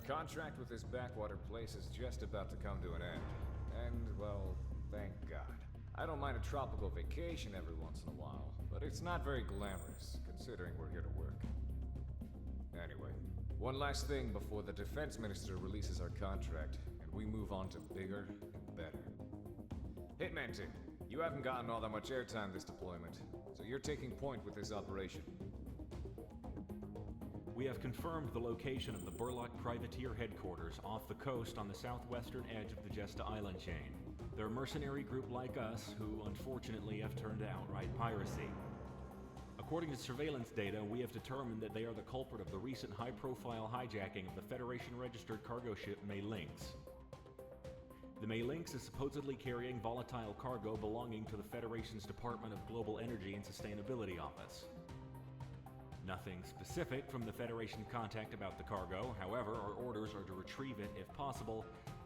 contract with this backwater place is just about to come to an end. And, well, thank God. I don't mind a tropical vacation every once in a while, but it's not very glamorous, considering we're here to work. Anyway, one last thing before the defense minister releases our contract, and we move on to bigger and better. Hitman team, you haven't gotten all that much airtime this deployment, so you're taking point with this operation. We have confirmed the location of the Burlock Privateer headquarters off the coast on the southwestern edge of the Jesta Island chain. They're a mercenary group like us who, unfortunately, have turned to outright piracy. According to surveillance data, we have determined that they are the culprit of the recent high-profile hijacking of the Federation-registered cargo ship May Lynx. The May Lynx is supposedly carrying volatile cargo belonging to the Federation's Department of Global Energy and Sustainability Office. Nothing specific from the Federation contact about the cargo, however, our orders are to retrieve it if possible,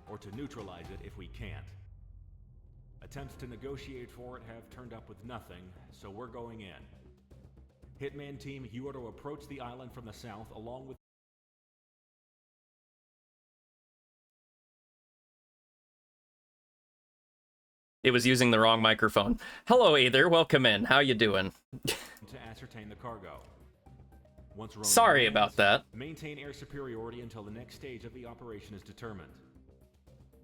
or to neutralize it if we can't. Attempts to negotiate for it have turned up with nothing, so we're going in. Hitman team, you are to approach the island from the south along with... It was using the wrong microphone. Hello, Aether. Welcome in. How you doing? to ascertain the cargo. Once Sorry about that. Maintain air superiority until the next stage of the operation is determined.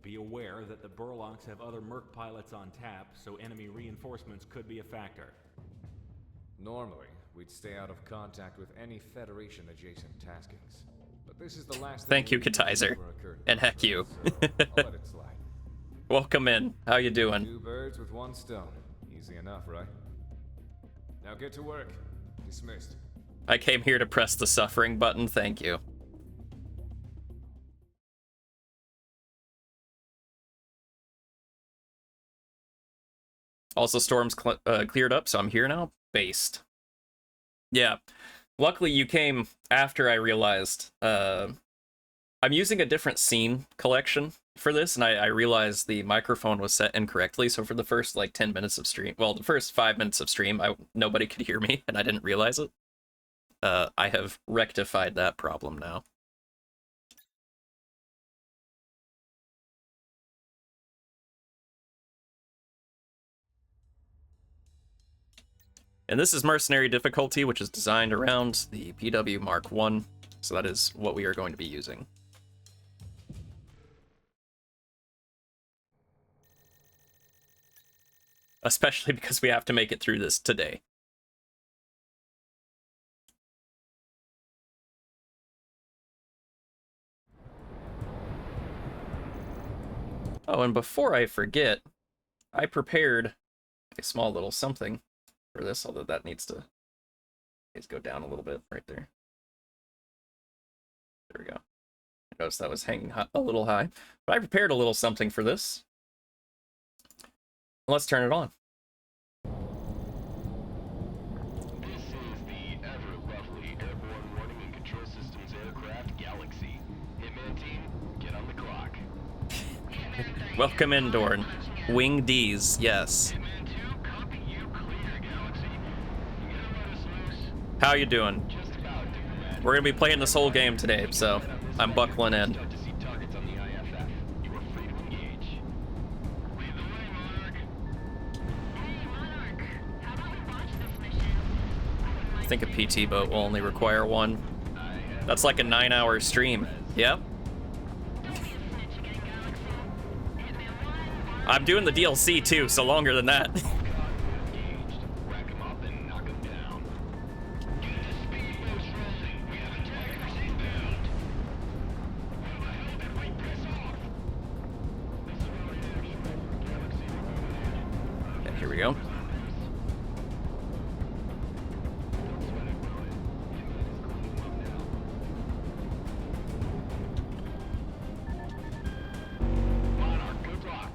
Be aware that the Burlocks have other Merc pilots on tap, so enemy reinforcements could be a factor. Normally, we'd stay out of contact with any Federation-adjacent taskings. But this is the last Thank you, thing Katizer. and heck you. so I'll let it slide. Welcome in. How you doing? 2 birds with 1 stone. Easy enough, right? Now get to work. Dismissed. I came here to press the suffering button. Thank you. Also, storm's cleared up, so I'm here now. Based. Yeah. Luckily, you came after I realized I'm using a different scene collection for this, and I realized the microphone was set incorrectly, so for the first, like, 10 minutes of stream, well, the first 5 minutes of stream, nobody could hear me, and I didn't realize it. I have rectified that problem now. And this is Mercenary difficulty, which is designed around the PW Mark I, so that is what we are going to be using. Especially because we have to make it through this today. Oh, and before I forget, I prepared a small little something for this, although that needs to go down a little bit right there. There we go. I noticed that was hanging a little high, but I prepared a little something for this. Let's turn it on. This is the ever-lovely Airborne Warning and Control Systems aircraft Galaxy. Hitman team, get on the clock. Welcome in, Dorn. Wing D's, yes. Hitman 2, copy you clear, Galaxy. You gonna let us loose? How you doing? Just about, Diplomat. We're gonna be playing this whole game today, so I'm buckling in. Start to see targets on the IFF. You are free to engage. Lead the way, Monarch. Hey, Monarch. How about we launch this mission? I think a PT boat will only require 1. That's like a 9-hour stream. Yep. I'm doing the DLC too, so longer than that. Rack 'em up and knock 'em down. Get the speedboats rolling. We have a target inbound. I hope that we piss off. Okay, here we go. Monarch, good luck.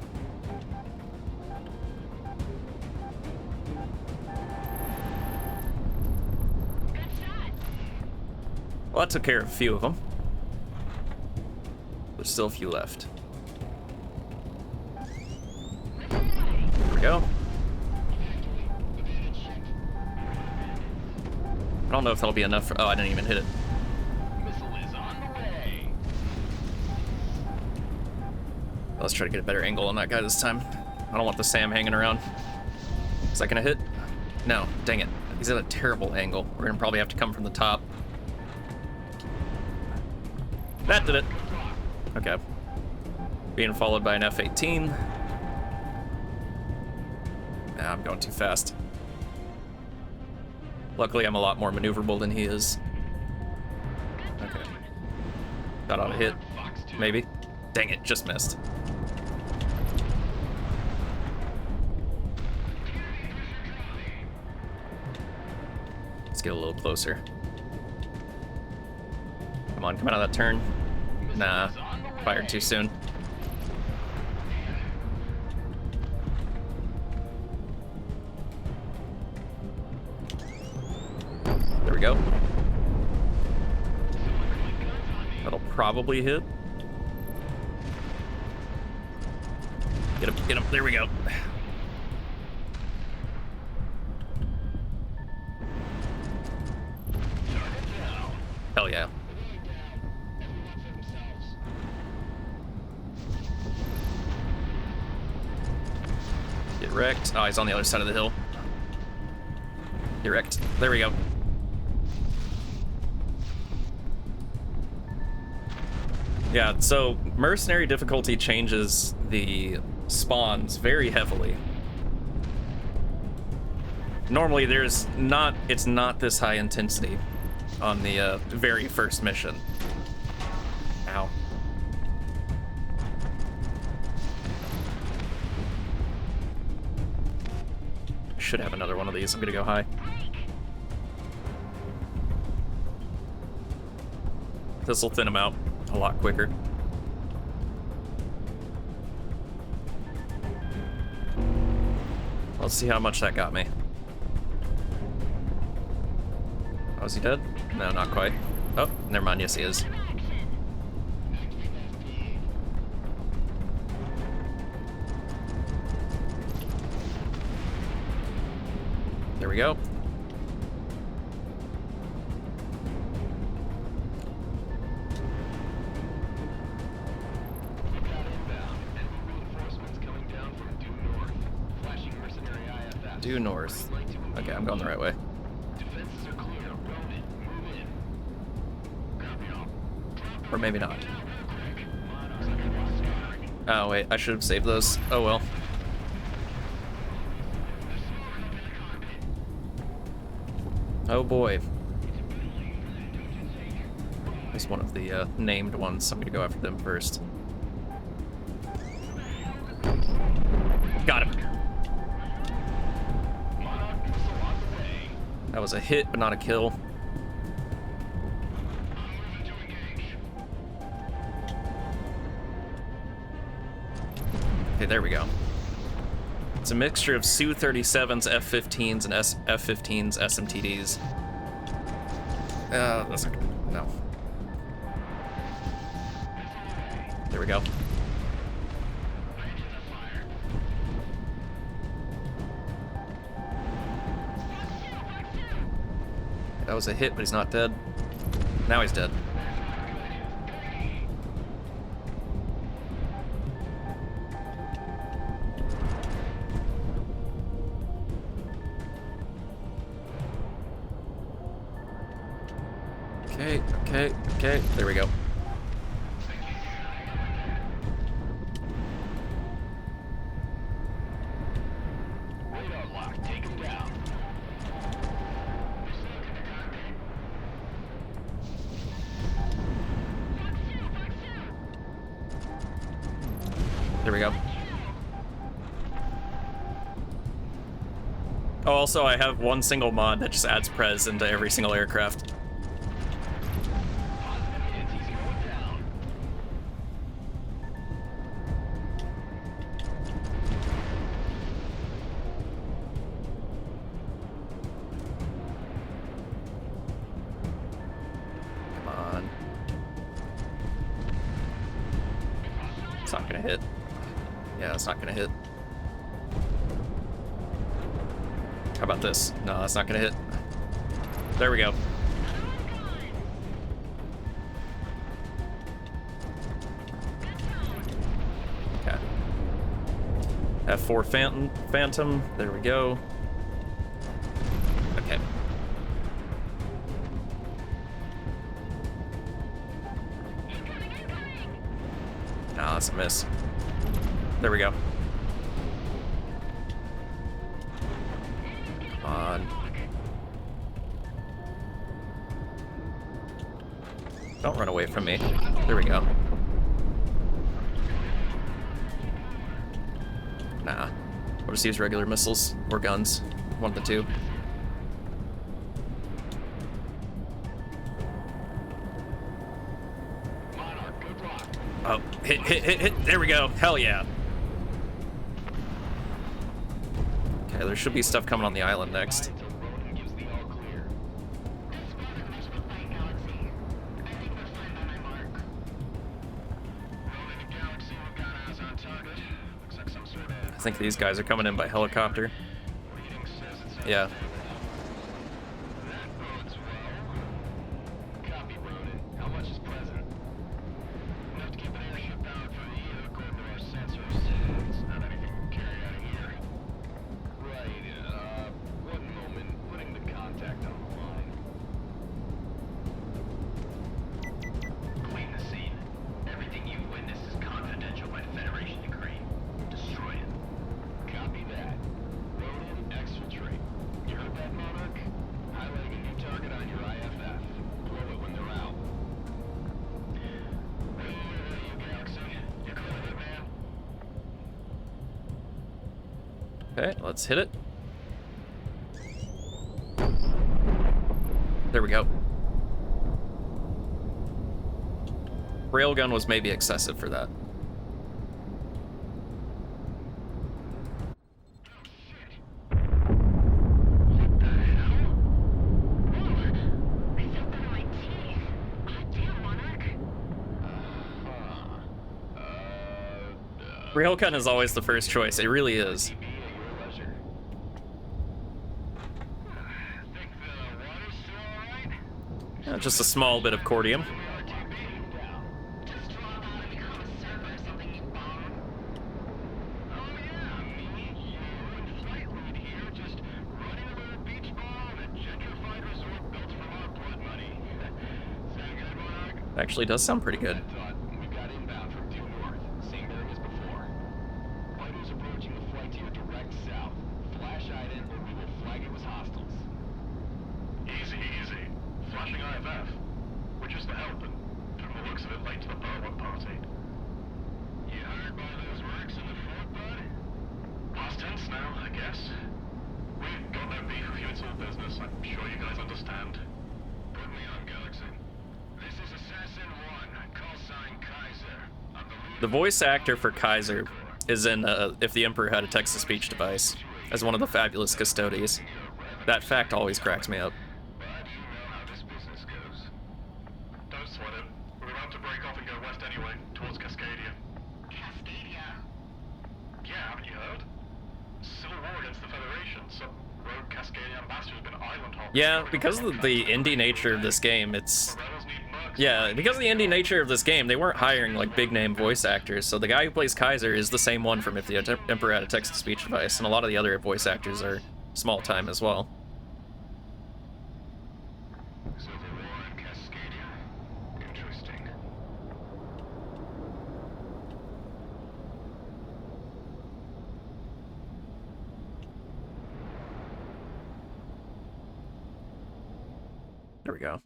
Good shot. Well, that took care of a few of them. There's still a few left. Here we go. I don't know if that'll be enough for... Oh, I didn't even hit it. Missile is on the way. let's try to get a better angle on that guy this time. I don't want the SAM hanging around. Is that gonna hit? No, dang it. He's at a terrible angle. We're gonna probably have to come from the top. That did it. Okay. Being followed by an F-18. Nah, I'm going too fast. Luckily, I'm a lot more maneuverable than he is. Okay. That ought to hit. Maybe. Dang it, just missed. Let's get a little closer. Come on, come out of that turn. Nah, fired too soon. There we go. That'll probably hit. Get him, get him. There we go. Hell yeah. Get wrecked. Oh, he's on the other side of the hill. Get wrecked. There we go. Yeah, so Mercenary difficulty changes the spawns very heavily. Normally it's not this high intensity on the very first mission. Ow. Should have another one of these. I'm gonna go high. This'll thin him out a lot quicker. Let's see how much that got me. Oh, is he dead? No, not quite. Oh, never mind. Yes, he is. There we go. Due north. Okay, I'm going the right way. Or maybe not. Oh, wait, I should have saved those. Oh, well. Oh, boy. There's one of the named ones, so I'm gonna go after them first. Got him. That was a hit, but not a kill. Okay, there we go. It's a mixture of Su-37s, F-15s, and F-15s SMTDs. That's not good. No. There we go. That was a hit, but he's not dead. Now he's dead. Okay, there we go. Radar lock, take him down. There we go. Oh, also, I have one single mod that just adds Prez into every single aircraft. It's not gonna hit. Yeah, it's not gonna hit. How about this? No, that's not gonna hit. There we go. Okay. F4 Phantom. There we go. Okay. Ah, that's a miss. There we go. Come on. Don't run away from me. There we go. Nah. We'll just use regular missiles or guns. One of the two. Oh, hit. There we go. Hell yeah. Okay, there should be stuff coming on the island next. I think these guys are coming in by helicopter. Yeah. Okay, let's hit it. There we go. Railgun was maybe excessive for that. Railgun is always the first choice. It really is. Just a small bit of cordium. Actually does sound pretty good. The voice actor for Kaiser is in If the Emperor Had a Text-to-Speech Device, as one of the fabulous custodies. That fact always cracks me up. Don't sweat it. We're about to break off and go west anyway, towards Cascadia. Cascadia? Yeah, haven't you heard? Civil war against the Federation. Some rogue Cascadia ambassador has been island hopping. Yeah, because of the indie nature of this game, because of the indie nature of this game, they weren't hiring like big name voice actors. So the guy who plays Kaiser is the same one from If the Emperor Had a Text-to-Speech Device, and a lot of the other voice actors are small time as well. Civil war in Cascadia? Interesting. There we go.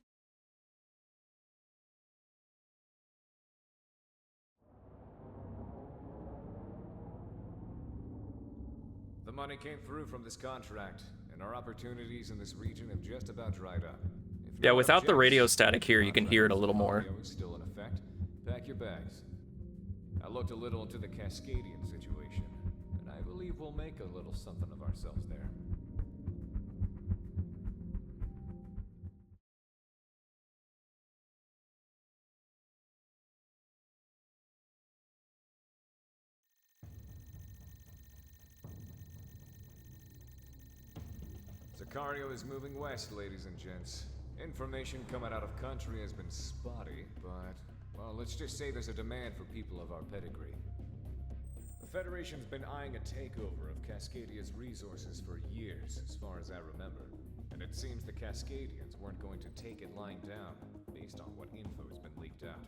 The money came through from this contract, and our opportunities in this region have just about dried up. If Yeah, no without the objects, radio static here, you can hear it a little more. scenario is still in effect. Pack your bags. I looked a little into the Cascadian situation, and I believe we'll make a little something of ourselves there. Sicario is moving west, ladies and gents. Information coming out of country has been spotty, but, well, let's just say there's a demand for people of our pedigree. The Federation's been eyeing a takeover of Cascadia's resources for years, as far as I remember. And it seems the Cascadians weren't going to take it lying down, based on what info has been leaked out.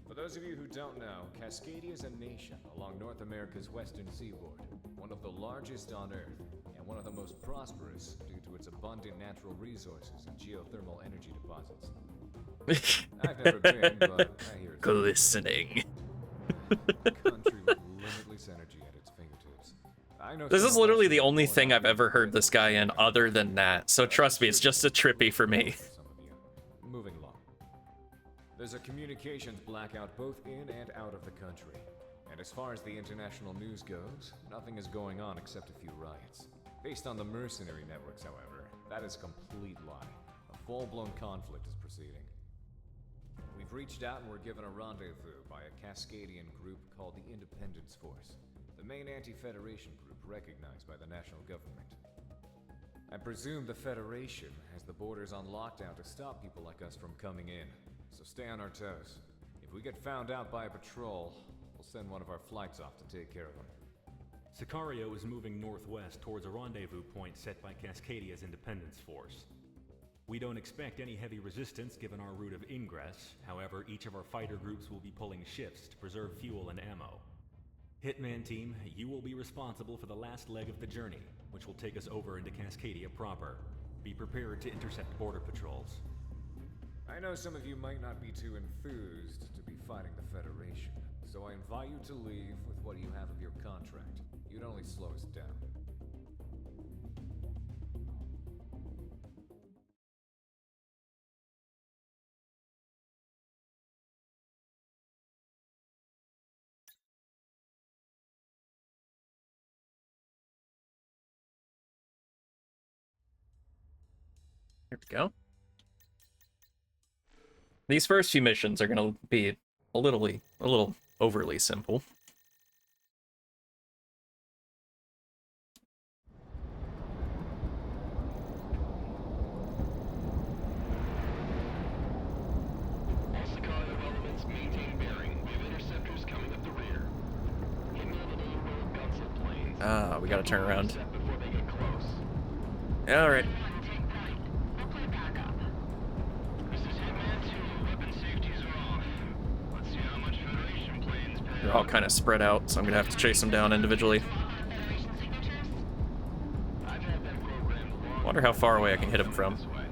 For those of you who don't know, Cascadia is a nation along North America's western seaboard, one of the largest on Earth, and one of the most prosperous due to its abundant natural resources and geothermal energy deposits. I've never been, but I hear it's Glistening. a country with limitless energy at its fingertips. I know This some is of literally us the who only are born thing out I've ever heard this guy in other than that. So trust me, it's just a trippy for me. Some of you. Moving along. There's a communications blackout both in and out of the country. And as far as the international news goes, nothing is going on except a few riots. Based on the Mercenary networks, however, that is a complete lie. A full-blown conflict is proceeding. We've reached out and were given a rendezvous by a Cascadian group called the Independence Force, the main anti-Federation group recognized by the national government. I presume the Federation has the borders on lockdown to stop people like us from coming in, so stay on our toes. If we get found out by a patrol, we'll send one of our flights off to take care of them. Sicario is moving northwest towards a rendezvous point set by Cascadia's Independence Force. We don't expect any heavy resistance given our route of ingress. However, each of our fighter groups will be pulling shifts to preserve fuel and ammo. Hitman team, you will be responsible for the last leg of the journey, which will take us over into Cascadia proper. Be prepared to intercept border patrols. I know some of you might not be too enthused to be fighting the Federation, so I invite you to leave with what you have of your contract. You'd only slow us down. Here we go. These first few missions are gonna be a little overly simple. All Sicario elements maintain bearing. We have interceptors coming up the rear. Hitman and little gunsel planes. Ah, we gotta turn around. Intercept before they get close. Alright. Take point. We'll play backup. This is Hitman 2. Weapon safeties are off. Let's see how much Federation planes pay. They're all kind of spread out, so I'm gonna have to chase them down individually. Federation signatures? I've had them programmed long. Wonder how far away I can hit him from. This way.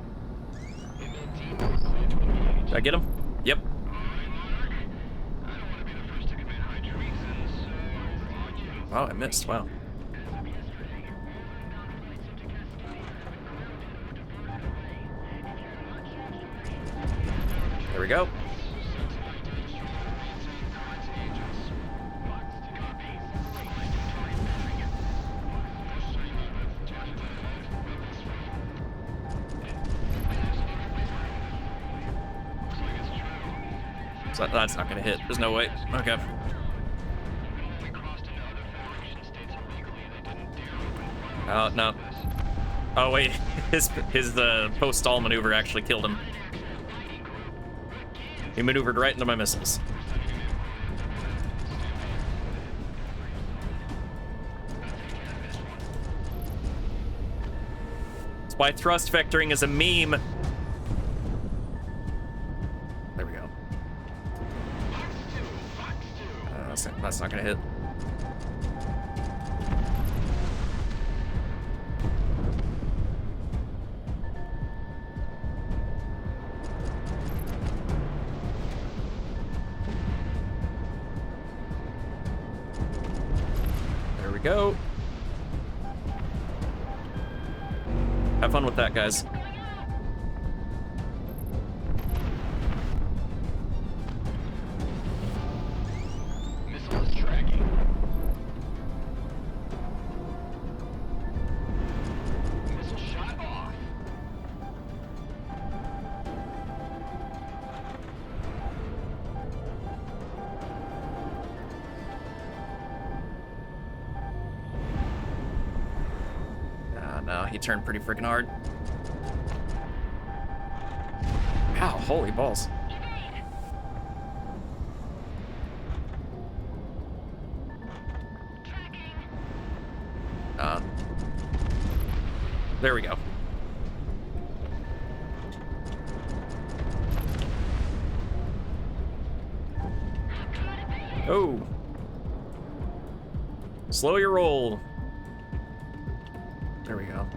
Hitman team, we're clear to engage. Did I get him? Yep. All right, Monarch. I don't want to be the first to commit high treason, so on you. Wow, I missed. Wow. There we go. So that's not gonna hit. There's no way. Okay. Oh no. Oh wait, his post-stall maneuver actually killed him. He maneuvered right into my missiles. That's why thrust vectoring is a meme. There we go. That's not gonna hit. There we go. Have fun with that, guys. Missile is tracking. Missile shot off. Ah, no, he turned pretty freaking hard. Wow, holy balls. There we go. Oh. Slow your roll. There we go.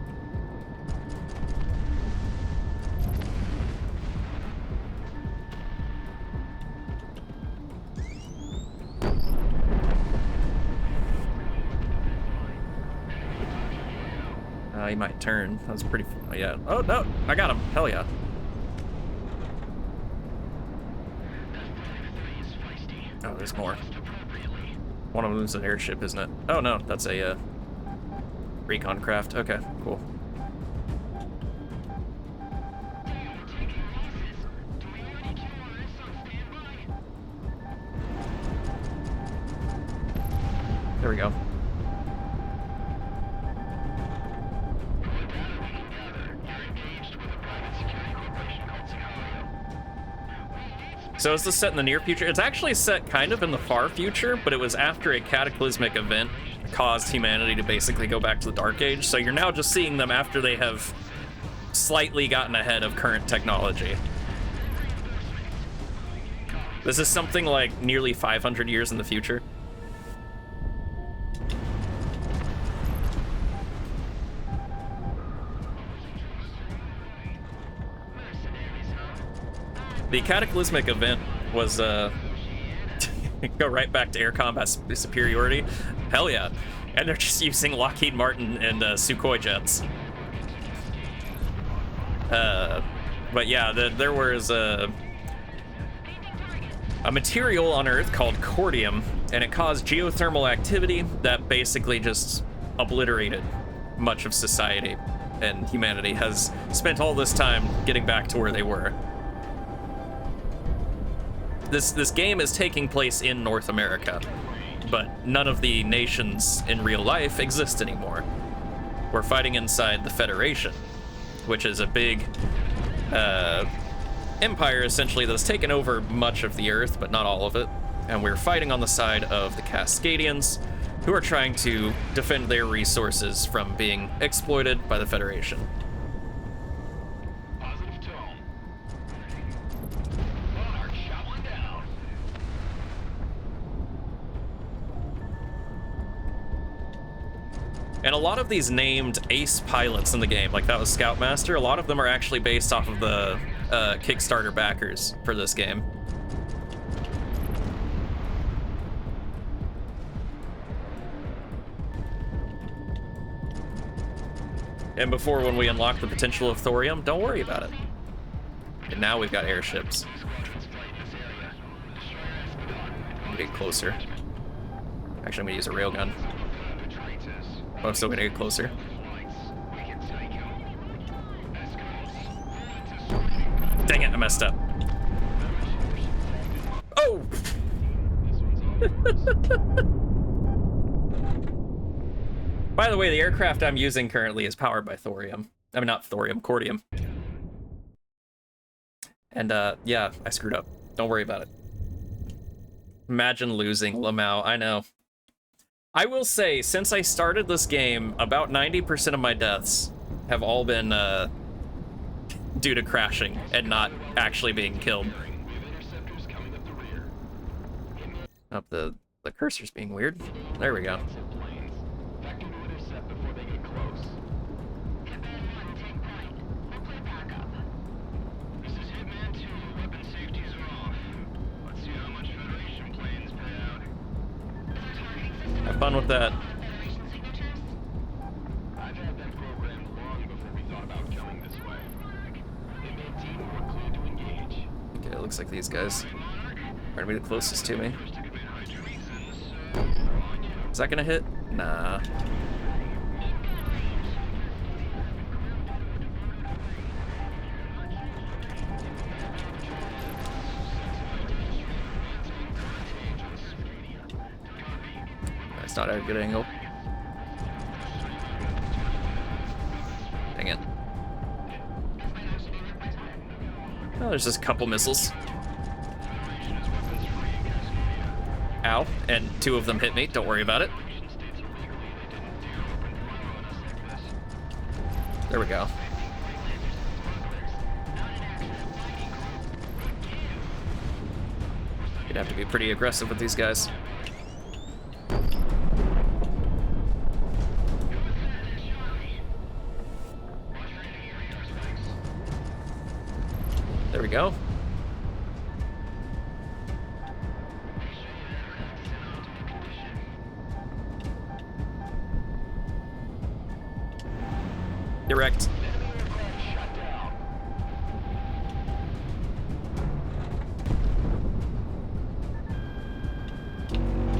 He might turn. That was pretty. Yeah. Oh no! I got him. Hell yeah. Oh, there's more. One of them is an airship, isn't it? Oh no, that's a recon craft. Okay, cool. There we go. So is this set in the near future? It's actually set kind of in the far future, but it was after a cataclysmic event caused humanity to basically go back to the Dark Age. So you're now just seeing them after they have slightly gotten ahead of current technology. This is something like nearly 500 years in the future. The cataclysmic event was, go right back to air combat superiority. Hell yeah. And they're just using Lockheed Martin and Sukhoi jets. But yeah, there was a material on Earth called cordium, and it caused geothermal activity that basically just obliterated much of society. And humanity has spent all this time getting back to where they were. This game is taking place in North America, but none of the nations in real life exist anymore. We're fighting inside the Federation, which is a big empire, essentially, that's taken over much of the Earth, but not all of it. And we're fighting on the side of the Cascadians, who are trying to defend their resources from being exploited by the Federation. And a lot of these named ace pilots in the game, like that was Scoutmaster, a lot of them are actually based off of the Kickstarter backers for this game. And before, when we unlock the potential of thorium, don't worry about it. And now we've got airships. I'm gonna get closer. Actually, I'm gonna use a railgun. I'm still gonna get closer. Dang it, I messed up. Oh! By the way, the aircraft I'm using currently is powered by thorium. I mean, not thorium, cordium. And, yeah, I screwed up. Don't worry about it. Imagine losing Lamau, I know. I will say, since I started this game, about 90% of my deaths have all been due to crashing and not actually being killed. Oh, the cursor's being weird. There we go. Have fun with that. I've had them programmed long before we thought about coming this way. They made team more clear to engage. Okay, it looks like these guys are gonna be the closest to me. Is that gonna hit? Nah. That's not a good angle. Dang it. Oh, there's just a couple missiles. Ow, and two of them hit me. Don't worry about it. There we go. You'd have to be pretty aggressive with these guys. There we go. Direct.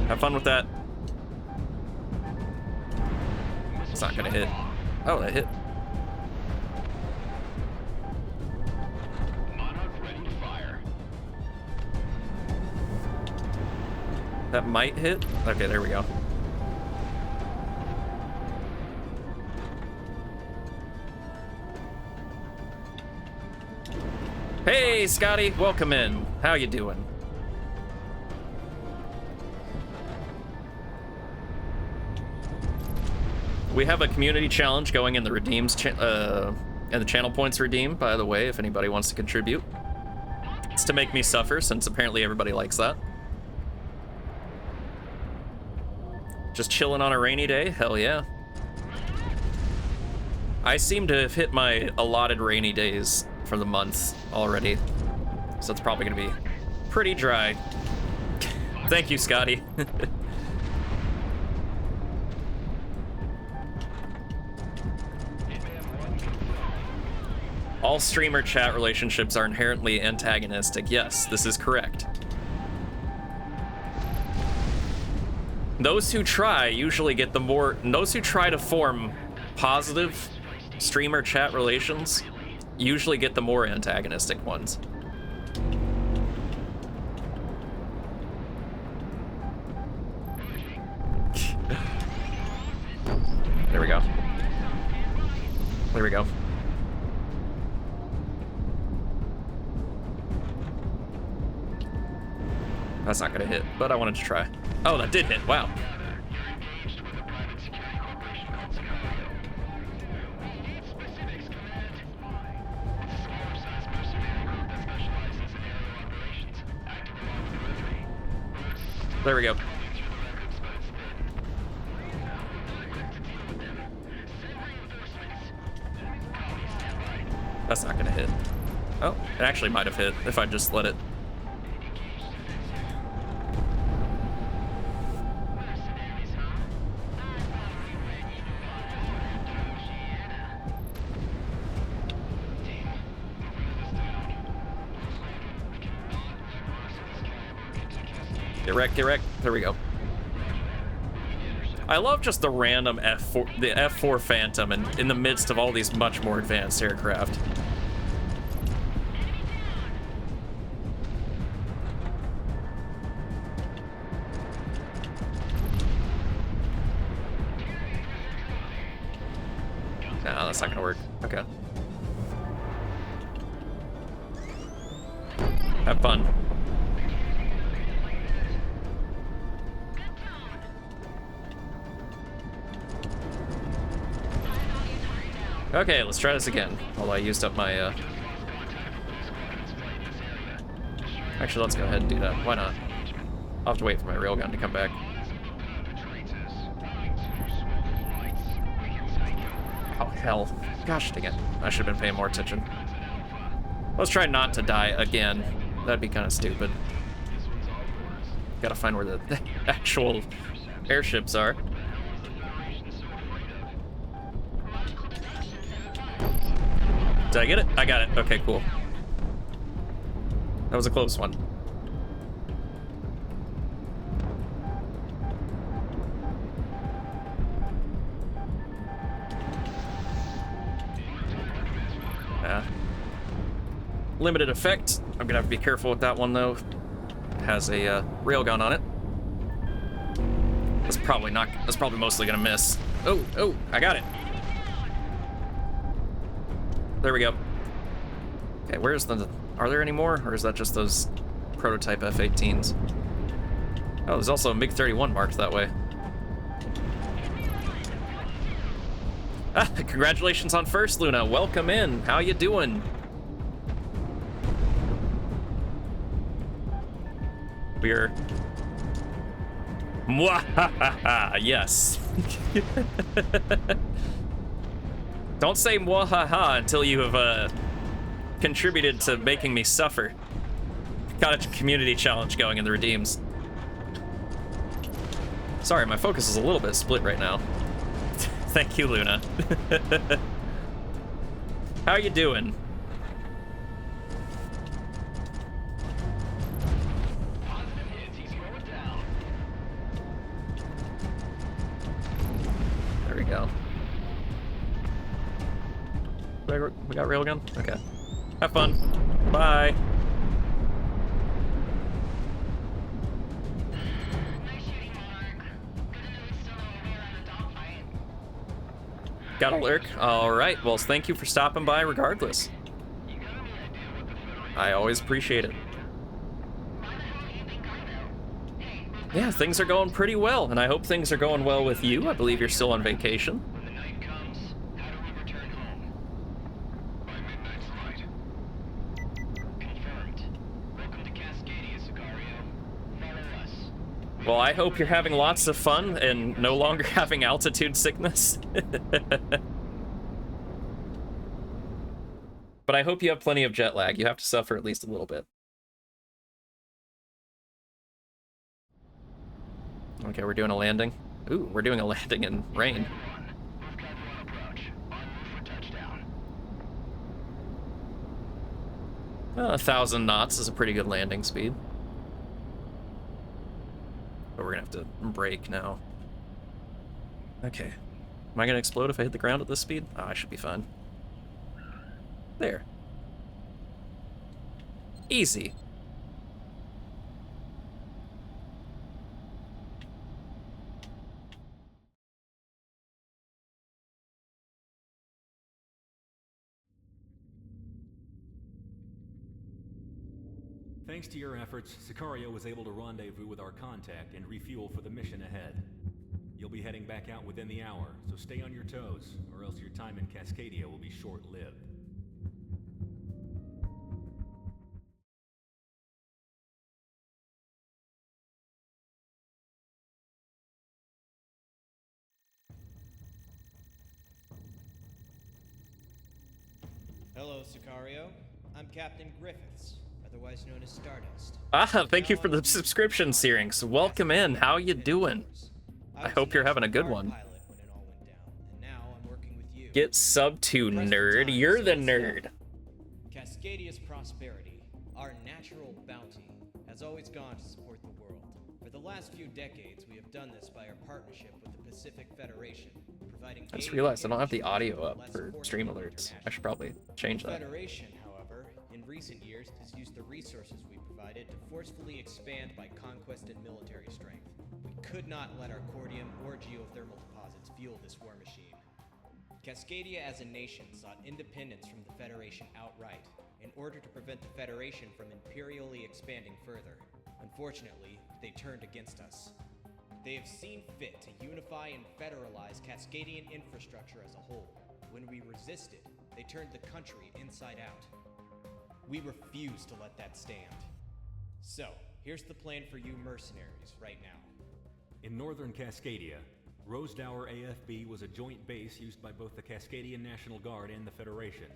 Have fun with that. It's not gonna hit. Oh, that hit. That might hit. Okay, there we go. Hey, Scotty, welcome in. How you doing? We have a community challenge going in the redeems, and the channel points redeem, by the way, if anybody wants to contribute. It's to make me suffer, since apparently everybody likes that. Just chilling on a rainy day? Hell yeah. I seem to have hit my allotted rainy days for the month already, so it's probably gonna be pretty dry. Thank you, Scotty. All streamer chat relationships are inherently antagonistic. Yes, this is correct. Those who try usually get the more... Those who try to form positive streamer chat relations usually get the more antagonistic ones. There we go. There we go. That's not gonna hit, but I wanted to try. Oh, that did hit, wow. There we go. That's not gonna hit. Oh, it actually might have hit if I just let it. Get wrecked. There we go. I love just the random F4, the F4 Phantom, and in the midst of all these much more advanced aircraft. No, that's not gonna work. Okay. Have fun. Okay, let's try this again. Although I used up my, Actually, let's go ahead and do that. Why not? I'll have to wait for my railgun to come back. Oh, hell. Gosh dang it. I should have been paying more attention. Let's try not to die again. That'd be kind of stupid. Gotta find where the actual airships are. Did I get it? I got it. Okay, cool. That was a close one. Limited effect. I'm gonna have to be careful with that one though. It has a railgun on it. That's probably mostly gonna miss. Oh, I got it. There we go. Okay, where's the... Are there any more? Or is that just those prototype F-18s? Oh, there's also a MiG-31 marked that way. Congratulations on first, Luna. Welcome in. How you doing? We're... Mwahaha, yes. Don't say mwahaha until you have contributed to making me suffer. Got a community challenge going in the redeems. Sorry, my focus is a little bit split right now. Thank you, Luna. How you doing? There we go. We got railgun? Okay. Have fun. Bye. Nice shooting, Monarch. Good to know we still know a way around a dogfight. Got a lurk. All right. Well, thank you for stopping by regardless. I always appreciate it. Why the hell do you think I know? Hey, Yeah, things are going pretty well, and I hope things are going well with you. I believe you're still on vacation. When the night comes, how do we return home? By midnight flight. Confirmed. Welcome to Cascadia, Sicario. Follow us. Well, I hope you're having lots of fun and no longer having altitude sickness. But I hope you have plenty of jet lag. You have to suffer at least a little bit. Okay, we're doing a landing. Ooh, we're doing a landing in rain. Move Cat 1 approach. En route for touchdown. 1,000 knots is a pretty good landing speed. But we're gonna have to brake now. Okay. Am I gonna explode if I hit the ground at this speed? Oh, I should be fine. There. Easy. Thanks to your efforts, Sicario was able to rendezvous with our contact and refuel for the mission ahead. You'll be heading back out within the hour, so stay on your toes, or else your time in Cascadia will be short-lived. Hello, Sicario. I'm Captain Griffiths, otherwise known as Stardust. Thank you for the subscription, Searings. Welcome in. How you doing? I hope you're having a good one. Get sub to nerd. You're the nerd. Cascadia's prosperity, our natural bounty, has always gone to support the world. For the last few decades, we have done this by our partnership with the Pacific Federation, providing. I just realized I don't have the audio up for stream alerts. I should probably change The that. Federation, however, in recent years has used the resources we provided to forcefully expand by conquest and military strength. We could not let our cordium or geothermal deposits fuel this war machine. Cascadia as a nation sought independence from the Federation outright, in order to prevent the Federation from imperially expanding further. Unfortunately, they turned against us. They have seen fit to unify and federalize Cascadian infrastructure as a whole. When we resisted, they turned the country inside out. We refuse to let that stand. So, here's the plan for you mercenaries right now. In northern Cascadia, Rosedower AFB was a joint base used by both the Cascadian National Guard and the Federation.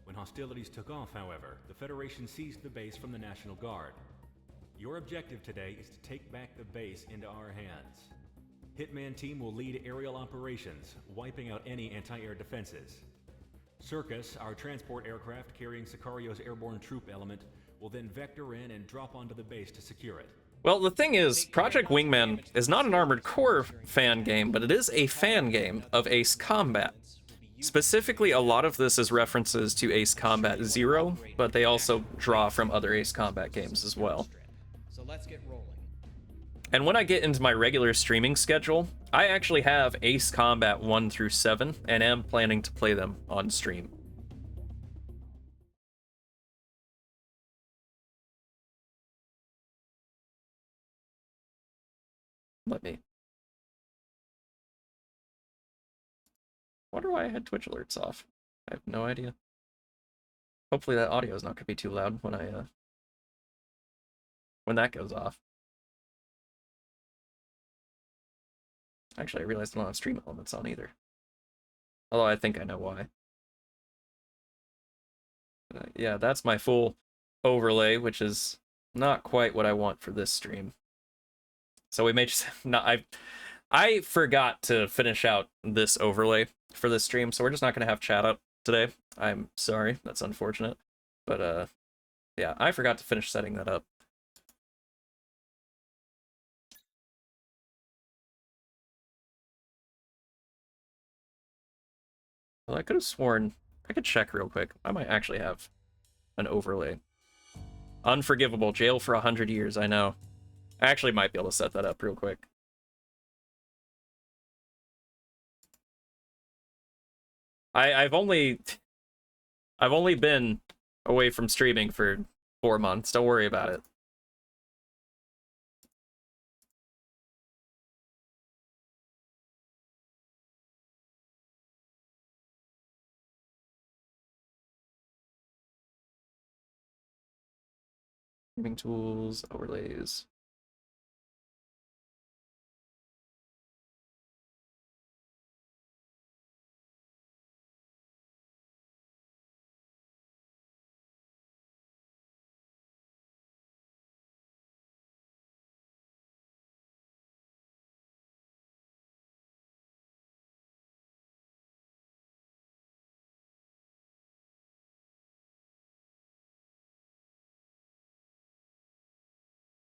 When hostilities took off, however, the Federation seized the base from the National Guard. Your objective today is to take back the base into our hands. Hitman Team will lead aerial operations, wiping out any anti-air defenses. Circus, our transport aircraft carrying Sicario's airborne troop element, will then vector in and drop onto the base to secure it. Well, the thing is, Project Wingman is not an Armored Core fan game, but it is a fan game of Ace Combat. Specifically, a lot of this is references to Ace Combat Zero, but they also draw from other Ace Combat games as well. So let's get rolling. And when I get into my regular streaming schedule, I actually have Ace Combat 1 through 7, and am planning to play them on stream. Let me Wonder why I had Twitch alerts off. I have no idea. Hopefully that audio is not gonna be too loud when when that goes off. Actually, I realized I don't have stream elements on either. Although I think I know why. Yeah, that's my full overlay, which is not quite what I want for this stream. So we may just not. I forgot to finish out this overlay for this stream, so we're just not gonna have chat up today. I'm sorry, that's unfortunate, but yeah, I forgot to finish setting that up. Well, I could have sworn I could check real quick. I might actually have an overlay. Unforgivable, jail for 100 years. I know. I actually might be able to set that up real quick. I've only been away from streaming for 4 months. Don't worry about it. Streaming tools, overlays.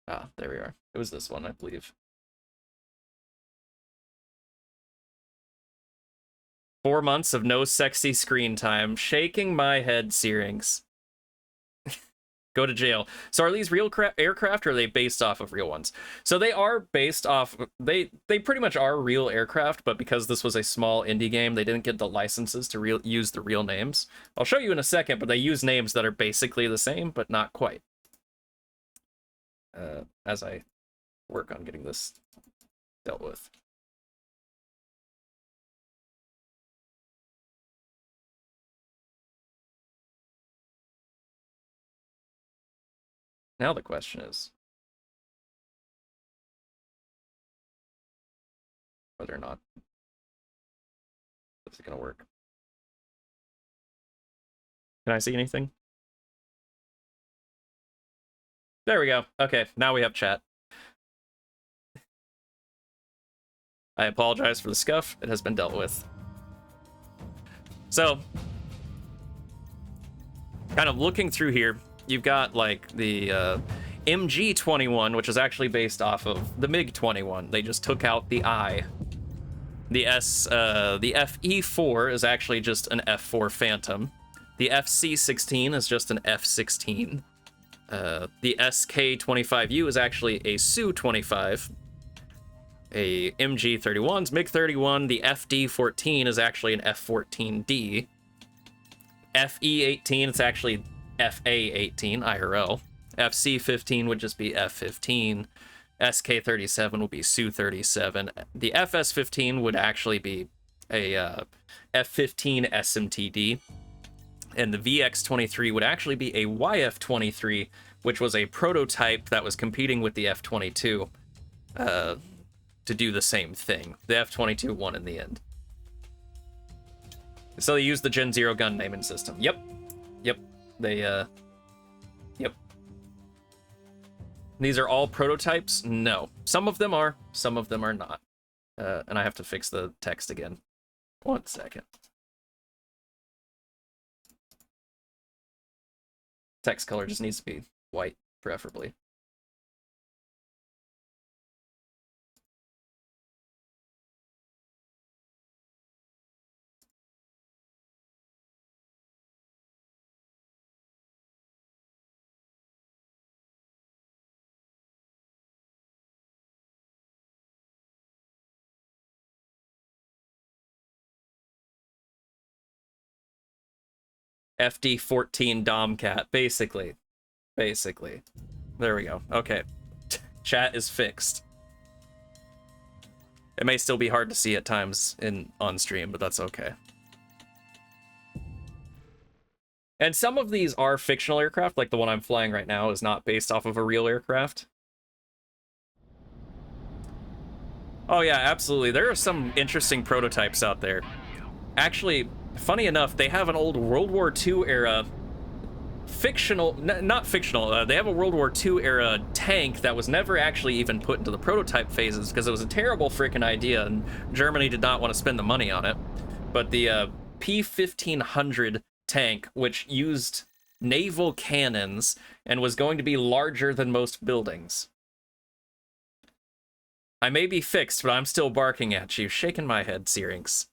Ah, there we are. It was this one, I believe. 4 months of no sexy screen time. Shaking my head, Searings. Go to jail. So are these real aircraft, or are they based off of real ones? So they are based off... They pretty much are real aircraft, but because this was a small indie game, they didn't get the licenses to use the real names. I'll show you in a second, but they use names that are basically the same, but not quite. As I work on getting this dealt with. Now the question is whether or not this is going to work. Can I see anything? There we go. Okay, now we have chat. I apologize for the scuff. It has been dealt with. So, kind of looking through here, you've got like the MG-21, which is actually based off of the MiG-21. They just took out the I. The FE-4 is actually just an F-4 Phantom. The FC-16 is just an F-16. The SK-25U is actually a Su-25. A MG-31's MiG-31. The FD-14 is actually an F-14D. FE-18, it's actually FA-18 IRL. FC-15 would just be F-15. SK-37 would be Su-37. The FS-15 would actually be a F-15 SMTD. And the VX-23 would actually be a YF-23, which was a prototype that was competing with the F-22 to do the same thing. The F-22 won in the end. So they used the Gen 0 gun naming system. Yep. They, yep. These are all prototypes? No. Some of them are, some of them are not. And I have to fix the text again. 1 second. Text color just needs to be white, preferably. FD-14 Domcat, basically. There we go. Okay. Chat is fixed. It may still be hard to see at times on stream, but that's okay. And some of these are fictional aircraft, like the one I'm flying right now is not based off of a real aircraft. Oh yeah, absolutely. There are some interesting prototypes out there. Actually, funny enough, they have an old World War II era fictional, not fictional, they have a World War II era tank that was never actually even put into the prototype phases because it was a terrible freaking idea and Germany did not want to spend the money on it. But the P-1500 tank, which used naval cannons and was going to be larger than most buildings. I may be fixed, but I'm still barking at you, shaking my head, Syrinx.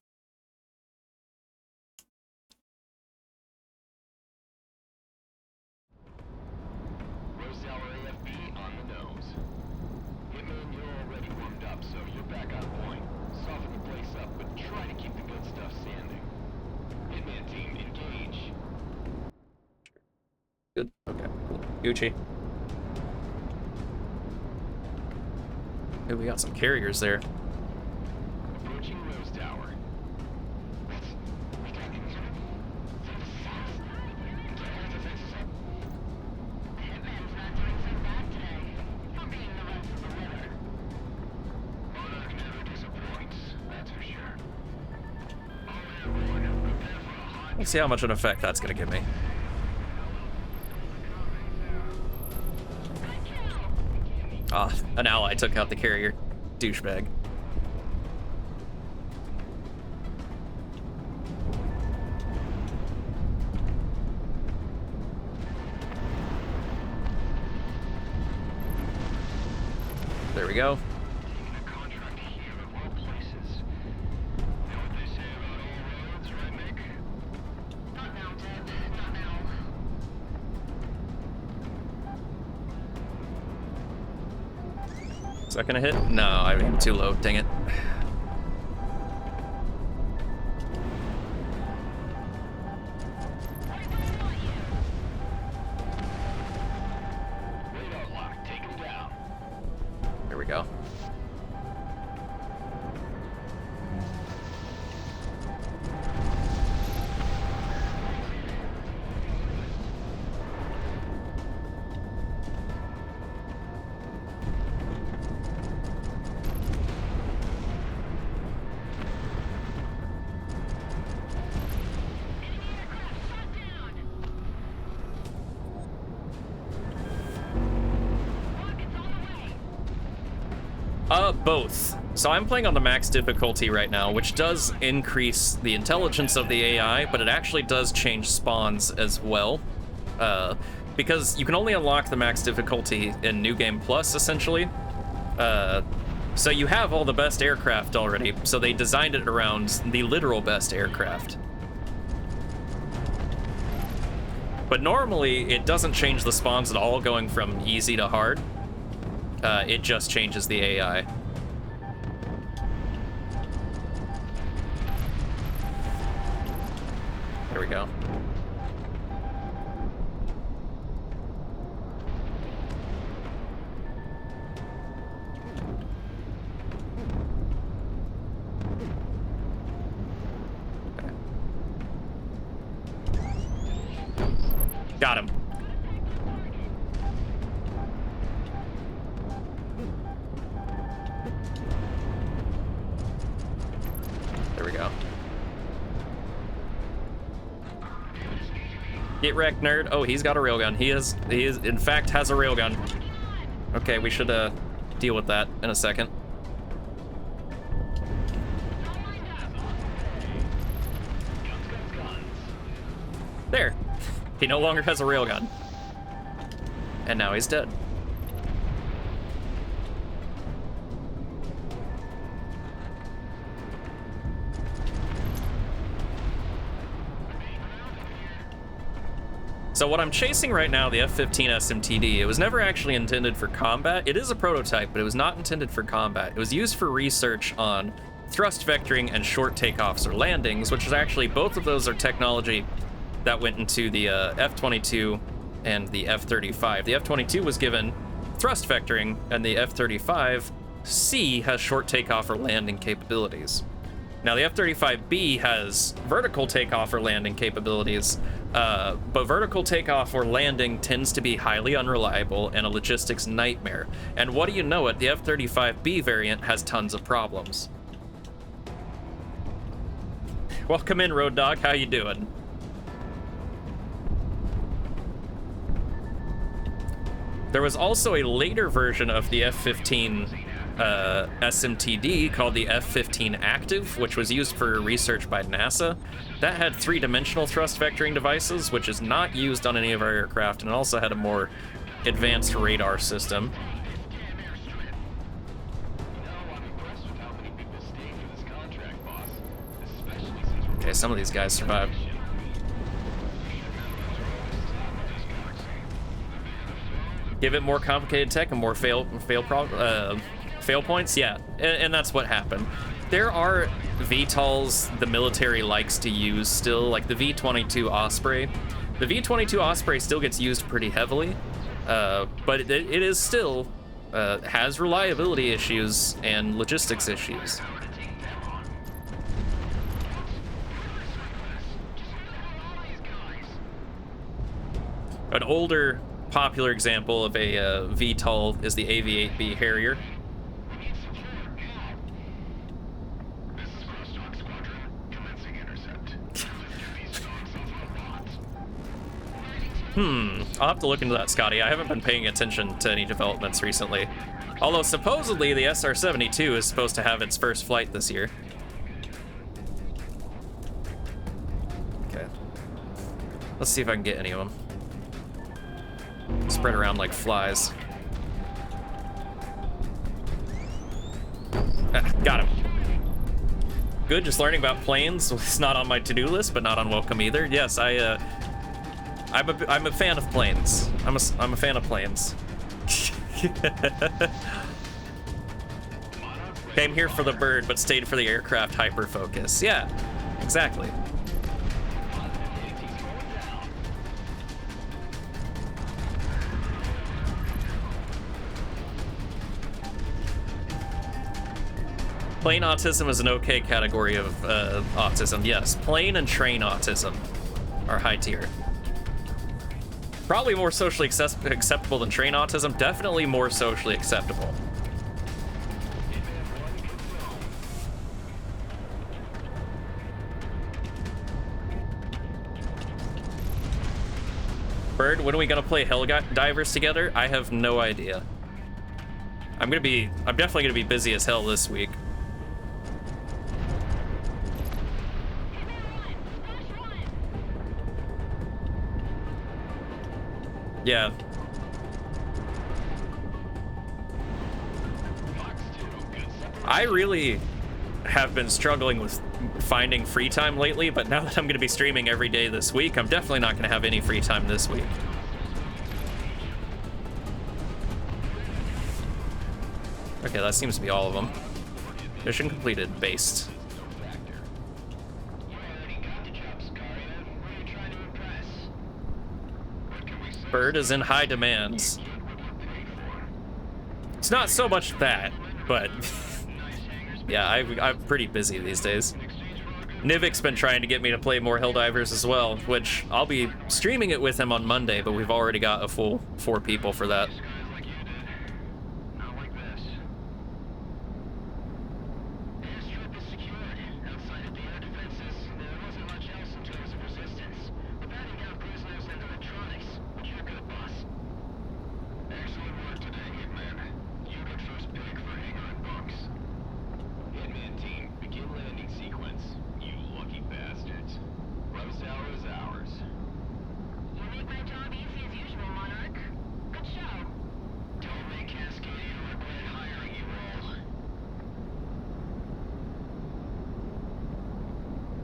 AFP on the nose. Wingman, you're already warmed up, so you're back on point. Soften the place up, but try to keep the good stuff standing. Hitman team, engage. Good. Okay. Cool. Gucci. Hey, we got some carriers there. Approaching Rose Tower. Hitman's not doing so bad today. For being the rest of the litter. Monarch never disappoints, that's for sure. All airborne, prepare for a hot... Let's see how much of an effect that's gonna give me. Ah, an ally took out the carrier. Douchebag. There we go. Taking a contract here of all places. Know what they say about all roads, right, Mick? Not now, Deb. Not now. Is that gonna hit? No, I mean, too low. Dang it. Radar lock, take him down. There we go. Both. So I'm playing on the max difficulty right now, which does increase the intelligence of the AI, but it actually does change spawns as well. Because you can only unlock the max difficulty in New Game Plus, essentially. So you have all the best aircraft already, so they designed it around the literal best aircraft. But normally, it doesn't change the spawns at all, going from easy to hard. It just changes the AI. There we go. Got him. There we go. Get wrecked, nerd. Oh, he's got a railgun. He is, in fact, has a railgun. Okay, we should, deal with that in a second. There. He no longer has a railgun. And now he's dead. So what I'm chasing right now, the F-15 SMTD, it was never actually intended for combat. It is a prototype, but it was not intended for combat. It was used for research on thrust vectoring and short takeoffs or landings, which is actually, both of those are technology that went into the F-22 and the F-35. The F-22 was given thrust vectoring, and the F-35C has short takeoff or landing capabilities. Now, the F-35B has vertical takeoff or landing capabilities, But vertical takeoff or landing tends to be highly unreliable and a logistics nightmare. And what do you know it, the F-35B variant has tons of problems. Welcome in, Road Dog. How you doing? There was also a later version of the F-15 SMTD called the F-15 Active, which was used for research by NASA. That had three-dimensional thrust vectoring devices, which is not used on any of our aircraft, and it also had a more advanced radar system. Okay, some of these guys survived. Give it more complicated tech and more fail points, yeah, and that's what happened. There are VTOLs the military likes to use still, like the V-22 Osprey. The V-22 Osprey still gets used pretty heavily, but it is still has reliability issues and logistics issues. An older popular example of a VTOL is the AV-8B Harrier. I'll have to look into that, Scotty. I haven't been paying attention to any developments recently. Although supposedly the SR-72 is supposed to have its first flight this year. Okay. Let's see if I can get any of them. Spread around like flies. Ah, got him. Good, just learning about planes. It's not on my to-do list, but not unwelcome either. Yes, I'm a fan of planes. I'm a fan of planes. Came here for the Byrd, but stayed for the aircraft hyperfocus. Yeah, exactly. Plane autism is an okay category of autism. Yes, plane and train autism are high tier. Probably more socially acceptable than train autism. Definitely more socially acceptable. Byrd, when are we gonna play Helldivers together? I have no idea. I'm definitely gonna be busy as hell this week. Yeah. I really have been struggling with finding free time lately, but now that I'm going to be streaming every day this week, I'm definitely not going to have any free time this week. Okay, that seems to be all of them. Mission completed, based. Byrd is in high demands. It's not so much that, but yeah, I'm pretty busy these days. Nivik's been trying to get me to play more Helldivers as well, which I'll be streaming it with him on Monday, but we've already got a full 4 people for that.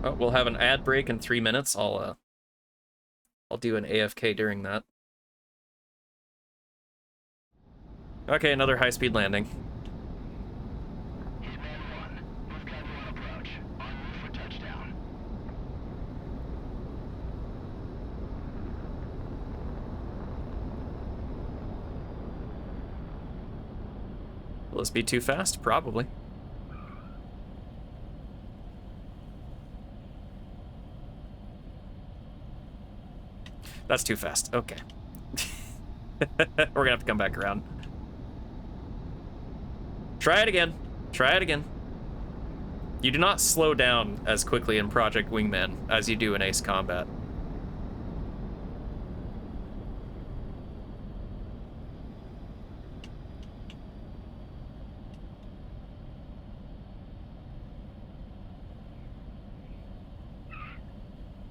Oh, we'll have an ad break in 3 minutes. I'll do an AFK during that. Okay, another high-speed landing. Will this be too fast? Probably. That's too fast. Okay. We're gonna have to come back around. Try it again. Try it again. You do not slow down as quickly in Project Wingman as you do in Ace Combat.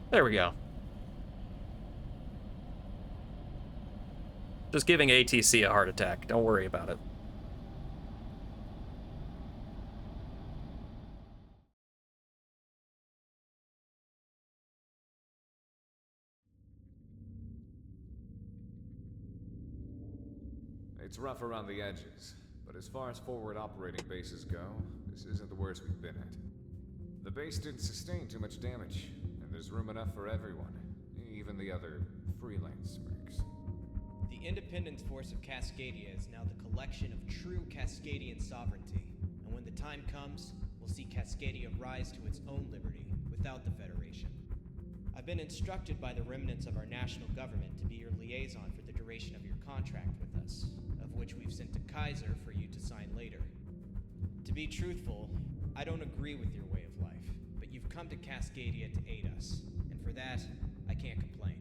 There we go. Just giving ATC a heart attack. Don't worry about it. It's rough around the edges, but as far as forward operating bases go, this isn't the worst we've been at. The base didn't sustain too much damage, and there's room enough for everyone, even the other freelance mercs. The Independence Force of Cascadia is now the collection of true Cascadian sovereignty, and when the time comes, we'll see Cascadia rise to its own liberty without the Federation. I've been instructed by the remnants of our national government to be your liaison for the duration of your contract with us, of which we've sent to Kaiser for you to sign later. To be truthful, I don't agree with your way of life, but you've come to Cascadia to aid us, and for that, I can't complain.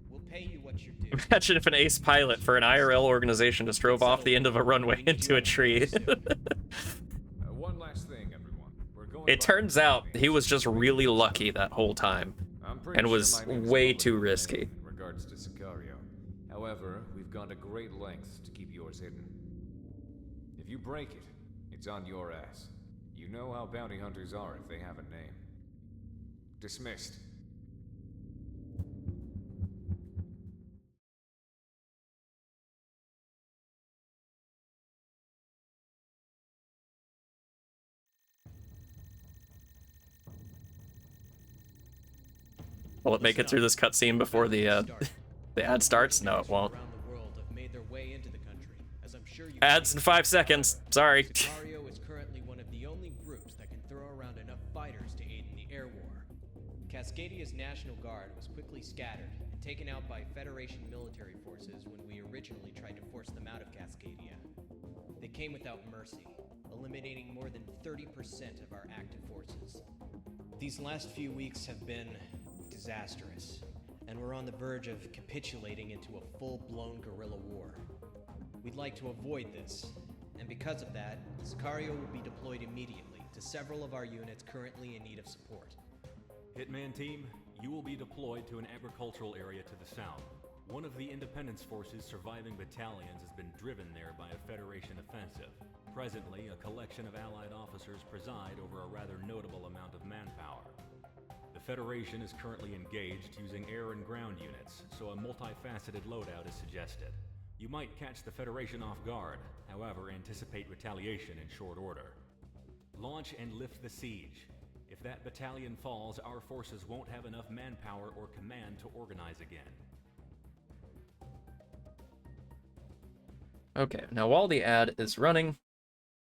We'll pay you what you're due. Imagine if an ace pilot for an IRL organization just drove off the end of a runway into a tree. One last thing, everyone. We're going It turns out he was just really lucky that whole time and was way too risky. In regards to Sicario. However, we've gone to great lengths to keep yours hidden. If you break it, it's on your ass. You know how bounty hunters are if they have a name. Dismissed. Will it make it through this cutscene before the the ad starts? No, it won't. Around the world have made their way into the country, as I'm sure you Ads in 5 seconds. Sorry. Sicario is currently one of the only groups that can throw around enough fighters to aid in the air war. Cascadia's National Guard was quickly scattered and taken out by Federation military forces when we originally tried to force them out of Cascadia. They came without mercy, eliminating more than 30% of our active forces. These last few weeks have been disastrous, and we're on the verge of capitulating into a full-blown guerrilla war. We'd like to avoid this, and because of that, Sicario will be deployed immediately to several of our units currently in need of support. Hitman team, you will be deployed to an agricultural area to the south. One of the Independence Force's surviving battalions has been driven there by a Federation offensive. Presently, a collection of Allied officers preside over a rather notable amount of manpower. The Federation is currently engaged using air and ground units, so a multifaceted loadout is suggested. You might catch the Federation off guard, however, anticipate retaliation in short order. Launch and lift the siege. If that battalion falls, our forces won't have enough manpower or command to organize again. Okay, now while the ad is running,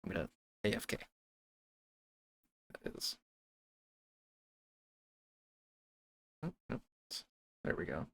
I'm gonna AFK. That is. Oh, no. There we go.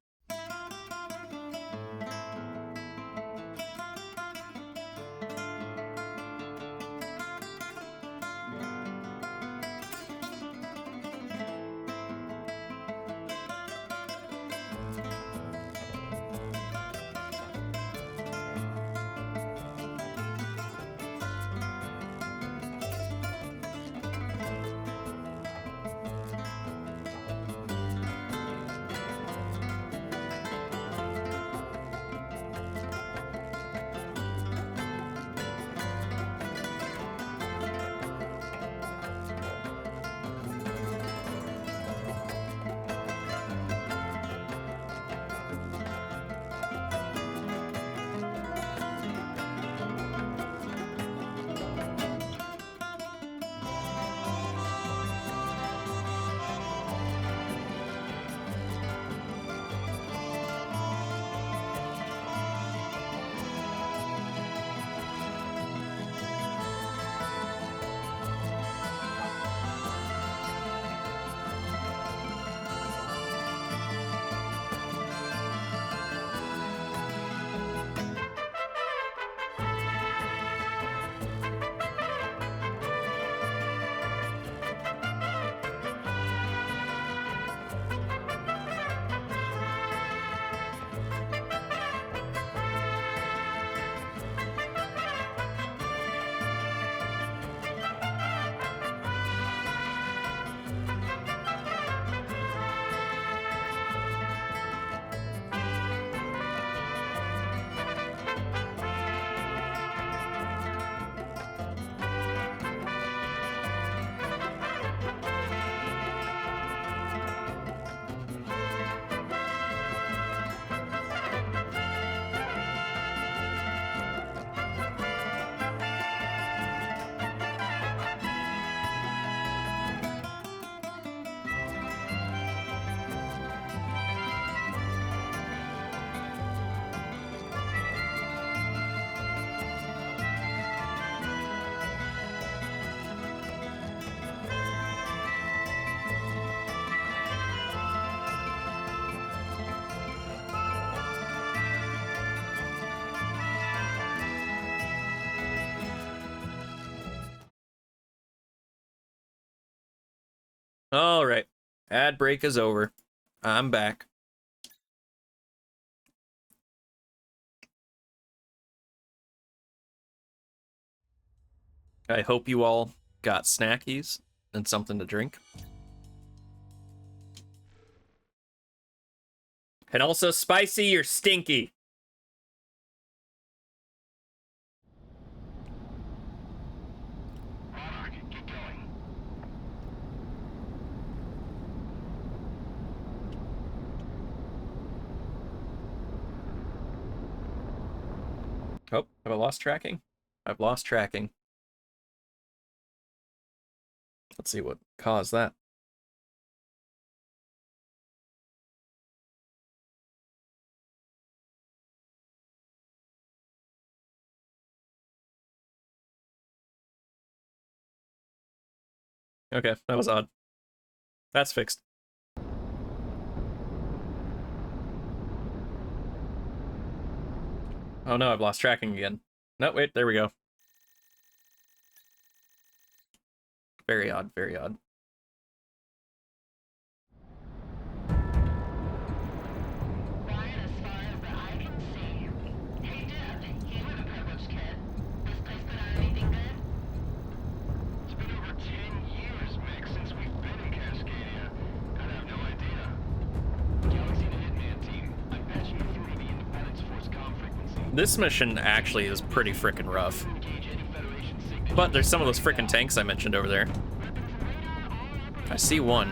All right. Ad break is over. I'm back. I hope you all got snackies and something to drink. And also spicy or stinky. Monarch, keep going. Oh, have I lost tracking? I've lost tracking. Let's see what caused that. Okay, that was odd. That's fixed. Oh no, I've lost tracking again. No, wait, there we go. Very odd, very odd. Quiet as far as the eye can see. Hey, Deb, you were the privileged kid. This place put on anything good? It's been over 10 years, Mick, since we've been in Cascadia. I have no idea. Galaxy and Hitman team, I'm patching you through to the Independence Force comm frequency. This mission actually is pretty freaking rough. Engage any Federation signatures. But there's some of those freaking tanks I mentioned over there. I see one.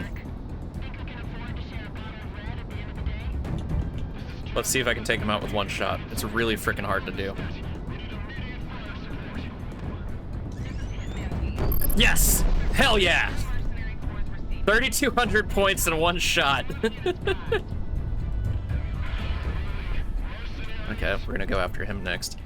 Think we can afford to share a bottle of red at the end of the day? Let's see if I can take him out with one shot. It's really freaking hard to do. Yes! Hell yeah! 3,200 points in one shot. Okay, we're gonna go after him next.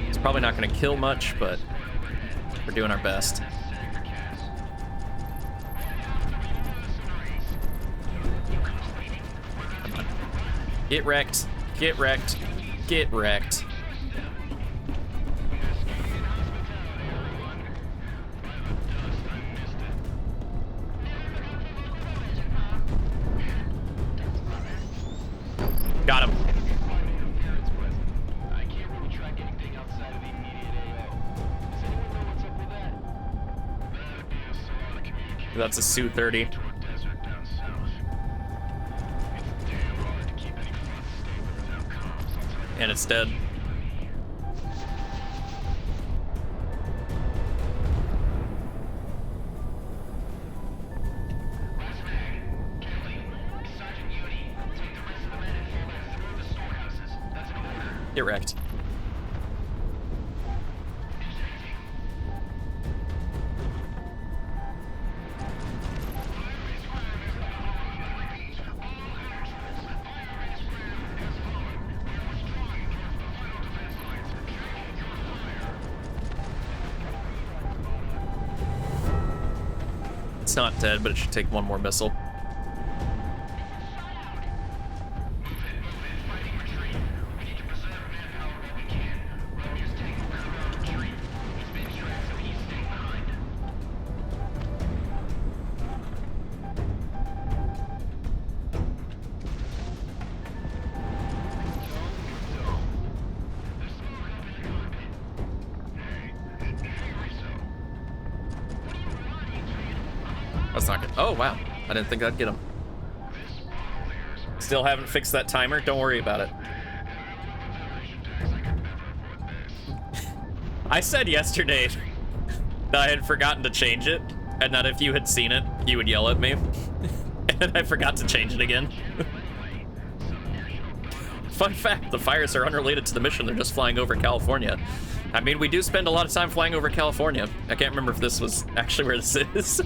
It's probably not gonna kill much, but we're doing our best. Come on. Get wrecked. Get wrecked. Get wrecked. Got him. I can't really track anything outside of the immediate AO. Does anyone know what's up with that? That'd be a Solana communication That's a Su-30. to a desert down south. It's damn hard to keep any front stable without comms, I'll tell you. And it's dead. Last mag. Kelly, Sergeant Uni, take the rest of the men and fall back through the storehouses. That's an order. Get wrecked. It's not dead, but it should take one more missile. That's not good. Oh, wow. I didn't think I'd get him. Still haven't fixed that timer. Don't worry about it. I said yesterday that I had forgotten to change it, and that if you had seen it, you would yell at me. And I forgot to change it again. Fun fact, the fires are unrelated to the mission. They're just flying over California. I mean, we do spend a lot of time flying over California. I can't remember if this was actually where this is.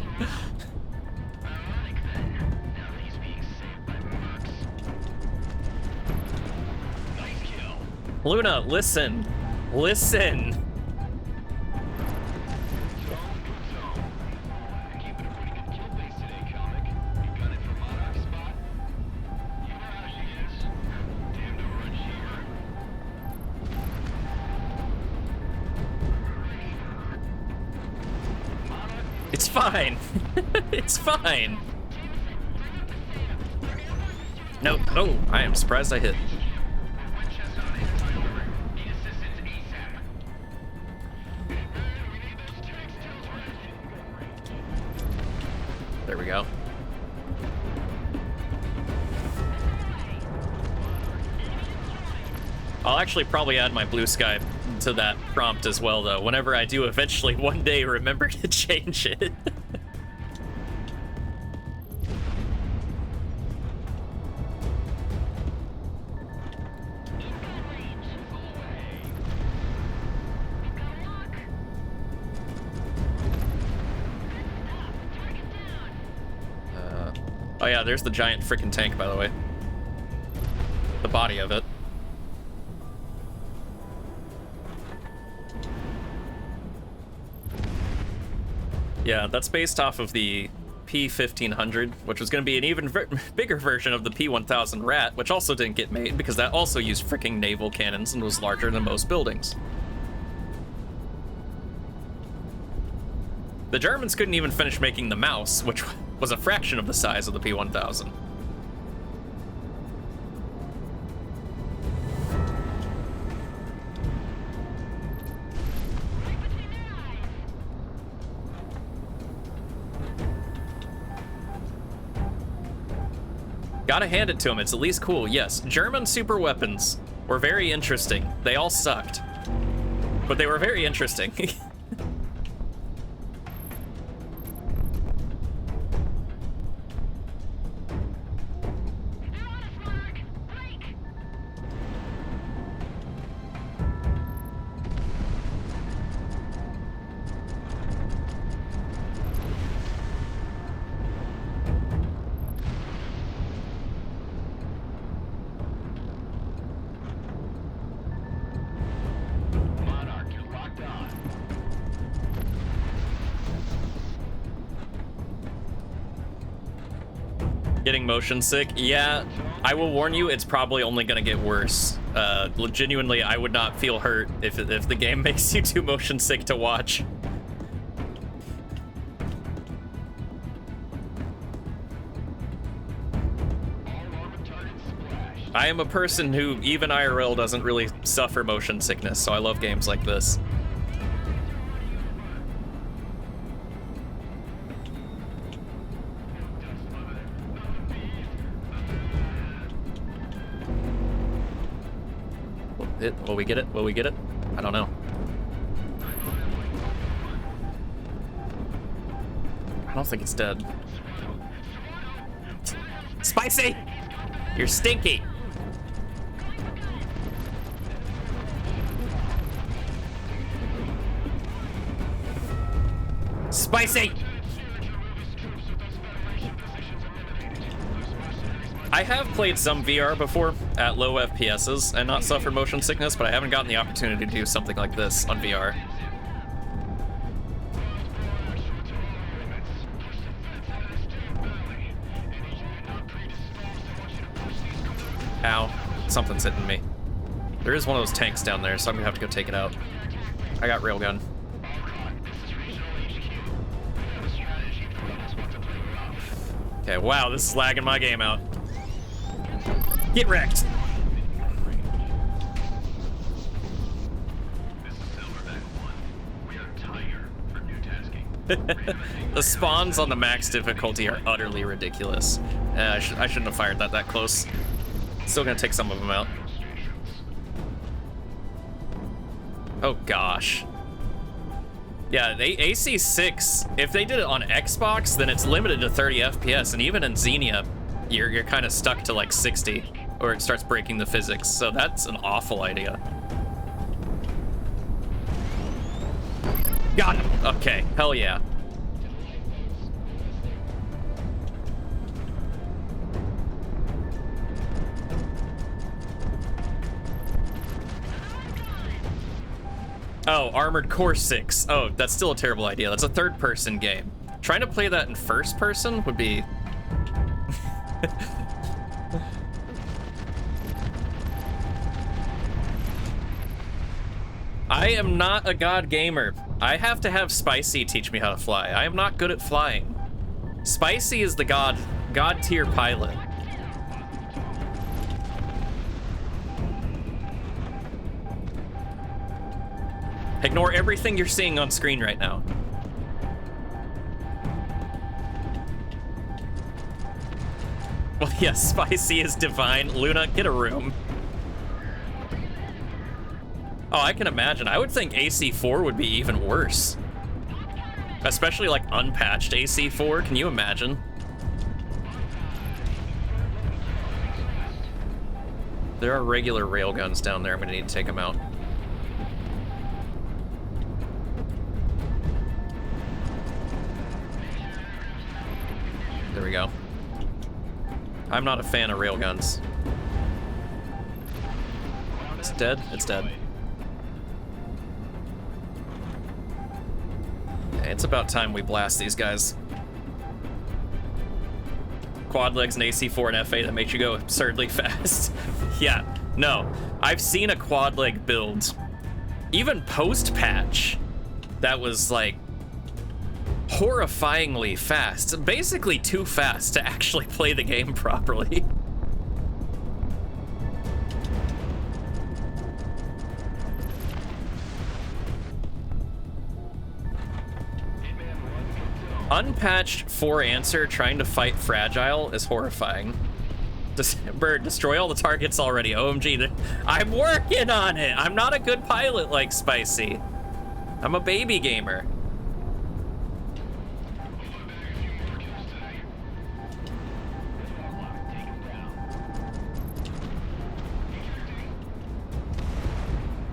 Luna, listen. Listen. It's fine. It's fine. No, oh, I am surprised I hit. There we go. I'll actually probably add my blue sky to that prompt as well, though, whenever I do eventually one day remember to change it. Oh yeah, there's the giant freaking tank, by the way. The body of it. Yeah, that's based off of the P-1500, which was going to be an even bigger version of the P-1000 Rat, which also didn't get made because that also used freaking naval cannons and was larger than most buildings. The Germans couldn't even finish making the Mouse, which was a fraction of the size of the P-1000. Gotta hand it to him, it's at least cool. Yes, German super weapons were very interesting. They all sucked, but they were very interesting. Getting motion sick? Yeah, I will warn you, it's probably only gonna get worse. Genuinely, I would not feel hurt if the game makes you too motion sick to watch. I am a person who, even IRL, doesn't really suffer motion sickness, so I love games like this. Will we get it? Will we get it? I don't know. I don't think it's dead. Spicy! You're stinky! Spicy! I have played some VR before at low FPSs and not suffered motion sickness, but I haven't gotten the opportunity to do something like this on VR. Ow. Something's hitting me. There is one of those tanks down there, so I'm gonna have to go take it out. I got railgun. Okay, wow, this is lagging my game out. Get wrecked. The spawns on the max difficulty are utterly ridiculous. I shouldn't have fired that close. Still gonna take some of them out. Oh gosh. Yeah, the AC6, if they did it on Xbox, then it's limited to 30 FPS, and even in Xenia, you're kind of stuck to like 60, or it starts breaking the physics, so that's an awful idea. Got him! Okay, hell yeah. Oh, Armored Core 6. Oh, that's still a terrible idea. That's a third-person game. Trying to play that in first person would be... I am not a god gamer. I have to have Spicy teach me how to fly. I am not good at flying. Spicy is the god tier pilot. Ignore everything you're seeing on screen right now. Well, yes, Spicy is divine. Luna, get a room. Oh, I can imagine. I would think AC4 would be even worse. Especially like unpatched AC4. Can you imagine? There are regular railguns down there. I'm gonna need to take them out. There we go. I'm not a fan of railguns. It's dead? It's dead. It's about time we blast these guys. Quad legs and AC4 and F8 that makes you go absurdly fast. Yeah, no. I've seen a quad leg build, even post-patch, that was like horrifyingly fast. Basically too fast to actually play the game properly. Unpatched 4 answer trying to fight Fragile is horrifying. Byrd, destroy all the targets already. OMG, I'm working on it. I'm not a good pilot like Spicy. I'm a baby gamer.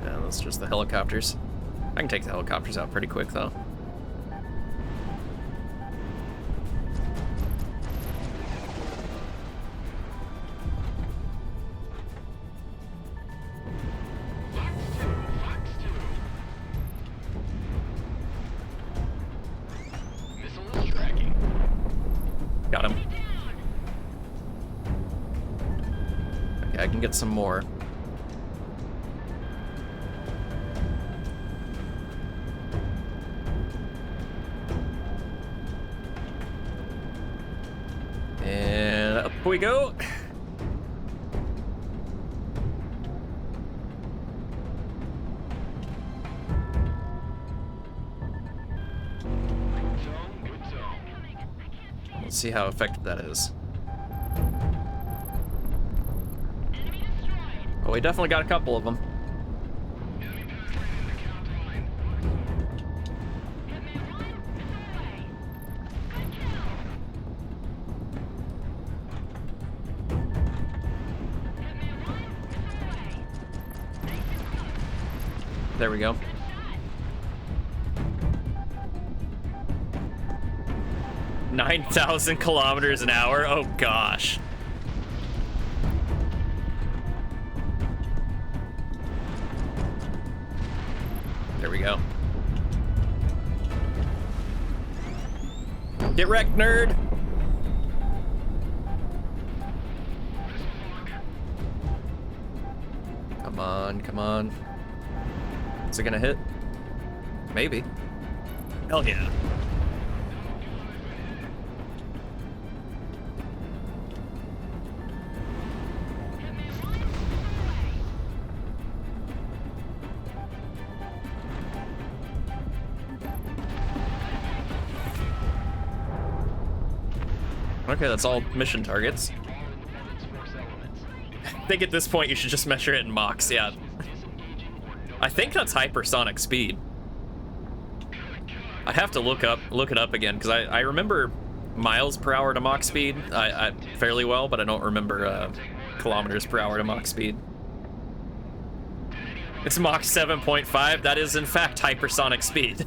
Yeah, that's just the helicopters. I can take the helicopters out pretty quick though. Got him. Okay, I can get some more. And up we go. Let's see how effective that is. Oh, we definitely got a couple of them. There we go. 9,000 kilometers an hour? Oh gosh. There we go. Get wrecked, nerd! Come on, come on. Is it gonna hit? Maybe. Hell yeah. Okay, that's all mission targets. I think at this point you should just measure it in Machs, yeah. I think that's hypersonic speed. I have to look it up again, because I remember miles per hour to Mach speed I fairly well, but I don't remember kilometers per hour to Mach speed. It's Mach 7.5, that is in fact hypersonic speed.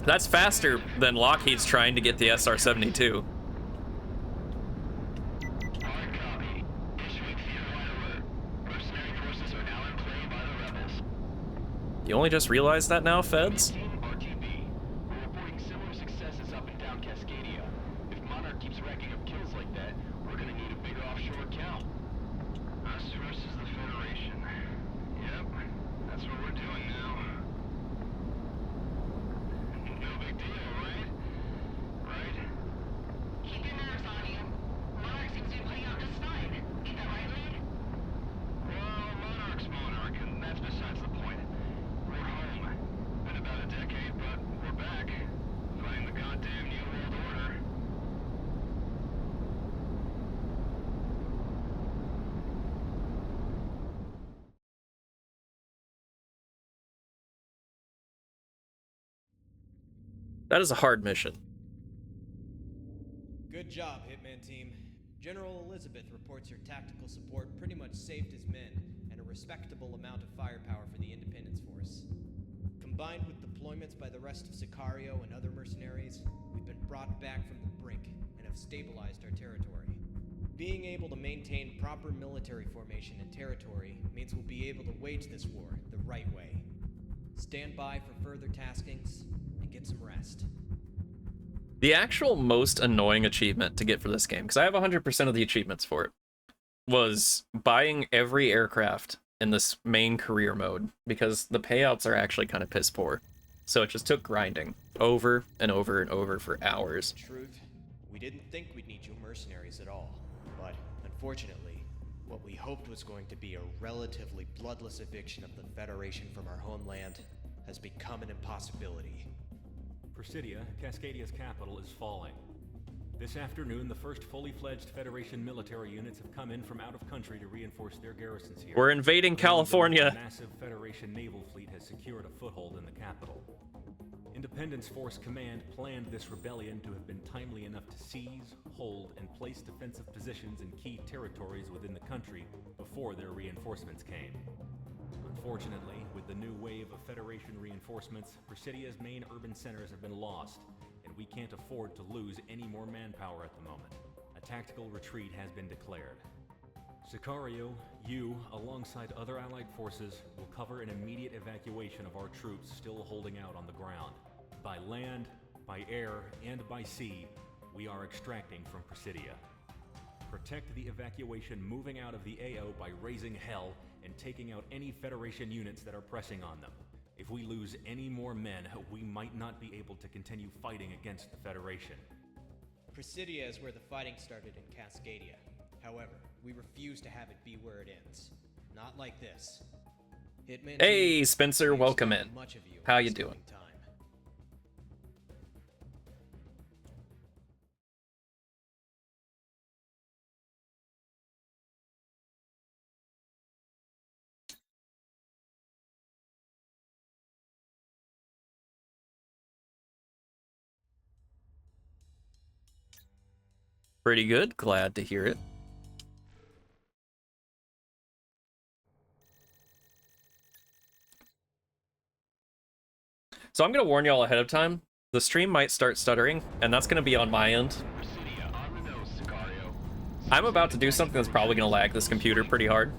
That's faster than Lockheed's trying to get the SR-72. You only just realized that now, Feds? That is a hard mission. Good job, Hitman Team. General Elizabeth reports your tactical support pretty much saved his men and a respectable amount of firepower for the Independence Force. Combined with deployments by the rest of Sicario and other mercenaries, we've been brought back from the brink and have stabilized our territory. Being able to maintain proper military formation and territory means we'll be able to wage this war the right way. Stand by for further taskings and get some rest. The actual most annoying achievement to get for this game, because I have 100% of the achievements for it, was buying every aircraft in this main career mode, because the payouts are actually kind of piss poor. So it just took grinding over and over and over for hours. Truth, we didn't think we'd need you mercenaries at all. But unfortunately, what we hoped was going to be a relatively bloodless eviction of the Federation from our homeland has become an impossibility. Presidia, Cascadia's capital, is falling. This afternoon, the first fully fledged Federation military units have come in from out of country to reinforce their garrisons here. We're invading California. A massive Federation naval fleet has secured a foothold in the capital. Independence Force Command planned this rebellion to have been timely enough to seize, hold, and place defensive positions in key territories within the country before their reinforcements came. Unfortunately, with the new wave of Federation reinforcements, Presidia's main urban centers have been lost, and we can't afford to lose any more manpower at the moment. A tactical retreat has been declared. Sicario, you, alongside other allied forces, will cover an immediate evacuation of our troops still holding out on the ground. By land, by air, and by sea, we are extracting from Presidia. Protect the evacuation moving out of the AO by raising hell and taking out any Federation units that are pressing on them. If we lose any more men, we might not be able to continue fighting against the Federation. Presidia is where the fighting started in Cascadia. However, we refuse to have it be where it ends. Not like this. Hitman Hey, team, Spencer, we welcome expect in. much of you How in you this doing? coming time. Pretty good. Glad to hear it. So I'm going to warn y'all ahead of time. The stream might start stuttering, and that's going to be on my end. I'm about to do something that's probably going to lag this computer pretty hard.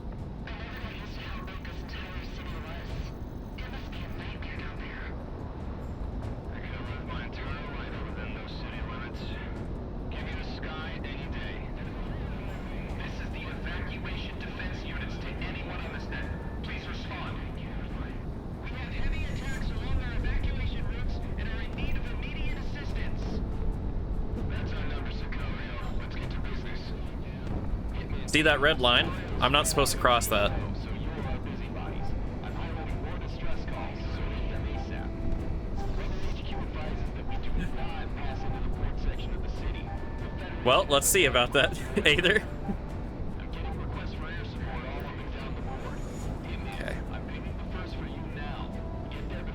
See that red line? I'm not supposed to cross that. Well, let's see about that, Aether. Okay.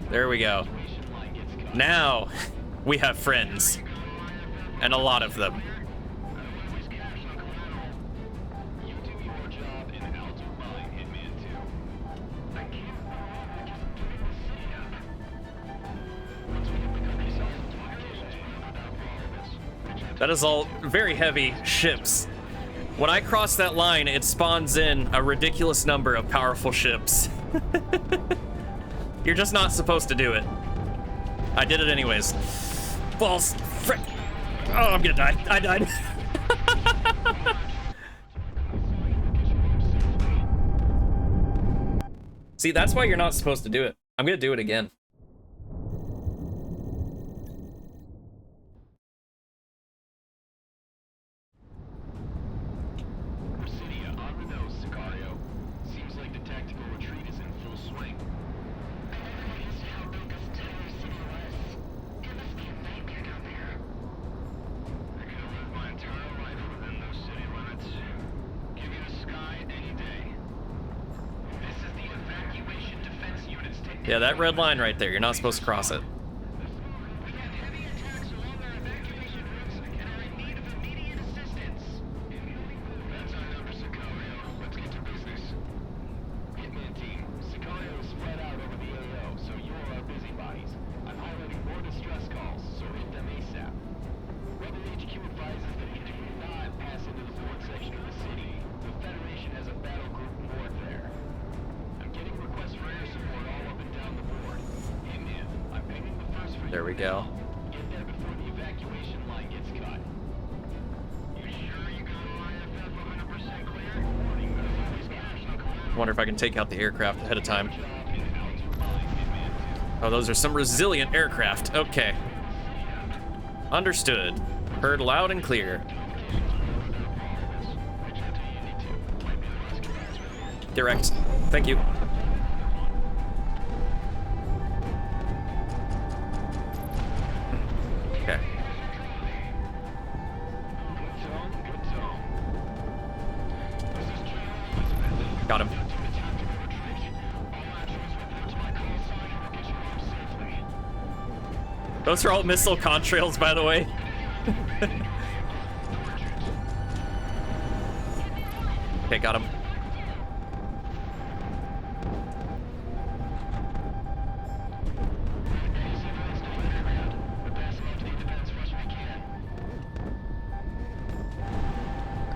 There we go. Now, we have friends. And a lot of them. That is all very heavy ships. When I cross that line, it spawns in a ridiculous number of powerful ships. You're just not supposed to do it. I did it anyways. Balls. Frick. Oh, I'm gonna die. I died. See, that's why you're not supposed to do it. I'm gonna do it again. Yeah, that red line right there, you're not supposed to cross it. There we go. Get there before the evacuation line gets cut. You sure you got IFF 100% clear? Wonder if I can take out the aircraft ahead of time. Oh, those are some resilient aircraft. Okay. Understood. Heard loud and clear. Direct. Thank you. Okay. Got him. Those are all missile contrails, by the way. Okay, got him.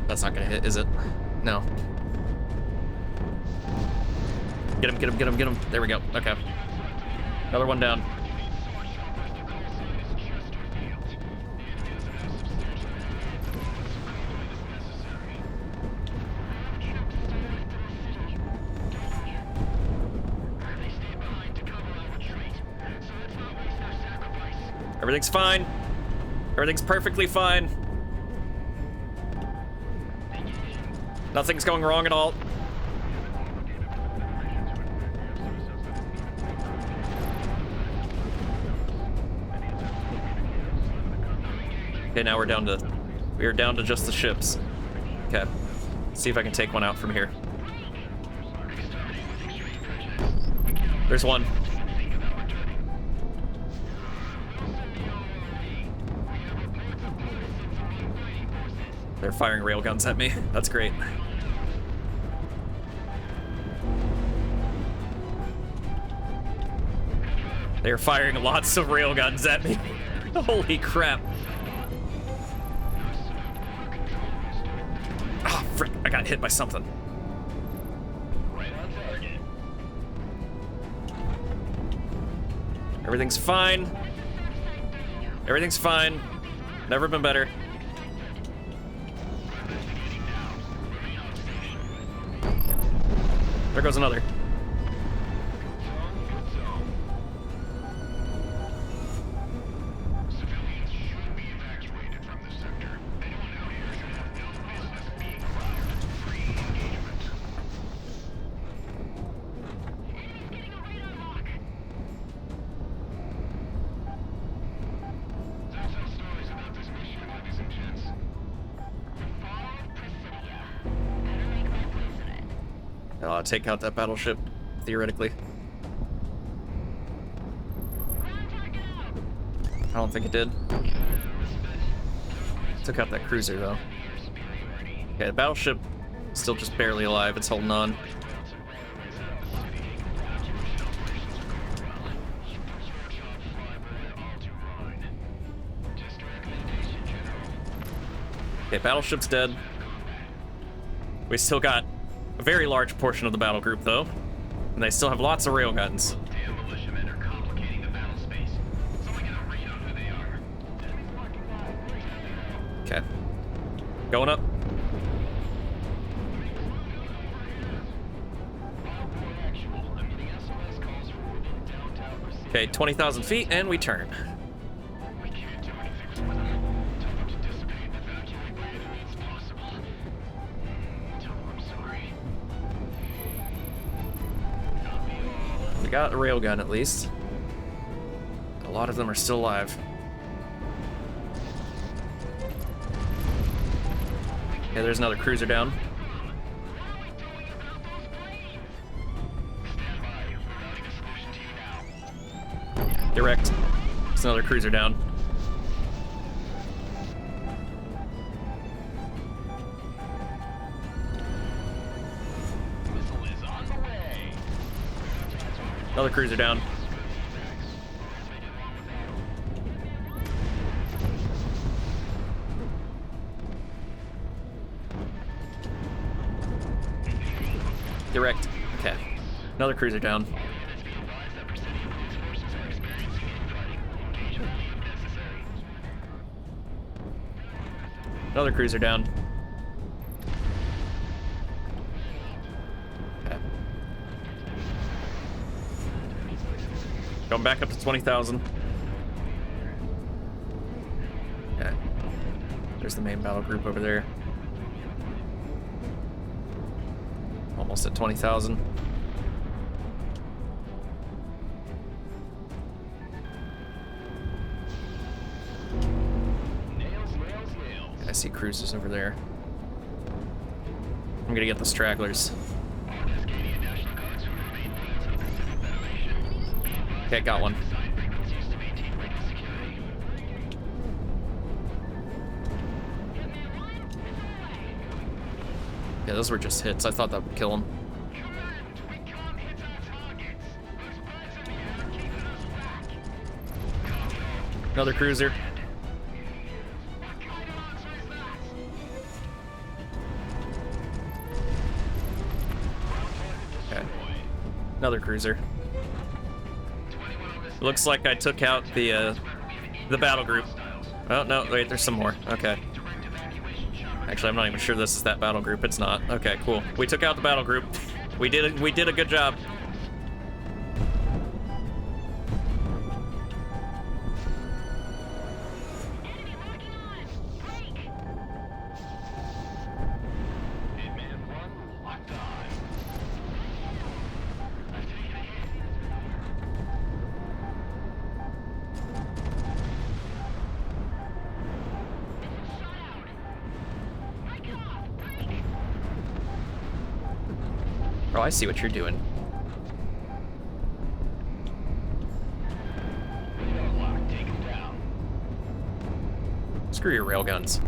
That's not gonna hit, is it? No. Get him, get him, get him, get him. There we go. Okay. Another one down. Everything's fine. Everything's perfectly fine. Nothing's going wrong at all. Okay, now we're down to just the ships. Okay. See if I can take one out from here. There's one. They're firing railguns at me. That's great. They're firing lots of railguns at me. Holy crap. Ah, frick. I got hit by something. Everything's fine. Everything's fine. Never been better. There goes another. Civilians should be evacuated from this sector. Anyone out here should have no business being around. Free engagement. Enemy's getting a radar lock. There's some stories about this mission, ladies and gents. The fall of Presidia. Better make my place in it. Take out that battleship, theoretically. Ground target out. I don't think it did. Took out that cruiser, though. Okay, the battleship still just barely alive. It's holding on. Okay, battleship's dead. We still got a very large portion of the battle group, though. And they still have lots of railguns. Damn militiamen are complicating the battle space. Someone get a read on who they are. Okay. Going up. Okay, 20,000 feet, and we turn. We can't do anything for them. Tell them to dissipate and evacuate by any means possible. Tell them I'm sorry. We got a railgun, at least. A lot of them are still alive. Okay, there's another cruiser down. Direct. There's another cruiser down. Missile is on the way. Another cruiser down. Direct. Okay. Another cruiser down. Another cruiser down. Okay. Going back up to 20,000. Okay. There's the main battle group over there. Almost at 20,000. I see cruisers over there. I'm gonna get the stragglers. Okay, got one. Yeah, those were just hits. I thought that would kill him. Another cruiser. Okay. Another cruiser. Looks like I took out the battle group. Oh, no, wait, there's some more. Okay. Actually, I'm not even sure this is that battle group. It's not. Okay, cool. We took out the battle group. We did a good job. Oh, I see what you're doing. Screw your railguns.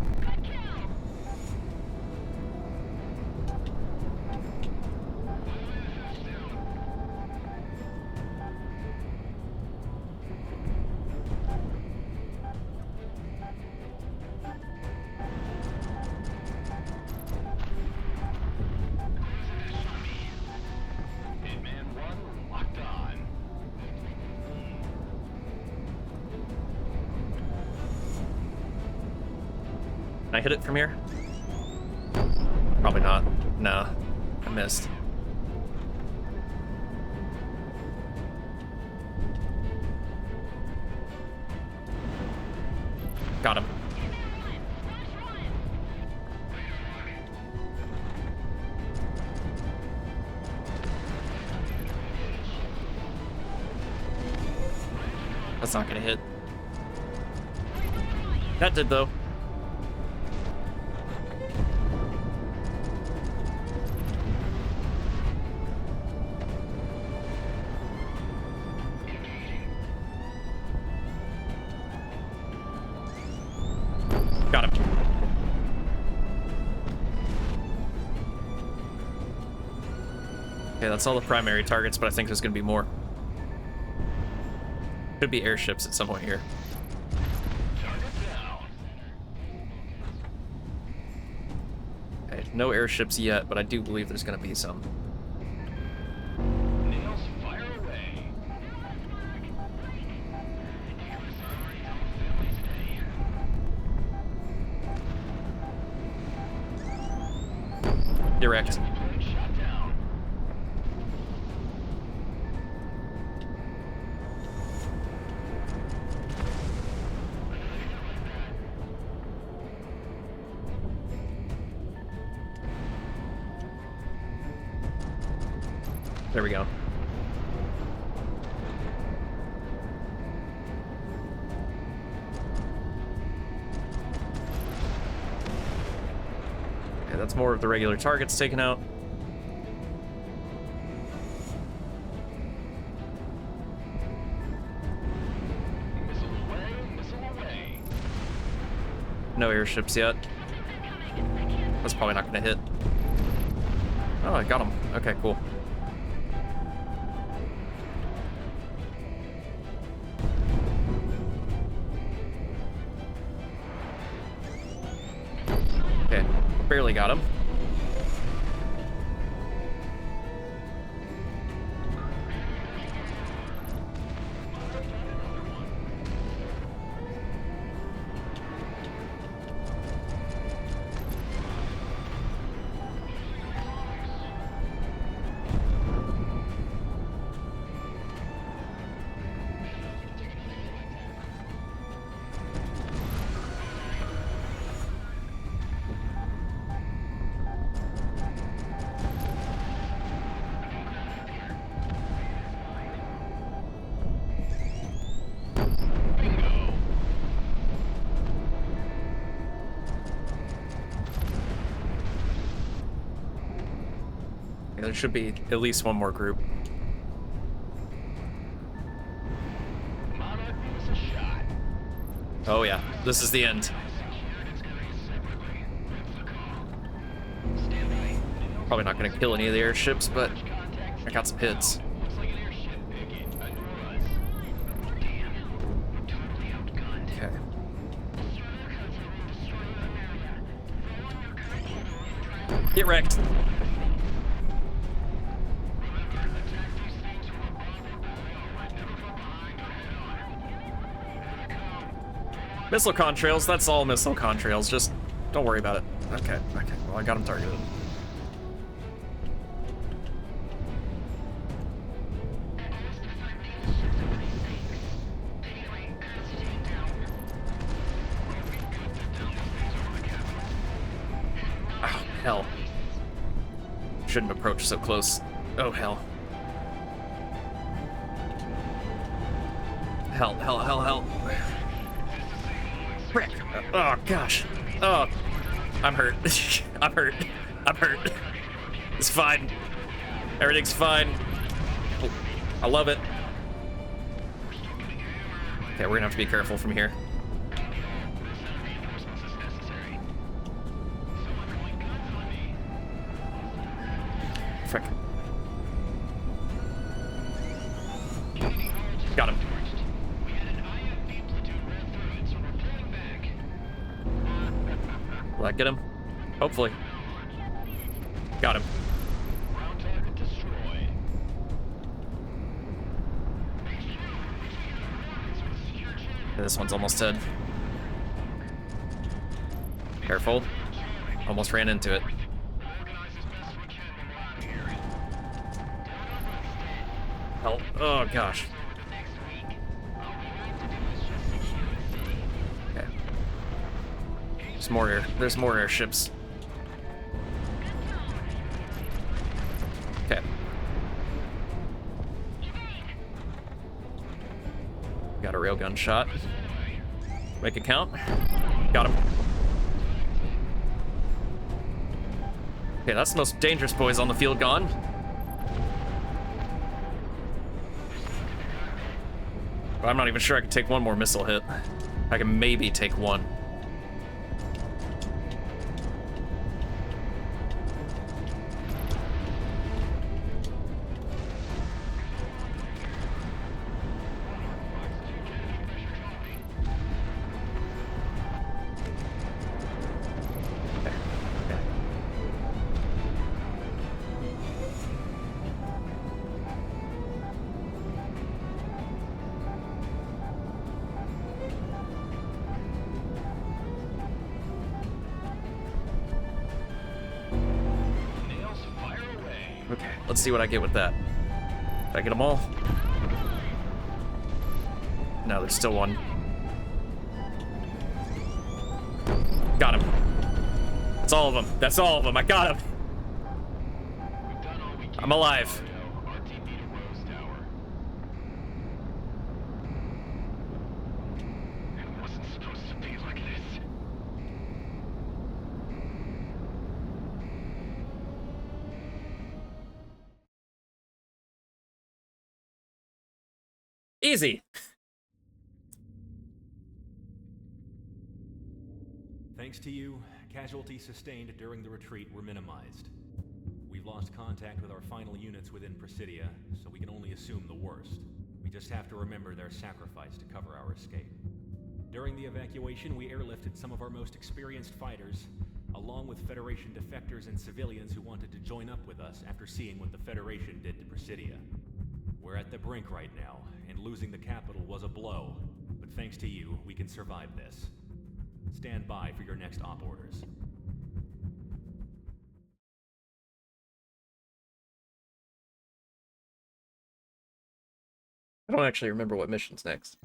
Can I hit it from here? Probably not. No, I missed. Got him. That's not gonna hit. That did though. Got him. Okay, that's all the primary targets, but I think there's gonna be more. Could be airships at some point here. Okay, no airships yet, but I do believe there's gonna be some. Nails, fire away. Direct. Shot down. There we go. Okay, that's more of the regular targets taken out. Missile away, missile away. No airships yet. That's probably not gonna hit. Oh, I got him. Okay, cool. Okay, barely got him. Yeah, there should be at least one more group. Oh yeah, this is the end. Probably not gonna kill any of the airships, but I got some hits. Okay. Get wrecked. Missile contrails, that's all missile contrails. Just don't worry about it. Okay, well I got him targeted. Oh, hell. Shouldn't approach so close. Oh, hell. Hell. Frick. Oh, gosh. Oh, I'm hurt. I'm hurt. It's fine. Everything's fine. Oh, I love it. Okay, we're gonna have to be careful from here. Frick. Got him. Will that get him? Hopefully. Got him. Okay, this one's almost dead. Careful. Almost ran into it. Help. Oh, gosh. Okay. There's more airships. Okay. Got a railgun shot. Make it count. Got him. Okay, that's the most dangerous boys on the field gone. But I'm not even sure I can take one more missile hit. I can maybe take one. Okay, let's see what I get with that. Did I get them all? No, there's still one. Got him. That's all of them. That's all of them. I got him. I'm alive. Easy. Thanks to you, casualties sustained during the retreat were minimized. We've lost contact with our final units within Presidia, so we can only assume the worst. We just have to remember their sacrifice to cover our escape. During the evacuation, we airlifted some of our most experienced fighters, along with Federation defectors and civilians who wanted to join up with us after seeing what the Federation did to Presidia. We're at the brink right now, and losing the capital was a blow, but thanks to you, we can survive this. Stand by for your next op orders. I don't actually remember what mission's next.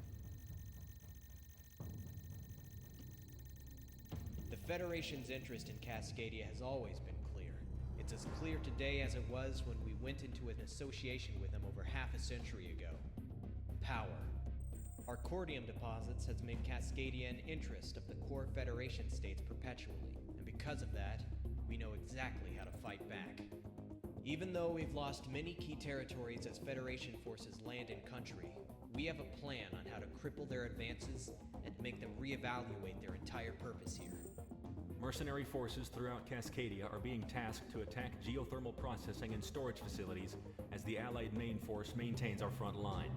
The Federation's interest in Cascadia has always been clear. It's as clear today as it was when we went into an association with them over half a century ago. Power. Our cordium deposits has made Cascadia an interest of the core Federation states perpetually, and because of that, we know exactly how to fight back. Even though we've lost many key territories as Federation forces land in country, we have a plan on how to cripple their advances and make them reevaluate their entire purpose here. Mercenary forces throughout Cascadia are being tasked to attack geothermal processing and storage facilities as the Allied main force maintains our front line.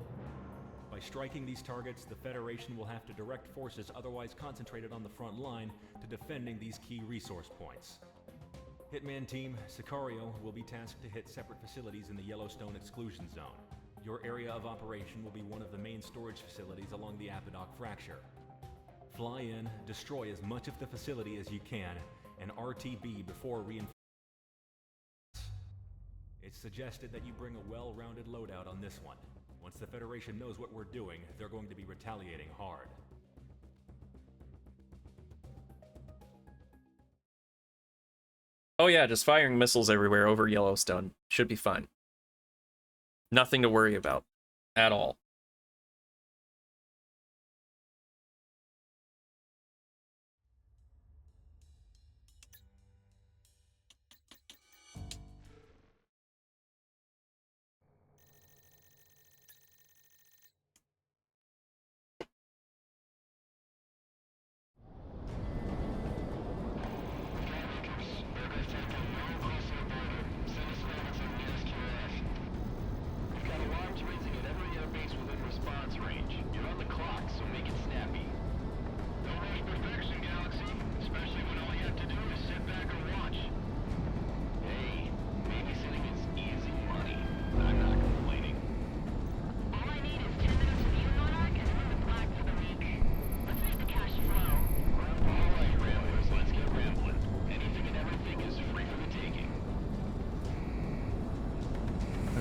By striking these targets, the Federation will have to direct forces otherwise concentrated on the front line to defending these key resource points. Hitman Team, Sicario, will be tasked to hit separate facilities in the Yellowstone exclusion zone. Your area of operation will be one of the main storage facilities along the Apodoc fracture. Fly in, destroy as much of the facility as you can, and RTB before reinforcements. It's suggested that you bring a well-rounded loadout on this one. Once the Federation knows what we're doing, they're going to be retaliating hard. Oh yeah, just firing missiles everywhere over Yellowstone. Should be fine. Nothing to worry about. At all.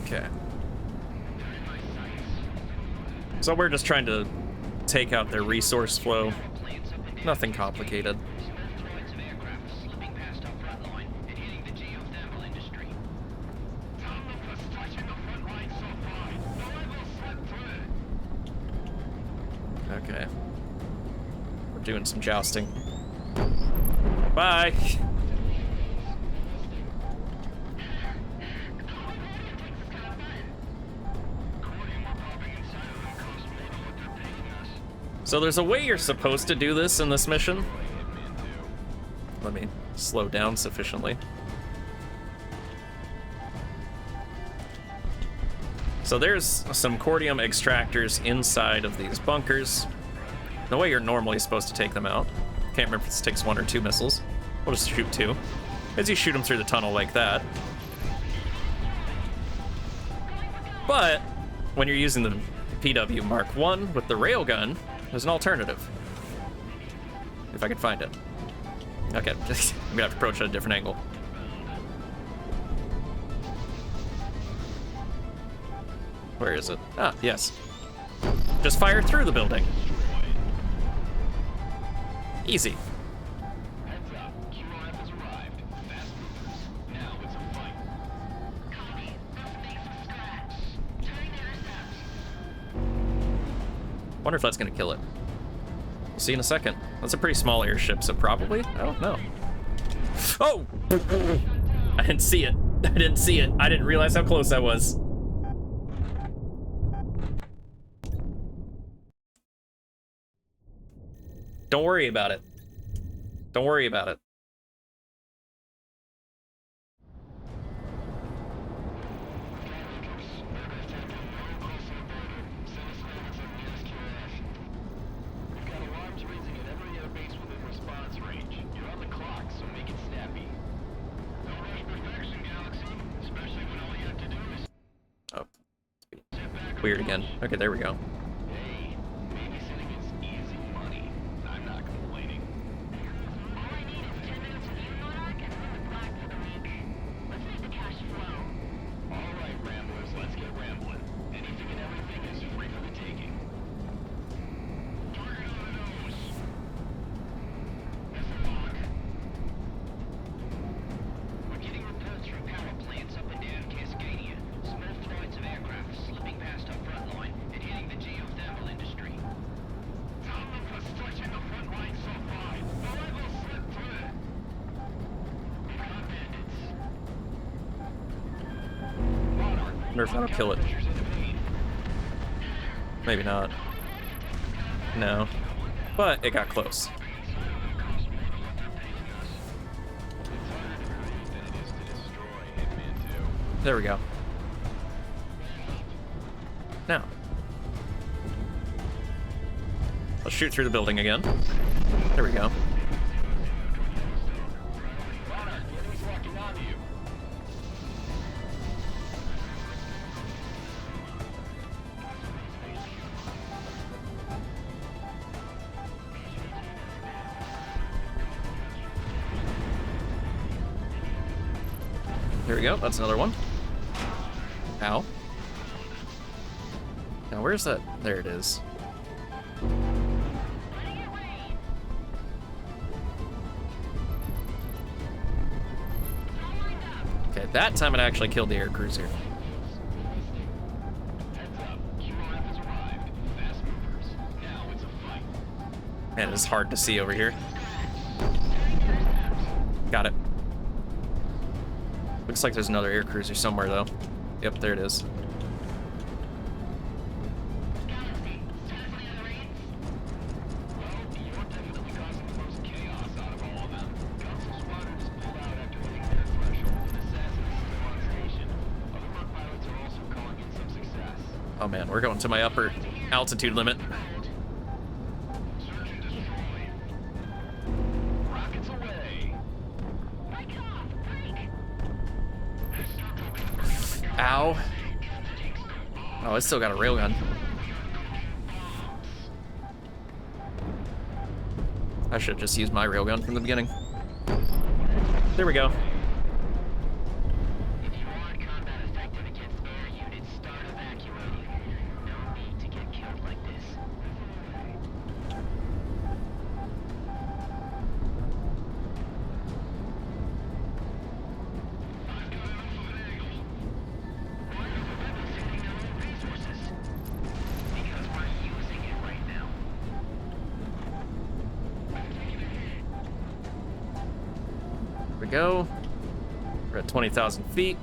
Okay. So we're just trying to take out their resource flow. Nothing complicated. Okay. We're doing some jousting. Bye! So there's a way you're supposed to do this in this mission. Let me slow down sufficiently. So there's some cordium extractors inside of these bunkers. The way you're normally supposed to take them out. Can't remember if this takes 1 or 2 missiles. We'll just shoot 2. As you shoot them through the tunnel like that. But when you're using the PW Mark I with the railgun, there's an alternative. If I can find it. Okay, I'm gonna have to approach at a different angle. Where is it? Ah, yes. Just fire through the building. Easy. Heads up, QRF has arrived. Fast movers. Now it's a fight. Copy. Let's make some scratch. Turn intercept. Wonder if that's gonna kill it. We'll see in a second. That's a pretty small airship, so probably? I don't know. Oh! I didn't see it. I didn't see it. I didn't realize how close I was. Don't worry about it. Don't worry about it. We've got alarms raising at every airbase within response range. You're on the clock, so make it snappy. Don't rush perfection, Galaxy. Especially when all you have to do is Oh. sit back. Weird again. Okay, there we go. Hey, babysitting is easy money. I'm not complaining. All I need is 10 minutes with you, Monarch, and we're in the black for the week. Let's make the cash flow. All right, Ramblers, let's get rambling. Anything and everything is free for the taking. Target on the nose. That's a lock. We're getting reports from power plants up and down Cascadia. Small flights of aircraft slipping past our front line and hitting the wonder if that'll kill it. Maybe not. No. But it got close. There we go. Now. Let's shoot through the building again. There we go. There we go, that's another one. Ow. Now where's that? There it is. Okay, that time it actually killed the air cruiser. Man, it's hard to see over here. Got it. Looks like there's another air cruiser somewhere, though. Yep, there it is. Oh man, we're going to my upper altitude limit. Ow. Oh, it's still got a railgun. I should have just used my railgun from the beginning. There we go. Go. We're at 20,000 feet.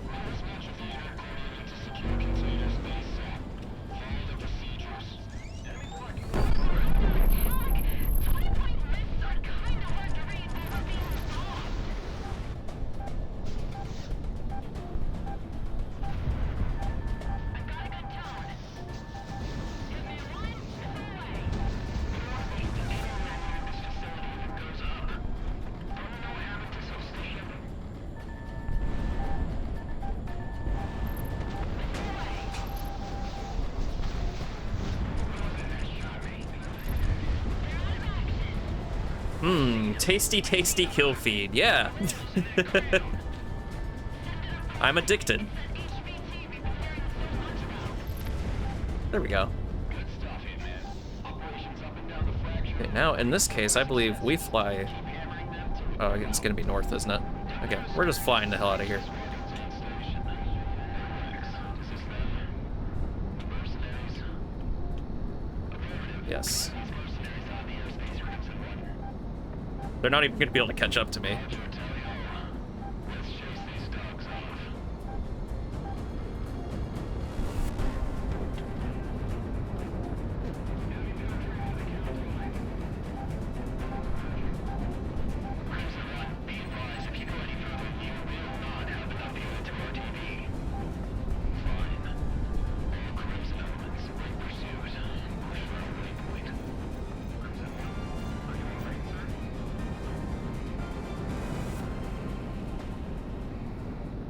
Tasty, tasty kill feed. Yeah. I'm addicted. There we go. Okay, now in this case, I believe we fly. Oh, it's gonna be north, isn't it? Okay, we're just flying the hell out of here. Yes. They're not even gonna be able to catch up to me.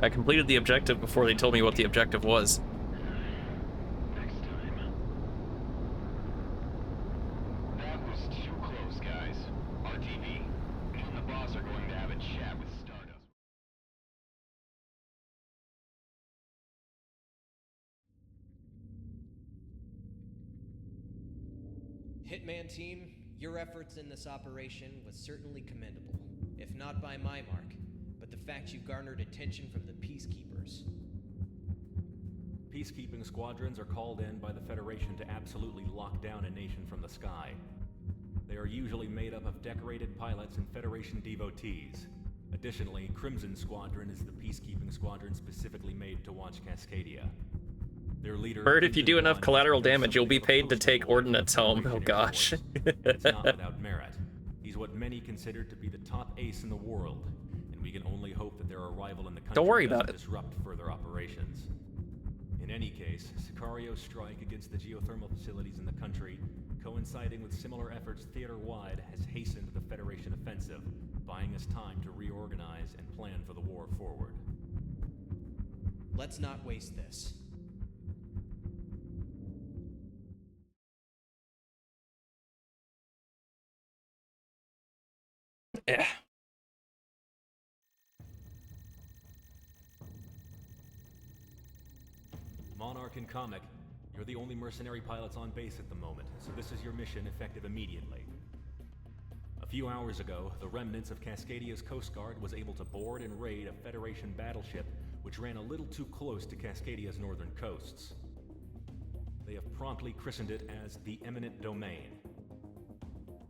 I completed the objective before they told me what the objective was. Next time. That was too close, guys. RTV, you and the boss are going to have a chat with Stardust. Hitman team, your efforts in this operation was certainly commendable, if not by my mark, but the fact you garnered attention from the peacekeepers. Peacekeeping squadrons are called in by the Federation to absolutely lock down a nation from the sky. They are usually made up of decorated pilots and Federation devotees. Additionally, Crimson Squadron is the peacekeeping squadron specifically made to watch Cascadia. Their leader, Byrd, if you do enough Wingman, collateral has been damage, you'll be something of a paid to take poster boy ordnance for home. Federation Oh gosh. exports, and it's not without merit. He's what many consider to be the top ace in the world, and we can only hope that their arrival in the country Don't worry doesn't about it. disrupt further operations. In any case, Sicario's strike against the geothermal facilities in the country, coinciding with similar efforts theater-wide, has hastened the Federation offensive, buying us time to reorganize and plan for the war forward. Let's not waste this. Yeah. Monarch and Comic, you're the only mercenary pilots on base at the moment, so this is your mission effective immediately. A few hours ago, the remnants of Cascadia's Coast Guard was able to board and raid a Federation battleship which ran a little too close to Cascadia's northern coasts. They have promptly christened it as the Eminent Domain.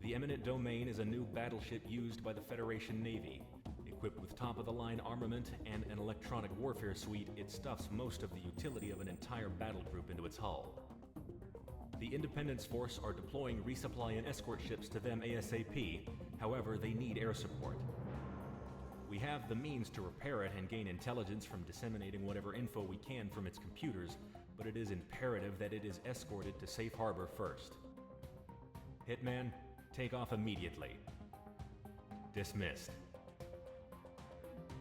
The Eminent Domain is a new battleship used by the Federation Navy. Equipped with top-of-the-line armament and an electronic warfare suite, it stuffs most of the utility of an entire battle group into its hull. The Independence Force are deploying resupply and escort ships to them ASAP, however, they need air support. We have the means to repair it and gain intelligence from disseminating whatever info we can from its computers, but it is imperative that it is escorted to safe harbor first. Hitman, take off immediately. Dismissed.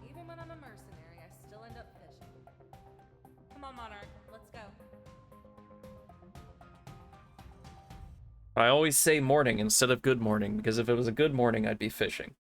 Even when I'm a mercenary, I still end up fishing. Come on, Monarch, let's go. I always say morning instead of good morning, because if it was a good morning, I'd be fishing.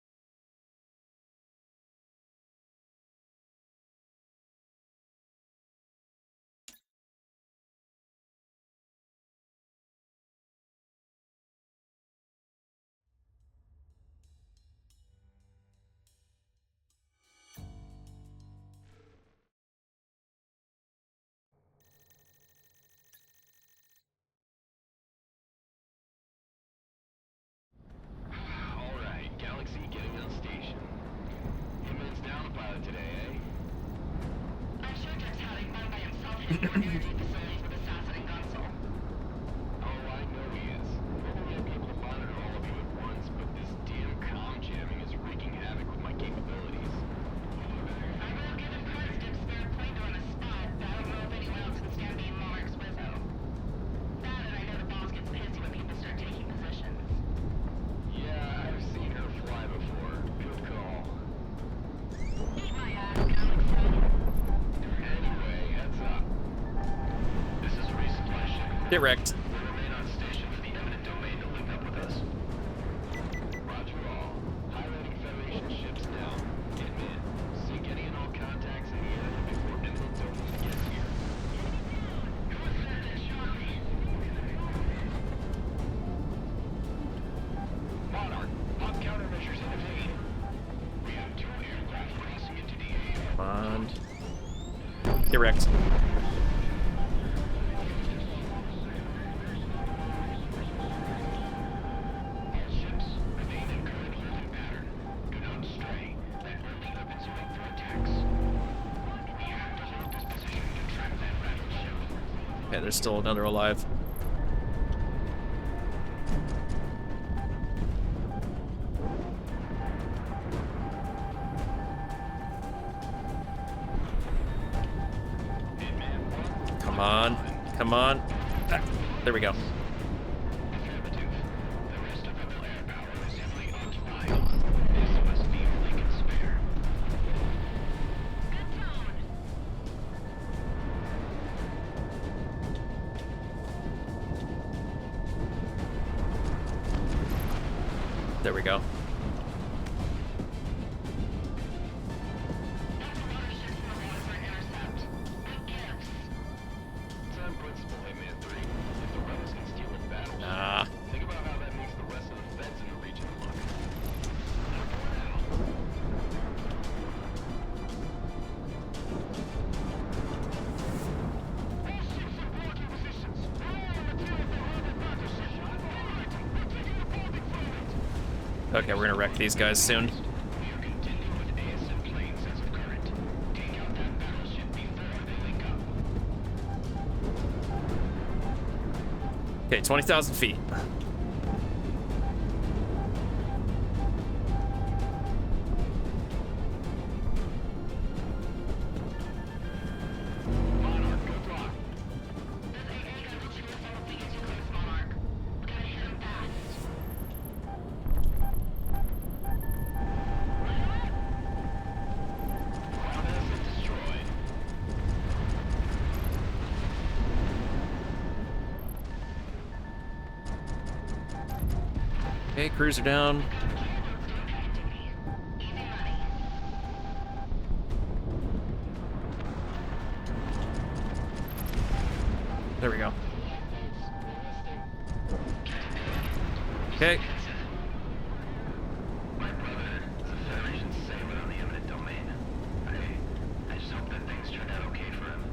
Alright, Galaxy getting on station. Hitman's down a pilot today, eh? I'm sure Dirk's having fun by himself in his ordinary facilities with Assassin and Gunsel. Oh, I know he is. Hoping we have people to monitor all of you at once, but this damn comm jamming is wreaking havoc with my capabilities. I would have given Price Dip's spare plane on the spot, but I don't know if anyone else can stand being Monarch's Wizzo. That and I know the boss gets pissy when people start taking positions. Yeah, I've seen her fly before. Good call. Eat my ass, Galaxy. Anyway, heads up. This is a resupply ship. Get wrecked. We'll remain on station for the Eminent Domain to link up with us. Roger all. Highlighting Federation ships now. Hitman, sync any and all contacts in the area before Eminent Domain gets here. Monarch, pop countermeasures in evade. We have 2 aircraft racing into the area. Come on. Get wrecked. All ships, remain in current holding pattern. Do not stray. Let only weapons wait for attacks. We have to hold this position to trap that battleship. Okay, there's still another alive. Come on. Come on. Ah, there we go. Affirmative. The rest of Rebel air power is heavily occupied. This must be all they can spare. Good tone. There we go. It's on principle, Hitman 3. If the rebels can steal a battleship, Nah. think about how that makes the rest of the feds in the region look. Okay, we're gonna wreck these guys soon. We are contending with ASM planes as of current. Take out that battleship before they link up. Okay, 20,000 feet. Okay, cruiser down. There we go. Okay. My brother is a Federation sailor on the eminent domain. I just hope that things turned out okay for him.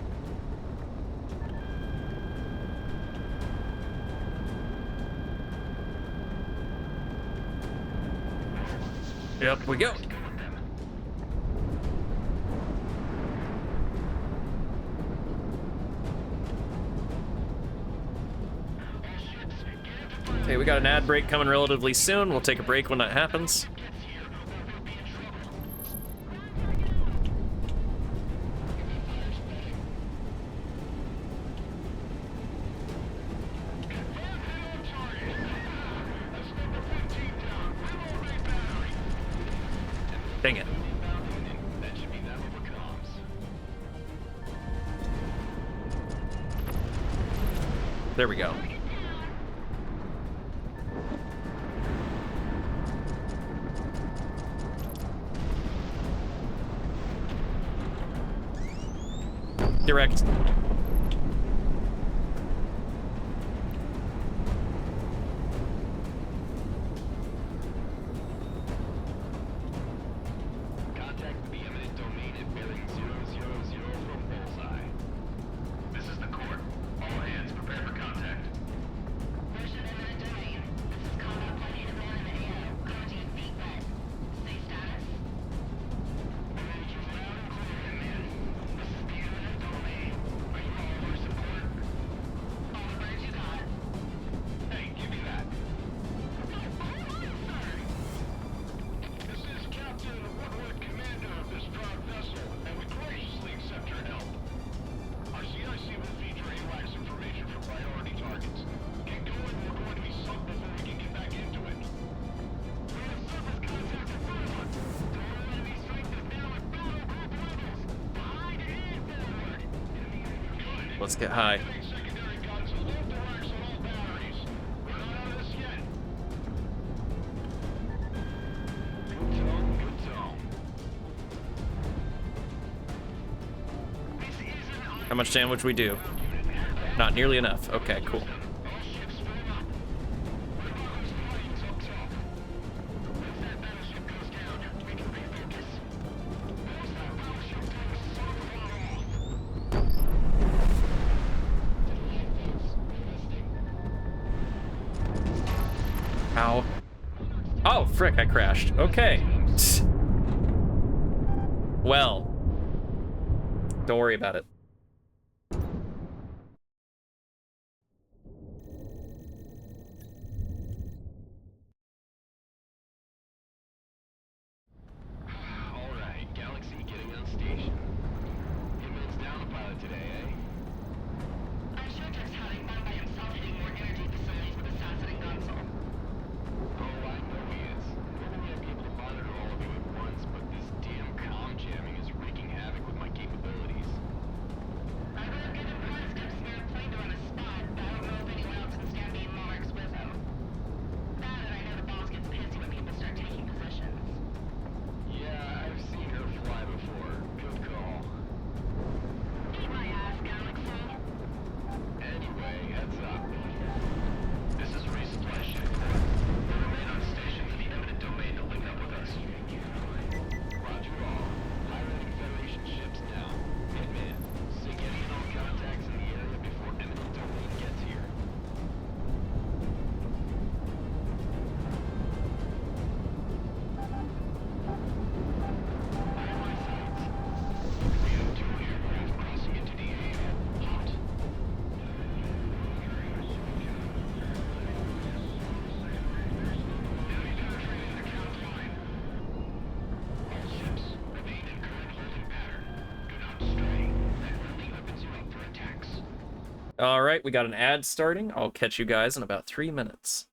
Yep, we go. Okay, we got an ad break coming relatively soon. We'll take a break when that happens. Dang it. There we go. Direct. Contact the eminent domain at bearing 000 from Bullseye. This is the court. All hands prepare for contact. Version eminent domain. This is combat plane and man in the AO. Coming to you feet wet. Stay status. This is the eminent domain. Are you all for support? All the birds you got. Hey, give me that. Hold on, sir. This is Captain Woodward, commander of this proud vessel, and we graciously accept your help. Our CIC will feature AWACS information for priority targets. Get going, we're going to be sunk before we can get back into it. We have surface contact at Byrd. Total enemy strength is down at battle group levels. Behind and forward. Let's get high. Getting secondary guns and load the racks on all batteries. We're not out of this yet. Good tone, good tone. This isn't How much damage we do? Not nearly enough. Okay, cool. all ships form up. What about those planes up top? Once that battleship goes down, we can refocus. Once that battleship takes so far off. Ow. Oh, frick, I crashed. Okay. Well. Don't worry about it. Alright, Galaxy getting on station. Inman's down a pilot today, eh? I'm sure Dirk's having fun by himself hitting more energy facilities with assassin and Gunsel. Oh, I know he is. Normally I'd be able to monitor all of you at once, but this damn comm jamming is wreaking havoc with my capabilities. All right, we got an ad starting. I'll catch you guys in about 3 minutes.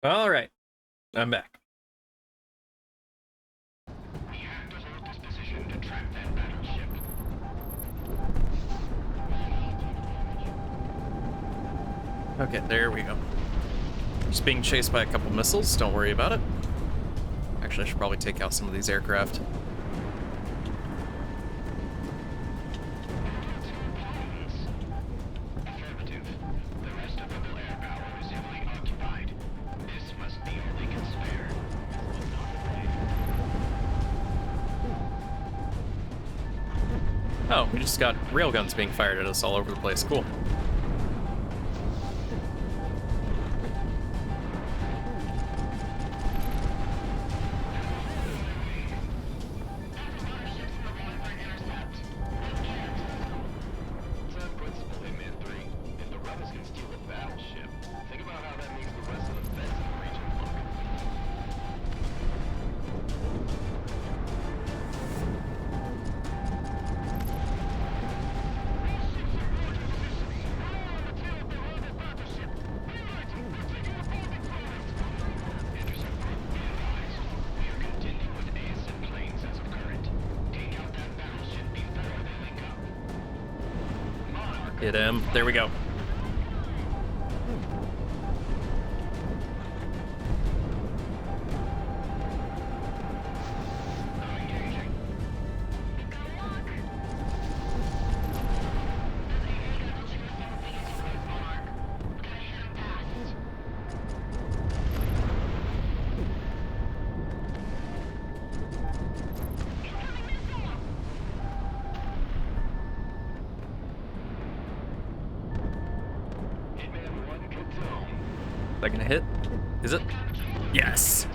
All right, I'm back. We have to hold this position to trap that battleship. Okay, there we go. Just being chased by a couple missiles, don't worry about it. Actually, I should probably take out some of these aircraft. Affirmative. The rest of rebel air power is heavily occupied. This must be all they can spare. Oh, we just got railguns being fired at us all over the place. Cool. Same principle, Wingman 3. If the rebels can steal a battleship, think about how that makes the rest of the feds in the region look. Get him. There we go. that gonna hit? Is it? Yes!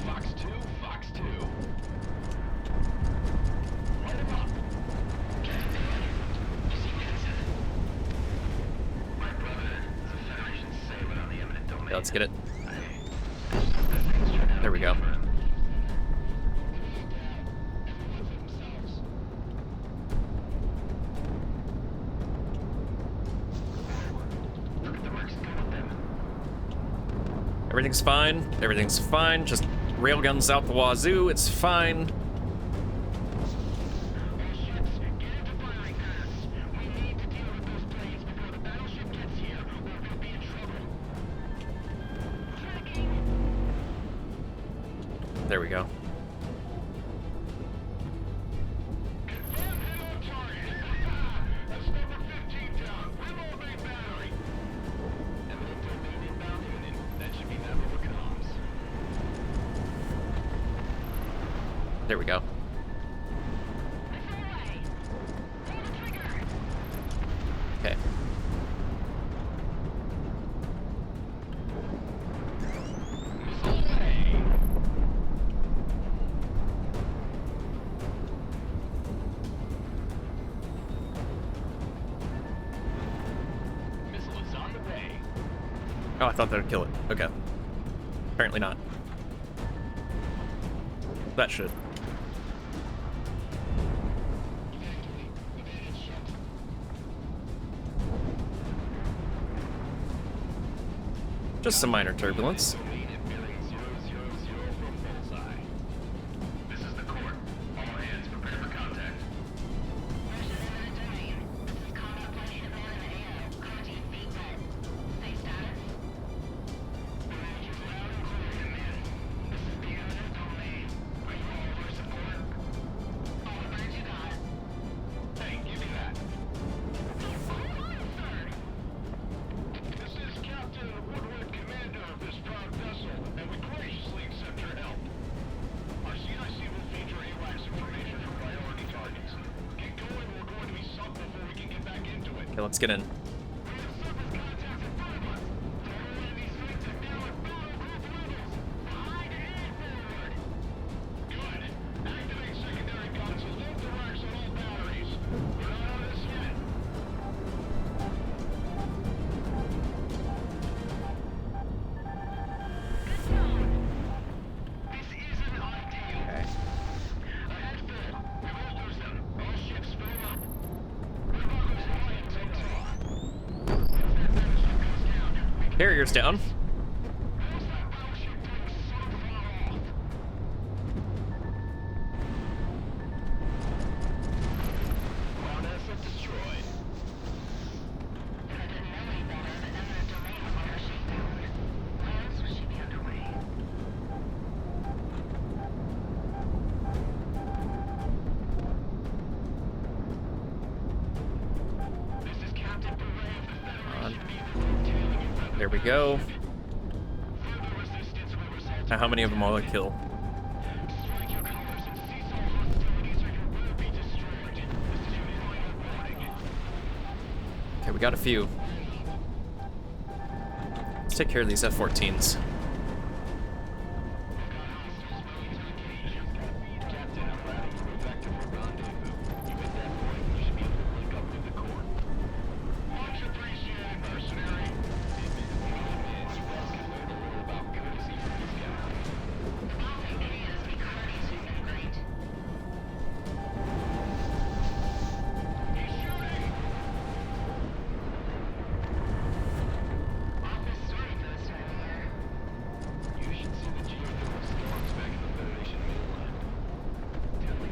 Fox 2, Fox 2. Light him up. You see Vincent? My brother is a Federation sailor on the eminent domain. Yeah, let's get it. There we go. Everything's fine. Everything's fine. Just railguns out the wazoo. It's fine. There we go. There we go. Okay. Oh, I thought that would kill it. Okay. Apparently not. That should. Just some minor turbulence. This is the court. All hands prepare for contact. Russian eminent domain. This is combat flagship man in the AO. Conti, beat red. Save status. Manager's loud and clear, command. This is the eminent domain. Are you all for support? All the birds you got. Hey, give me that. Hold on, sir. This is Captain Woodward, commander of this proud vessel, and we graciously accept your help. Our CIC will feature AWACS information for priority targets. Get going, we're going to be sunk before we can get back into it. Okay, let's get in. We have surface contacts in front of us. Total enemy strength is down at battle group levels. Hide and forward. Good. Activate secondary guns and load the racks on all batteries. We're not on this yet. This isn't ideal. Okay. Ahead full. We won't lose them. All ships fill up. Remarkable's quiet so far. Once that battleship goes down, we can Carrier's down. How's that battleship doing so far off? Ground asset destroyed. I didn't know any better, but eminent domain was on her shakedown. Why else would she be underway? This is Captain Byrd of the Federation. There we go. Further resistance will result Now, how many of them will I kill? Strike your colors and cease all hostilities or you will be destroyed. This is your final warning. Okay, we got a few. Let's take care of these F-14s. Captain, I'm routing you back to the rendezvous. You hit that point, we should be able to link up with the court. Much appreciated, mercenary. Wingman, you guys can learn a little about courtesy from this guy. The boss ain't treated us any courteous. We've been great. He's shooting! Office story for this time of year. You should see the geothermal storms back in the Federation mainland. Tell me,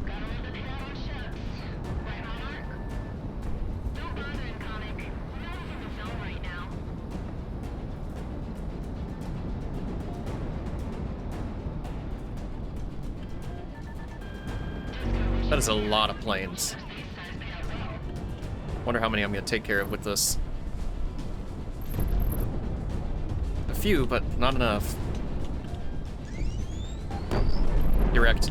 Gotta live the day on ships. Right, Monarch? Don't bother in comic. We're not in the zone right now. That is a lot of planes. Wonder how many I'm gonna take care of with this. A few, but not enough. You're wrecked.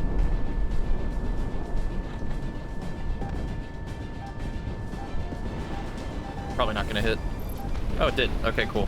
Probably not gonna hit. Oh, it did. Okay, cool.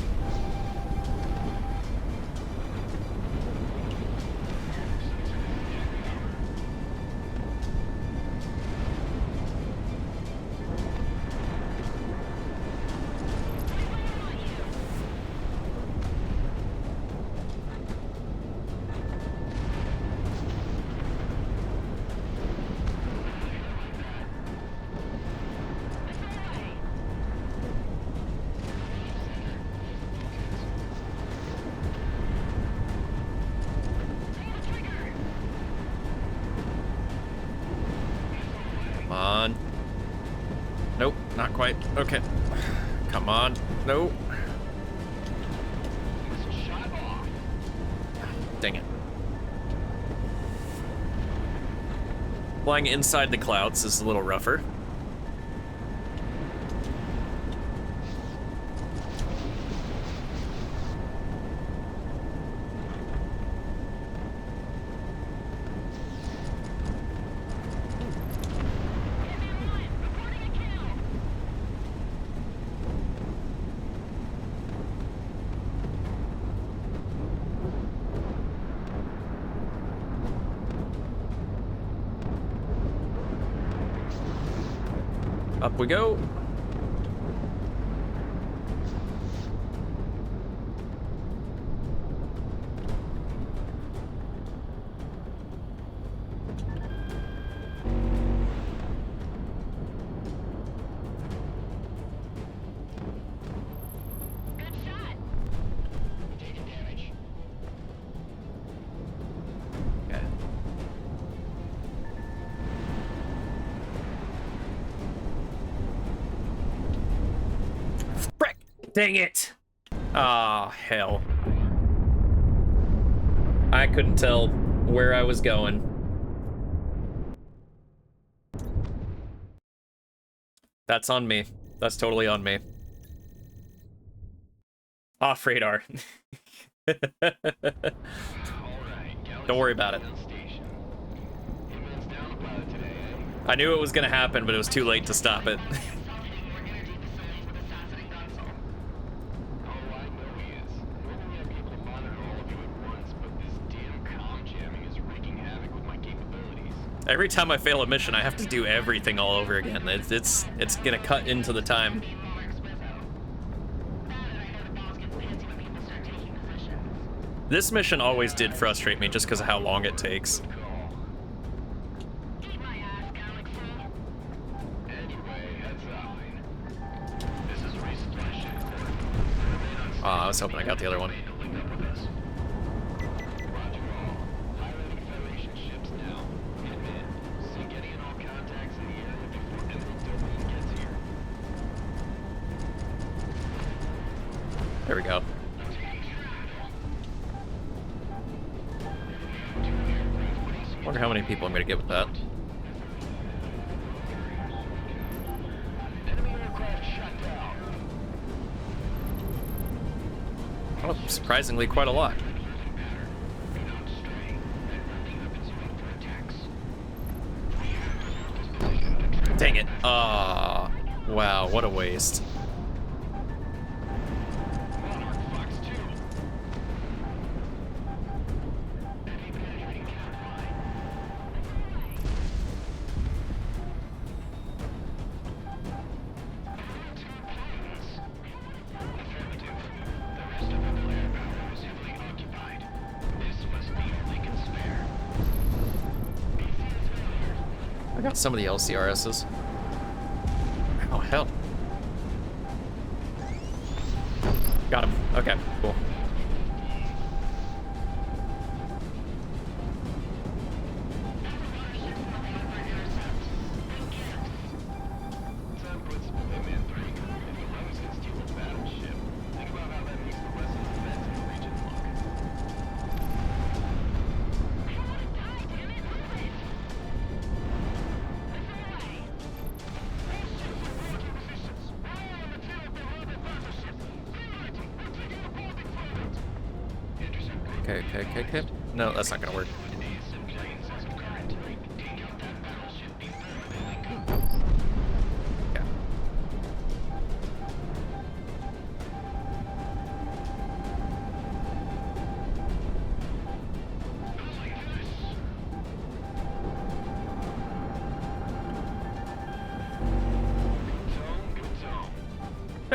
Come on. Nope, not quite. Okay. Come on. Nope. Dang it. Flying inside the clouds is a little rougher. Up we go. Good shot. Taking damage. Okay. Frick! Dang it! Ah, hell. I couldn't tell where I was going. That's on me. That's totally on me. Off radar. Don't worry about it. I knew it was gonna happen, but it was too late to stop it. Every time I fail a mission, I have to do everything all over again. It's gonna cut into the time. This mission always did frustrate me just because of how long it takes. I was hoping I got the other one. There we go. Wonder how many people I'm gonna get with that. Oh, surprisingly quite a lot. Dang it. Ah, wow, what a waste. I got some of the LCRSs. Oh, hell. Got him. Okay, cool. Okay. No, that's not gonna work.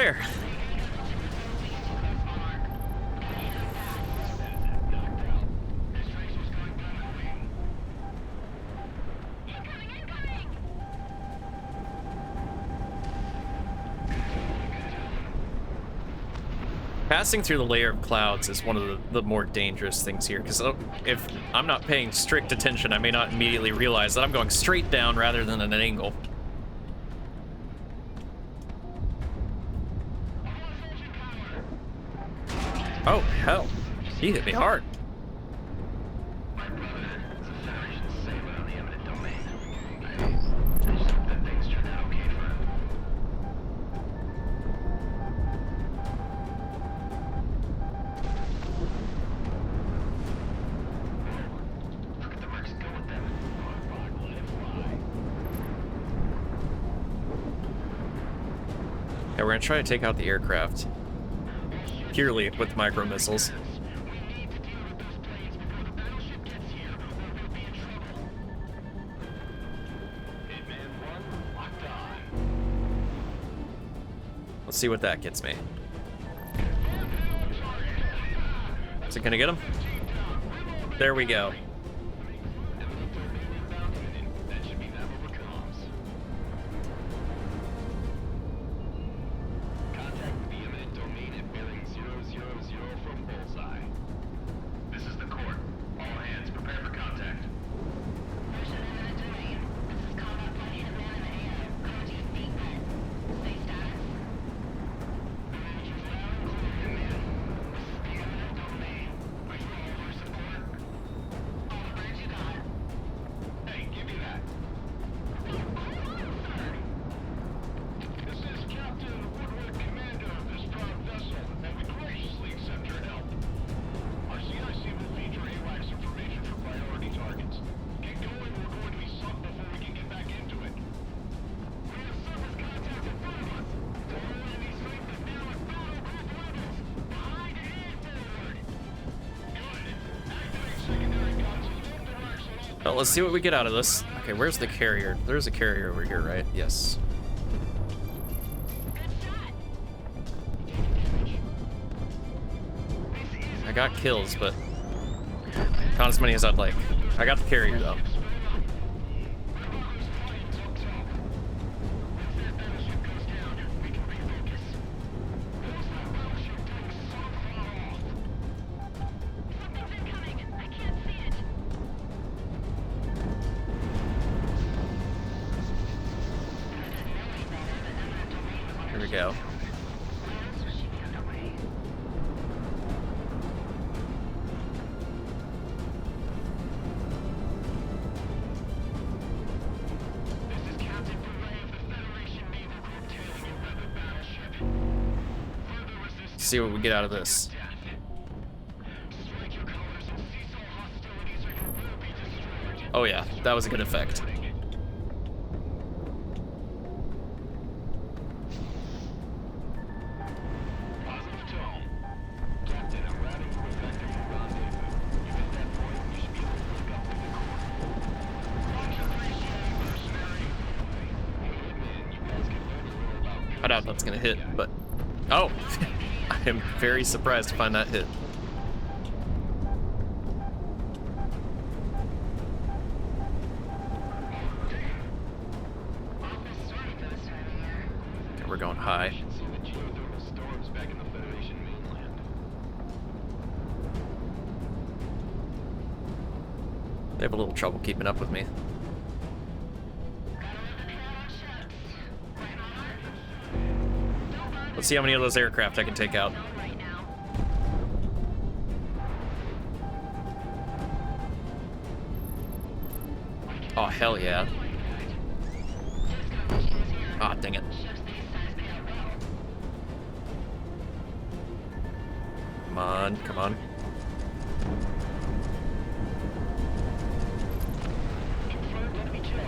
there. Passing through the layer of clouds is one of the more dangerous things here, because if I'm not paying strict attention, I may not immediately realize that I'm going straight down rather than at an angle. Oh, hell. He hit me hard. My brother, it's a Federation sailor on the eminent domain. I just hope that things turned out okay for him. Look at the mercs go with them. Let it fly. Yeah, we're gonna try to take out the aircraft. Purely with micro missiles. We need to deal with those planes before the battleship gets here, or we'll be in trouble. Hitman 1, locked on. Let's see what that gets me. Is it gonna get him? There we go. That should be that over comms. Contact the eminent domain at bearing 000 from Bullseye. This is the court. All hands prepare for contact. Mission eminent domain. This is combat flight Hitman and AO. Contact Wingman. Say status. Managers loud and clear, Hitman. This is the eminent domain. Are you all for support? All the birds you got. Hey, give me that. This is Captain Woodward, commander of this proud vessel, and we graciously accept your help. Our CIC will feature AWACS information for priority targets. Get going, we're going to be sunk before we can get back into it. We have surface contact in front of us. Total enemy strength is now at battle group levels. Behind and forward. Good. Activate secondary guns and move the racks on all. Well, let's see what we get out of this. Okay, where's the carrier? There's a carrier over here, right? Yes. I got kills, but not as many as I'd like. I got the carrier though. Something's incoming. I can't see it. Here we go. This is Captain Byrd of the Federation Naval Group tailing your weather battleship. Further resistance See what we get out of this. death. Strike your colors and cease all hostilities or you will be destroyed. Oh yeah, that was a good effect. Positive tone. Captain, I'm routing you effective for rendezvous. You hit that point, you should be able to link up with the crew. Much appreciated, Mercenary. Hitman, you guys can learn a little about I doubt that's gonna hit, but oh, I am very surprised to find that hit. Okay, we're going high. should see the geothermal storms back in the Federation mainland. They have a little trouble keeping up with me. Let's see how many of those aircraft I can take out. Right now. Oh, hell yeah. Ah, dang it. Come on, come on. Confirmed enemy kill.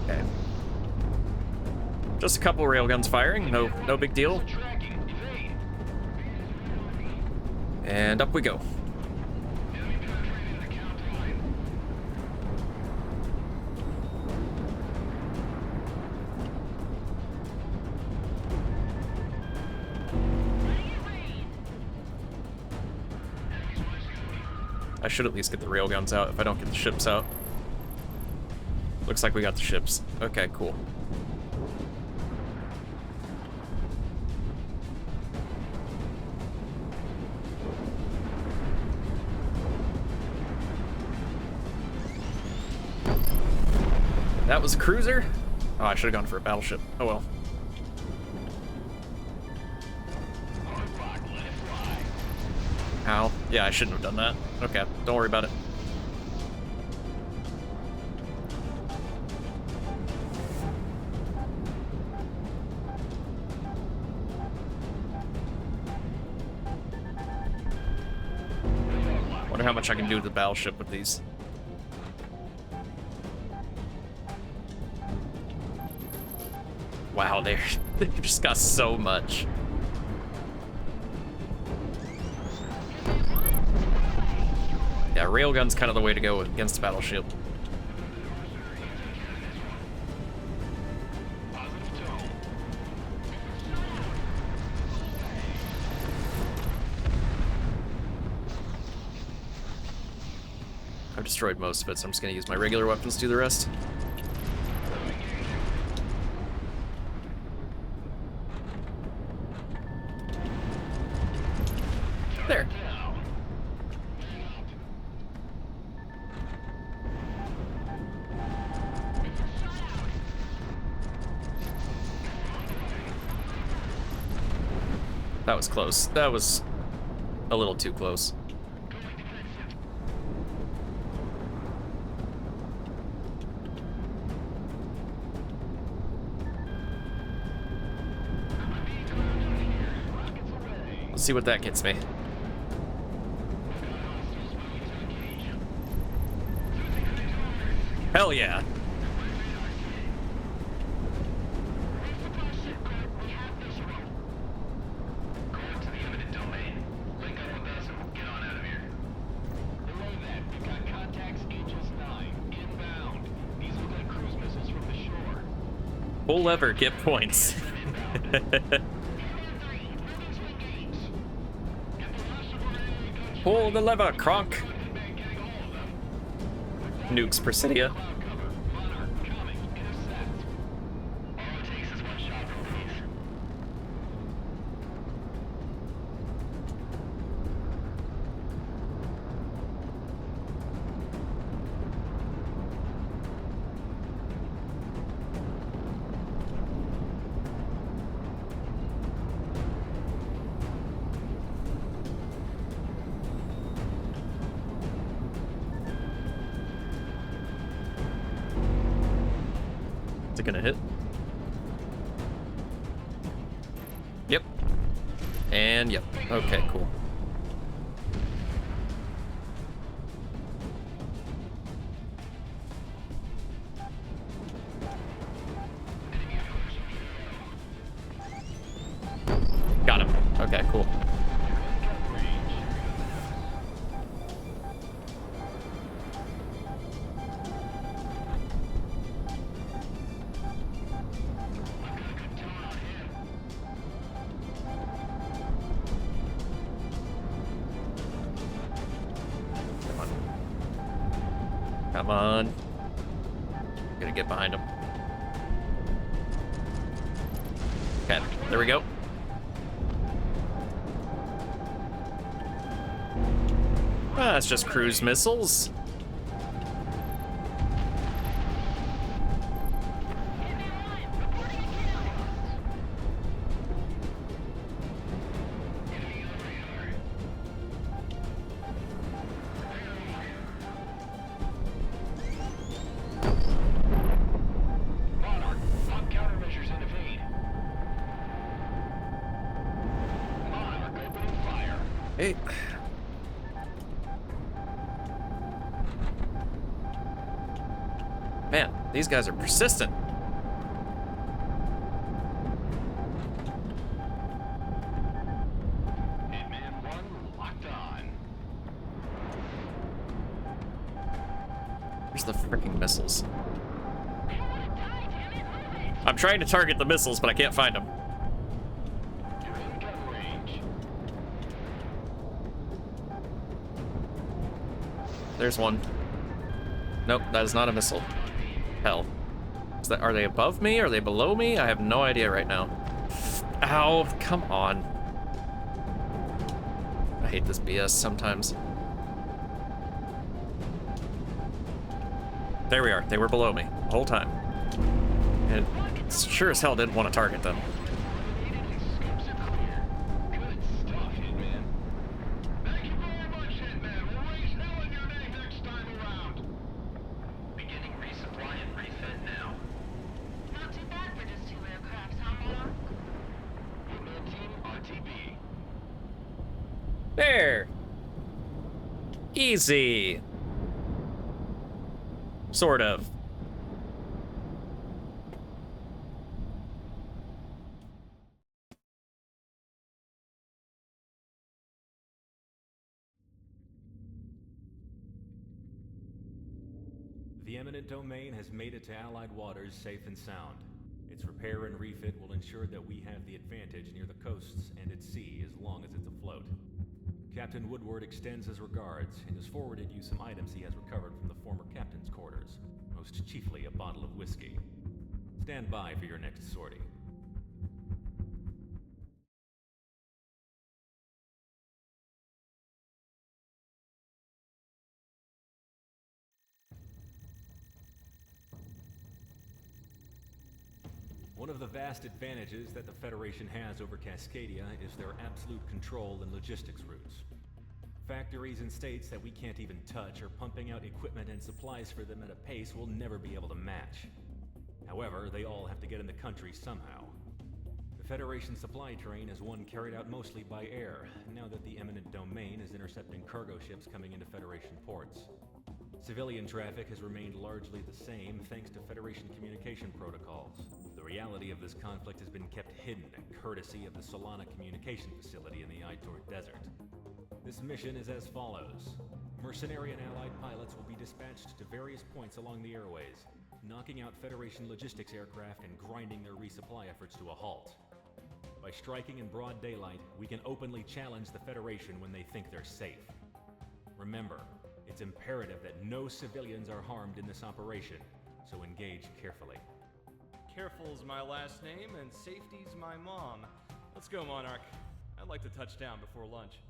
Okay. Just a couple railguns firing, no big deal. Tracking. Evade. And up we go. Enemy penetrating the count line. I should at least get the railguns out if I don't get the ships out. Looks like we got the ships. Okay, cool. That was a cruiser? Oh, I should have gone for a battleship. Oh well. Ow. Yeah, I shouldn't have done that. Okay, don't worry about it. Wonder how much I can do with the battleship with these. Wow, they just got so much. Yeah, railgun's kind of the way to go against a battleship. I've destroyed most of it, so I'm just gonna use my regular weapons to do the rest. There. That was close. That was a little too close. Let's see what that gets me. Hell yeah. Pull lever, get points. Pull the lever, Kronk. Nukes Presidia. Is it gonna hit? Yep. And yep. Okay, cool. Got him. Okay, cool. Come on. Gonna get behind him. Okay, there we go. Ah, that's just cruise missiles. Hey. Man, these guys are persistent. Hitman 1 locked on. Where's the freaking missiles? I'm trying to target the missiles, but I can't find them. You're in gun range. there's one. Nope, that is not a missile. Hell. Are they above me? Are they below me? I have no idea right now. Ow, come on. I hate this BS sometimes. There we are. They were below me the whole time. And sure as hell didn't want to target them. Scopes are clear. Good stuff, Hitman. Thank you very much, Hitman. We'll raise hell in your name next time around. Beginning resupply and refit now. Not too bad for just 2 aircrafts, huh, Monarch? Hitman team, RTB. There. Easy. Sort of. The eminent domain has made it to Allied waters safe and sound. Its repair and refit will ensure that we have the advantage near the coasts and at sea as long as it's afloat. Captain Woodward extends his regards and has forwarded you some items he has recovered from the former captain's quarters, most chiefly a bottle of whiskey. Stand by for your next sortie. One of the vast advantages that the Federation has over Cascadia is their absolute control in logistics routes. Factories and states that we can't even touch are pumping out equipment and supplies for them at a pace we'll never be able to match. However, they all have to get in the country somehow. The Federation supply train is one carried out mostly by air, now that the eminent domain is intercepting cargo ships coming into Federation ports. Civilian traffic has remained largely the same thanks to Federation communication protocols. The reality of this conflict has been kept hidden courtesy of the Solana communication facility in the Aitor Desert. This mission is as follows. Mercenary and Allied pilots will be dispatched to various points along the airways, knocking out Federation logistics aircraft and grinding their resupply efforts to a halt. By striking in broad daylight, we can openly challenge the Federation when they think they're safe. Remember, it's imperative that no civilians are harmed in this operation, so engage carefully. Careful's my last name, and safety's my mom. Let's go, Monarch. I'd like to touch down before lunch.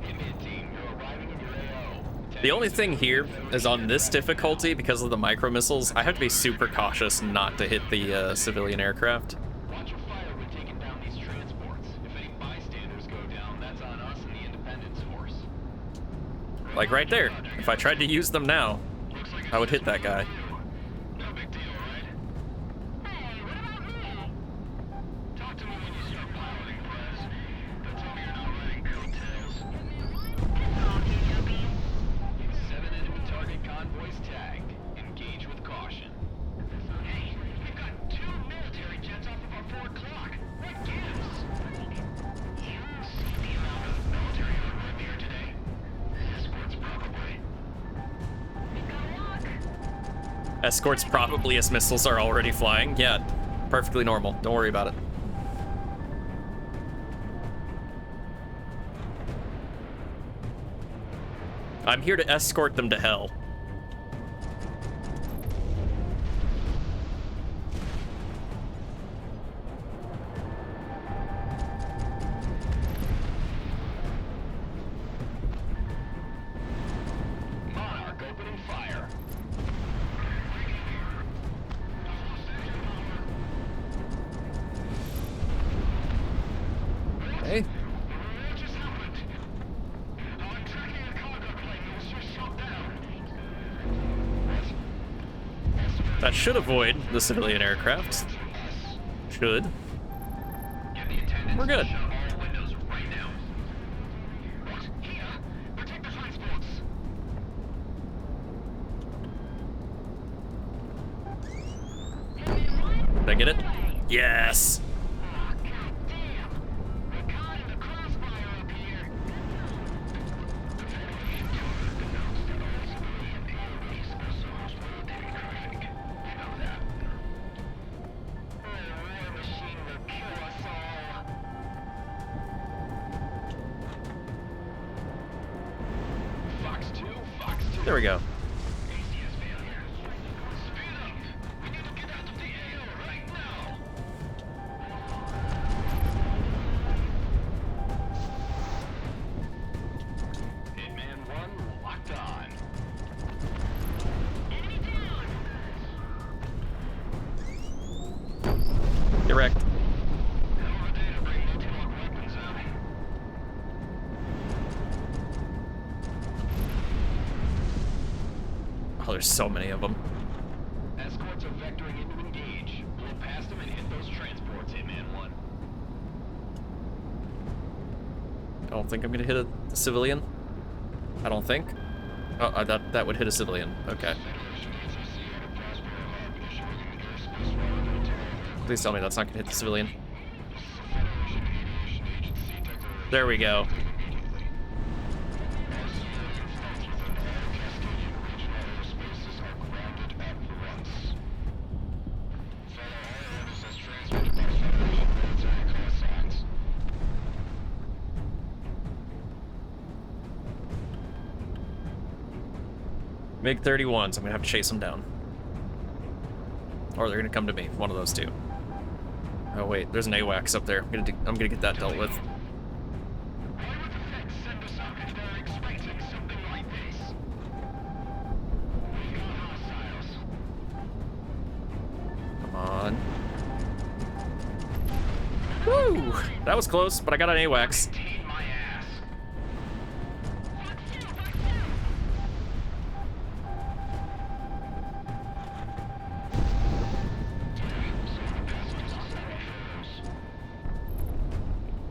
Hitman team, you're arriving in your AO. The only thing here is on this difficulty, because of the micro missiles, I have to be super cautious not to hit the civilian aircraft. Watch your fire when taking down these transports. If any bystanders go down, that's on us and the Independence Force. Like right there. If I tried to use them now, I would hit that guy. No big deal, right? Hey, what about me? Talk to me when you start piloting, Prez. But tell me you're not riding coattails. It's all K-Joby. 7 enemy target convoys tagged. Engage with caution. Hey, we've got 2 military jets off of our 4 o'clock. What gives? You see the amount of military armor here today? Escorts probably. We've got a lock. Escorts probably as missiles are already flying. Yeah, perfectly normal. Don't worry about it. I'm here to escort them to hell. Monarch opening fire. Hey. What just happened? I'm tracking a cargo plane that was just shot down. That should avoid the civilian aircraft. Should. Get the attendants We're good. to shut all windows right now. What? Here? Protect the transports. Did I get it? Yes! Oh, goddamn! We're caught in the crossfire up here. War machine will kill us all. Fox 2, Fox 2. There we go. ACS failure. Speed up. We need to get out of the AO right now. Hitman 1 locked on. Enemy down. Direct. Hell of a day to bring multi-lock weapons out. Oh, there's so many of them. Escorts are vectoring into engage. Blow past them and hit those transports, Hitman 1. I don't think I'm gonna hit a civilian. I don't think. Oh, that would hit a civilian. Okay. Please tell me that's not gonna hit the civilian. There we go. MiG-31s, I'm gonna have to chase them down. Or they're gonna come to me, one of those two. Oh wait, there's an AWACS up there. I'm gonna get that dealt with. Why would the Feds send us up if they're expecting something like this? We got hostiles. Come on. Woo! That was close, but I got an AWACS. Contain my ass.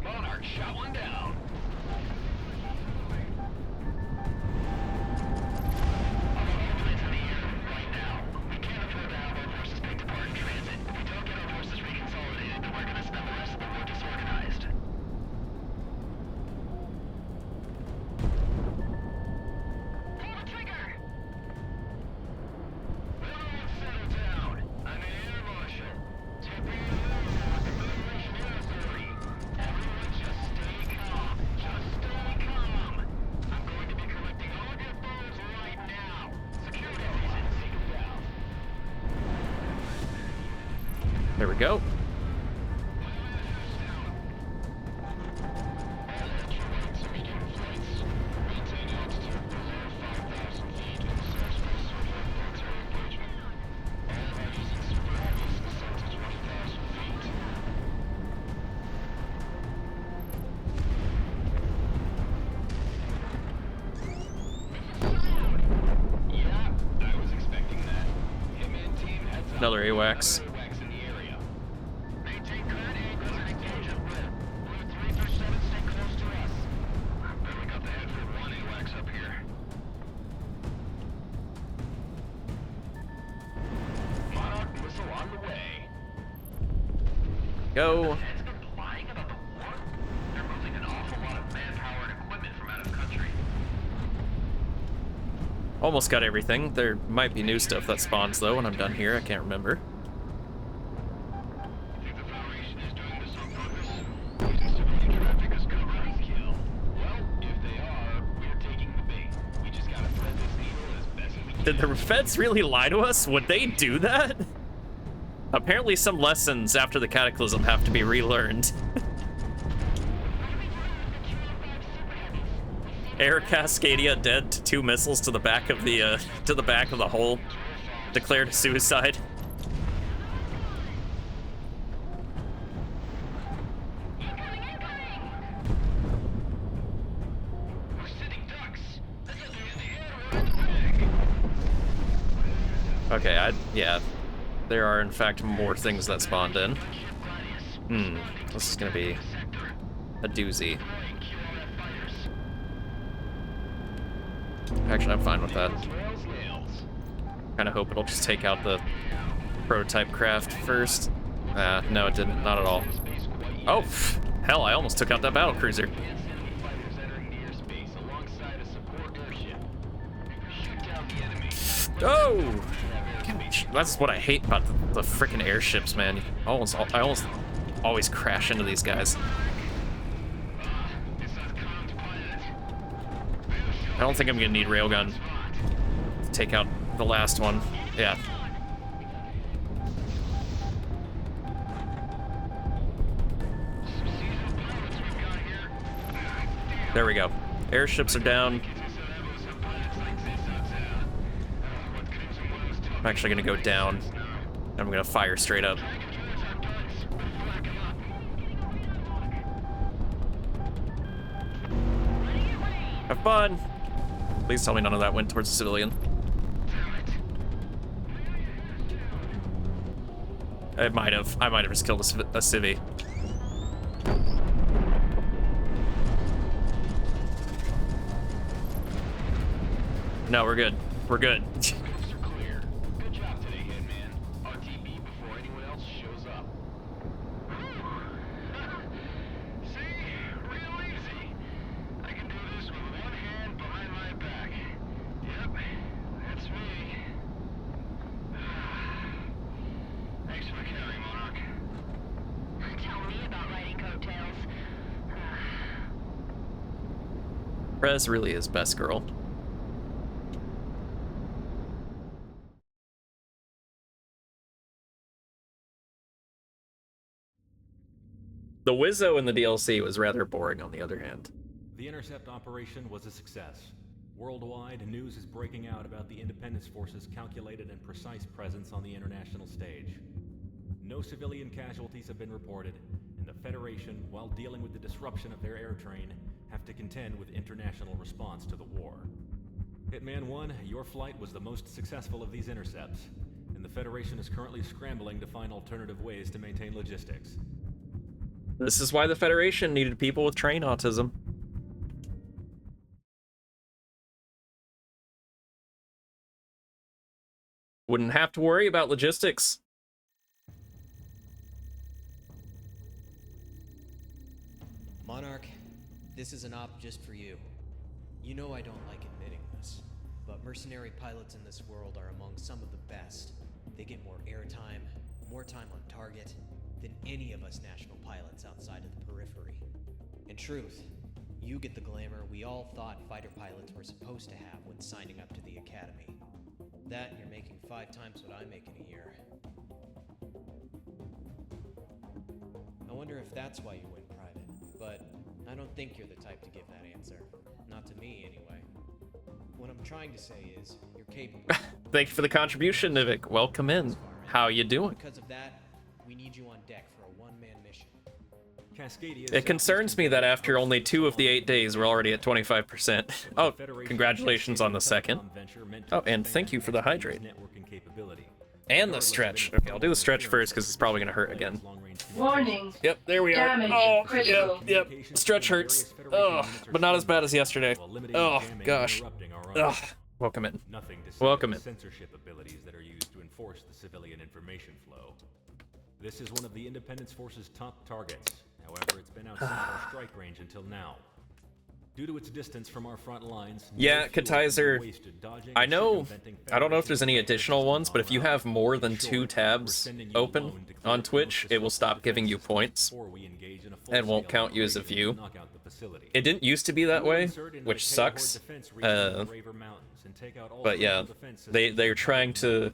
Monarch shot one down. Ambulance in the air right now. We can't afford to have our forces picked apart in transit. If we don't get our forces reconsolidated, then we're gonna spend the rest of the war disorganized. Pull the trigger! Everyone settle down. I'm an air marshal. Temporary with the Federation Air Authority. Everyone just stay calm. Just stay calm. I'm going to be collecting all of your phones right now. Security reason, take them down. There we go. Yeah, I was expecting that. Hitman team heads up. Another AWACS. Another AWACS in the area. Maintain current angles and engage at will. Blue 337, stay close to us. Bet we got the head for one AWACS up here. Monarch missile on the way. Go. Feds been lying about the war? They're moving an awful lot of manpower and equipment from out of country. Almost got everything. There might be new stuff that spawns though when I'm done here. I can't remember. Think the Federation is doing this on purpose? Using civilian traffic as cover and kill? Well, if they are, we're taking the bait. We just gotta thread this needle as best as we can. Did the feds really lie to us? Would they do that? Apparently some lessons after the Cataclysm have to be relearned. Air Cascadia dead to 2 missiles to the back of the hull. Declared suicide. We're sitting ducks. This is in the air around the rig. Okay, yeah. There are in fact more things that spawned in. This is gonna be a doozy. Actually, I'm fine with that. Kinda hope it'll just take out the prototype craft first. No, it didn't. Not at all. Oh, hell, I almost took out that battle cruiser. Oh! That's what I hate about the frickin' airships, man. I almost always crash into these guys. I don't think I'm gonna need railgun to take out the last one. Yeah. There we go. Airships are down. I'm actually gonna go down. I'm gonna fire straight up. Have fun! Please tell me none of that went towards a civilian. It might have. I might have just killed a civvy. No, we're good. We're good. Rez really is best girl. The Wizzo in the DLC was rather boring, on the other hand. The intercept operation was a success. Worldwide, news is breaking out about the Independence Force's calculated and precise presence on the international stage. No civilian casualties have been reported, and the Federation, while dealing with the disruption of their air train, have to contend with international response to the war. Hitman 1, your flight was the most successful of these intercepts, and the Federation is currently scrambling to find alternative ways to maintain logistics. This is why the Federation needed people with train autism. Wouldn't have to worry about logistics. Monarch, this is an op just for you. You know I don't like admitting this, but mercenary pilots in this world are among some of the best. They get more airtime, more time on target, than any of us national pilots outside of the periphery. In truth, you get the glamour we all thought fighter pilots were supposed to have when signing up to the academy. That and you're making 5 times what I make in a year. I wonder if that's why you went private, but I don't think you're the type to give that answer. Not to me, anyway. What I'm trying to say is, you're capable. Thank you for the contribution, Nivik. Welcome in. How you doing? Because of that, we need you on deck for a one-man mission. It concerns me that after only 2 of the 8 days, we're already at 25%. Oh, congratulations on the second. Oh, and thank you for the hydrate. And the stretch. Okay, I'll do the stretch first because it's probably going to hurt again. Warning. Yep, there we are. Damage Oh, critical. yep. Stretch hurts. Oh, but not as bad as yesterday. Oh, gosh. Ugh. Welcome in. Welcome in. Censorship abilities that are used to enforce the civilian information flow. This is one of the Independence Force's top targets. However, it's been outside our strike range until now. Due to its distance from our front lines, yeah, Katizer, I know, I don't know if there's any additional ones, but if you have more than 2 tabs open on Twitch, it will stop giving you points and won't count you as a view. It didn't used to be that way, which sucks. But yeah, they're trying to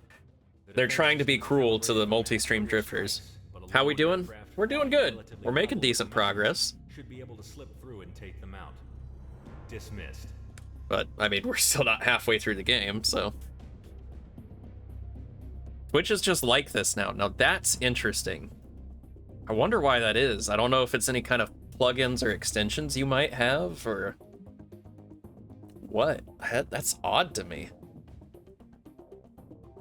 be cruel to the multi-stream drifters. How we doing? We're doing good. We're making decent progress. Should be able to slip through and take them out. Dismissed. But, I mean, we're still not halfway through the game, so... Twitch is just like this now. Now, that's interesting. I wonder why that is. I don't know if it's any kind of plugins or extensions you might have, or... What? That's odd to me.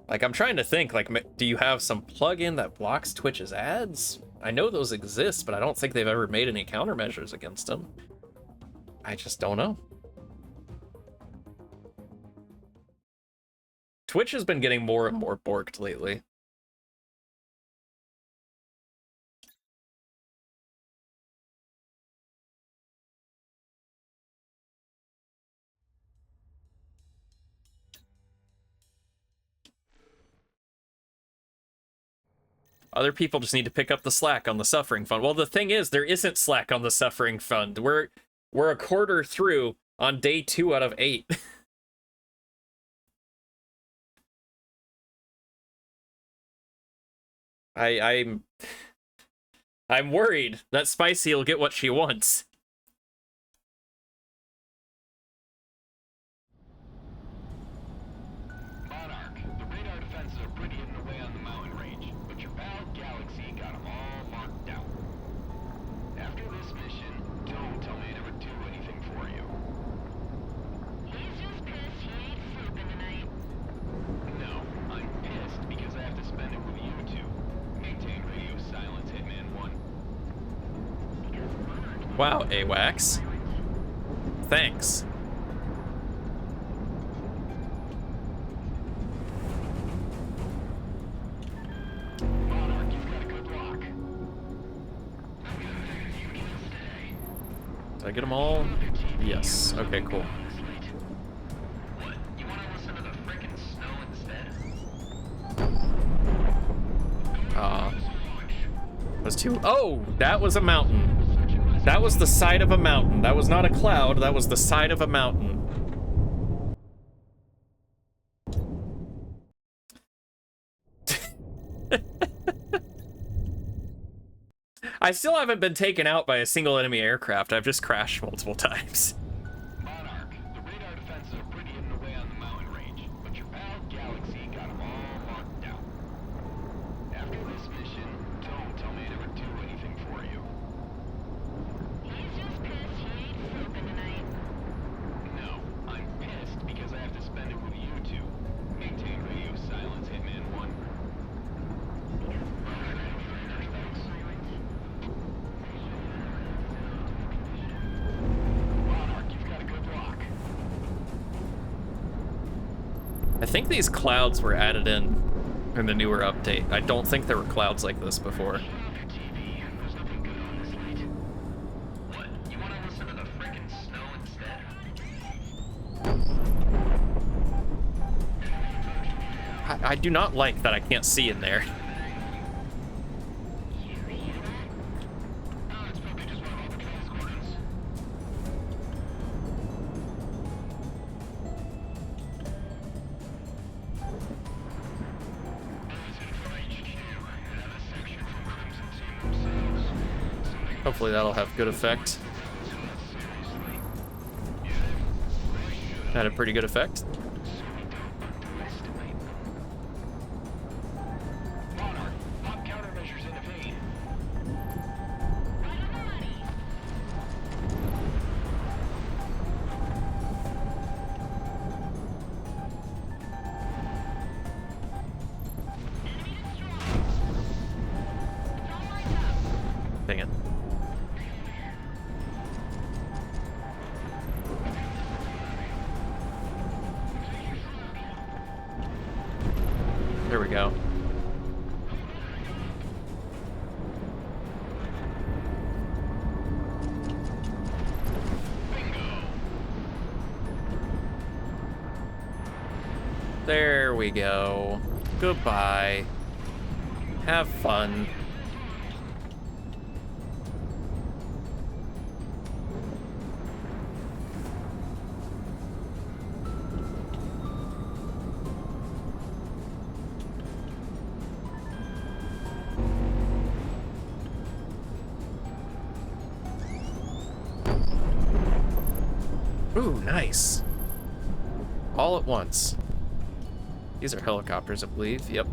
Like, I'm trying to think, like, do you have some plugin that blocks Twitch's ads? I know those exist, but I don't think they've ever made any countermeasures against them. I just don't know. Twitch has been getting more and more borked lately. Other people just need to pick up the slack on the Suffering Fund. Well, the thing is, there isn't slack on the Suffering Fund. We're a quarter through on day 2 out of 8. I'm worried that Spicy will get what she wants. Monarch, the radar defenses are pretty hidden away on the mountain range, but your pal Galaxy got them all marked out. After this mission, don't tell me I never do anything for you. He's just pissed he ain't sleeping tonight. No, I'm pissed because I have to spend it with you two. Maintain radio silence, Hitman 1. Wow, AWACS. Thanks. Monarch, you've got a good lock. I'm gonna take a few kills today. Did I get them all? Yes. Okay, cool. What? You wanna listen to the frickin' snow instead? Was two. Oh, that was a mountain. That was the side of a mountain. That was not a cloud. That was the side of a mountain. I still haven't been taken out by a single enemy aircraft. I've just crashed multiple times. Monarch, the radar defenses are pretty hidden away on the mountain range, but your pal Galaxy got them all marked out. After this mission, don't tell me I never do anything for you. He's just pissed he ain't sleeping tonight. No, I'm pissed because I have to spend it with you two. Maintain radio silence, Hitman 1. Monarch, you've got a good lock. I think these clouds were added in the newer update. I don't think there were clouds like this before. Turn off your TV. There's nothing good on this light. What? You wanna listen to the frickin' snow instead? I do not like that I can't see in there. Oh, it's probably just one of all the transcordons. Hopefully that'll have good effect. Had a pretty good effect. Monarch, pop countermeasures in the vein. Right on the money. Enemy destroyed. It's all lined up. Dang it. There we go. There we go. Goodbye. Have fun. Ooh, nice. All at once. These are helicopters, I believe. Yep.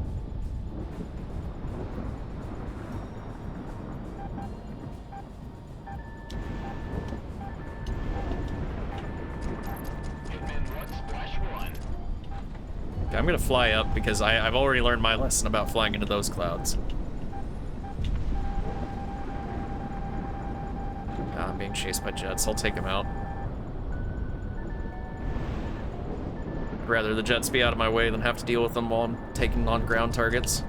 Hitman 1, splash 1. Okay, I'm gonna fly up because I've already learned my lesson about flying into those clouds. I'm being chased by jets. I'll take them out. Rather the jets be out of my way than have to deal with them while I'm taking on ground targets.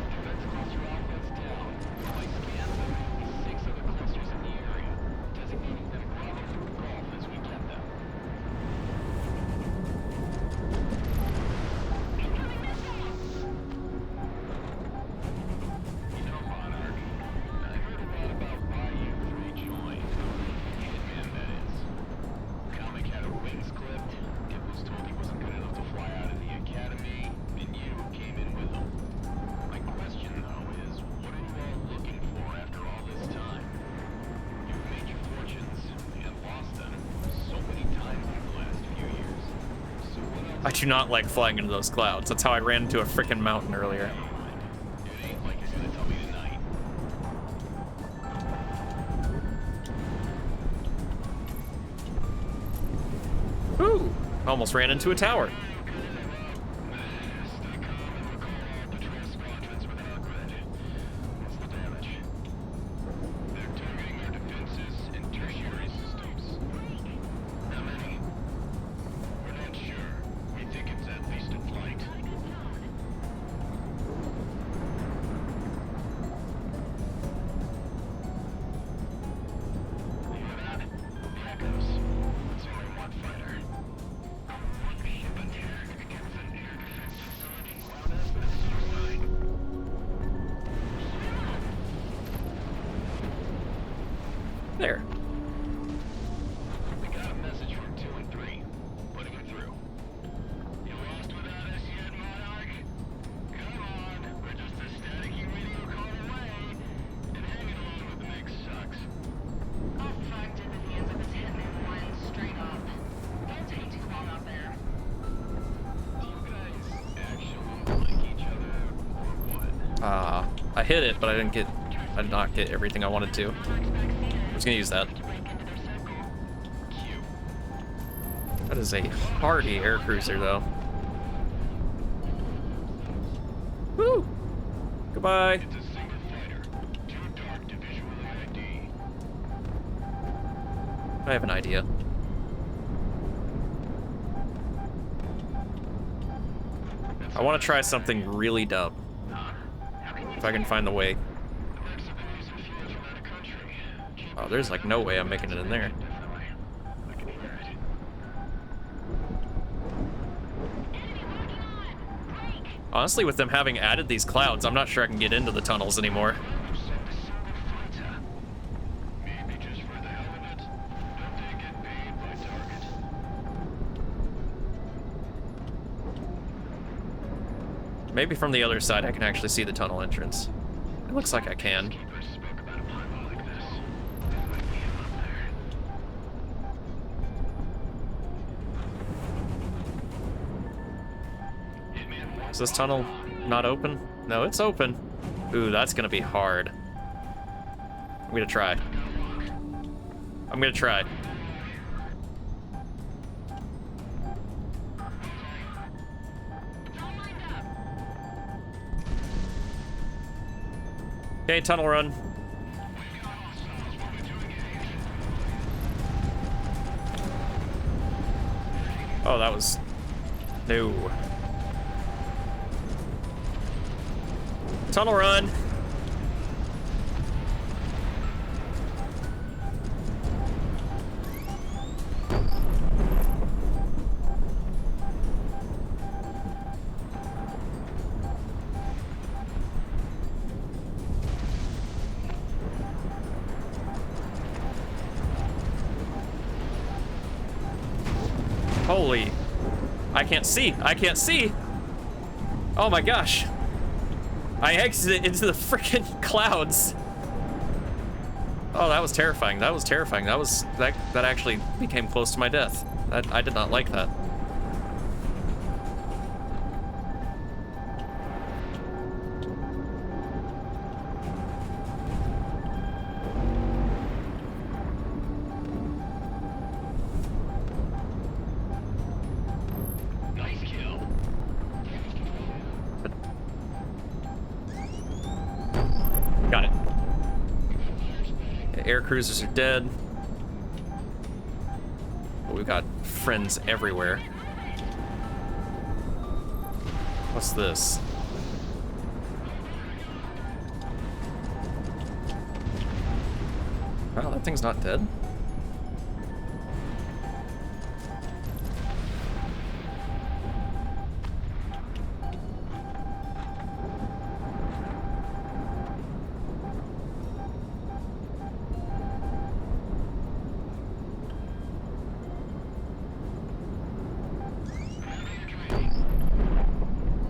Defense cluster alpha is down. I do not like flying into those clouds. That's how I ran into a freaking mountain earlier. It ain't like you're gonna tell me tonight. Woo! Almost ran into a tower. Stay calm and recall all patrol squadrons within our grid. What's the damage? They're targeting our defenses and tertiary systems. How many? We're not sure. We think it's at least a flight. You hear that? The echoes. It's only one fighter. One ship attack against an air defense facility. Well, that's been suicide. There. We got a message from 2 and 3. Putting it through. You lost without us yet, Monarch? Come on, we're just a staticky radio call away. And hanging along with the mix sucks. All fucked in the hands of his hitman one straight up. Don't take too long out there. Do you guys actually like each other, or what? I hit it, but I did not get everything I wanted to. I was gonna use that. Cute. That is a hardy air cruiser, though. Woo! Goodbye. It's a single fighter. Too dark to visually ID. I have an idea. I want to try something really dumb. If I can find the way. The Mercs have been using fuel from out of country. Oh, there's like no way I'm making it in there. Definitely. I can hear it. Honestly, with them having added these clouds, I'm not sure I can get into the tunnels anymore. You sent a single fighter. Maybe just for the hell of it. Don't they get paid by target? Maybe from the other side I can actually see the tunnel entrance. It looks like I can. Keepers spoke about a pilot like this. There might be him up there. Hitman Is this tunnel not open? No, it's open. Ooh, that's gonna be hard. I'm gonna try. I'm gonna try. Okay, tunnel run. Oh, that was... No. Tunnel run. Holy. I can't see. I can't see. Oh my gosh. I exited into the freaking clouds. Oh, that was terrifying. That was terrifying. That actually became close to my death. I did not like that. Nice kill. Got it. The air cruisers are dead. But we've got friends everywhere. What's this? Oh, that thing's not dead.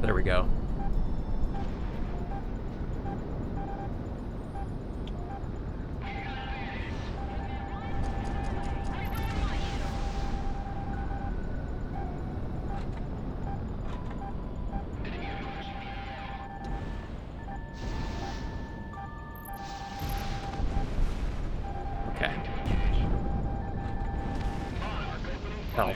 There we go. Oh.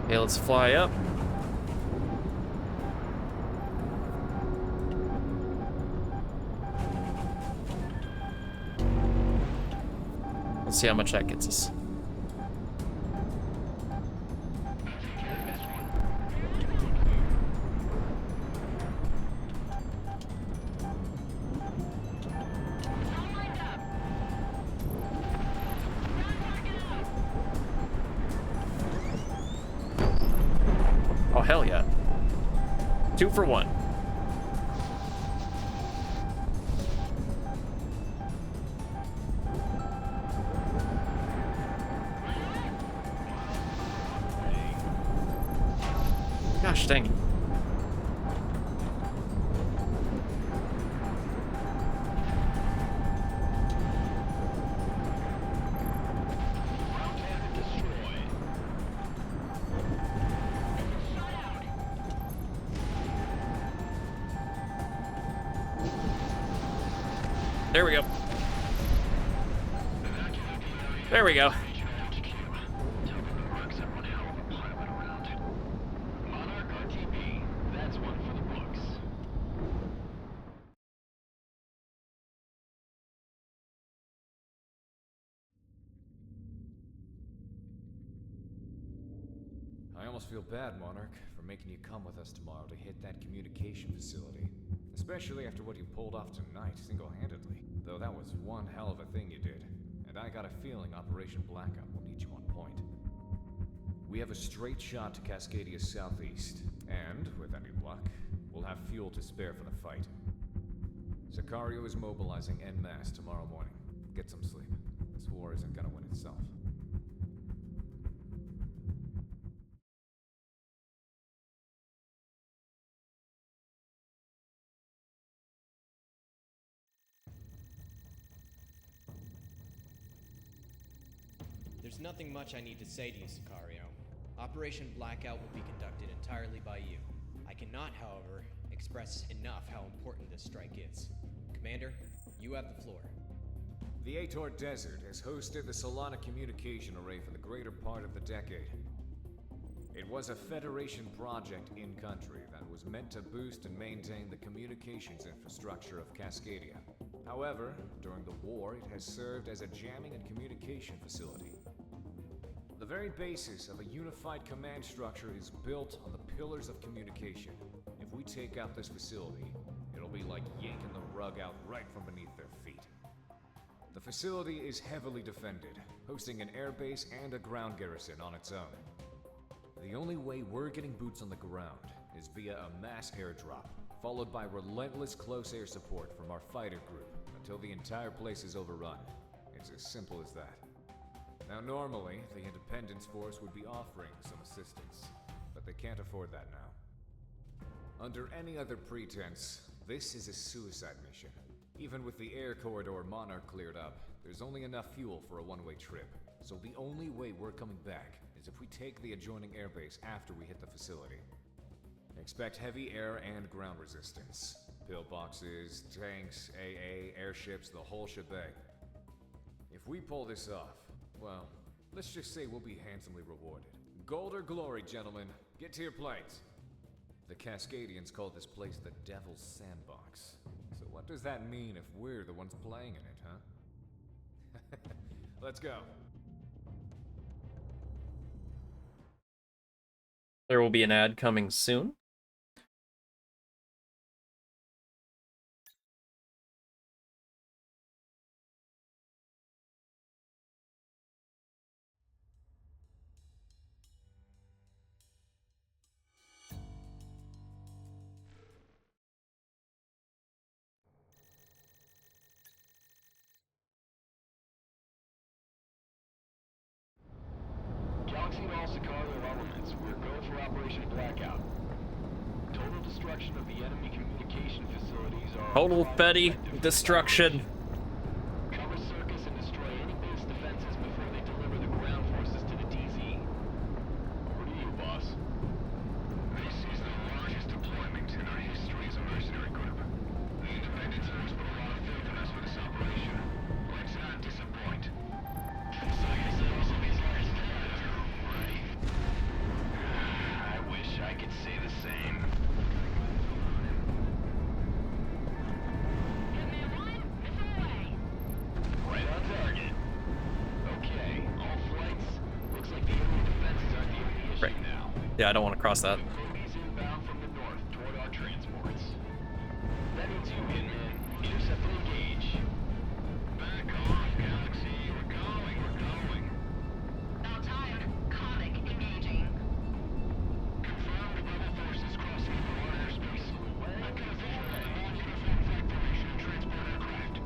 Okay, let's fly up. Let's see how much that gets us. Oh, hell yeah. 2 for 1. Gosh dang it. There we go. There we go. Monarch RTB, that's one for the books. I almost feel bad, Monarch, for making you come with us tomorrow to hit that communication facility. Especially after what you pulled off tonight, single-handedly. Though that was one hell of a thing you did. And I got a feeling Operation Blackout will need you on point. We have a straight shot to Cascadia's southeast. And, with any luck, we'll have fuel to spare for the fight. Sicario is mobilizing en masse tomorrow morning. Get some sleep. This war isn't gonna win itself. There's nothing much I need to say to you, Sicario. Operation Blackout will be conducted entirely by you. I cannot, however, express enough how important this strike is. Commander, you have the floor. The Ator Desert has hosted the Solana communication array for the greater part of the decade. It was a Federation project in-country that was meant to boost and maintain the communications infrastructure of Cascadia. However, during the war, it has served as a jamming and communication facility. The very basis of a unified command structure is built on the pillars of communication. If we take out this facility, it'll be like yanking the rug out right from beneath their feet. The facility is heavily defended, hosting an airbase and a ground garrison on its own. The only way we're getting boots on the ground is via a mass airdrop, followed by relentless close air support from our fighter group until the entire place is overrun. It's as simple as that. Now normally, the Independence Force would be offering some assistance, but they can't afford that now. Under any other pretense, this is a suicide mission. Even with the air corridor Monarch cleared up, there's only enough fuel for a one-way trip. So the only way we're coming back is if we take the adjoining airbase after we hit the facility. Expect heavy air and ground resistance. Pillboxes, tanks, AA, airships, the whole shebang. If we pull this off, well, let's just say we'll be handsomely rewarded. Gold or glory, gentlemen. Get to your planes. The Cascadians call this place the Devil's Sandbox. So what does that mean if we're the ones playing in it, huh? Let's go. There will be an ad coming soon. Galaxy and all Sicario elements, we're go for Operation Blackout. Total destruction of the enemy communication facilities are... Total petty destruction. Cover circus and destroy any base defenses before they deliver the ground forces to the DZ. Where do Yeah, I don't want to cross that. Cody's inbound from the north toward our transports. That means you, Wingman. Intercept and engage. Back off, Galaxy. We're going. About time. Comic engaging. Confirmed rebel forces crossing into our airspace. I've got a visual on a non-uniform flight formation of transport aircraft.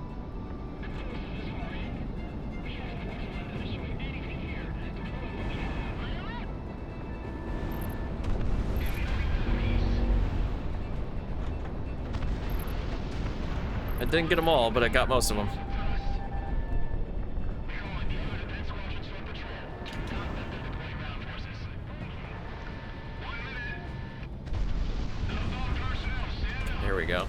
I didn't get them all, but I got most of them. Here we go.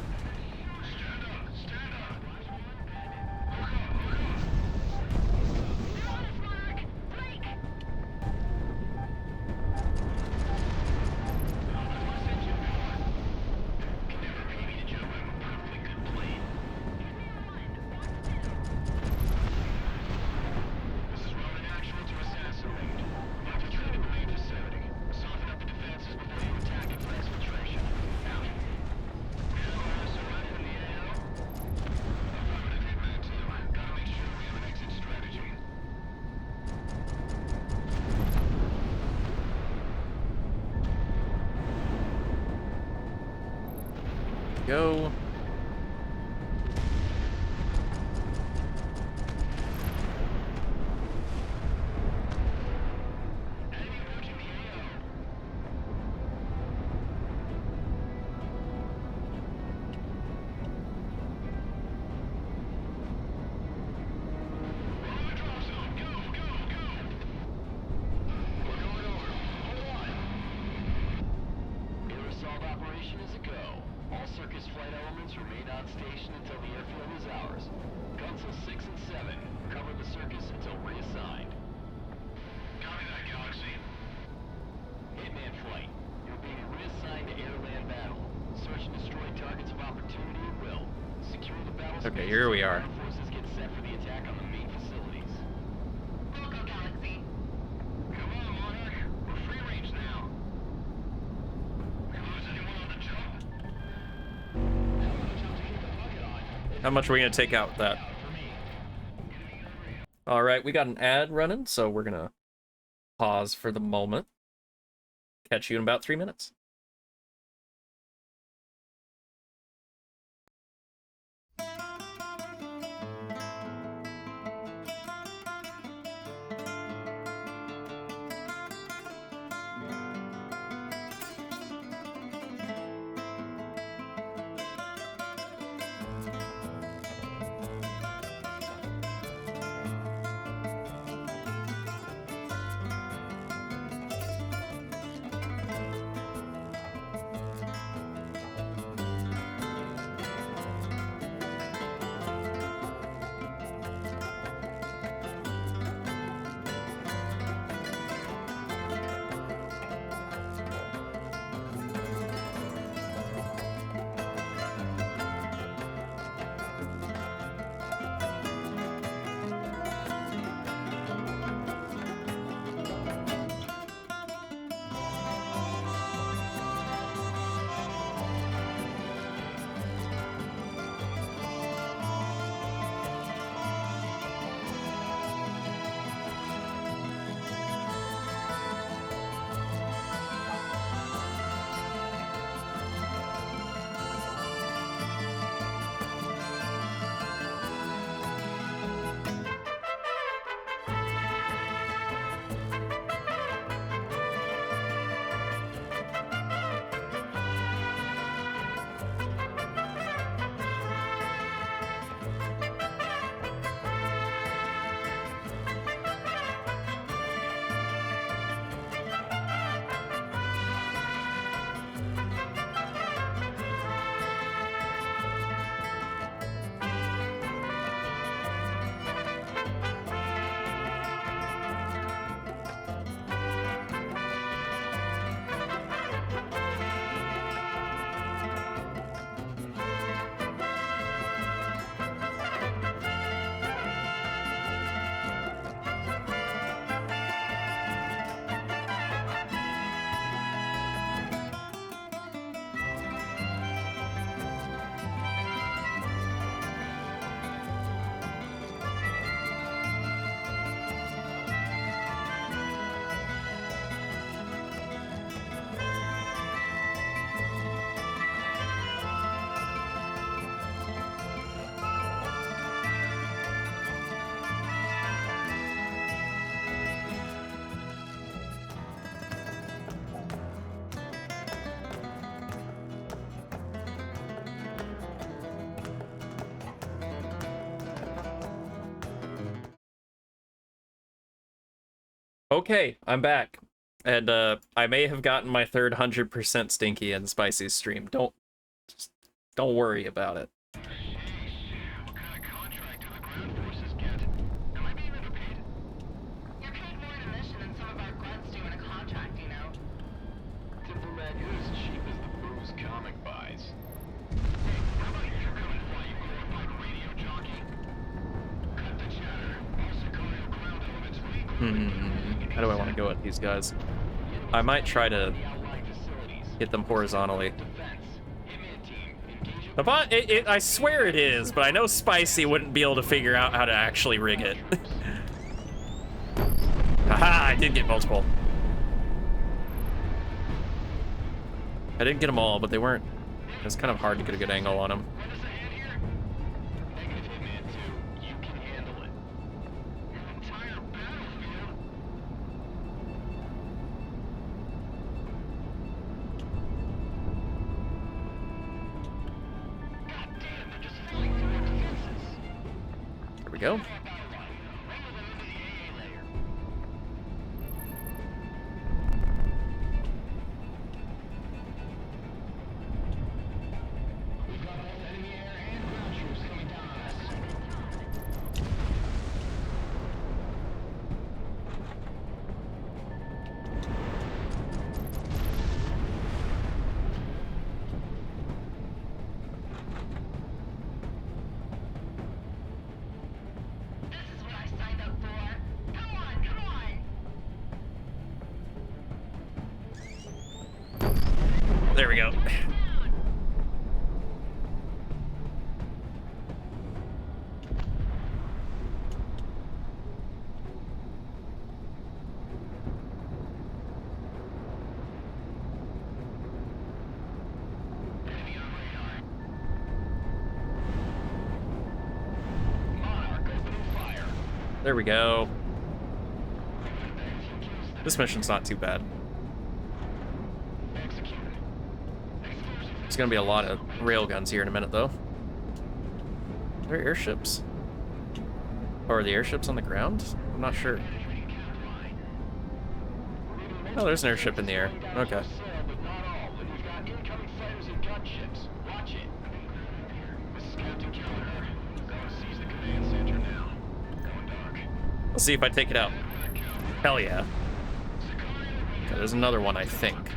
Go. Operation is a go. All circus flight elements remain on station until the airfield is ours. Gunsel 6 and 7. Cover the circus until reassigned. Copy that, Galaxy. Hitman flight. You're being reassigned to air-land battle. Search and destroy targets of opportunity at will. Secure the battle space. Okay, here we are. Forces get set for the attack on the main facilities. We'll go, Galaxy. Come on, Monarch. We're free range now. Lose anyone on the jump? How much are we gonna take out with that? All right, we got an ad running, so we're gonna pause for the moment. Catch you in about 3 minutes. Okay, I'm back. And I may have gotten my third 100% Stinky and Spicy stream. Don't worry about it. What kind of contract do the ground forces get? Am I being underpaid? You're paid more in a mission than some of our grunts do in a contract, you know? Diplomat, you're as cheap as the booze comic buys. Hey, how about you come and fly, you glorified radio jockey? Cut the chatter. All Sicario ground elements regroup. How do I want to go at these guys? I might try to hit them horizontally. The bot, I swear it is, but I know Spicy wouldn't be able to figure out how to actually rig it. Haha, I did get multiple. I didn't get them all, but they weren't. It was kind of hard to get a good angle on them. There we go. This is what I signed up for. Come on, come on! There we go. There we go. This mission's not too bad. There's gonna be a lot of railguns here in a minute, though. Are there airships? Or are the airships on the ground? I'm not sure. Oh, there's an airship in the air. Okay. Let's see if I take it out. Hell yeah. Okay, there's another one, I think.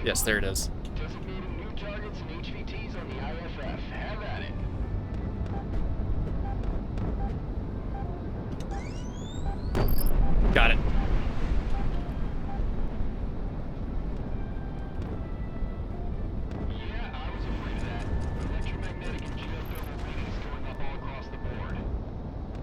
Yes, there it is. Designating new targets and HVTs on the IFF. Have at it. Got it. Yeah, I was afraid of that. Electromagnetic and geothermal readings going up all across the board.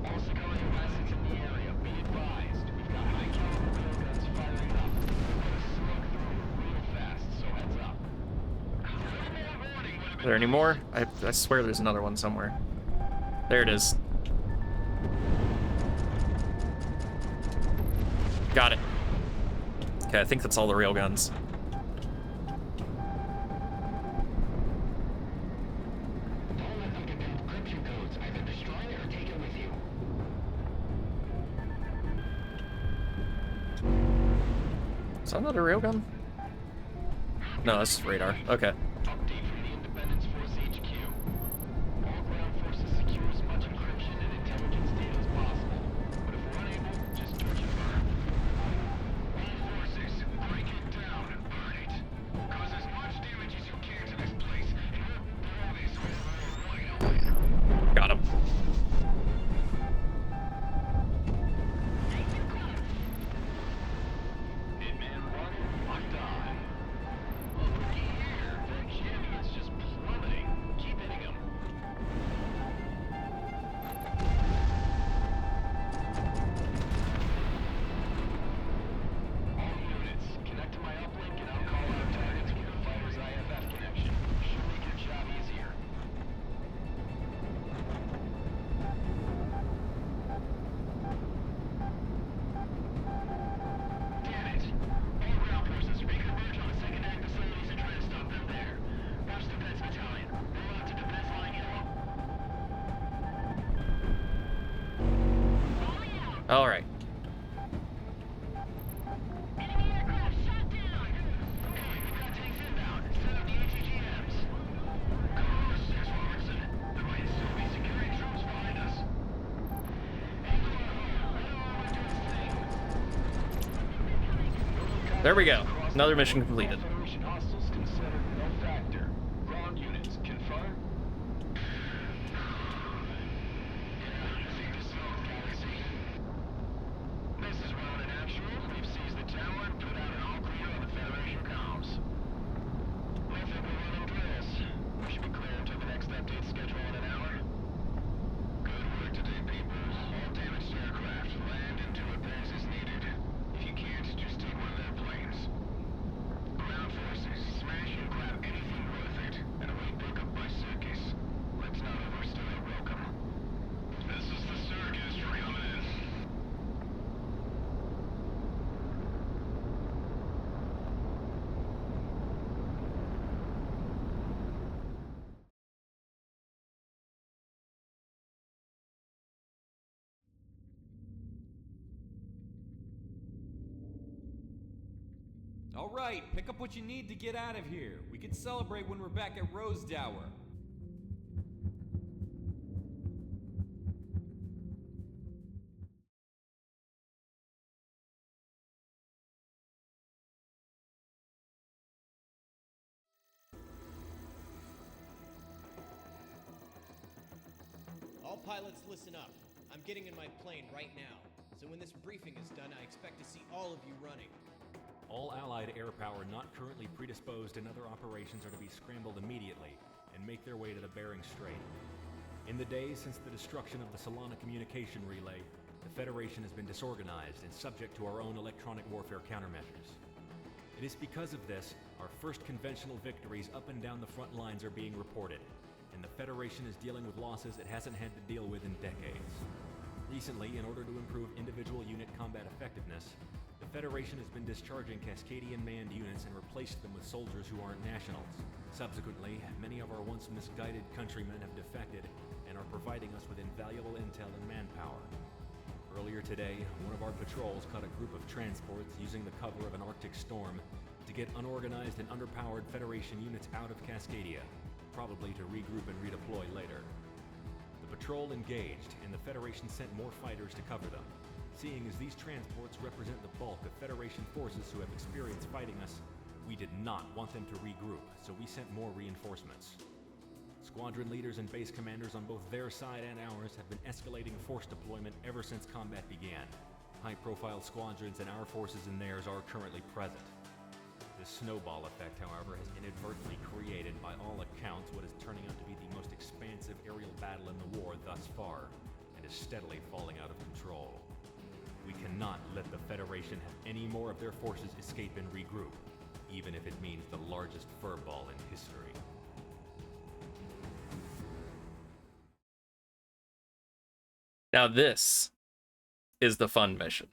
All Sicario assets in the area, be advised. We've got high caliber railguns firing up. We're gonna slug through real fast, so heads up. Are there any more? I swear there's another one somewhere. There it is. Got it. Okay, I think that's all the railguns. Don't let them get the encryption codes. Either destroy it or take it with you. Is that another railgun? No, that's radar. Okay. Update from the Independence Force HQ. All ground forces secure as much encryption and intelligence data as possible. But if we're unable, just torch and burn. All forces, break it down, burn it. Cause as much damage as you can to this place, and we'll blow this with more oil. Got him. Hitman 1, locked on. Oh, looky here. That Chevy is just plummeting. Keep hitting him. All units, connect to my uplink and I'll call out targets with the fighter's IFF connection. Should make your job easier. Damn it! All ground forces, reconverge on the secondary facilities and try to stop them there. First Defense Battalion, roll out to defense line yellow. All right. There we go. Another mission completed. Federation hostiles considered no factor. Ground units, confirm? This is Rowan in actual. We've seized the tower and put out an all clear on the Federation comms. I think we're running drills. We should be clear until the next update schedule in an hour. Good work today, people. All damaged aircraft, land into repairs as needed. If you can't, just take one of their planes. Ground forces, smash and grab anything worth it, and await pickup by circus. Let's not overstay our welcome. This is the circus, you're coming in. All right, pick up what you need to get out of here. We can celebrate when we're back at Rose Dower. All pilots, listen up. I'm getting in my plane right now. So when this briefing is done, I expect to see all of you running. All Allied air power not currently predisposed in other operations are to be scrambled immediately and make their way to the Bering Strait. In the days since the destruction of the Solana communication relay, the Federation has been disorganized and subject to our own electronic warfare countermeasures. It is because of this, our first conventional victories up and down the front lines are being reported, and the Federation is dealing with losses it hasn't had to deal with in decades. Recently, in order to improve individual unit combat effectiveness, the Federation has been discharging Cascadian manned units and replaced them with soldiers who aren't nationals. Subsequently, many of our once misguided countrymen have defected and are providing us with invaluable intel and manpower. Earlier today, one of our patrols caught a group of transports using the cover of an Arctic storm to get unorganized and underpowered Federation units out of Cascadia, probably to regroup and redeploy later. The patrol engaged, and the Federation sent more fighters to cover them. Seeing as these transports represent the bulk of Federation forces who have experience fighting us, we did not want them to regroup, so we sent more reinforcements. Squadron leaders and base commanders on both their side and ours have been escalating force deployment ever since combat began. High-profile squadrons and our forces and theirs are currently present. This snowball effect, however, has inadvertently created, by all accounts, what is turning out to be the most expansive aerial battle in the war thus far, and is steadily falling out of control. We cannot let the Federation have any more of their forces escape and regroup, even if it means the largest furball in history. Now this is the fun mission.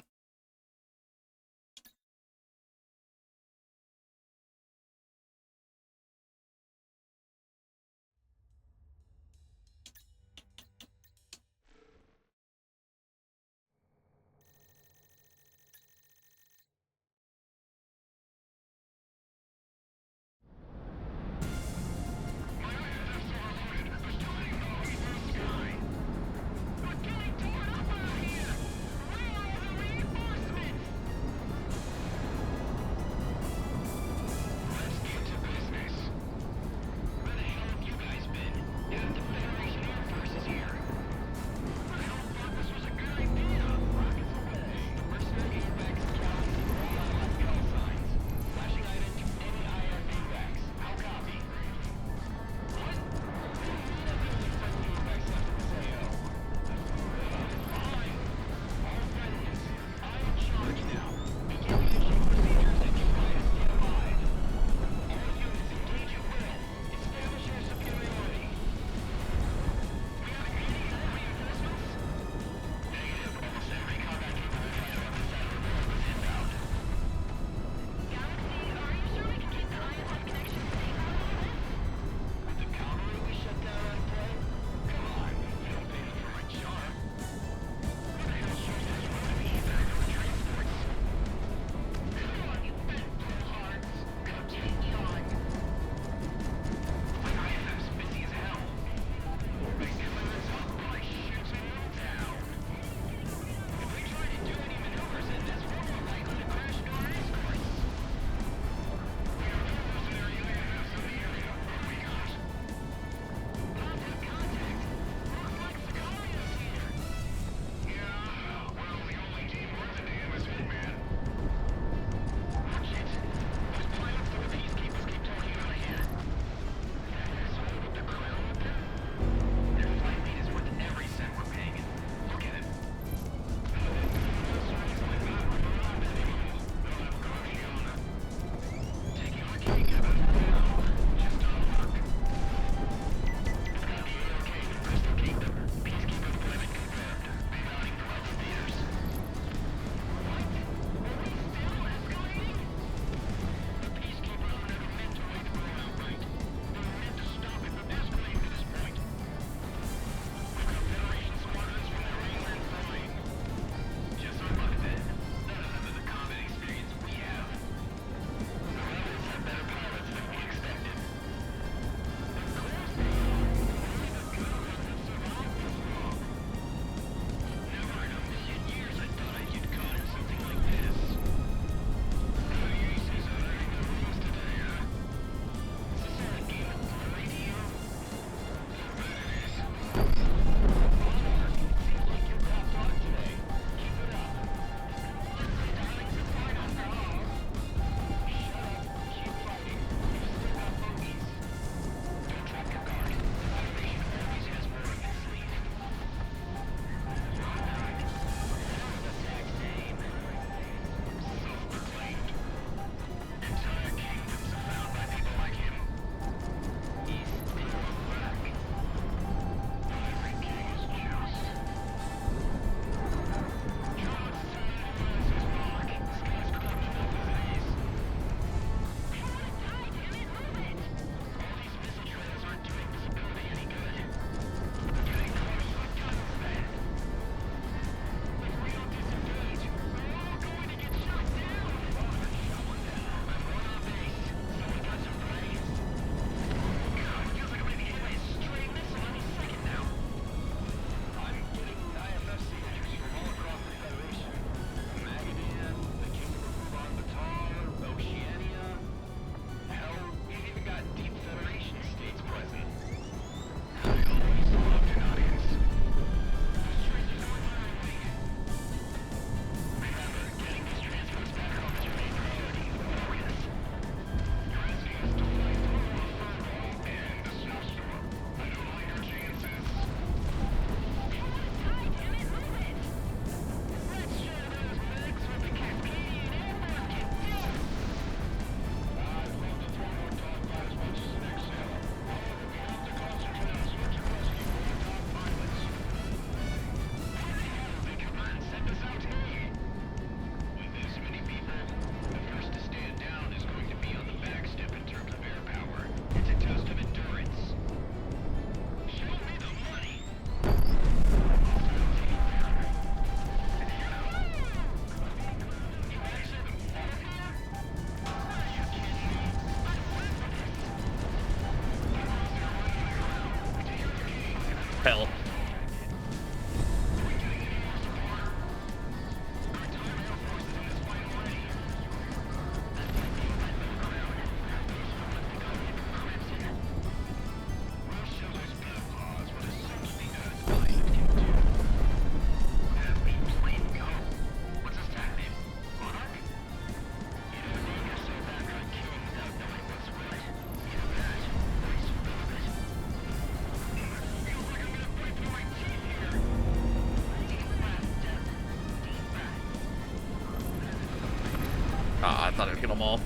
thought I'd get them all.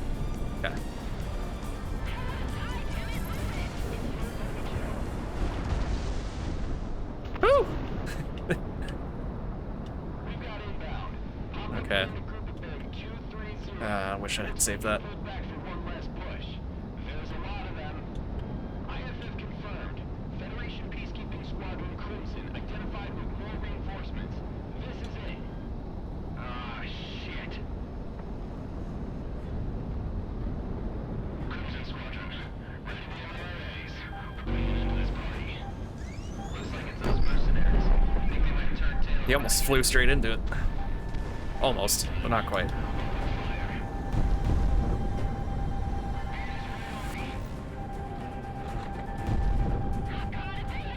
Okay. Woo! Okay. I wish I had saved that. He almost flew straight into it. Almost, but not quite.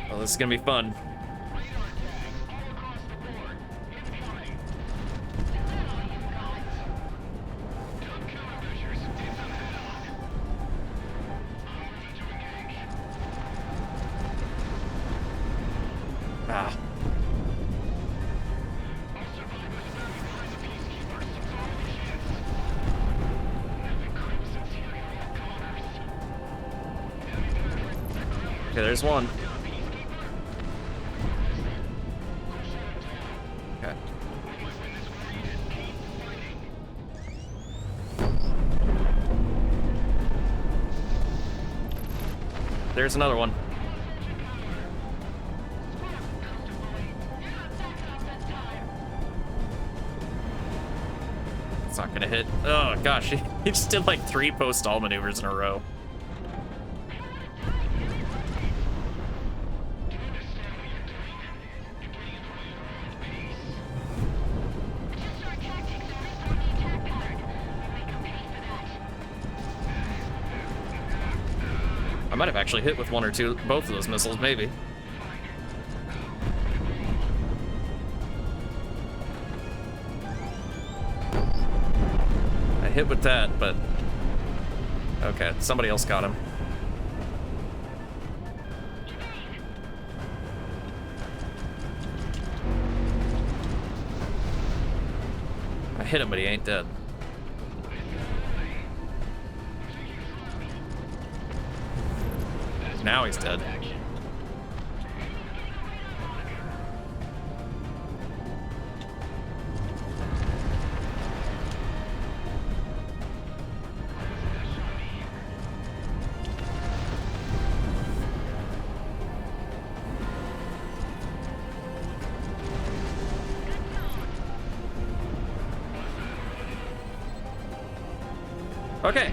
Well, this is gonna be fun. Ah. Okay, there's one. Okay. There's another one. It's not gonna hit. Oh gosh, he just did like 3 post-stall maneuvers in a row. I might have actually hit with 1 or 2, both of those missiles, maybe. I hit with that, but... Okay, somebody else got him. I hit him, but he ain't dead. Now he's dead. Okay.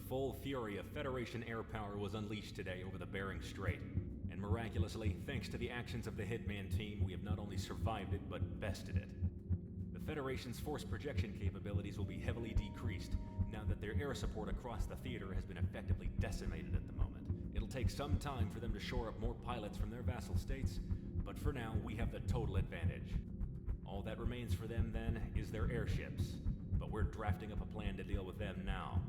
full fury of Federation air power was unleashed today over the Bering Strait. And miraculously, thanks to the actions of the Hitman team, we have not only survived it, but bested it. The Federation's force projection capabilities will be heavily decreased now that their air support across the theater has been effectively decimated at the moment. It'll take some time for them to shore up more pilots from their vassal states, but for now, we have the total advantage. All that remains for them, then, is their airships. But we're drafting up a plan to deal with them now.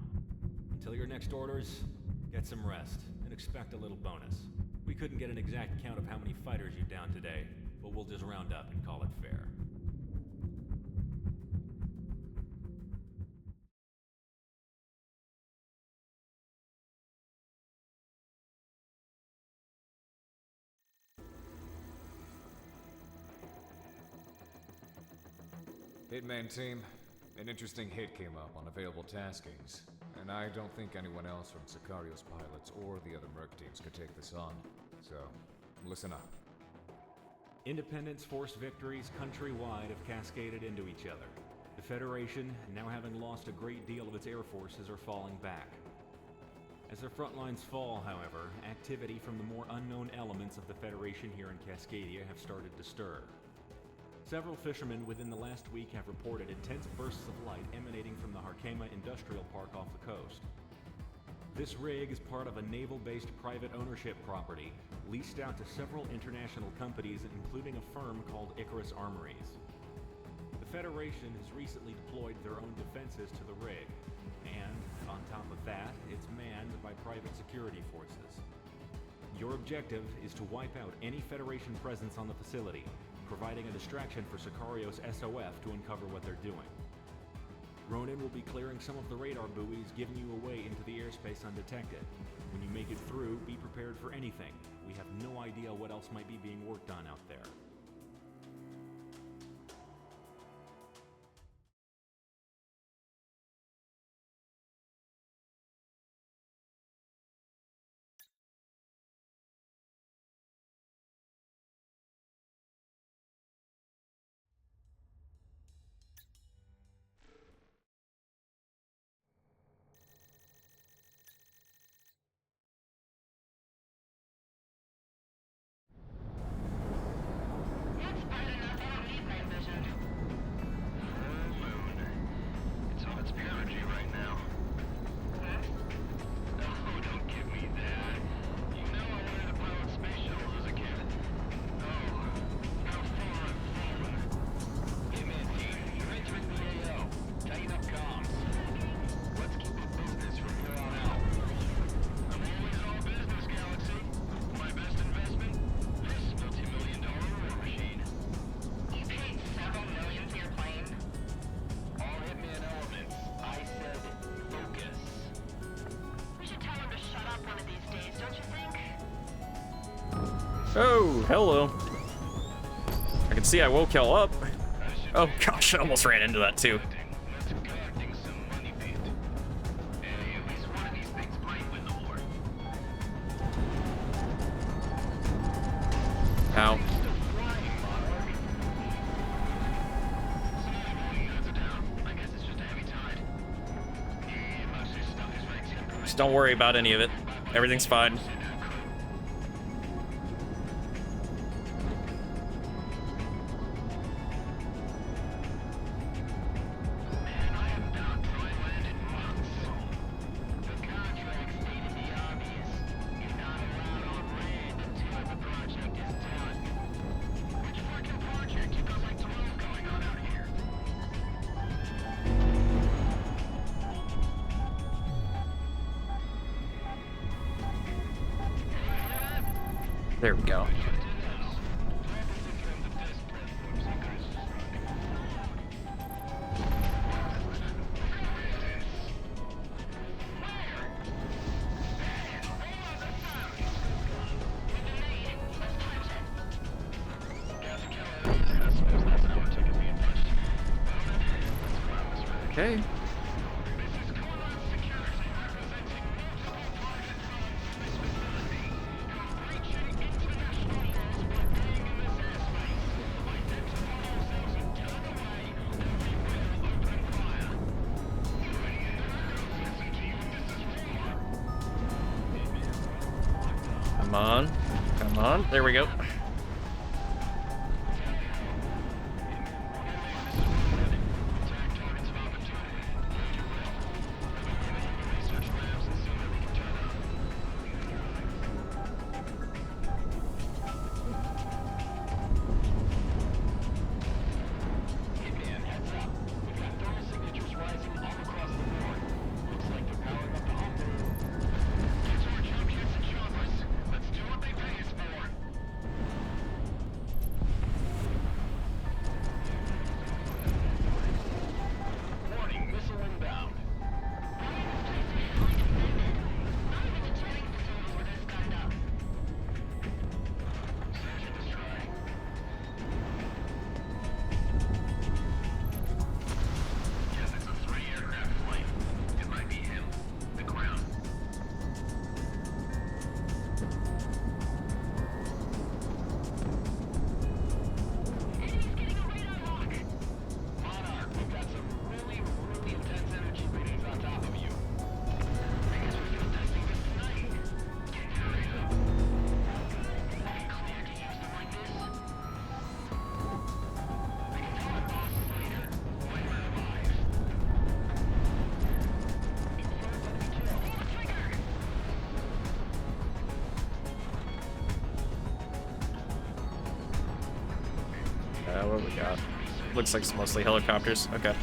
Until your next orders, get some rest, and expect a little bonus. We couldn't get an exact count of how many fighters you downed today, but we'll just round up and call it fair. Hitman team, an interesting hit came up on available taskings, and I don't think anyone else from Sicario's pilots or the other merc teams could take this on. So, listen up. Independence Force victories countrywide have cascaded into each other. The Federation, now having lost a great deal of its air forces, are falling back. As their front lines fall, however, activity from the more unknown elements of the Federation here in Cascadia have started to stir. Several fishermen within the last week have reported intense bursts of light emanating from the Harkema Industrial Park off the coast. This rig is part of a naval-based private ownership property leased out to several international companies, including a firm called Icarus Armories. The Federation has recently deployed their own defenses to the rig, and, on top of that, it's manned by private security forces. Your objective is to wipe out any Federation presence on the facility, providing a distraction for Sicario's SOF to uncover what they're doing. Ronin will be clearing some of the radar buoys, giving you a way into the airspace undetected. When you make it through, be prepared for anything. We have no idea what else might be being worked on out there. That's bright enough. I don't need night vision. Full moon. It's on its perigee right now. Oh, don't give me that. You know I wanted to pilot space shuttles as a kid. Oh, how far I've fallen. Hitman team, you're entering the AO. Tighten up comms. Let's keep it business from here on out. I'm always all business, Galaxy. My best investment? This multi-million-dollar war machine. You paid several million for your plane? All Hitman elements. I said focus. We should tell him to shut up one of these days, don't you think? Oh, hello. I can see I woke y'all up. Oh gosh, I almost ran into that too. Let's collecting some money pit. Hey, at least one of these things might win the war. Ow. Still flying, Monarch. Signaling nodes are down. I guess it's just a heavy tide. Yeah, most of this stuff is very temporary. Just don't worry about any of it. Everything's fine. Man, I haven't been on dry land in months. The contract stated the obvious. You're not allowed on land until the project is done. Which fucking project? You got like 12 going on out here. There we go. Okay. Come on. Come on. There we go. What we got? Looks like it's mostly helicopters. Okay.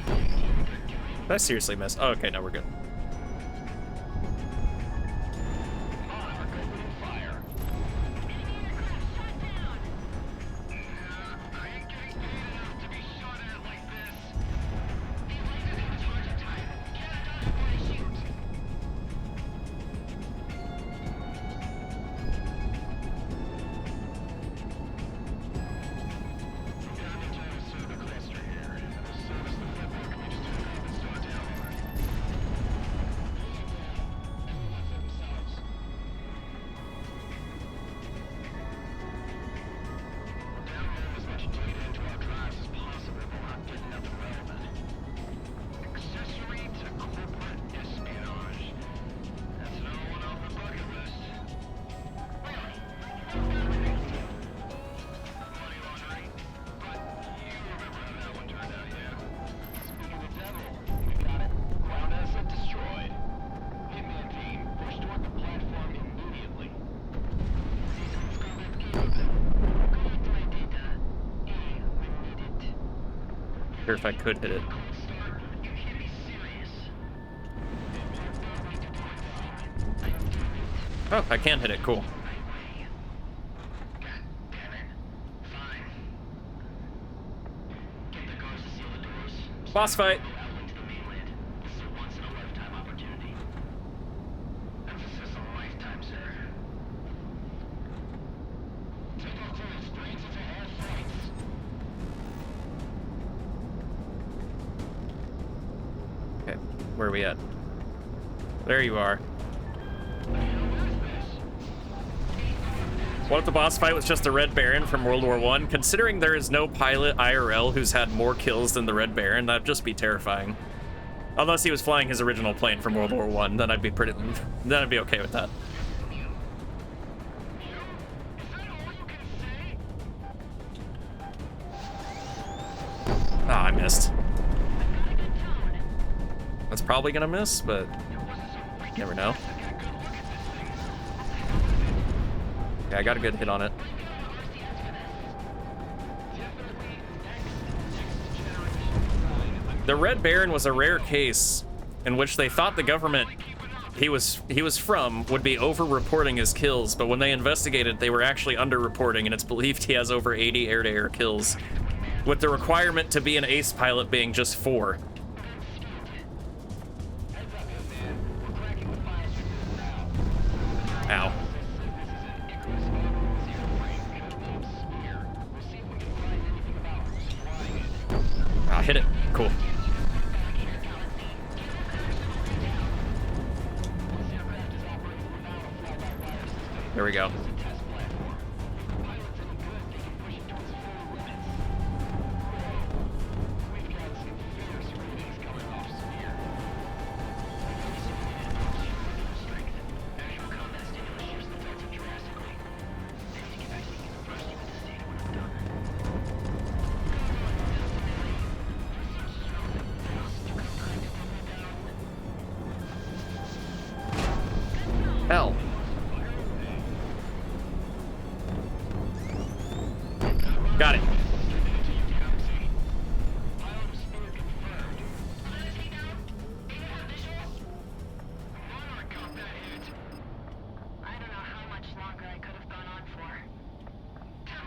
Did I seriously miss? Oh, okay, now we're good. Sure, if I could hit it. Oh, I can hit it. Cool. Boss fight. Okay, where are we at? There you are. What if the boss fight was just the Red Baron from World War I? Considering there is no pilot IRL who's had more kills than the Red Baron, that'd just be terrifying. Unless he was flying his original plane from World War I, then I'd be okay with that. Ah, I missed. That's probably gonna miss, but you never know. Okay, I got a good hit on it. The Red Baron was a rare case in which they thought the government he was from would be over-reporting his kills, but when they investigated, they were actually under-reporting, and it's believed he has over 80 air-to-air kills, with the requirement to be an ace pilot being just 4. Ow. Ah, hit it. Cool. There we go. Got it. I don't know how much longer I could have gone on for.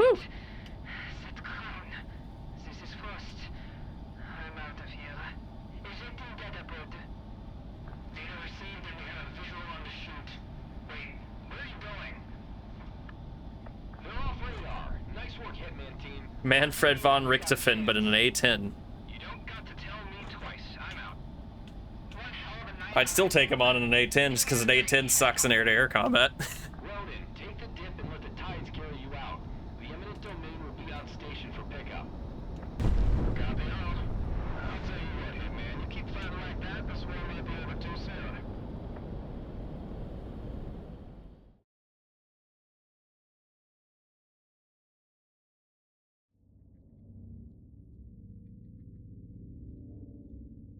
Woo. Sit down. This is first. I'm out of here. Is it in Byrd? Data received and we have a visual on the shoot. Wait, where are you going? They're off radar. Nice work, Hitman team. Manfred von Richthofen, but in an A10. You don't got to tell me twice. I'm out. One hell of a night. I'd still take him on in an A10 just because an A10 sucks in air-to-air combat. Ronan, take the dip and let the tides carry you out. The eminent domain will be out station for pickup. Copy all. I'll tell you what, Hitman. You keep fighting like that, this war might be over too soon.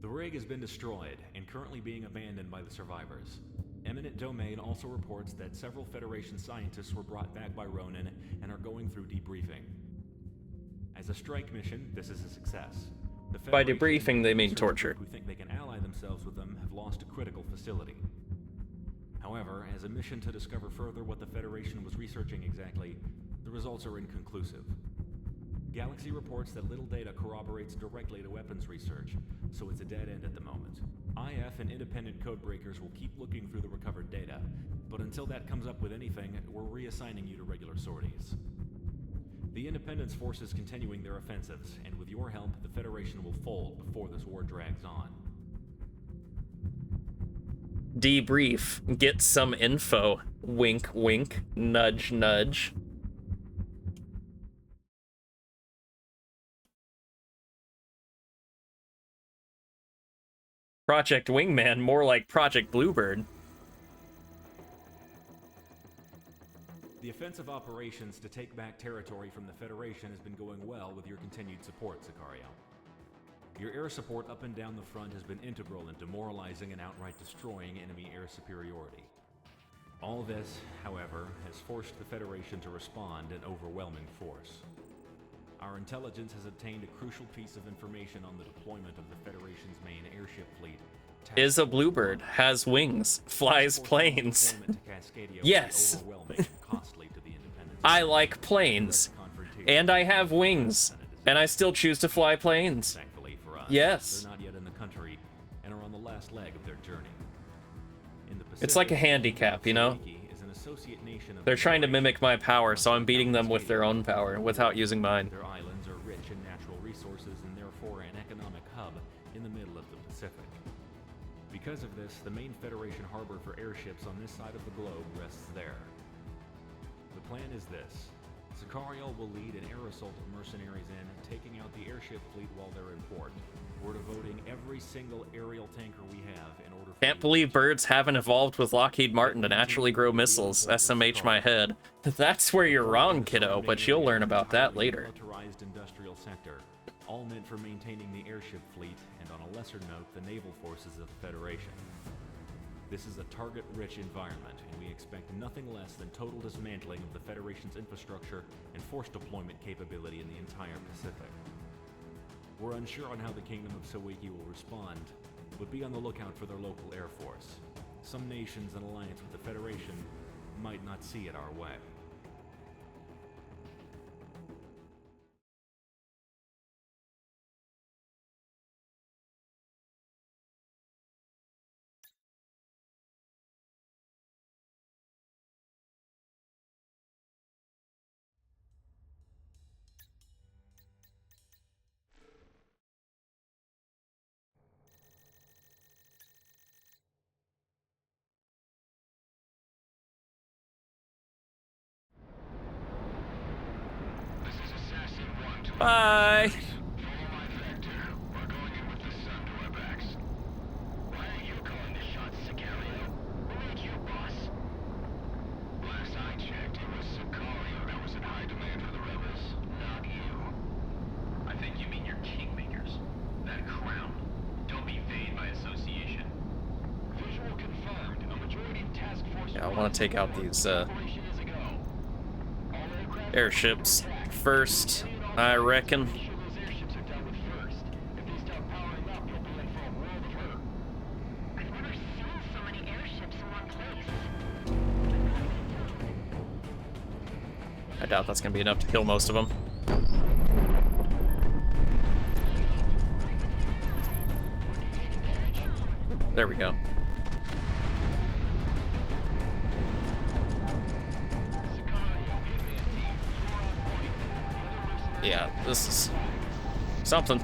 The rig has been destroyed and currently being abandoned by the survivors. Eminent Domain also reports that several Federation scientists were brought back by Ronan and are going through debriefing. As a strike mission, this is a success. The By Federation debriefing, they mean researchers torture. who think they can ally themselves with them have lost a critical facility. However, as a mission to discover further what the Federation was researching exactly, the results are inconclusive. Galaxy reports that little data corroborates directly to weapons research, so it's a dead end at the moment. IF and independent codebreakers will keep looking through the recovered data, but until that comes up with anything, we're reassigning you to regular sorties. The Independence force is continuing their offensives, and with your help, the Federation will fold before this war drags on. Debrief. Get some info. Wink, wink. Nudge, nudge. Project Wingman, more like Project Bluebird. The offensive operations to take back territory from the Federation has been going well with your continued support, Sicario. Your air support up and down the front has been integral in demoralizing and outright destroying enemy air superiority. All this, however, has forced the Federation to respond in overwhelming force. Our intelligence has obtained a crucial piece of information on the deployment of the Federation's main airship fleet. Is a bluebird, has wings, flies planes. Yes. I like planes. And I have wings. And I still choose to fly planes. Thankfully for us, Yes. they're not yet in the country and are on the last leg of their journey. In the It's like a Pacific, handicap, you know? Saiki is an associate nation of They're trying to Federation mimic my power, so I'm beating them with their own Cascadia. power without using mine. Their islands are rich in natural resources and therefore an economic hub in the middle of the Pacific. Because of this, the main Federation harbor for airships on this side of the globe rests there. The plan is this. Sicario will lead an air assault of mercenaries in, taking out the airship fleet while they're in port. We're devoting every single aerial tanker we have in order for Can't believe birds haven't evolved with Lockheed Martin to naturally grow missiles. SMH my head. That's where you're wrong, kiddo, but you'll learn about that later. Militarized industrial sector, all meant for maintaining the airship fleet, and on a lesser note, the naval forces of the Federation. This is a target-rich environment, and we expect nothing less than total dismantling of the Federation's infrastructure and force deployment capability in the entire Pacific. We're unsure on how the Kingdom of Saiki will respond, but be on the lookout for their local air force. Some nations in alliance with the Federation might not see it our way. This is Assassin 1 to Bye. Follow my vector. We're going in with the sun to our backs. Why are you calling the shots, Sicario? Who made you boss? Last I checked, it was Sicario that was in high demand for the rebels, not you. I think you mean your kingmakers. That crown. Don't be vain by association. Visual confirmed. A majority of task force. Yeah, I want to take out these Operation is a go. All aircraft airships first. Carry it all I reckon. Make sure those airships are dealt with first. If they start powering up, you'll be in for a world of hurt. I've never seen so many airships in one place. I doubt that's gonna be enough to kill most of them. There we go. Yeah, this is something.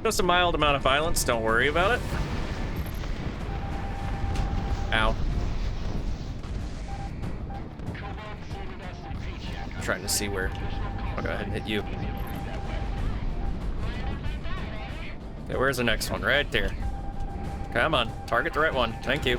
Just a mild amount of violence, don't worry about it. Ow. I'm trying to see where. I'll go ahead and hit you. Okay, where's the next one? Right there. Come on, target the right one. Thank you.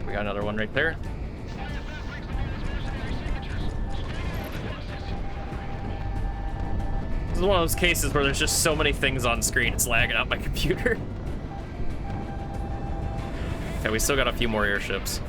We got another one right there. This is one of those cases where there's just so many things on screen, it's lagging out my computer. Okay, we still got a few more airships.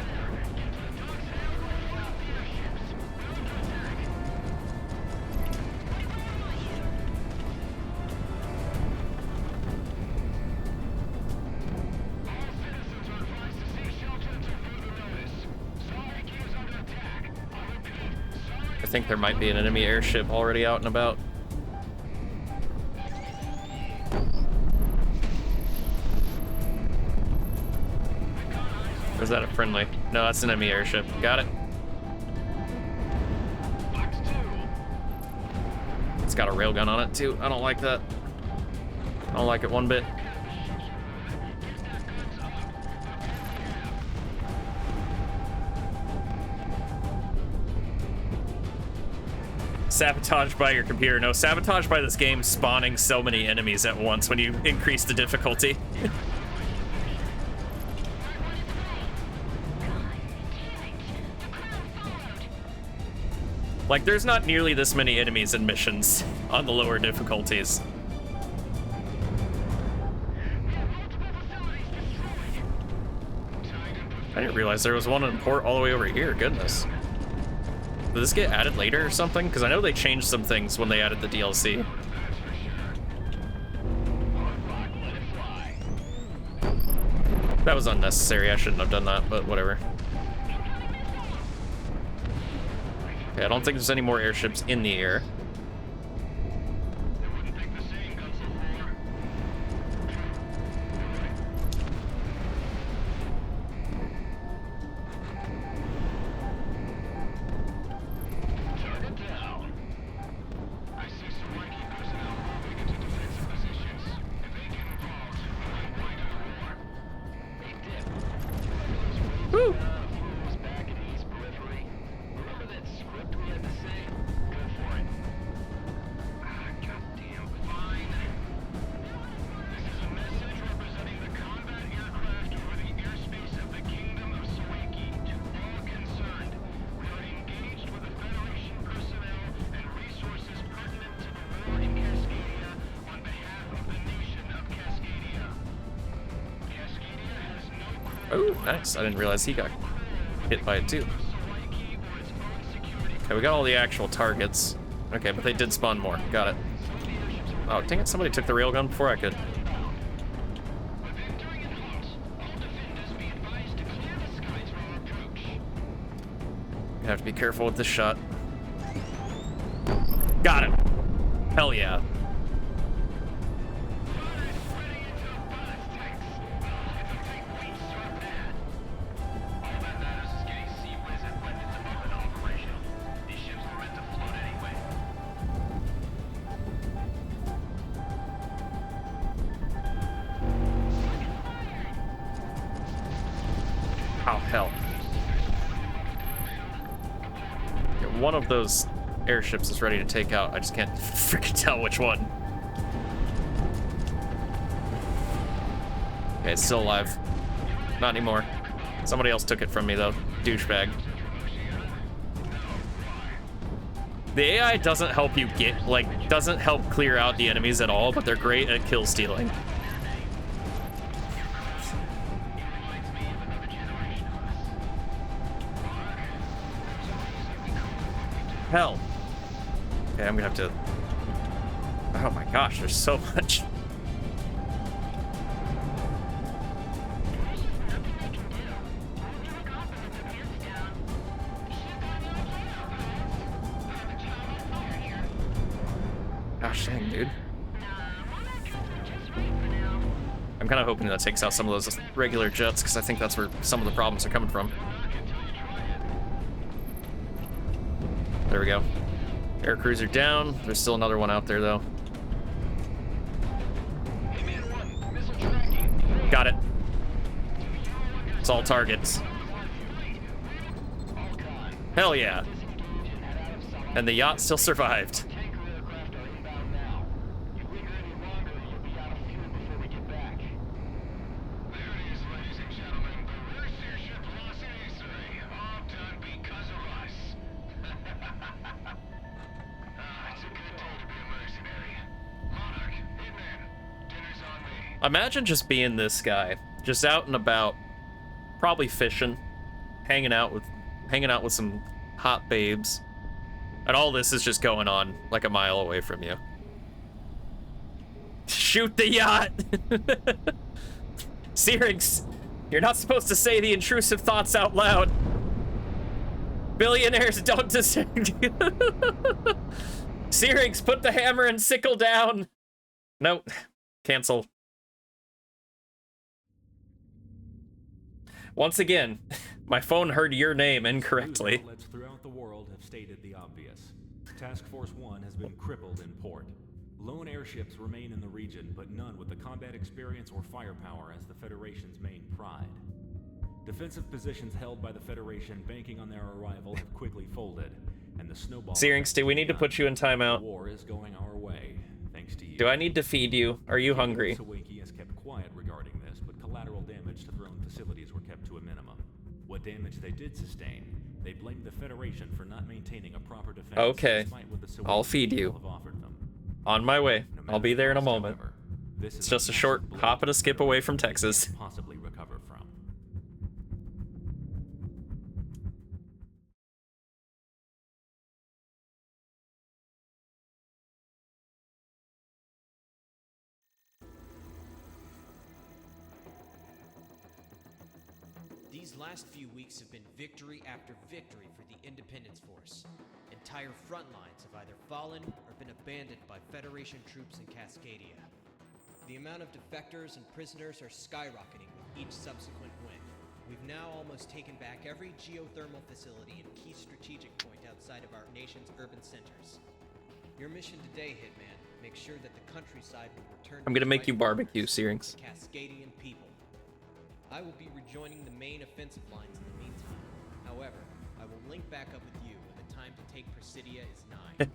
I think there might be an enemy airship already out and about. Or is that a friendly? No, that's an enemy airship. Got it. It's got a railgun on it too. I don't like that. I don't like it one bit. Sabotage by your computer. No, sabotage by this game spawning so many enemies at once when you increase the difficulty. Like, there's not nearly this many enemies in missions on the lower difficulties. I didn't realize there was one in port all the way over here. Goodness. Did this get added later or something? Because I know they changed some things when they added the DLC. That was unnecessary. I shouldn't have done that, but whatever. Okay, I don't think there's any more airships in the air. Oh, nice. I didn't realize he got hit by it too. Okay, we got all the actual targets. Okay, but they did spawn more. Got it. Oh, dang it. Somebody took the railgun before I could. You have to be careful with this shot. Got it. Hell yeah. hell. Yeah, one of those airships is ready to take out. I just can't freaking tell which one. Okay, it's still alive. Not anymore. Somebody else took it from me, though. Douchebag. The AI doesn't help you get, like, doesn't help clear out the enemies at all, but they're great at kill stealing. Hell. Okay, I'm gonna have to... Oh my gosh, there's so much. Gosh dang, dude. I'm kind of hoping that takes out some of those regular jets, because I think that's where some of the problems are coming from. There we go. Air cruiser down. There's still another one out there, though. Got it. It's all targets. Hell yeah. And the yacht still survived. Imagine just being this guy, just out and about, probably fishing, hanging out with some hot babes, and all this is just going on like a mile away from you. Shoot the yacht! Syrinx, you're not supposed to say the intrusive thoughts out loud. Billionaires don't deserve. Syrinx, put the hammer and sickle down. Nope. Cancel. Once again, my phone heard your name incorrectly. News outlets throughout the world have stated the obvious. Task Force 1 has been crippled in port. Lone airships remain in the region, but none with the combat experience or firepower as the Federation's main pride. Defensive positions held by the Federation banking on their arrival have quickly folded, and the snowball... Syrinx, do we need to put you in timeout? War is going our way, thanks to you. Do I need to feed you? Are you hungry? Sawinki has kept quiet regarding this, but collateral damage to throne facilities were kept to a minimum. What damage they did sustain, they blamed the Federation for not maintaining a proper defense. Okay, Despite what the I'll Sawinki feed you. have offered them. On my way. No matter I'll be there in a the cost, moment. however, this It's is just a short massive hop blow and a skip the away from Federation Texas. can't possibly recover from. These last few weeks have been victory after victory for the Independence Force. Entire front lines have either fallen or been abandoned by Federation troops in Cascadia. The amount of defectors and prisoners are skyrocketing with each subsequent win. We've now almost taken back every geothermal facility and key strategic point outside of our nation's urban centers. Your mission today, Hitman, make sure that the countryside will return. I'm gonna make you barbecue, Syrinx. Cascadian people. I will be rejoining the main offensive lines in the meantime. However, I will link back up with you when the time to take Presidia is nigh.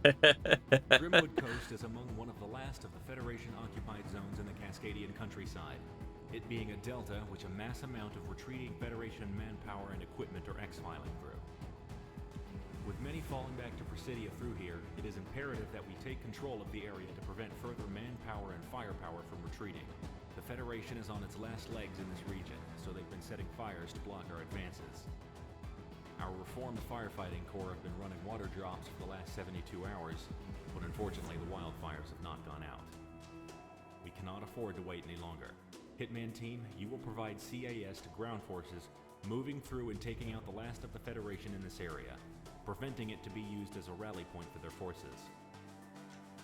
Grimwood Coast is among one of the last of the Federation-occupied zones in the Cascadian countryside, it being a delta which a mass amount of retreating Federation manpower and equipment are exfiling through. With many falling back to Presidia through here, it is imperative that we take control of the area to prevent further manpower and firepower from retreating. The Federation is on its last legs in this region, so they've been setting fires to block our advances. Our reformed firefighting corps have been running water drops for the last 72 hours, but unfortunately the wildfires have not gone out. We cannot afford to wait any longer. Hitman team, you will provide CAS to ground forces, moving through and taking out the last of the Federation in this area, preventing it to be used as a rally point for their forces.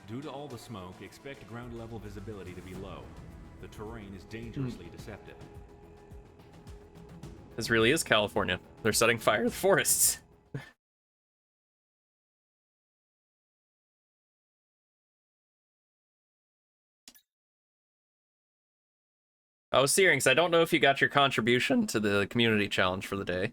Due to all the smoke, expect ground level visibility to be low. The terrain is dangerously deceptive. This really is California. They're setting fire to the forests. Oh, Searings, I don't know if you got your contribution to the community challenge for the day.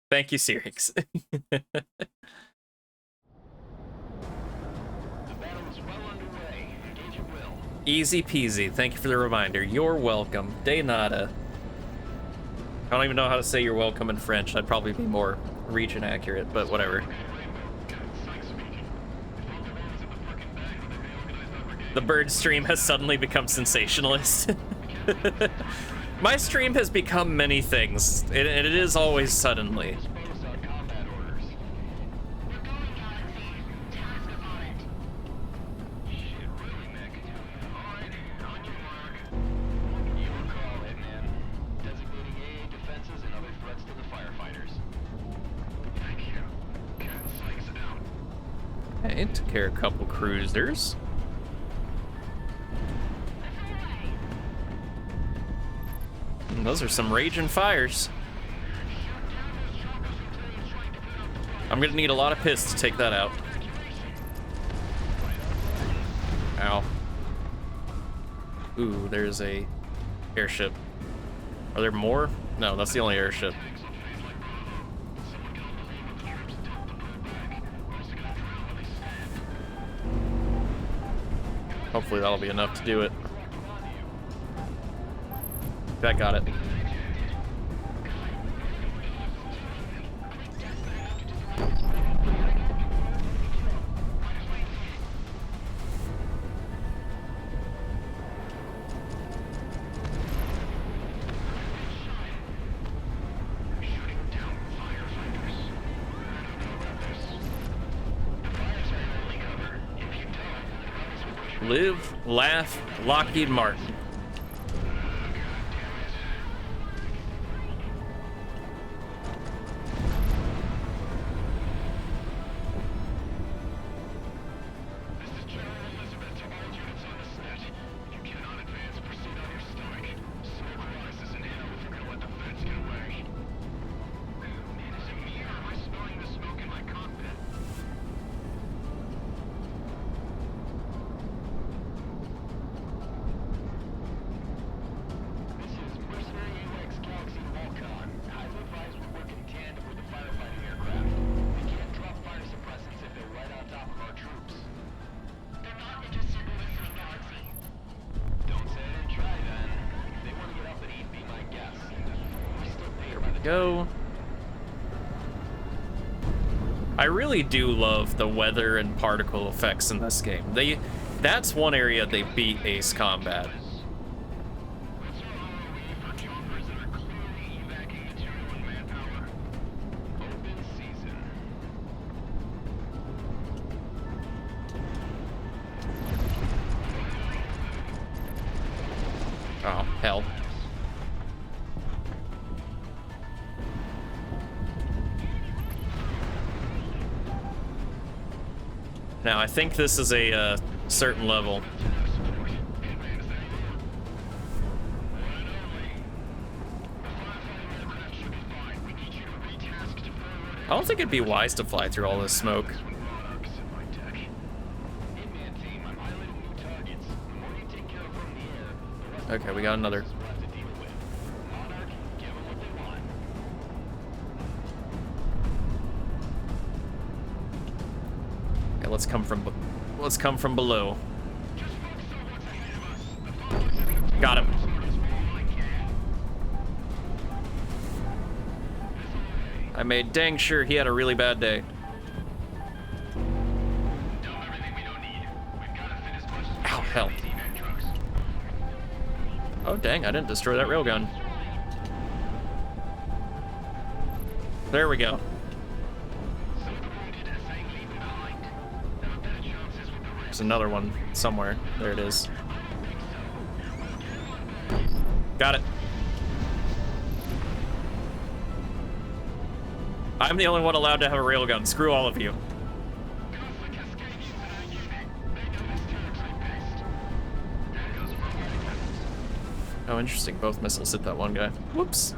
Thank you, Searings. The battle is well underway. Engage at will. Easy peasy. Thank you for the reminder. You're welcome. De nada. I don't even know how to say you're welcome in French. I'd probably be more region accurate, but whatever. The Byrd stream has suddenly become sensationalist. My stream has become many things, and it is always suddenly. Okay, took care of a couple cruisers. And those are some raging fires. I'm gonna need a lot of piss to take that out. Ow. Ooh, there's a airship. Are there more? No, that's the only airship. Hopefully that'll be enough to do it. That got it. Live, laugh, Lockheed Martin. Go. I really do love the weather and particle effects in this game. That's one area they beat Ace Combat. Oh, hell. Now, I think this is a certain level. I don't think it'd be wise to fly through all this smoke. Okay, we got another. Okay, let's come from below. Got him. I made dang sure he had a really bad day. Ow, hell. Oh, dang, I didn't destroy that railgun. There we go. There's another one somewhere. There it is. Got it. I'm the only one allowed to have a railgun. Screw all of you. Oh, interesting. Both missiles hit that one guy. Whoops.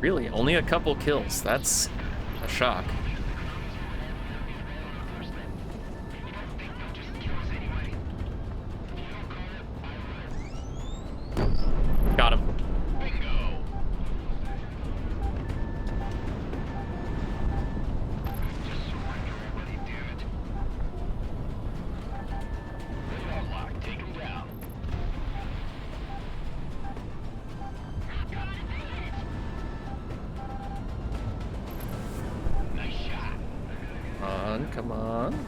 Really, only a couple kills. That's a shock. Got him. Come on.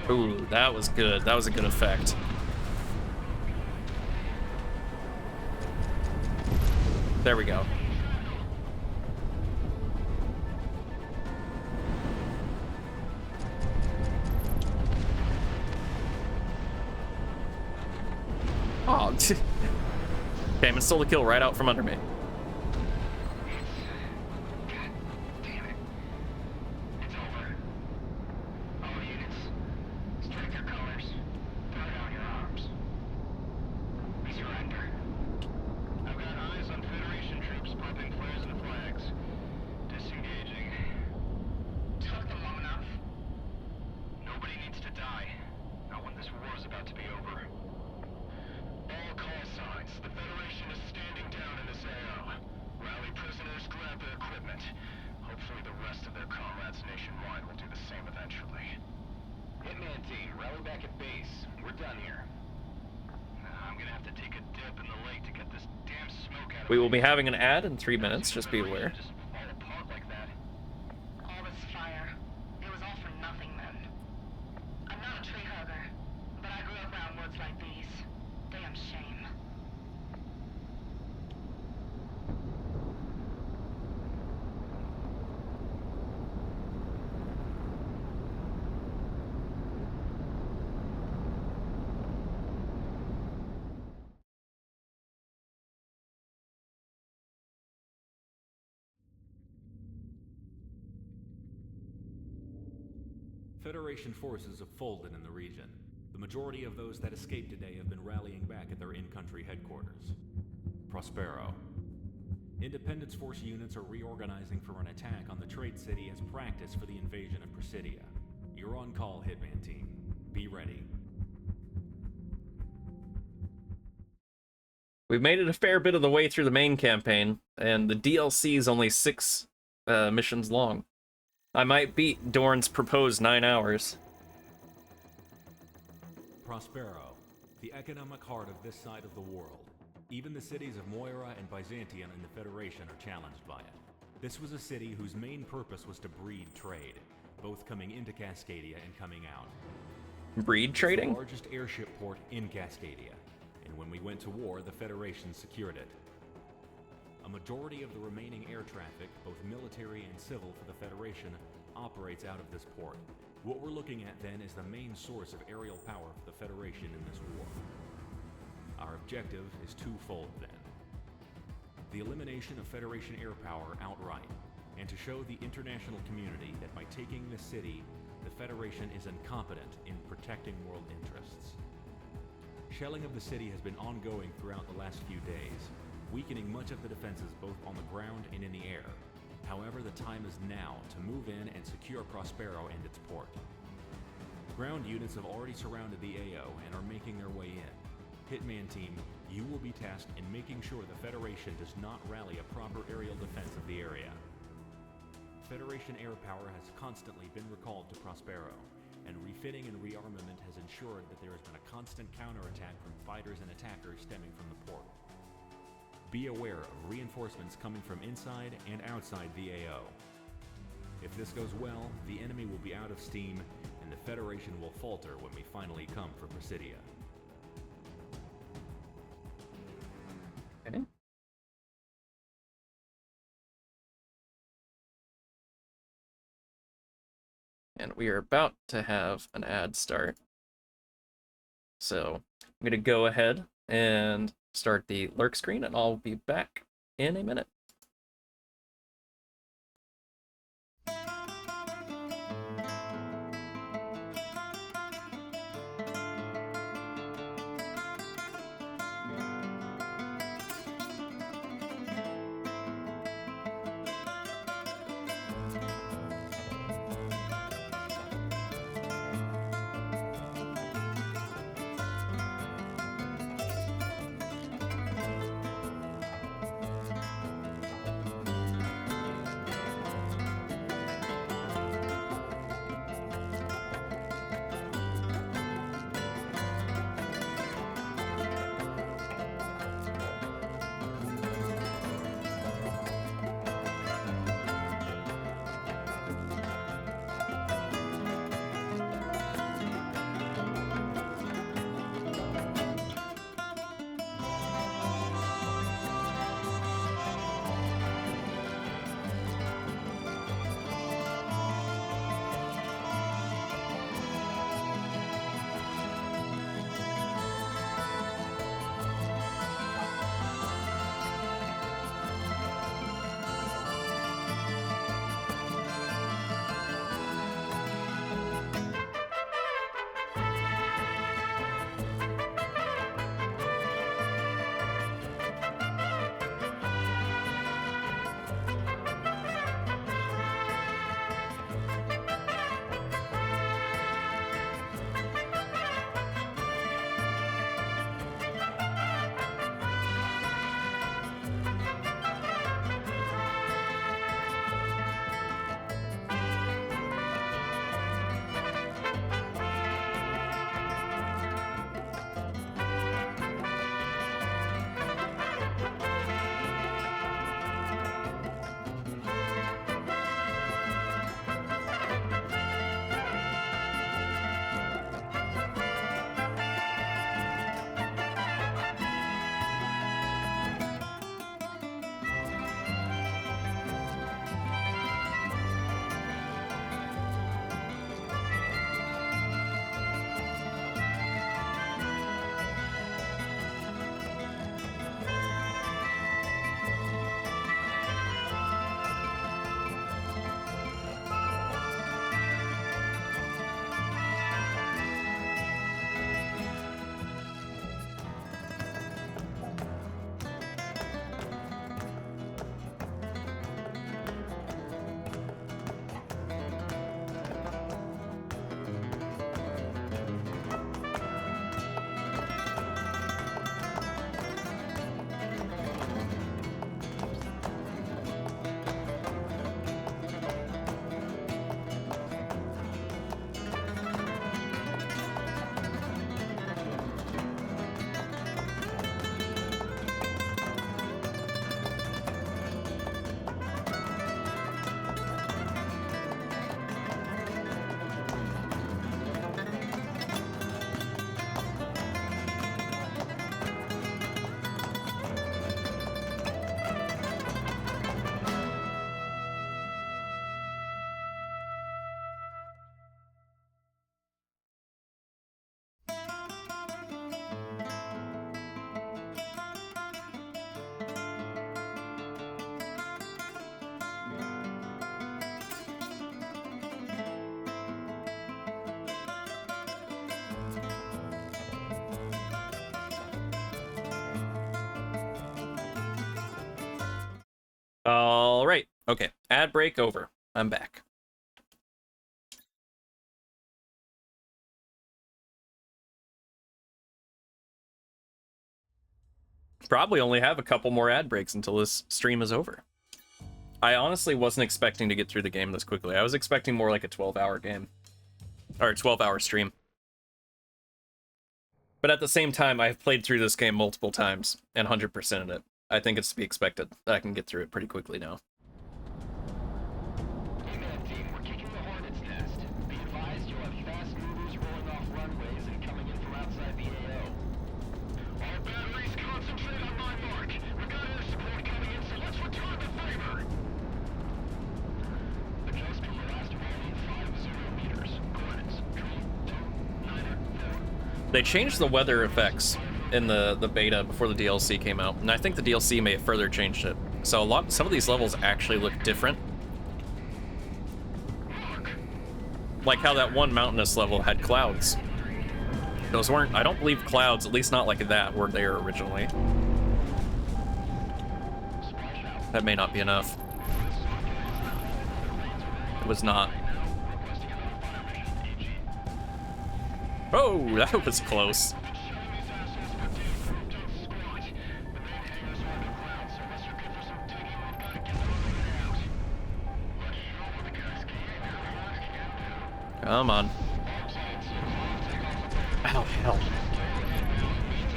Ooh, that was good. That was a good effect. There we go. Oh, came and stole the kill right out from under me. We will be having an ad in 3 minutes, just be aware. All this fire, it was all for nothing then. I'm not a tree hugger, but I grew up around woods like these. Damn shame. Federation forces have folded in the region. The majority of those that escaped today have been rallying back at their in-country headquarters. Prospero. Independence Force units are reorganizing for an attack on the trade city as practice for the invasion of Presidia. You're on call, Hitman Team. Be ready. We've made it a fair bit of the way through the main campaign, and the DLC is only 6 missions long. I might beat Dorn's proposed 9 hours. Prospero, the economic heart of this side of the world. Even the cities of Moira and Byzantium in the Federation are challenged by it. This was a city whose main purpose was to breed trade, both coming into Cascadia and coming out. Breed trading? It's the largest airship port in Cascadia, and when we went to war, the Federation secured it. A majority of the remaining air traffic, both military and civil for the Federation, operates out of this port. What we're looking at then is the main source of aerial power for the Federation in this war. Our objective is twofold then. The elimination of Federation air power outright, and to show the international community that by taking this city, the Federation is incompetent in protecting world interests. Shelling of the city has been ongoing throughout the last few days, weakening much of the defenses both on the ground and in the air. However, the time is now to move in and secure Prospero and its port. Ground units have already surrounded the AO and are making their way in. Hitman Team, you will be tasked in making sure the Federation does not rally a proper aerial defense of the area. Federation air power has constantly been recalled to Prospero, and refitting and rearmament has ensured that there has been a constant counterattack from fighters and attackers stemming from the port. Be aware of reinforcements coming from inside and outside the AO. If this goes well, the enemy will be out of steam, and the Federation will falter when we finally come for Presidia. Okay. And we are about to have an ad start. So I'm going to go ahead and start the lurk screen, and I'll be back in a minute. All right. Okay. Ad break over. I'm back. Probably only have a couple more ad breaks until this stream is over. I honestly wasn't expecting to get through the game this quickly. I was expecting more like a 12-hour game. Or a 12-hour stream. But at the same time, I've played through this game multiple times and 100%ed it. I think it's to be expected that I can get through it pretty quickly now. Wingman team, we're kicking the hornet's nest. Be advised you'll have fast movers rolling off runways and coming in from outside the AO. All batteries concentrate on my mark. We've got air support coming in, so let's return the favor. Adjust from your last volume 50 meters. They changed the weather effects in the beta before the DLC came out, and I think the DLC may have further changed it. So some of these levels actually look different. Like how that one mountainous level had clouds. Those weren't, I don't believe clouds, at least not like that, were there originally. That may not be enough. It was not. Oh, that was close. Come on. Ow, hell.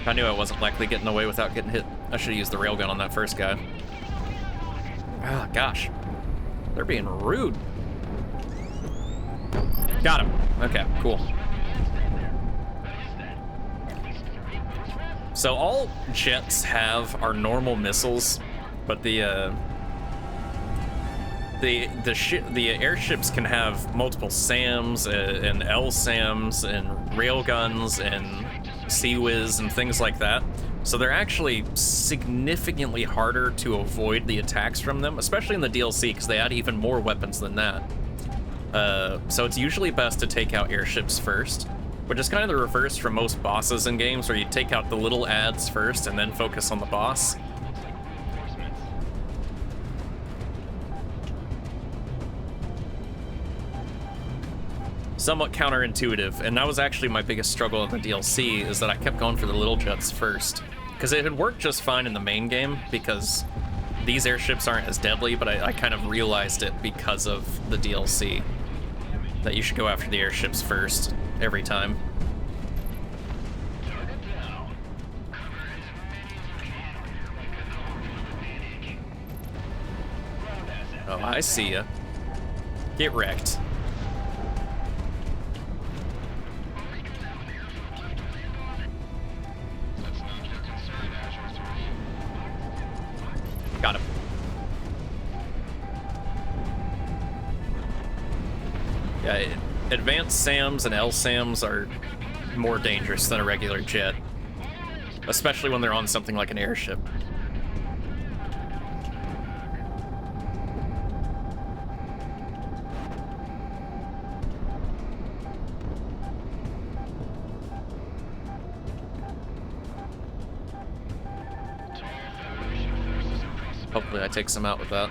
I knew I wasn't likely getting away without getting hit. I should have used the railgun on that first guy. Ah, gosh. They're being rude. Got him. Okay, cool. So all jets have are normal missiles, but the airships can have multiple SAMs and LSAMs and railguns and Sea-Wiz and things like that. So they're actually significantly harder to avoid the attacks from them, especially in the DLC, because they add even more weapons than that. So it's usually best to take out airships first, which is kind of the reverse from most bosses in games, where you take out the little ads first and then focus on the boss. Somewhat counterintuitive, and that was actually my biggest struggle in the DLC, is that I kept going for the little jets first. Because it had worked just fine in the main game, because these airships aren't as deadly, but I kind of realized it because of the DLC. That you should go after the airships first, every time. Oh, I see ya. Get wrecked. Got him. Yeah, advanced SAMs and LSAMs are more dangerous than a regular jet, especially when they're on something like an airship. Hopefully I take some out with that.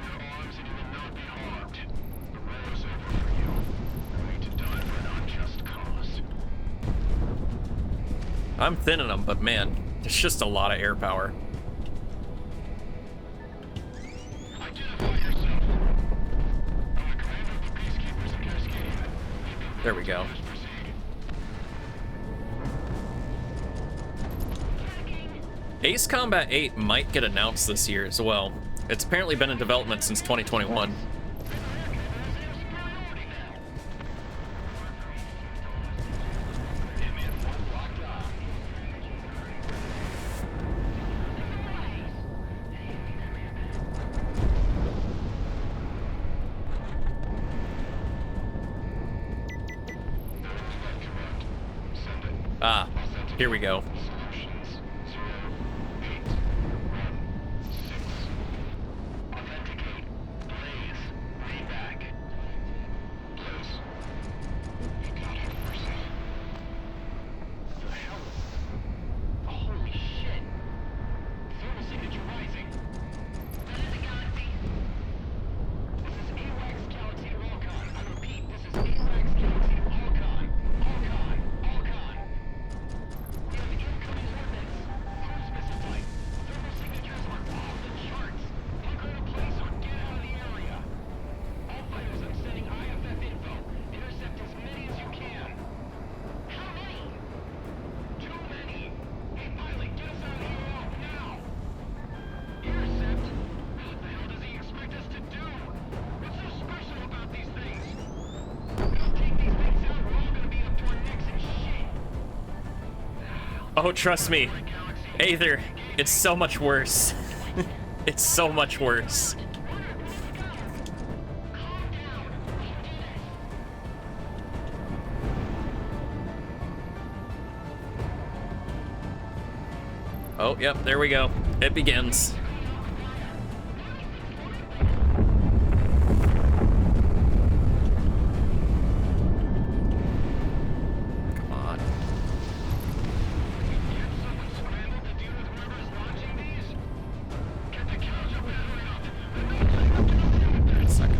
I'm thinning them, but man, there's just a lot of air power. There we go. Ace Combat 8 might get announced this year as well. It's apparently been in development since 2021. Ah, here we go. Oh, trust me, Aether, it's so much worse. It's so much worse. Oh, yep, there we go. It begins. Come on. It's not gonna...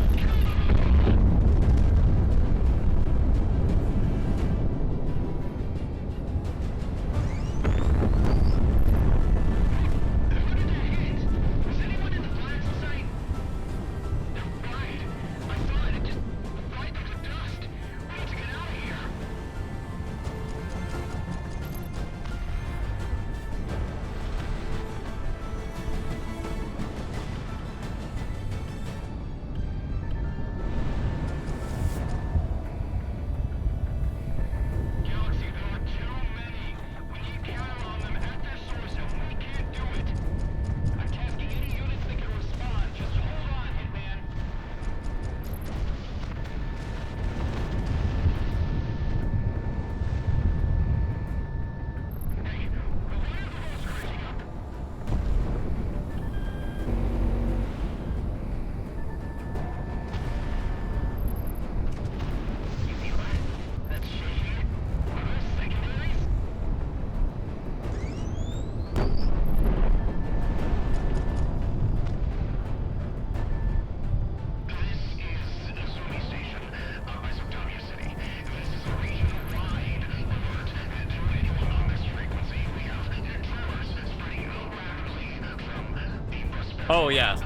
Oh, yeah.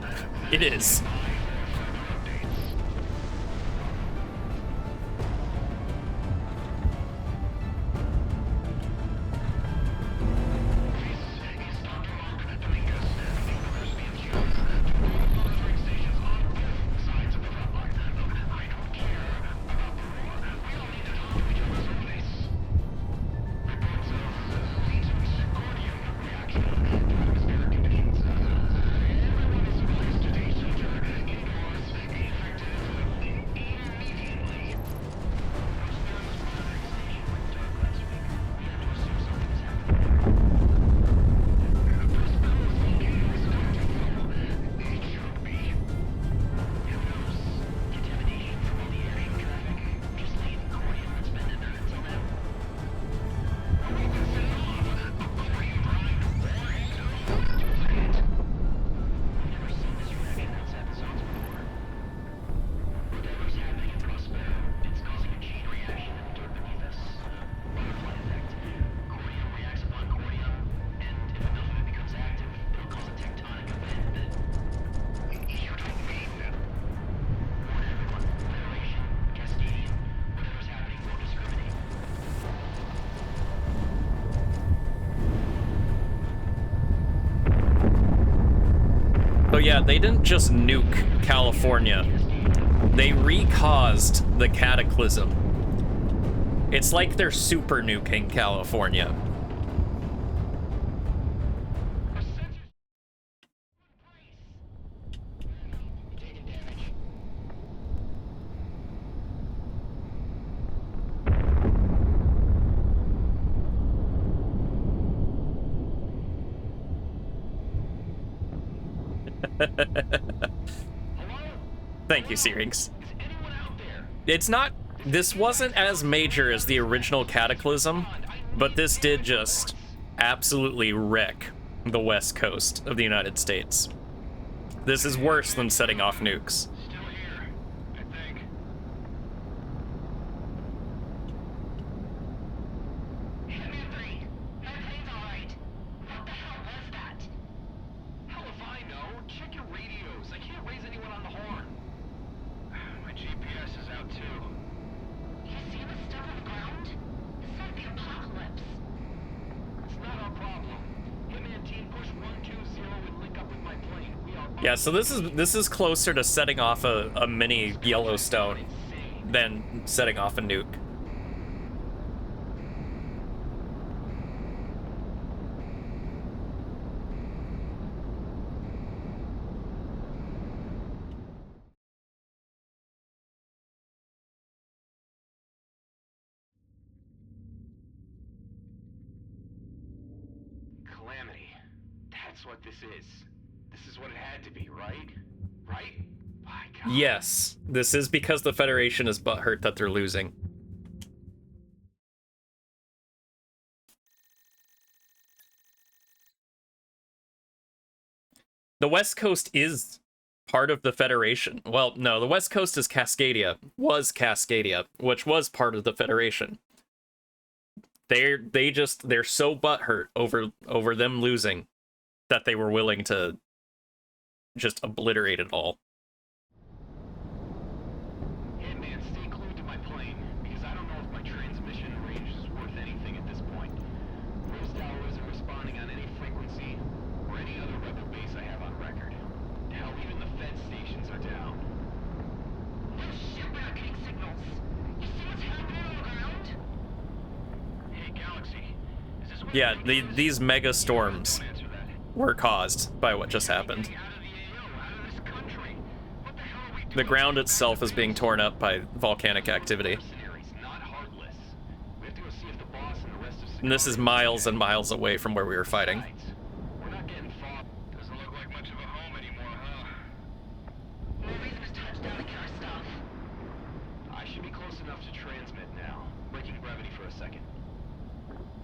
It is. So yeah, they didn't just nuke California. They recaused the cataclysm. It's like they're super nuking California. Thank you, Syrinx. It's not... This wasn't as major as the original Cataclysm, but this did just absolutely wreck the west coast of the United States. This is worse than setting off nukes. Yeah, so this is closer to setting off a mini Yellowstone than setting off a nuke. Calamity. That's what this is. This is what it had to be, right? Right? My God. Yes, this is because the Federation is butthurt that they're losing. The West Coast is part of the Federation. Well, no, the West Coast is Cascadia. Was Cascadia, which was part of the Federation. They're so butthurt over them losing that they were willing to just obliterate it all. Hey man, stay glued to my plane, because I don't know if my transmission range is worth anything at this point. Rose Tower isn't responding on any frequency, or any other rebel base I have on record. Hell, even the Fed stations are down. No shit, we're not getting signals. You see what's happening on the ground? Hey Galaxy, is this what Yeah, you think it is? these mega storms Don't answer that. were caused by what just happened. Out of the AO, out of this country. What the hell are we doing? The ground itself is being torn up by volcanic activity. Mercenaries, not heartless. We have to go see if the boss and the rest of And this is miles and miles away from where we were fighting. We're not getting far. Doesn't look like much of a home anymore, huh? No reason to touch down the killer stuff. I should be close enough to transmit now. Breaking gravity for a second.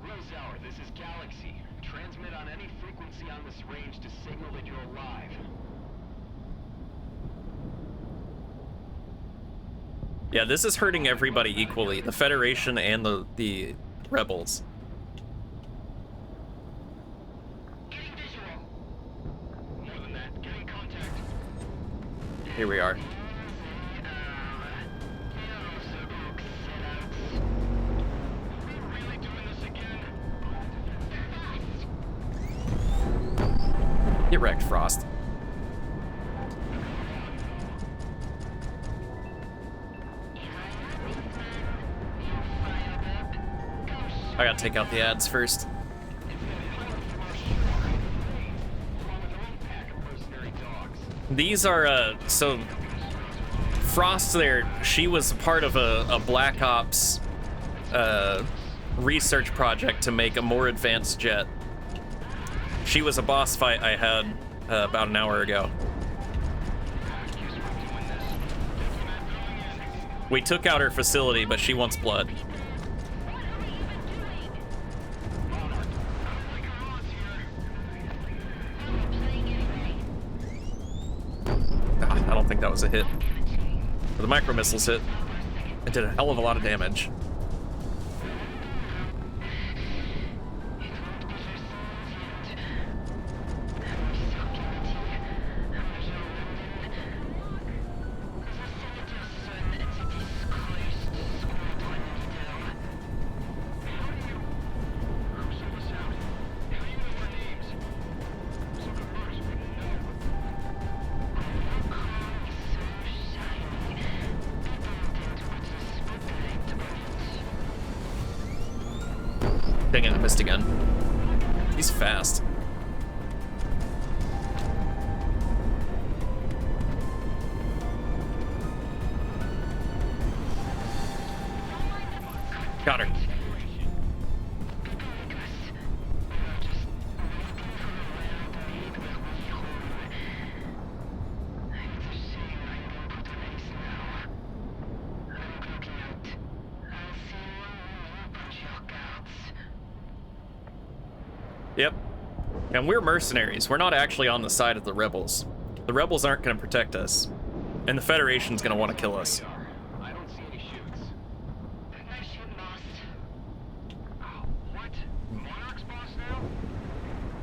Rose Hour, this is Galaxy. Transmit on any frequency on this range to signal that you're alive. Yeah, this is hurting everybody equally, the Federation and the rebels. Getting visual. More than that, getting contact. Here we are. Really doing this again? Get wrecked, Frost. I gotta take out the ads first. These are, so... Frost there, she was part of a Black Ops research project to make a more advanced jet. She was a boss fight I had about an hour ago. We took out her facility, but she wants blood. I don't think that was a hit. But the micro missiles hit. It did a hell of a lot of damage. Dang it, I missed again. He's fast. Got her. Yep. And we're mercenaries. We're not actually on the side of the rebels. The rebels aren't going to protect us. And the Federation's going to want to kill us. I don't see any shoots. Nice shooting, boss. Oh, what? Monarch's boss now?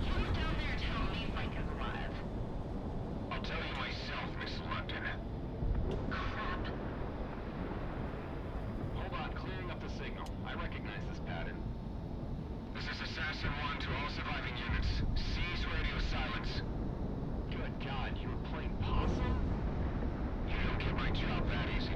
You were down there telling me Mike is alive. I'll tell you myself, Miss London. Crap. Hold on, clearing up the signal. I recognize this pattern. This is Assassin 1 to all surviving units. Seize radio silence. Good God, you were playing possum? You don't get my job that easy,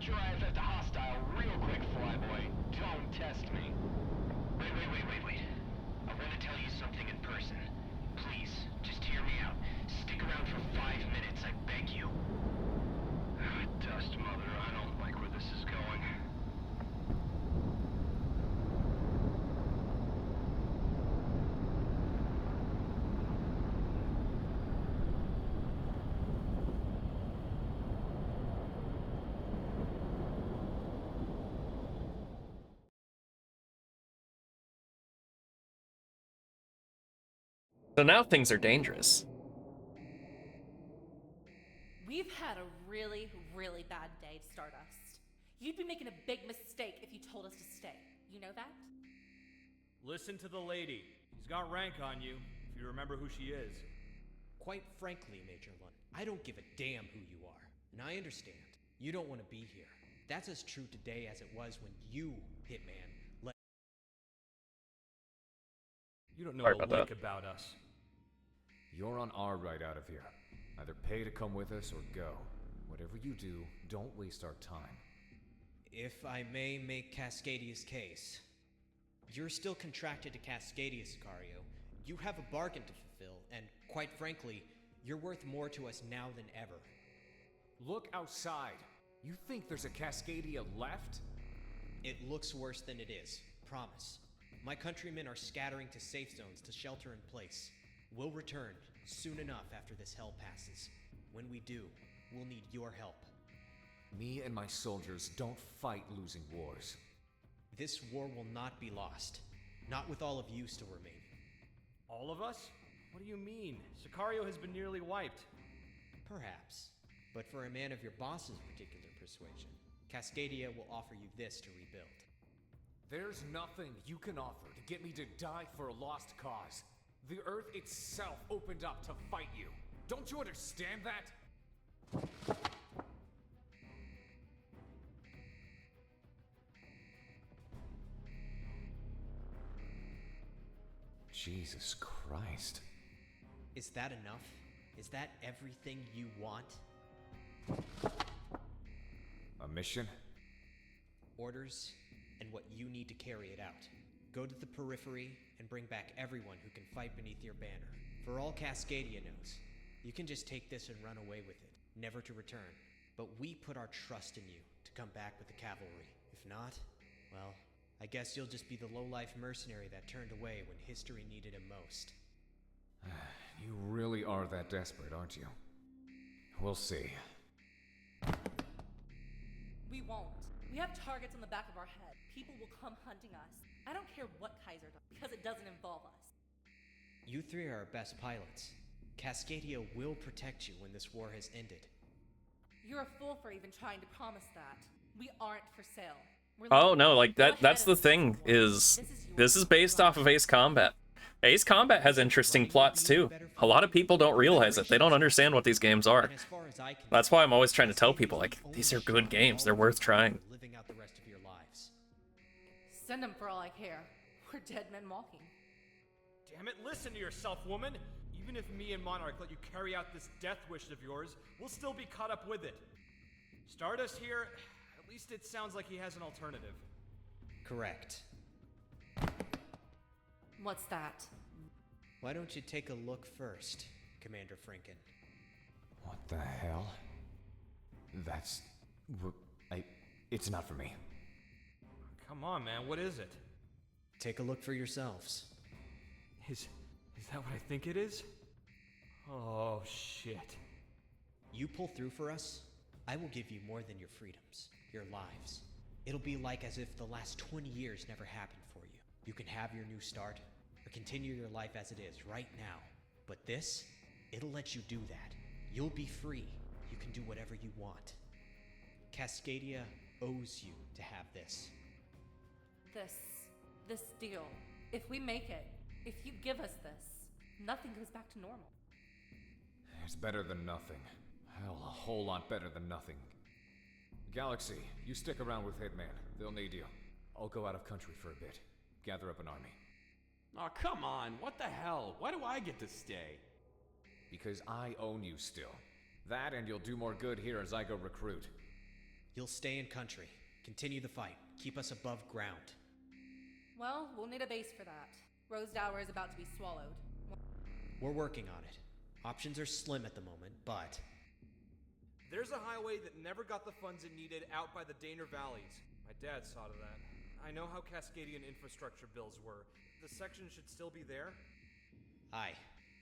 Patch your IFF to hostile real quick, flyboy. Don't test me. Wait. I want to tell you something in person. Please, just hear me out. Stick around for 5 minutes, I beg you. Dust mother, I don't like where this is going. So now things are dangerous. We've had a really, really bad day, Stardust. You'd be making a big mistake if you told us to stay. You know that? Listen to the lady. She's got rank on you, if you remember who she is. Quite frankly, Major Lund, I don't give a damn who you are. And I understand. You don't want to be here. That's as true today as it was when you, Hitman, let... You don't know Sorry a about lick that. about us. You're on our ride out of here. Either pay to come with us or go. Whatever you do, don't waste our time. If I may make Cascadia's case, you're still contracted to Cascadia, Sicario. You have a bargain to fulfill, and quite frankly, you're worth more to us now than ever. Look outside. You think there's a Cascadia left? It looks worse than it is, promise. My countrymen are scattering to safe zones to shelter in place. We'll return soon enough after this hell passes. When we do, we'll need your help. Me and my soldiers don't fight losing wars. This war will not be lost. Not with all of you still remaining. All of us? What do you mean? Sicario has been nearly wiped. Perhaps. But for a man of your boss's particular persuasion, Cascadia will offer you this to rebuild. There's nothing you can offer to get me to die for a lost cause. The Earth itself opened up to fight you. Don't you understand that? Jesus Christ. Is that enough? Is that everything you want? A mission? Orders, and what you need to carry it out. Go to the periphery and bring back everyone who can fight beneath your banner. For all Cascadia knows, you can just take this and run away with it, never to return. But we put our trust in you to come back with the cavalry. If not, well, I guess you'll just be the low-life mercenary that turned away when history needed him most. You really are that desperate, aren't you? We'll see. We won't. We have targets on the back of our head. People will come hunting us. I don't care what Kaiser does, because it doesn't involve us. You three are our best pilots. Cascadia will protect you when this war has ended. You're a fool for even trying to promise that. We aren't for sale. We're Oh leaving. no, like Go that ahead that's the and thing this is yours. this is based off of Ace Combat. Ace Combat has interesting plots too. A lot of people don't realize it. They don't understand what these games are. And as far as I can That's tell, why I'm always trying to tell Cascadia people is like the these only are good shot games. at They're all worth you trying. for living out the rest of your lives. Send them for all I care. We're dead men walking. Damn it, listen to yourself, woman! Even if me and Monarch let you carry out this death wish of yours, we'll still be caught up with it. Stardust here, at least it sounds like he has an alternative. Correct. What's that? Why don't you take a look first, Commander Franken? What the hell? That's... It's not for me. Come on, man, what is it? Take a look for yourselves. Is that what I think it is? Oh, shit. You pull through for us, I will give you more than your freedoms, your lives. It'll be like as if the last 20 years never happened for you. You can have your new start, or continue your life as it is right now. But this, it'll let you do that. You'll be free. You can do whatever you want. Cascadia owes you to have this. This deal. If we make it, if you give us this, nothing goes back to normal. It's better than nothing. Hell, a whole lot better than nothing. Galaxy, you stick around with Hitman. They'll need you. I'll go out of country for a bit. Gather up an army. Oh, come on. What the hell? Why do I get to stay? Because I own you still. That and you'll do more good here as I go recruit. You'll stay in country. Continue the fight. Keep us above ground. Well, we'll need a base for that. Rosedower is about to be swallowed. We're working on it. Options are slim at the moment, but... There's a highway that never got the funds it needed out by the Daner Valleys. My dad saw to that. I know how Cascadian infrastructure bills were. The section should still be there? Aye.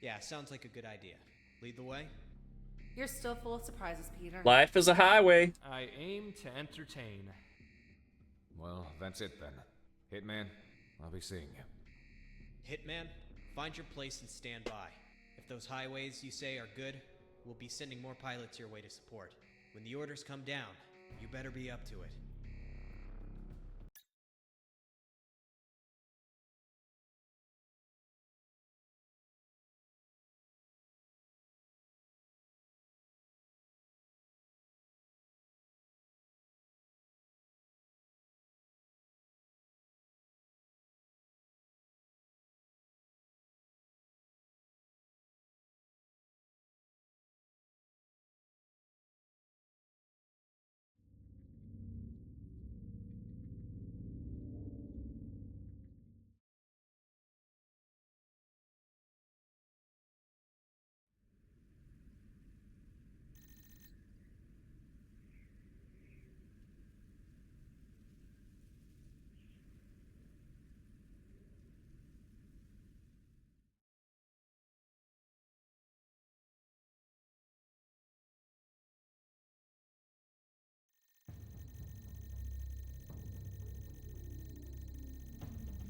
Yeah, sounds like a good idea. Lead the way? You're still full of surprises, Peter. Life is a highway. I aim to entertain. Well, that's it then. Hitman, I'll be seeing you. Hitman, find your place and stand by. If those highways you say are good, we'll be sending more pilots your way to support. When the orders come down, you better be up to it.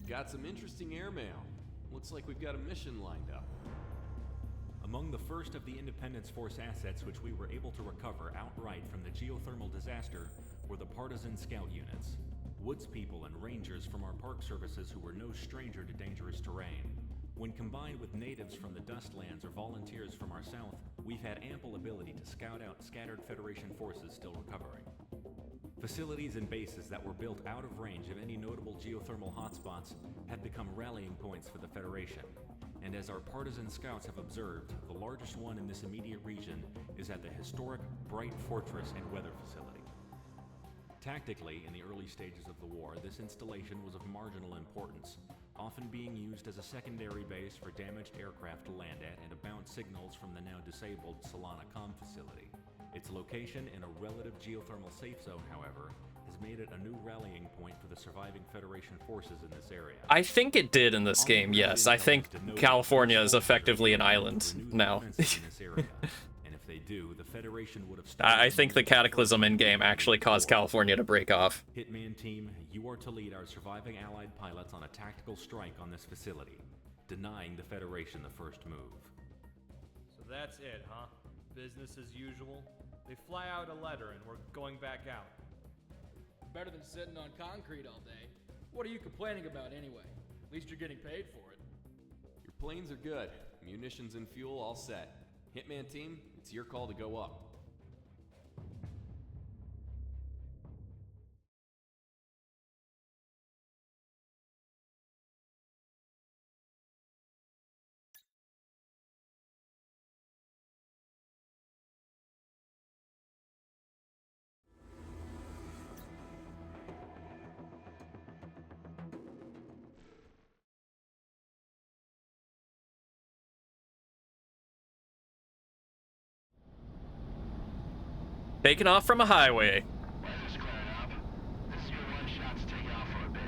Got some interesting airmail. Looks like we've got a mission lined up. Among the first of the Independence Force assets which we were able to recover outright from the geothermal disaster were the partisan scout units. Woods people and rangers from our park services who were no stranger to dangerous terrain. When combined with natives from the Dustlands or volunteers from our south, we've had ample ability to scout out scattered Federation forces still recovering. Facilities and bases that were built out of range of any notable geothermal hotspots have become rallying points for the Federation. And as our partisan scouts have observed, the largest one in this immediate region is at the historic Bright Fortress and Weather Facility. Tactically, in the early stages of the war, this installation was of marginal importance, often being used as a secondary base for damaged aircraft to land at and to bounce signals from the now disabled Solana Com facility. Its location in a relative geothermal safe zone, however, has made it a new rallying point for the surviving Federation forces in this area. I think it did in this game, yes. I think California is effectively an island now. And if they do, the Federation would have I think the Cataclysm in-game actually caused California to break off. Hitman team, you are to lead our surviving Allied pilots on a tactical strike on this facility, denying the Federation the first move. So that's it, huh? Business as usual? They fly out a letter and we're going back out. Better than sitting on concrete all day. What are you complaining about anyway? At least you're getting paid for it. Your planes are good. Munitions and fuel all set. Hitman team, it's your call to go up. Taking off from a highway. Weather's clearing up. This is your one shot to take off for a bit.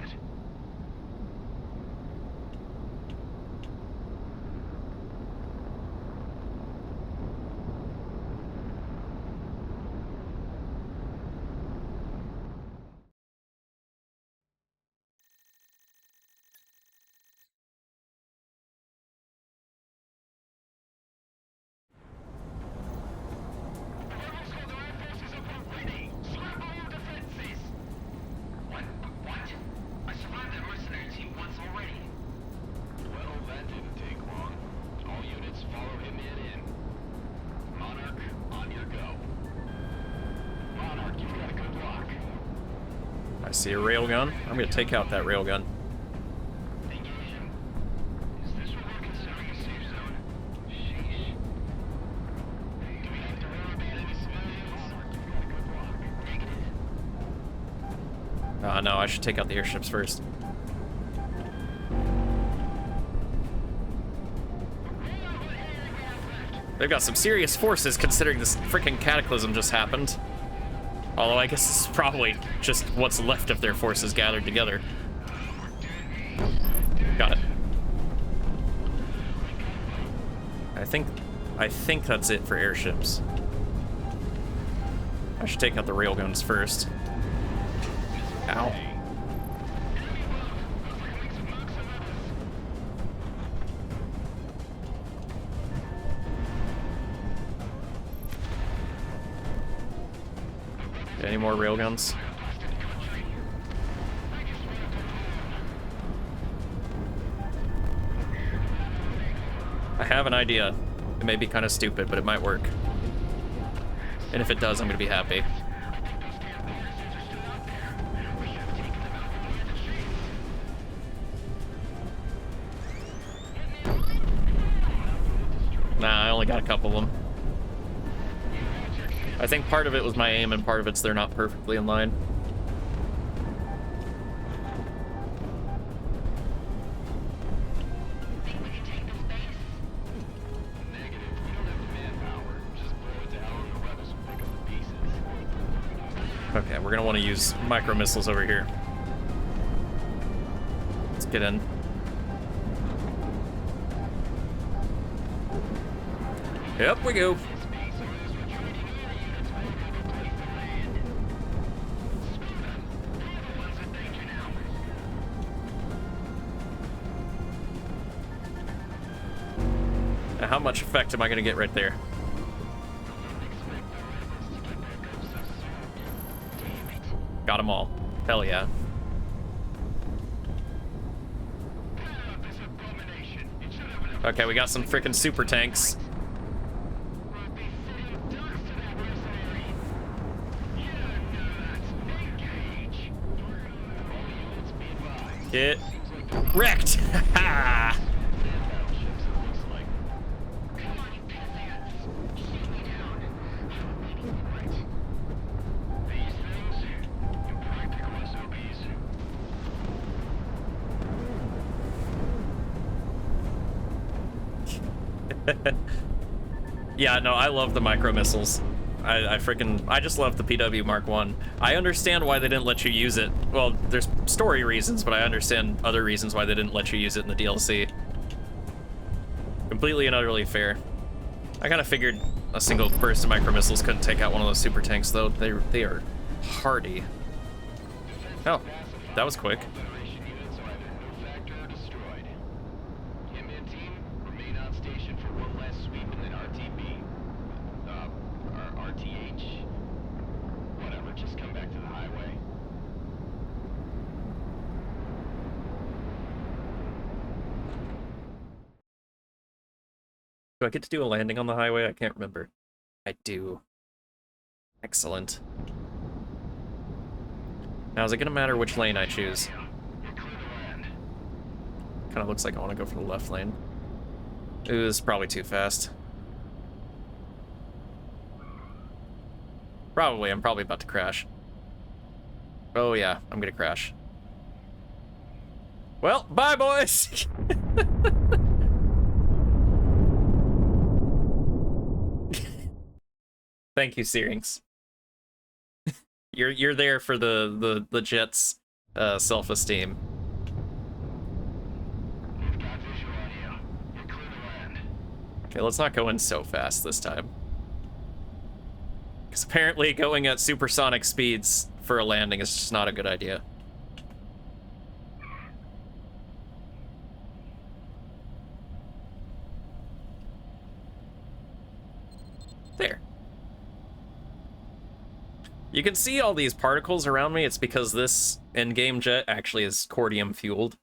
I see a railgun. I'm gonna take out that railgun. No, I should take out the airships first. They've got some serious forces considering this freaking cataclysm just happened. Although I guess this is probably just what's left of their forces gathered together. Got it. I think that's it for airships. I should take out the railguns first. Ow. Any more railguns? I have an idea. It may be kind of stupid, but it might work. And if it does, I'm gonna be happy. Nah, I only got a couple of them. I think part of it was my aim, and part of it's they're not perfectly in line. Okay, we're gonna want to use micro missiles over here. Let's get in. Yep, we go. Now, how much effect am I gonna get right there? Got them all. Hell yeah. Okay, we got some freaking super tanks. Get wrecked! Ha! Yeah, no, I love the micro missiles. I just love the PW Mark 1. I understand why they didn't let you use it. Well, there's story reasons, but I understand other reasons why they didn't let you use it in the DLC. Completely and utterly fair. I kind of figured a single burst of micro missiles couldn't take out one of those super tanks, though. They are hardy. Oh, that was quick. Do I get to do a landing on the highway? I can't remember. I do. Excellent. Now, is it gonna matter which lane I choose? Kind of looks like I want to go for the left lane. Ooh, this is probably too fast. Probably. I'm probably about to crash. Oh yeah, I'm gonna crash. Well, bye, boys! Thank you, Syrinx. You're there for the jet's self-esteem. Okay, let's not go in so fast this time. Because apparently going at supersonic speeds for a landing is just not a good idea. There. You can see all these particles around me. It's because this in-game jet actually is cordium fueled.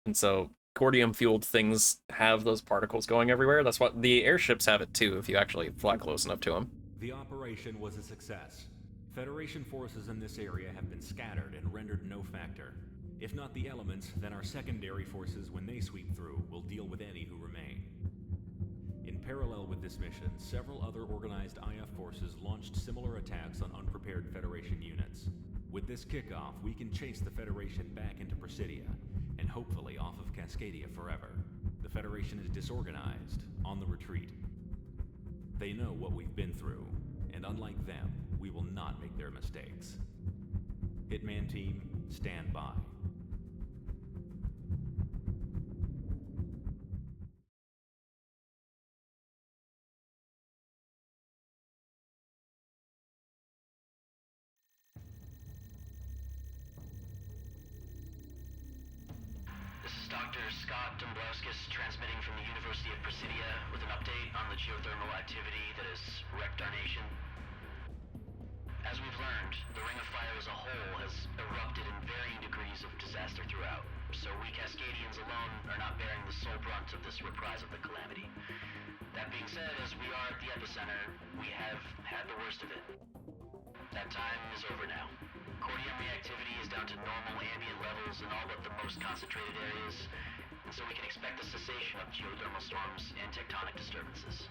And so cordium fueled things have those particles going everywhere. That's what the airships have it too, if you actually fly close enough to them. The operation was a success. Federation forces in this area have been scattered and rendered no factor. If not the elements, then our secondary forces, when they sweep through, will deal with any who remain. In parallel with this mission, several other organized IF forces launched similar attacks on unprepared Federation units. With this kickoff, we can chase the Federation back into Presidia, and hopefully off of Cascadia forever. The Federation is disorganized, on the retreat. They know what we've been through, and unlike them, we will not make their mistakes. Hitman team, stand by. This is Dr. Scott Dombrowskis transmitting from the University of Presidia with an update on the geothermal activity that has wrecked our nation. As we've learned, the Ring of Fire as a whole has erupted in varying degrees of disaster throughout, so we Cascadians alone are not bearing the sole brunt of this reprise of the calamity. That being said, as we are at the epicenter, we have had the worst of it. That time is over now. Cordium reactivity is down to normal ambient levels in all but the most concentrated areas, and so we can expect a cessation of geothermal storms and tectonic disturbances.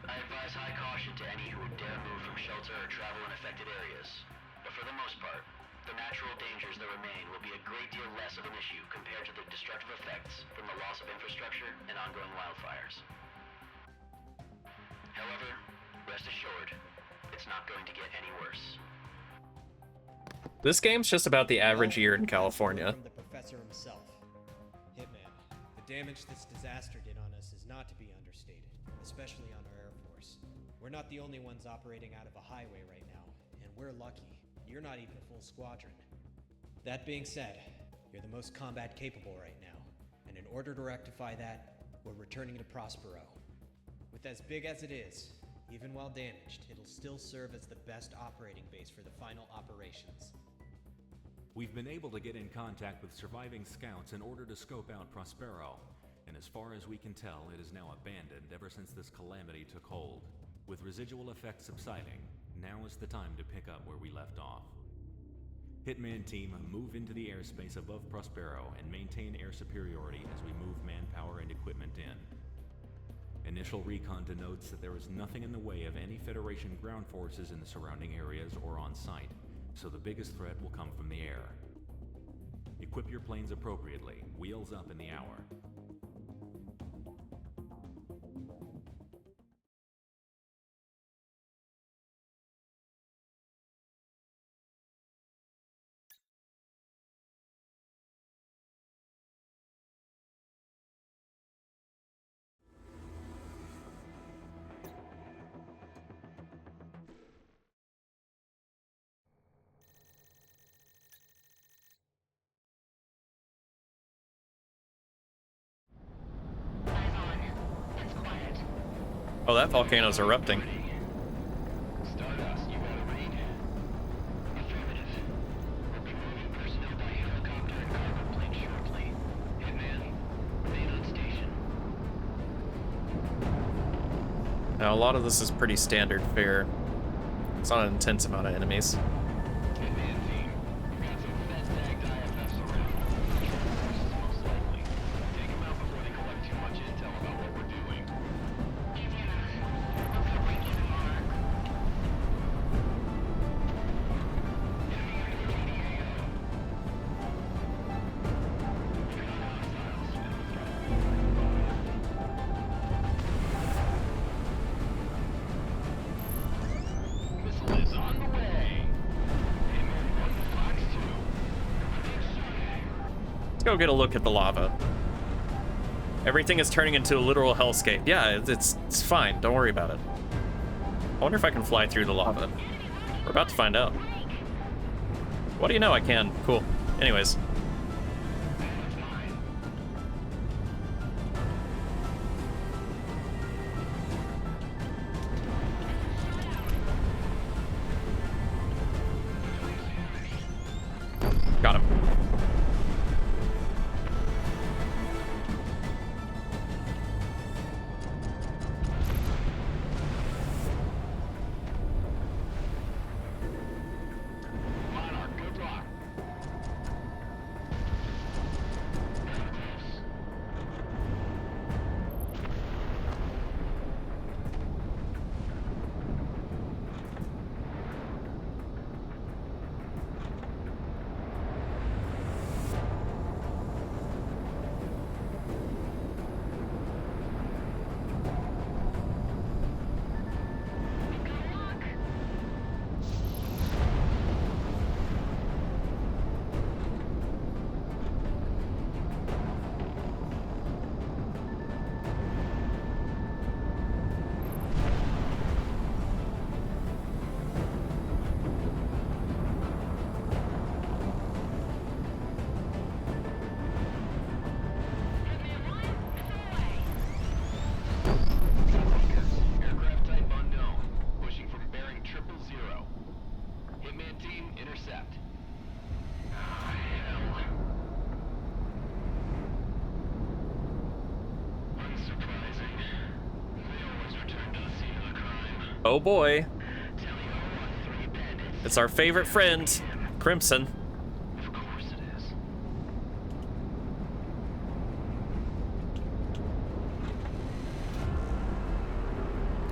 I advise high caution to any who would dare move from shelter or travel in affected areas, but for the most part, the natural dangers that remain will be a great deal less of an issue compared to the destructive effects from the loss of infrastructure and ongoing wildfires. However, rest assured, it's not going to get any worse. This game's just about the average year in California. From the professor himself. Hitman, the damage this disaster did on us is not to be understated, especially on our Air Force. We're not the only ones operating out of a highway right now, and we're lucky. You're not even a full squadron. That being said, you're the most combat capable right now, and in order to rectify that, we're returning to Prospero. With as big as it is, even while damaged, it'll still serve as the best operating base for the final operations. We've been able to get in contact with surviving scouts in order to scope out Prospero, and as far as we can tell, it is now abandoned ever since this calamity took hold. With residual effects subsiding, now is the time to pick up where we left off. Hitman team, move into the airspace above Prospero and maintain air superiority as we move manpower and equipment in. Initial recon denotes that there is nothing in the way of any Federation ground forces in the surrounding areas or on site, so the biggest threat will come from the air. Equip your planes appropriately. Wheels up in the hour. Oh, that volcano's erupting. Stardust, you got a read? Affirmative. We'll be moving personnel by helicopter and cargo plane shortly. Hitman, remain on station. Now, a lot of this is pretty standard fare. It's not an intense amount of enemies. Hitman team, we've got some fed-bagged IFFs around. Most likely. Take them out before they collect too much intel about what we're doing. Easy enough. We'll go break even mark. Enemy under the TDAO. We've got hostiles in the threat. Missile is on the way. Hitman 1 to Fox 2. Let's go get a look at the lava. Everything is turning into a literal hellscape. Yeah, it's fine. Don't worry about it. I wonder if I can fly through the lava. We're about to find out. What do you know? I can. Cool. Anyways. Got him. Monarch, good luck. Oh boy. It's our favorite friend, Crimson. Of course it is.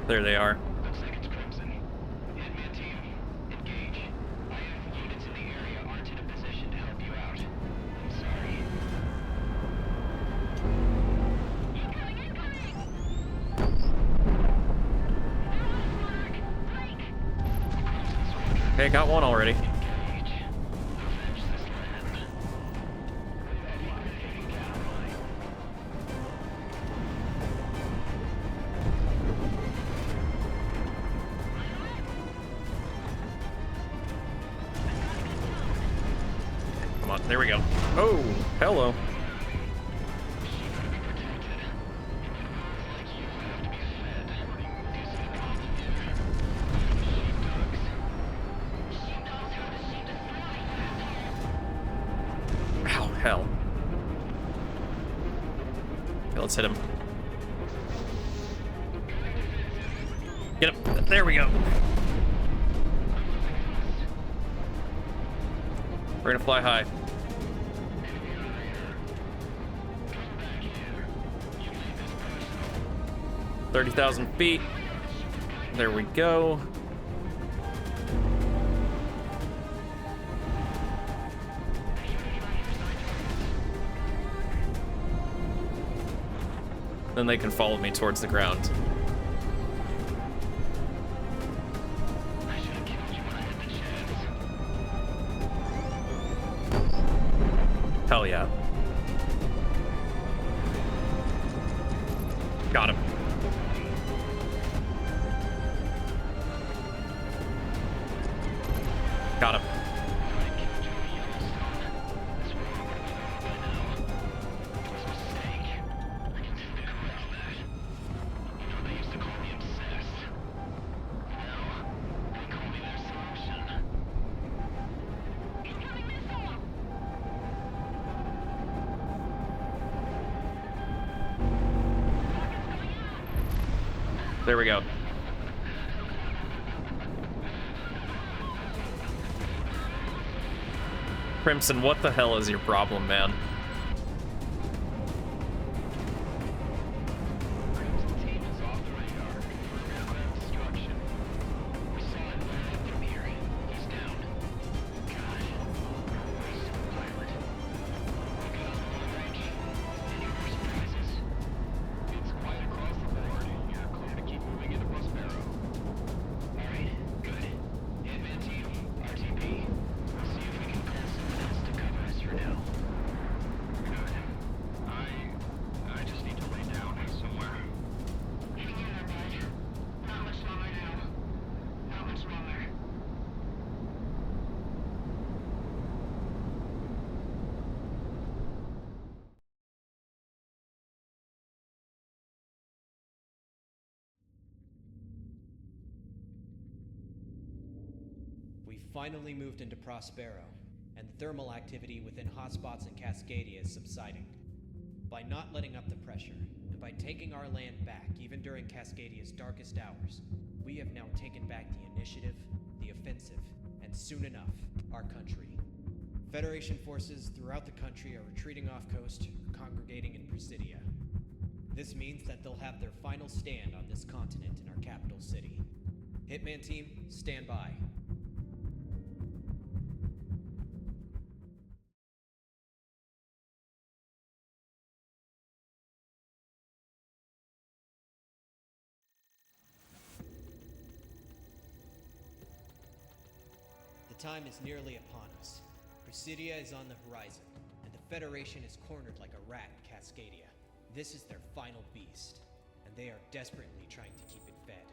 There they are. Looks like it's Crimson. Hitman team, engage. I have units in the area aren't in a position to help you out. I'm sorry. Okay, got one already. Come on, there we go. Oh, hello. Ow, hell. Okay, let's hit him. Get him. There we go. We're gonna fly high. 30,000 feet. There we go. Then they can follow me towards the ground. Hell yeah. Got him. Got him. There we go. Crimson, what the hell is your problem, man? We finally moved into Prospero, and thermal activity within hotspots in Cascadia is subsiding. By not letting up the pressure, and by taking our land back even during Cascadia's darkest hours, we have now taken back the initiative, the offensive, and soon enough, our country. Federation forces throughout the country are retreating off coast or congregating in Presidia. This means that they'll have their final stand on this continent in our capital city. Hitman team, stand by. The time is nearly upon us. Presidia is on the horizon, and the Federation is cornered like a rat in Cascadia. This is their final beast, and they are desperately trying to keep it fed.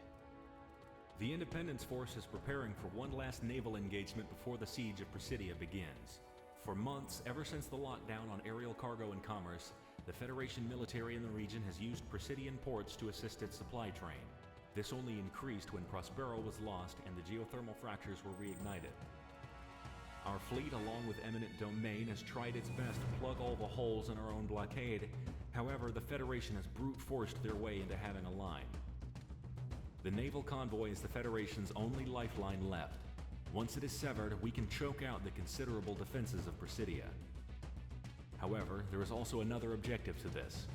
The Independence Force is preparing for one last naval engagement before the siege of Presidia begins. For months, ever since the lockdown on aerial cargo and commerce, the Federation military in the region has used Presidian ports to assist its supply train. This only increased when Prospero was lost and the geothermal fractures were reignited. Our fleet, along with Eminent Domain, has tried its best to plug all the holes in our own blockade. However, the Federation has brute forced their way into having a line. The naval convoy is the Federation's only lifeline left. Once it is severed, we can choke out the considerable defenses of Presidia. However, there is also another objective to this.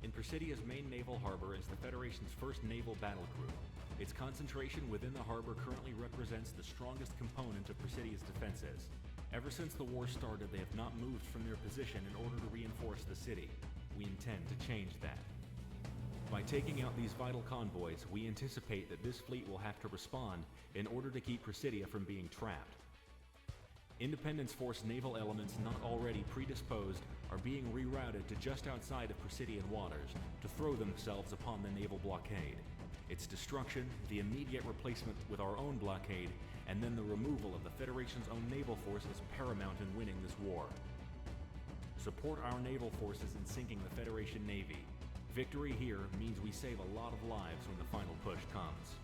In Presidia's main naval harbor is the Federation's first naval battle group. Its concentration within the harbor currently represents the strongest component of Presidia's defenses. Ever since the war started, they have not moved from their position in order to reinforce the city. We intend to change that. By taking out these vital convoys, we anticipate that this fleet will have to respond in order to keep Presidia from being trapped. Independence Force naval elements not already predisposed are being rerouted to just outside of Presidian waters to throw themselves upon the naval blockade. Its destruction, the immediate replacement with our own blockade, and then the removal of the Federation's own naval force is paramount in winning this war. Support our naval forces in sinking the Federation Navy. Victory here means we save a lot of lives when the final push comes.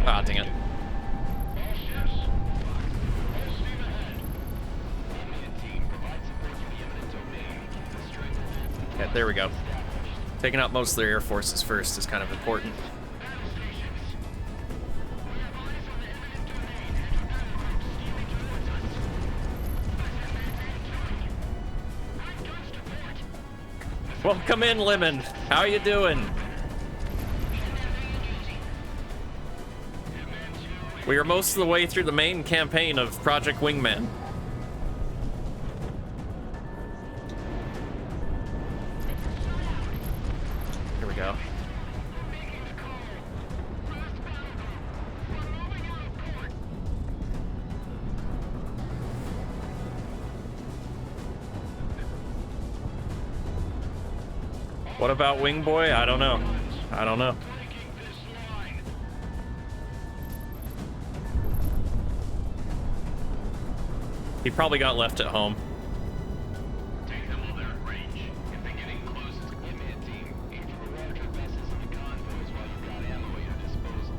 Ah, dang it. Okay, there we go. Taking out most of their air forces first is kind of important. Welcome in, Lemon. How you doing? We are most of the way through the main campaign of Project Wingman. Here we go. What about Wing Boy? I don't know. I don't know. He probably got left at home. Take them while they're at range. If they're getting close to the Wingman team, aim for the larger vessels and the convoys while you've got ammo at your disposal.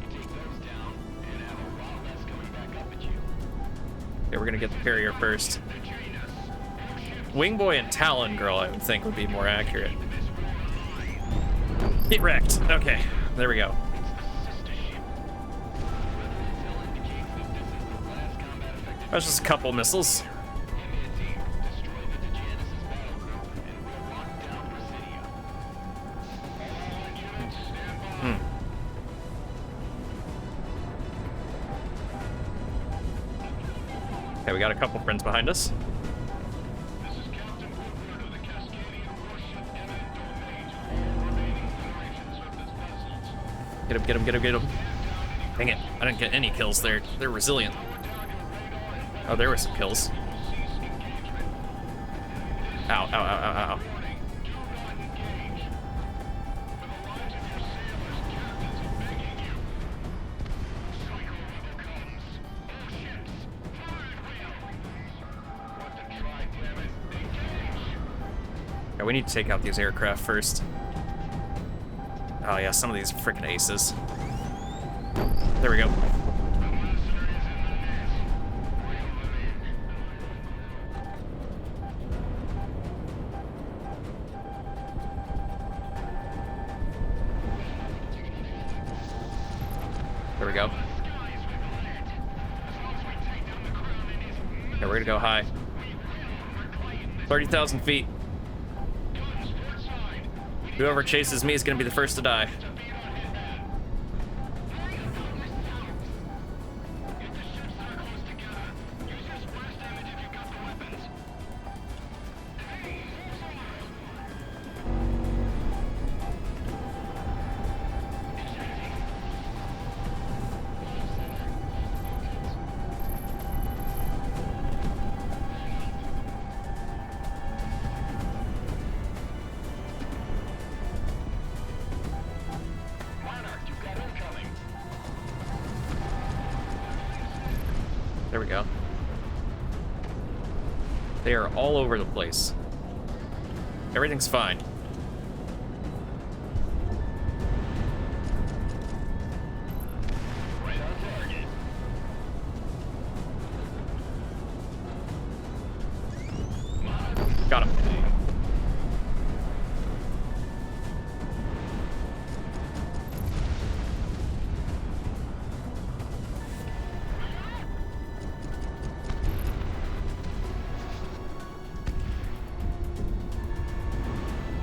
You take those down, and have a lot less coming back up at you. Okay, we're gonna get the carrier first. Wing Boy and Talon Girl, I would think, would be more accurate. Get wrecked. Okay, there we go. That's just a couple missiles. Okay, we got a couple friends behind us. Get him, get him, get him, get him. Dang it, I didn't get any kills there. They're resilient. Oh, there were some kills. Ow, ow, ow, ow, ow. Yeah, we need to take out these aircraft first. Oh yeah, some of these are freaking aces. There we go. There we go. Yeah, we're gonna go high. 30,000 feet. Whoever chases me is gonna be the first to die. There we go. They are all over the place. Everything's fine. Right on target. Got him.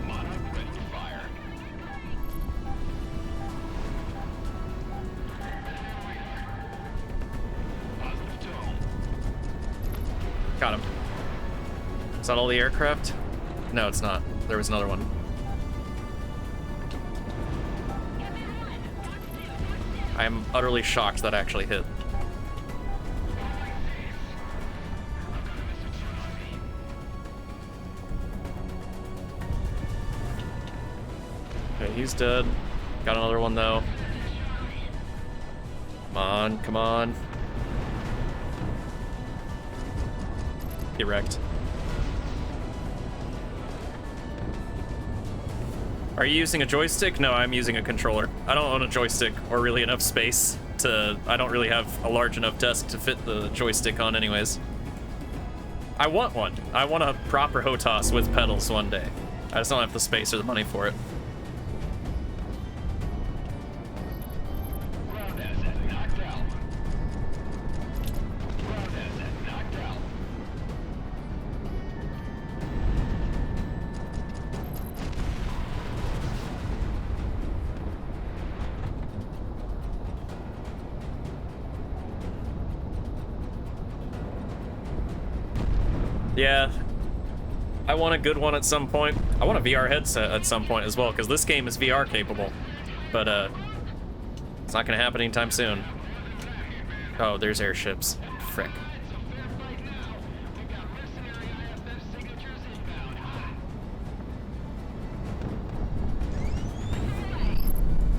Monarch ready to fire. Positive tone. Got him. Is that all the aircraft? No, it's not. There was another one. I am utterly shocked that actually hit. Okay, he's dead. Got another one though. Come on, come on. Get wrecked. Are you using a joystick? No, I'm using a controller. I don't own a joystick or really enough space to... I don't really have a large enough desk to fit the joystick on anyways. I want one. I want a proper HOTAS with pedals one day. I just don't have the space or the money for it. Ground asset knocked out. Ground asset knocked out. Yeah. I want a good one at some point. I want a VR headset at some point as well, because this game is VR capable. But, it's not gonna happen anytime soon. Oh, there's airships. Frick.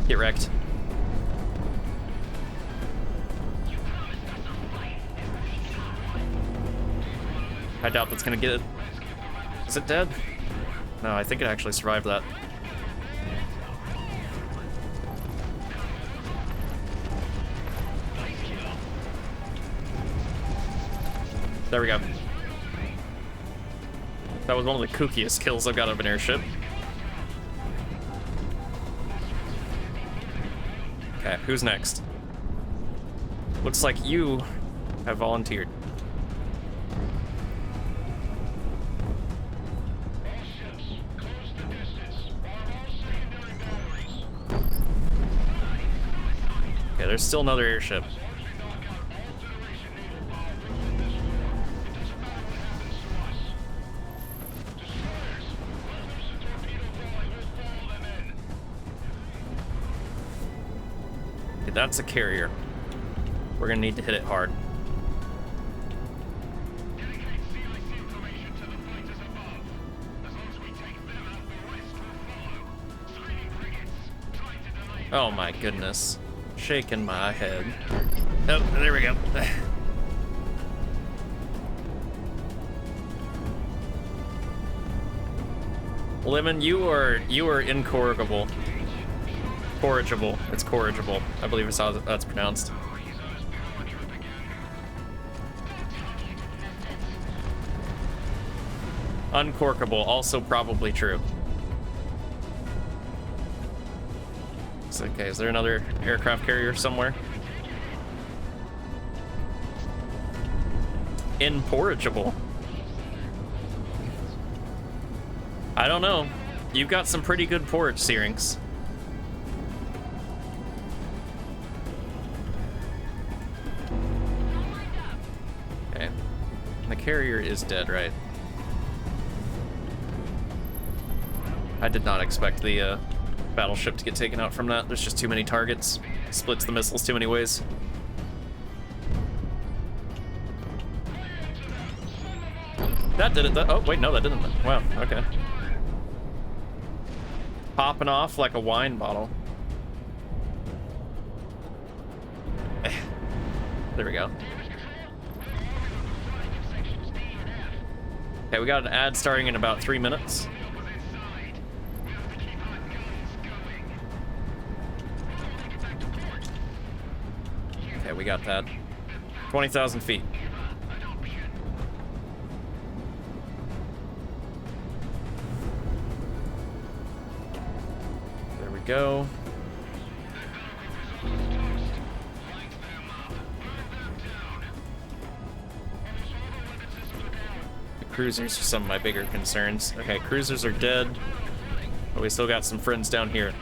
Get wrecked. I doubt that's gonna get it. Is it dead? No, I think it actually survived that. There we go. That was one of the kookiest kills I've got of an airship. Okay, who's next? Looks like you have volunteered. Okay, there's still another airship. Okay, that's a carrier. We're gonna need to hit it hard. Oh my goodness. Shaking my head. Oh, there we go. Lemon, you are incorrigible. Corrigible. It's corrigible. I believe it's how that's pronounced. Uncorkable, also probably true. It's okay, is there another aircraft carrier somewhere? Incorrigible. I don't know. You've got some pretty good porridge searings. Okay. And the carrier is dead, right? I did not expect the battleship to get taken out from that. There's just too many targets. Splits the missiles too many ways. That did it. Oh, wait, no, that didn't. Wow, okay. Popping off like a wine bottle. There we go. Okay, we got an ad starting in about 3 minutes. Okay, we got that. 20,000 feet. There we go. The cruisers are some of my bigger concerns. Okay, cruisers are dead, but we still got some friends down here.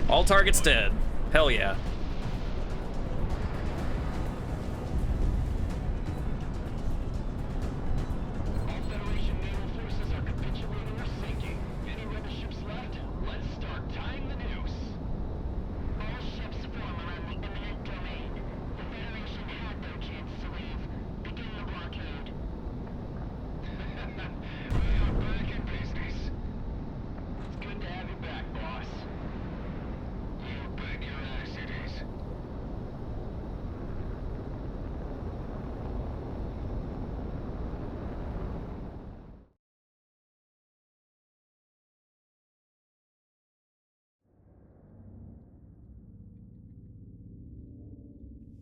All targets dead. Hell yeah. All Federation naval forces are capitulating or sinking. Any rebel ships left? Let's start tying the noose. All ships form around the imminent domain. The Federation had no chance to leave. Begin the blockade. We are back in business. It's good to have you back, boss. You bet your ass it is.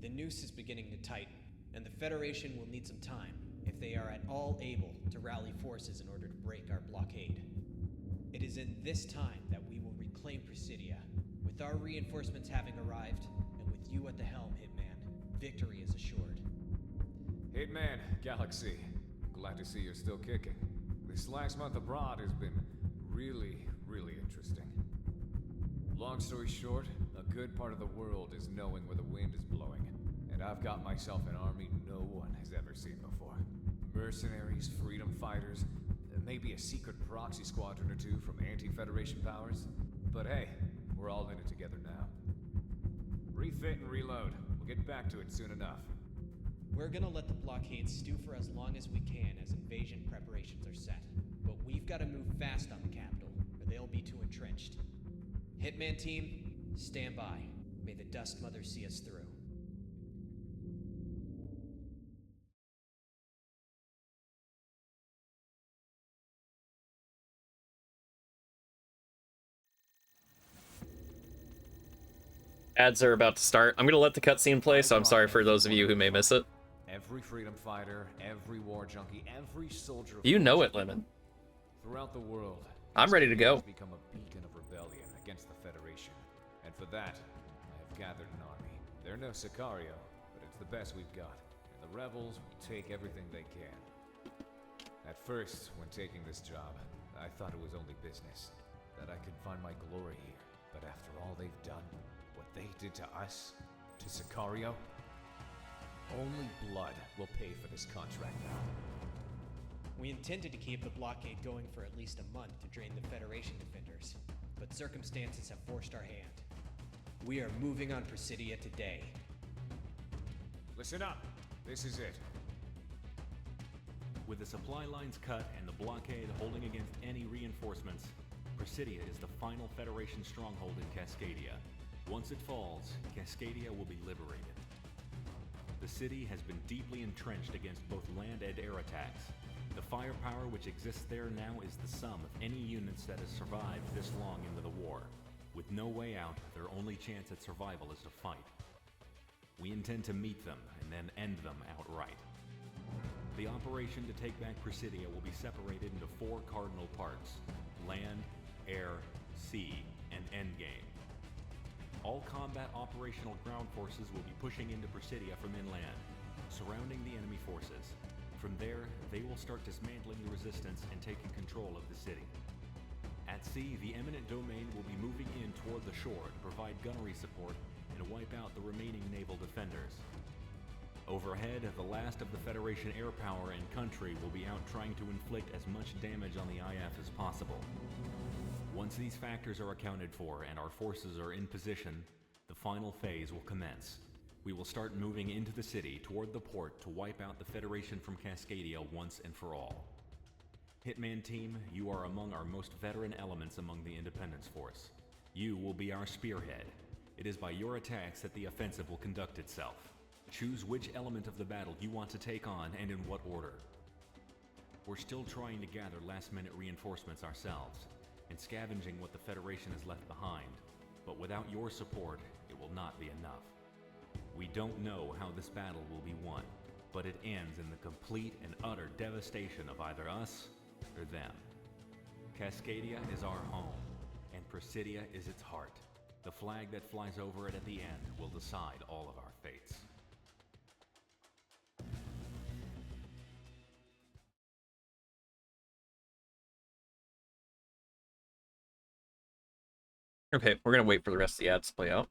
The noose is beginning to tighten, and the Federation will need some time, if they are at all able, to rally forces in order to break our blockade. It is in this time that we will reclaim Presidia. With our reinforcements having arrived, and with you at the helm, Hitman, victory is assured. Hitman, Galaxy. Glad to see you're still kicking. This last month abroad has been really interesting. Long story short, a good part of the world is knowing where the wind is blowing. And I've got myself an army no one has ever seen before. Mercenaries, freedom fighters, maybe a secret proxy squadron or two from anti-Federation powers. But hey, we're all in it together now. Refit and reload. We'll get back to it soon enough. We're gonna let the blockade stew for as long as we can as invasion preparations are set. But we've gotta move fast on the capital, or they'll be too entrenched. Hitman team, stand by. May the Dust Mother see us through. Ads are about to start. I'm gonna let the cutscene play, so I'm sorry for those of you who may miss it. Every freedom fighter, every war junkie, every soldier. You know it, Lemon. Throughout the world, I'm ready to go. has become a beacon of rebellion against the Federation, and for that, I have gathered an army. They're no Sicario, but it's the best we've got, and the rebels will take everything they can. At first, when taking this job, I thought it was only business, that I could find my glory here. But after all they've done, what they did to us, to Sicario, only blood will pay for this contract now. We intended to keep the blockade going for at least a month to drain the Federation defenders, but circumstances have forced our hand. We are moving on Presidia today. Listen up. This is it. With the supply lines cut and the blockade holding against any reinforcements, Presidia is the final Federation stronghold in Cascadia. Once it falls, Cascadia will be liberated. The city has been deeply entrenched against both land and air attacks. The firepower which exists there now is the sum of any units that have survived this long into the war. With no way out, their only chance at survival is to fight. We intend to meet them and then end them outright. The operation to take back Presidia will be separated into 4 cardinal parts: land, air, sea, and endgame. All combat operational ground forces will be pushing into Presidia from inland, surrounding the enemy forces. From there, they will start dismantling the resistance and taking control of the city. At sea, the eminent domain will be moving in toward the shore to provide gunnery support and wipe out the remaining naval defenders. Overhead, the last of the Federation air power and country will be out trying to inflict as much damage on the IF as possible. Once these factors are accounted for and our forces are in position, the final phase will commence. We will start moving into the city toward the port to wipe out the Federation from Cascadia once and for all. Hitman Team, you are among our most veteran elements among the Independence Force. You will be our spearhead. It is by your attacks that the offensive will conduct itself. Choose which element of the battle you want to take on and in what order. We're still trying to gather last-minute reinforcements ourselves, and scavenging what the Federation has left behind, but without your support, it will not be enough. We don't know how this battle will be won, but it ends in the complete and utter devastation of either us or them. Cascadia is our home, and Presidia is its heart. The flag that flies over it at the end will decide all of our fates. Okay, we're gonna wait for the rest of the ads to play out.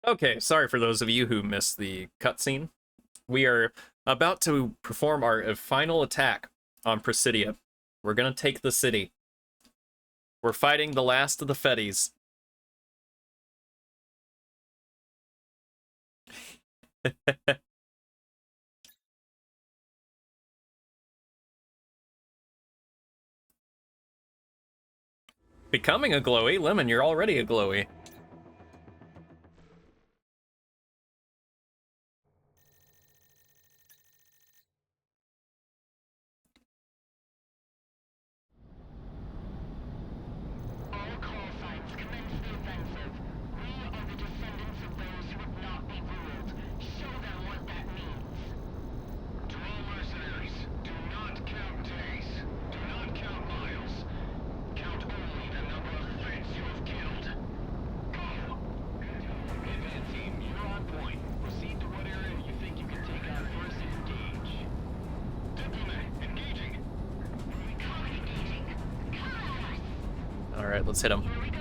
Okay, sorry for those of you who missed the cutscene. We are about to perform our final attack on Presidia. We're gonna take the city. We're fighting the last of the Fetties. Becoming a glowy? Lemon, you're already a glowy. All call signs commence the offensive. We are the descendants of those who would not be ruled. Show them what that means. To all mercenaries, do not count days. Do not count miles. Count only the number of Feds you have killed. Go! Hitman Team, you're on point. Proceed to what area you think you can take out first and engage. Diplomat, engaging. Engaging. Come at us. All right, let's hit him. Here we go.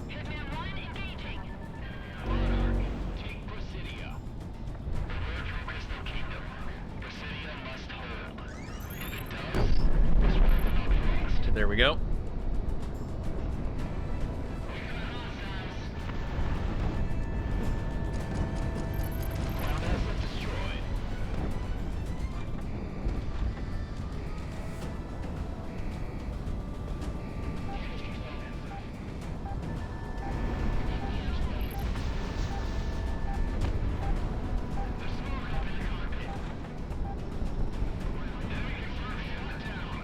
Hitman 1 engaging. Take Presidia. Word from Crystal Kingdom. Presidia must hold. If it does, this war will not be lost. There we go. Ground asset destroyed. There's smoke up in the cockpit. Enemy extraction in the town.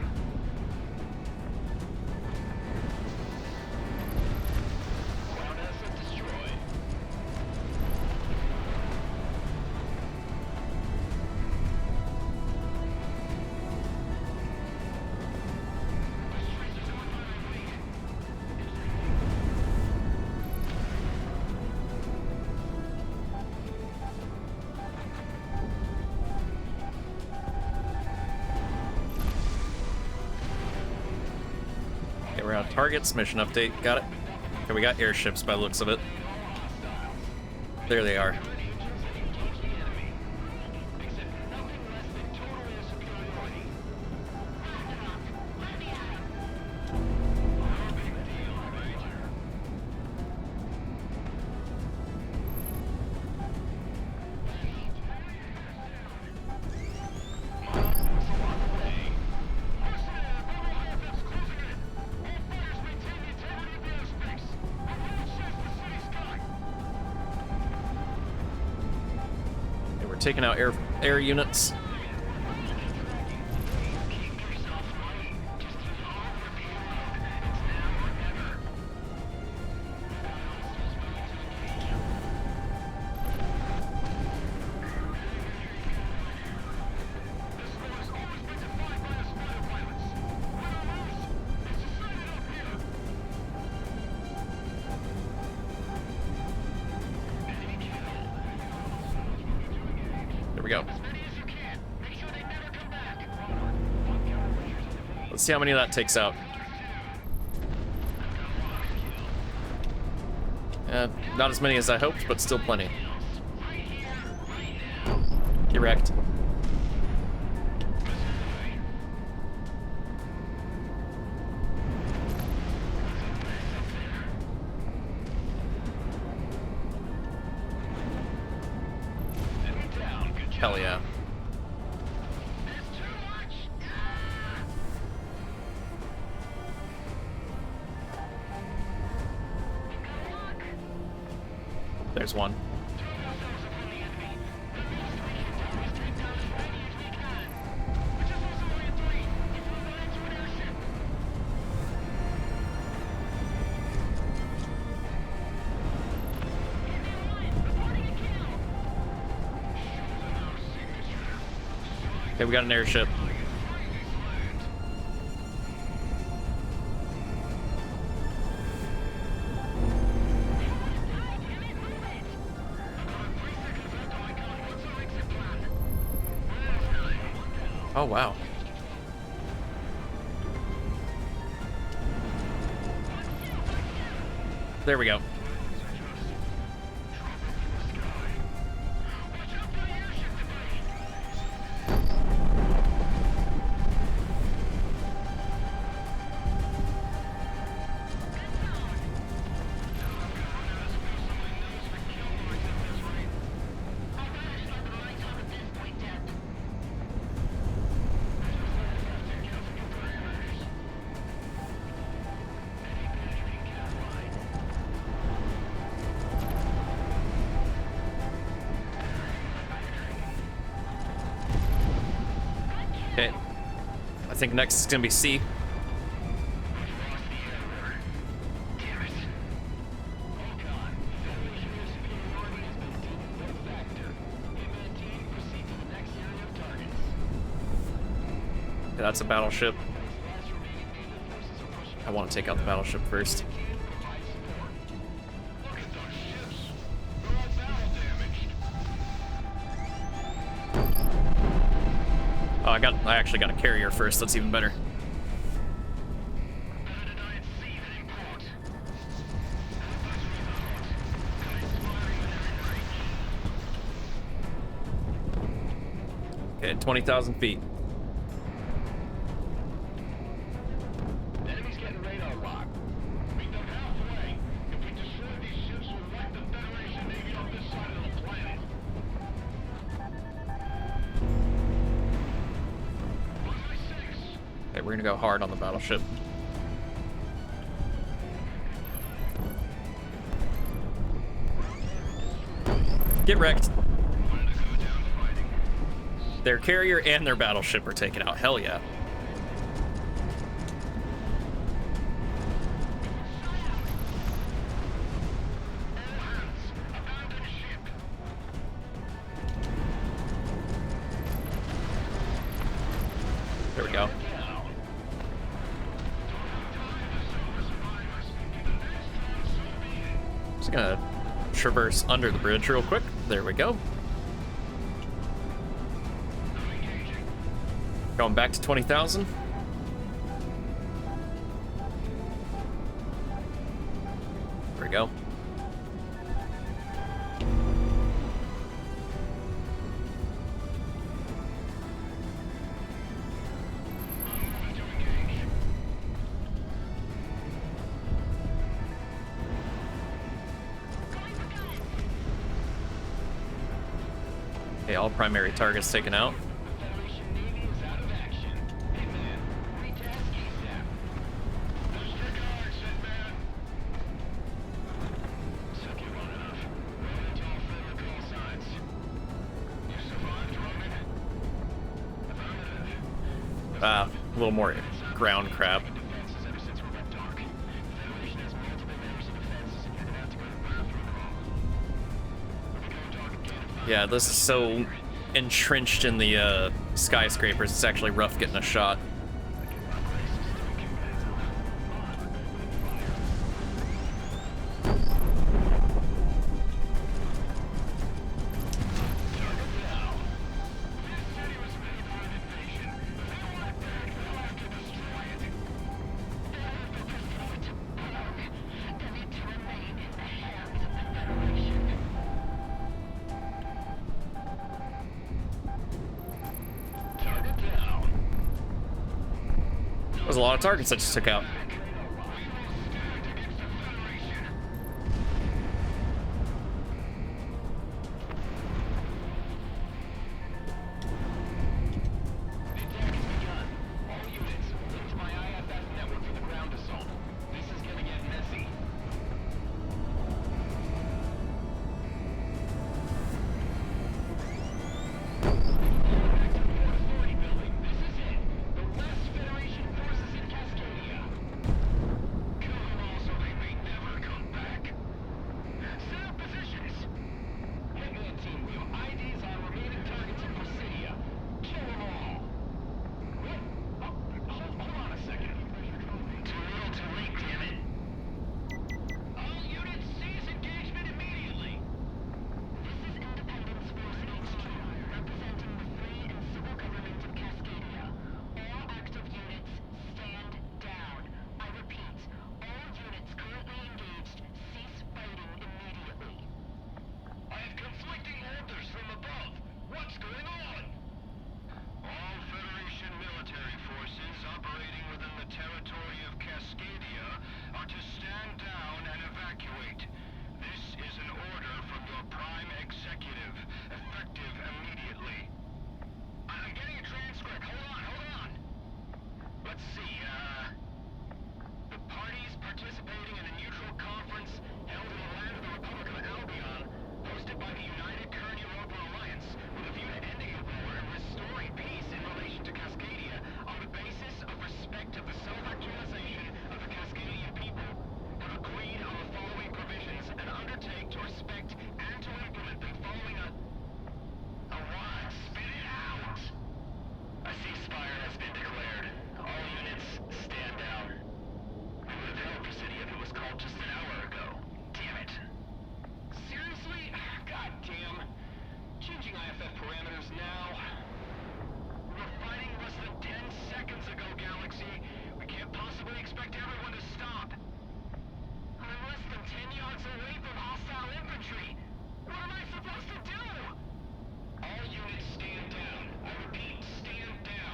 Ground asset destroyed. Tracers going by my wing. Okay, we're on targets. Mission update. Got it. Okay, we got airships by the looks of it. There they are. Except nothing less than total air superiority. No big deal, right? Miles missile on the way. Mercenary, Rebel IFF's closing in. All fighters maintain the integrity of the airspace. Our road shares the city sky. taking out air units. There we go. Let's see how many of that takes out. Not as many as I hoped, but still plenty. Get wrecked. Hell yeah. There's one. Okay, we got an airship. Oh, wow. There we go. Okay. I think next is gonna be C. Okay, that's a battleship. I want to take out the battleship first. Oh, I actually got a carrier first. That's even better. Okay, 20,000 feet. Enemy's getting radar lock. Meet them halfway. If we destroy these ships, we'll wipe the Federation Navy off this side of the planet. Okay, we're gonna go hard on the battleship. Get wrecked. Their carrier and their battleship are taken out. Hell yeah. There we go. Just gonna traverse under the bridge real quick. There we go. Going back to 20,000. There we go. Okay, all primary targets taken out. a little more ground crap. Yeah, this is so entrenched in the skyscrapers, it's actually rough getting a shot. There's a lot of targets I just took out.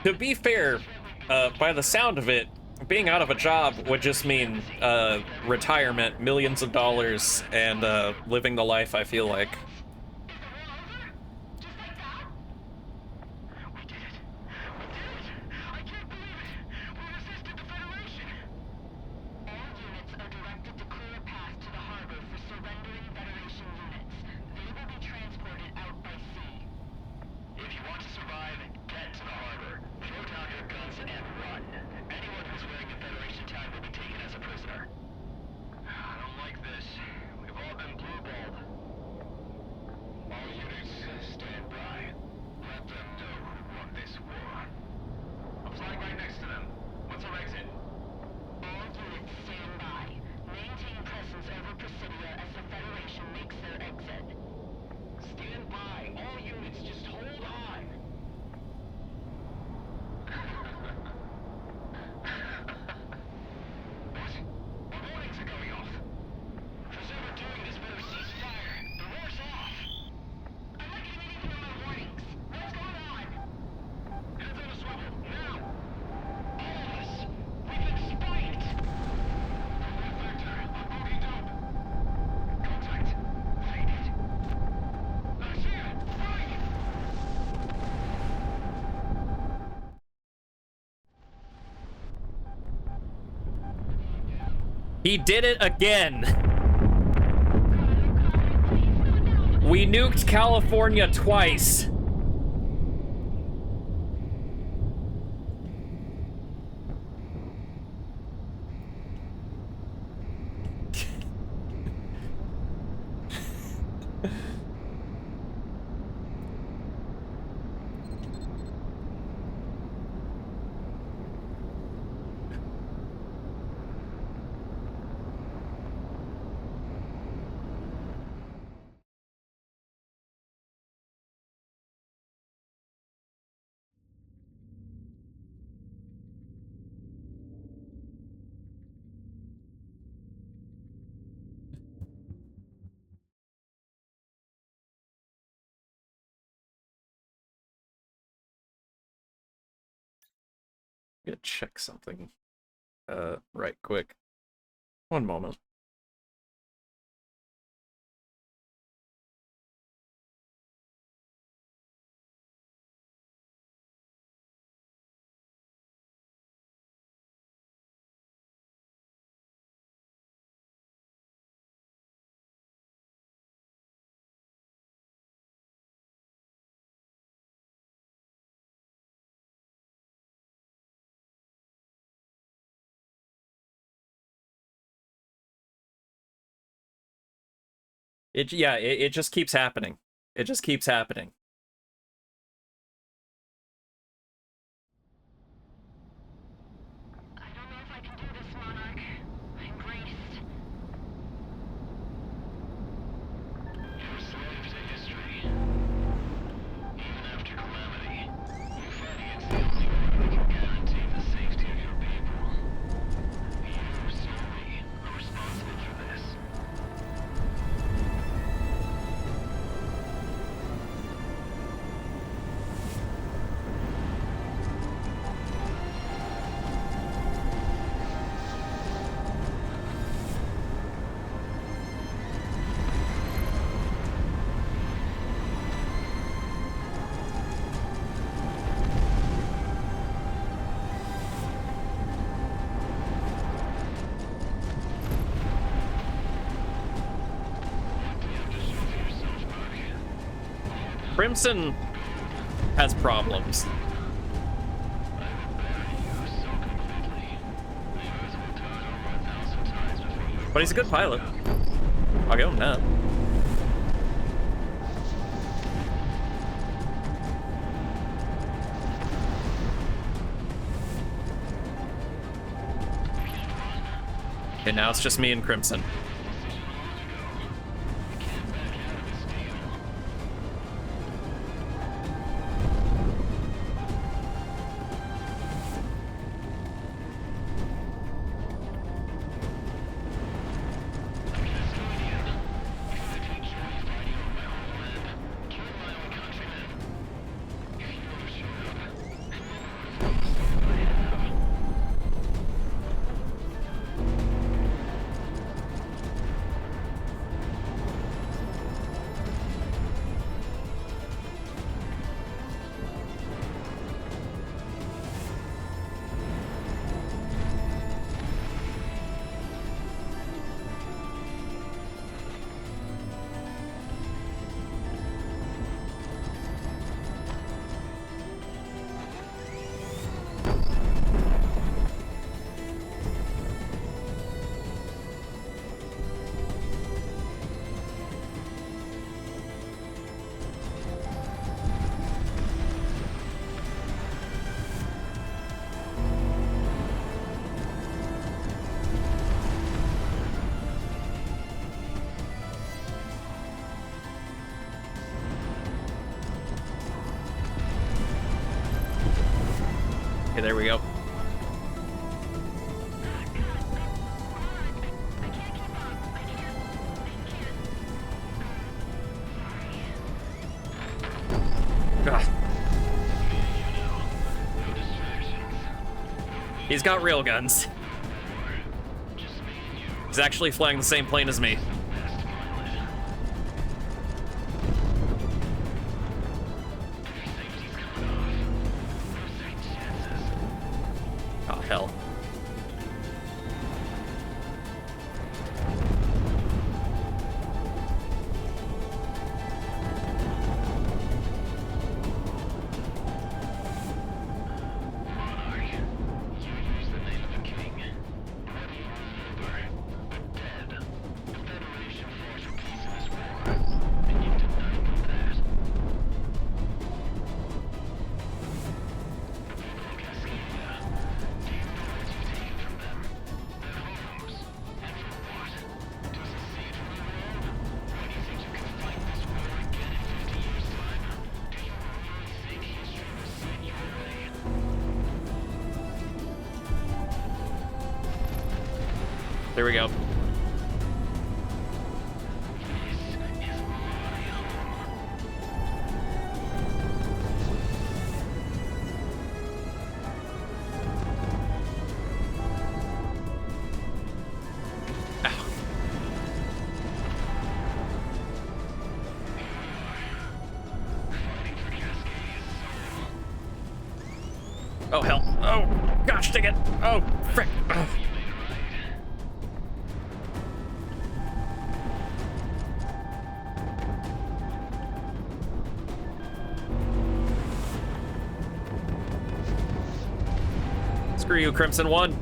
To be fair, by the sound of it, being out of a job would just mean retirement, millions of dollars, and living the life I feel like. He did it again. We nuked California twice. Gonna check something. Right quick. One moment. It just keeps happening. It just keeps happening. I don't know if I can do this, Monarch. I'm braced. You're a slave to history. Even after calamity, you fight against the only one that can guarantee the safety of your people. You, solely, are responsible for this. Crimson has problems. But he's a good pilot. I'll give him that. Okay, now it's just me and Crimson. Okay, there we go. Ugh. He's got real guns. He's actually flying the same plane as me. Oh, hell. There we go. dang it. Oh, frick. Ugh. Screw you, Crimson One.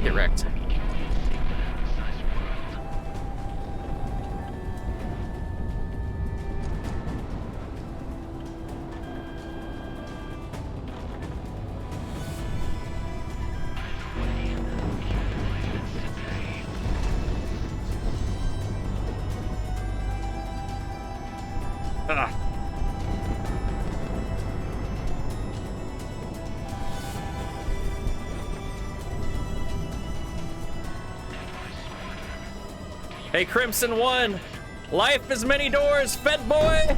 Get wrecked. Ah. Hey, Crimson One! Life is many doors, Fed boy!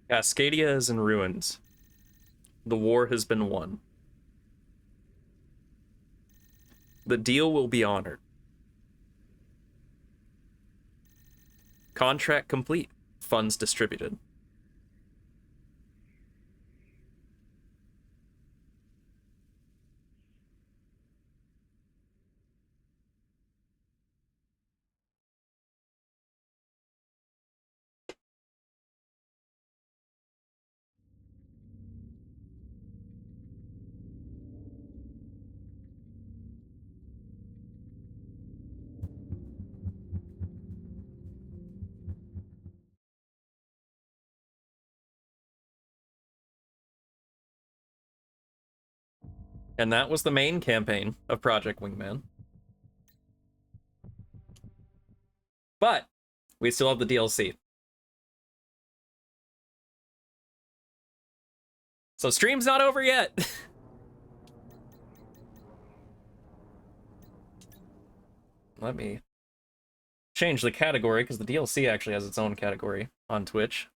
Cascadia is in ruins. The war has been won. The deal will be honored. Contract complete. Funds distributed. And that was the main campaign of Project Wingman. But we still have the DLC. So stream's not over yet. Let me change the category because the DLC actually has its own category on Twitch.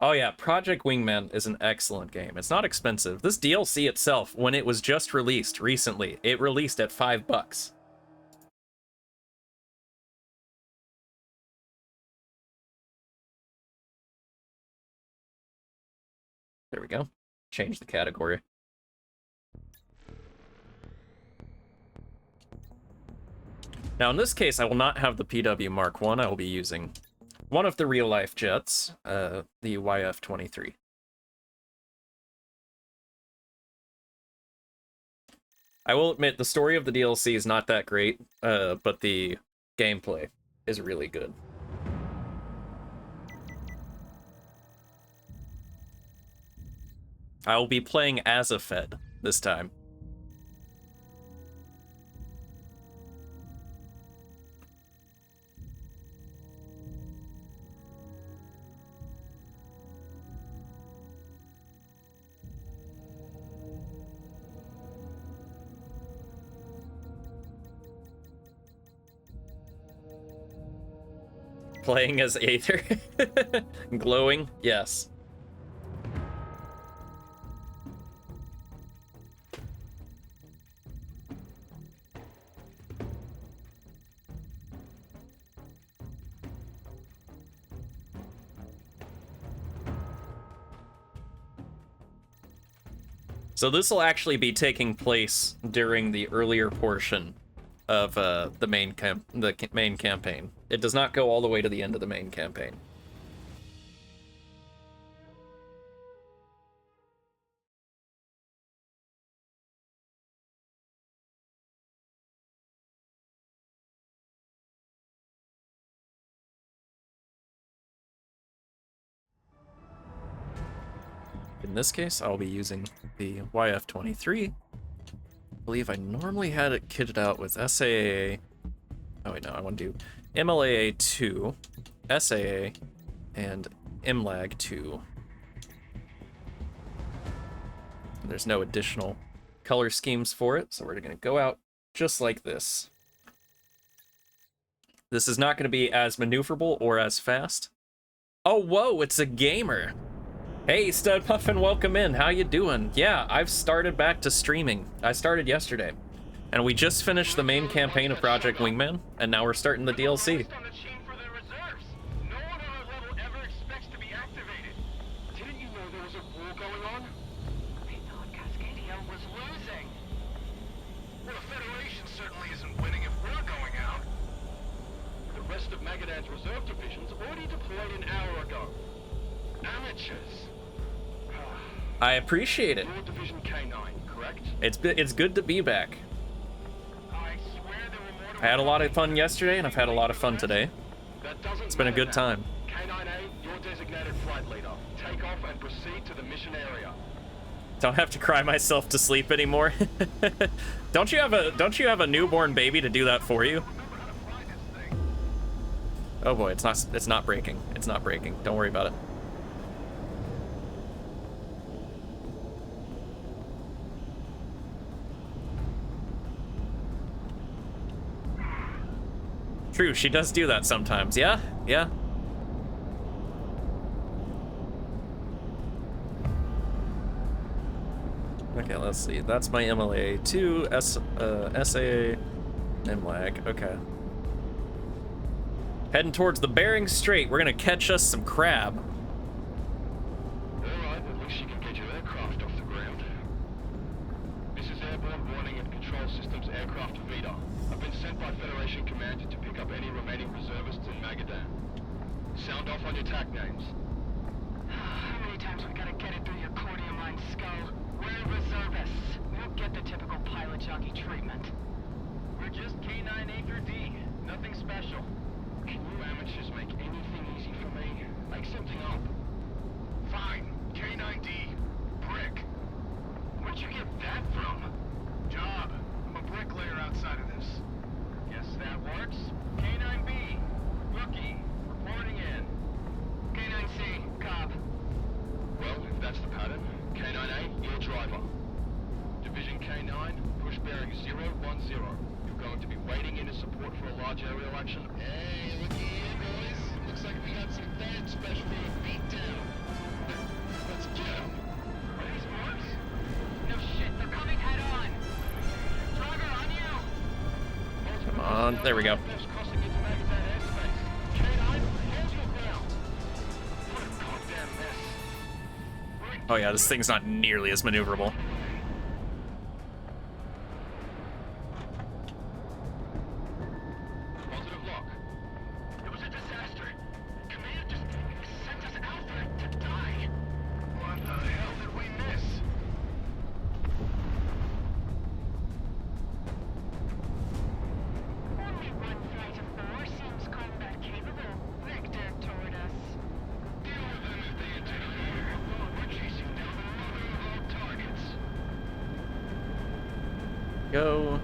Oh yeah, Project Wingman is an excellent game. It's not expensive. This DLC itself, when it was just released recently, it released at $5. There we go. Change the category. Now in this case, I will not have the PW Mark I. I will be using one of the real-life jets, the YF-23. I will admit, the story of the DLC is not that great, but the gameplay is really good. I will be playing as a Fed this time. Playing as Aether? Glowing? Yes. So this will actually be taking place during the earlier portion of the main campaign. It does not go all the way to the end of the main campaign. In this case, I'll be using the YF-23. I believe I normally had it kitted out with SAA. Oh wait, no, I want to do MLAA-2, SAA, and MLAG-2. There's no additional color schemes for it, so we're going to go out just like this. This is not going to be as maneuverable or as fast. Oh, whoa, it's a gamer. Hey, Stud Puffin, welcome in. How you doing? Yeah, I've started back to streaming. I started yesterday. And we just finished the main campaign of Project Wingman, and now we're starting the DLC. Reserve divisions already deployed an hour ago. Amateurs. I appreciate it. Your division K9, correct? It's good to be back. I had a lot of fun yesterday, and I've had a lot of fun today. It's been a good time. K9A, your designated flight leader. Take off and proceed to the mission area. Don't have to cry myself to sleep anymore. Don't you have a newborn baby to do that for you? Oh boy, it's not breaking. It's not breaking. Don't worry about it. True, she does do that sometimes. Yeah? Yeah. Okay, let's see. That's my MLA. 2 SA MLAG. Okay. Heading towards the Bering Strait. We're gonna catch us some crab. Alright, at least you can get your aircraft off the ground. This is Airborne Warning and Control Systems Aircraft Vita. I've been sent by Federation Commander to pick up any remaining reservists in Magadan. Sound off on your TAC names. How many times we gotta get it through your cordium-lined skull? We're reservists. We don't get the typical pilot jockey treatment. We're just K9A through D. Nothing special. Can you amateurs make anything easy for me? Make something up. Fine. K9D. Brick. Where'd you get that from? Job. I'm a bricklayer outside of this. Guess that works. K9B. Rookie. Reporting in. K9C, Cobb. Well, if that's the pattern, K9A, your driver. Division K9, push bearing 010. You're going to be wading into support for a large aerial action. Hey, looky here, boys. Looks like we got some bad special being beat down. Let's get them. Are these marks? No shit, they're coming head on. Driver, on you. Come on. There we go. Crossing into Magadan airspace. K9, hold your ground. What a goddamn mess. Oh yeah, this thing's not nearly as maneuverable. Positive lock. It was a disaster. Command just sent us out there to die. What the hell did we miss? Only one flight of 4 seems combat capable. Vector toward us. Deal with them if they interfere. We're chasing down the mother of all targets. Go.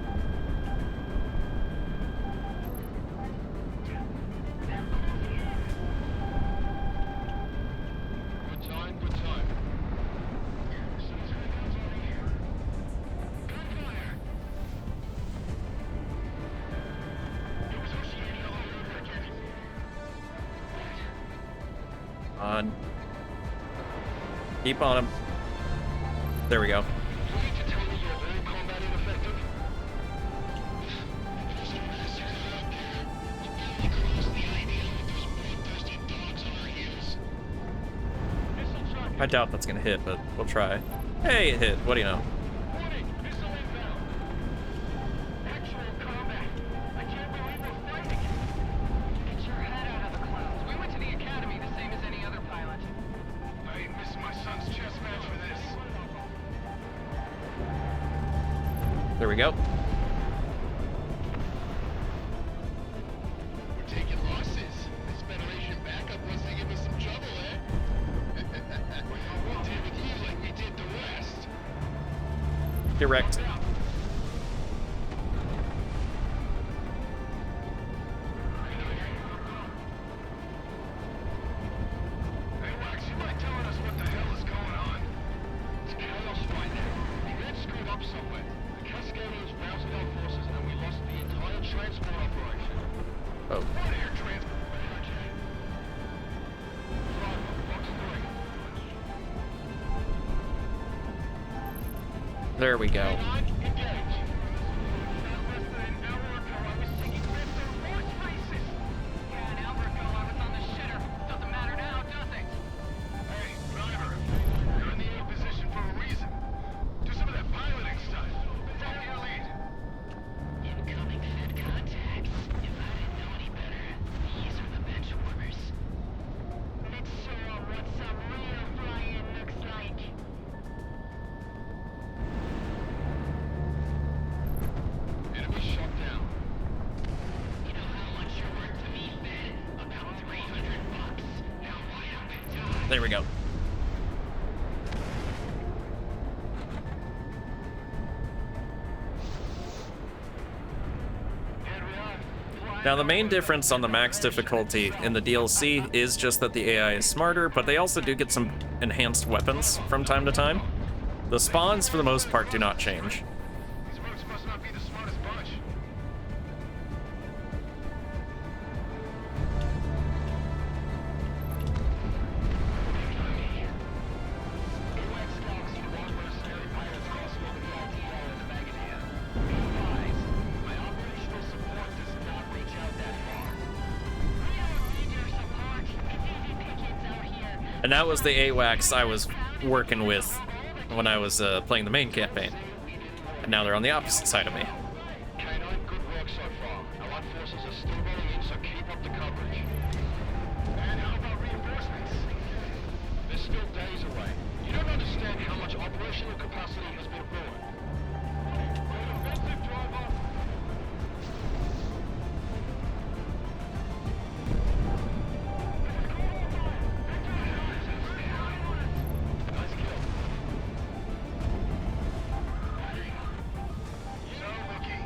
Good time, good time. Gunfire! It was Oceania all over again. On. Keep on him. There we go. You need to tell me you're all combat ineffective? I doubt that's gonna hit, but we'll try. Hey, it hit. What do you know? Warning! Missile inbound! Actual combat! I can't believe we're fighting! Get your head out of the clouds. We went to the academy the same as any other pilot. I ain't missing my son's chess match for this. There we go. We're taking losses. This Federation backup wants to give us some trouble, eh? We'll deal with you like we did the rest. Direct. Hey, Wax, you mind telling us what the hell is going on? It's chaos right now. The red screwed up somewhere. The Cascadians routed our forces and we lost the entire transport operation. Oh. What air transport? Driver, box 3. There we go. Engage. Less than an hour ago, I was taking left on horse races. Yeah, an hour ago I was on the shitter. Doesn't matter now, does it? Hey, driver, you're in the A position for a reason. Do some of that piloting stuff. Follow your lead. Incoming Fed contacts. If I didn't know any better, these are the bench warmers. Let's show 'em what some real flying looks like. Enemy shot down. You know how much you're worth to me, Fed? About $300. Now line up and die. There we go. Here we are. Flying Now, the main over. difference on the max difficulty in the DLC is just that the AI is smarter, but they also do get some enhanced weapons from time to time. The spawns, for the most part, do not change. These rooks must not be the smartest bunch. AWACS dogs to watch mercenary pilots cross And that was the AWACS I was working with when I was playing the main campaign. And now they're on the opposite side of me. K9, good work so far. Allied forces are still rolling in, so keep up the coverage. And how about reinforcements? They're still days away. You don't understand how much operational capacity has been ruined. Offensive driver. Nice kill. So, Rookie,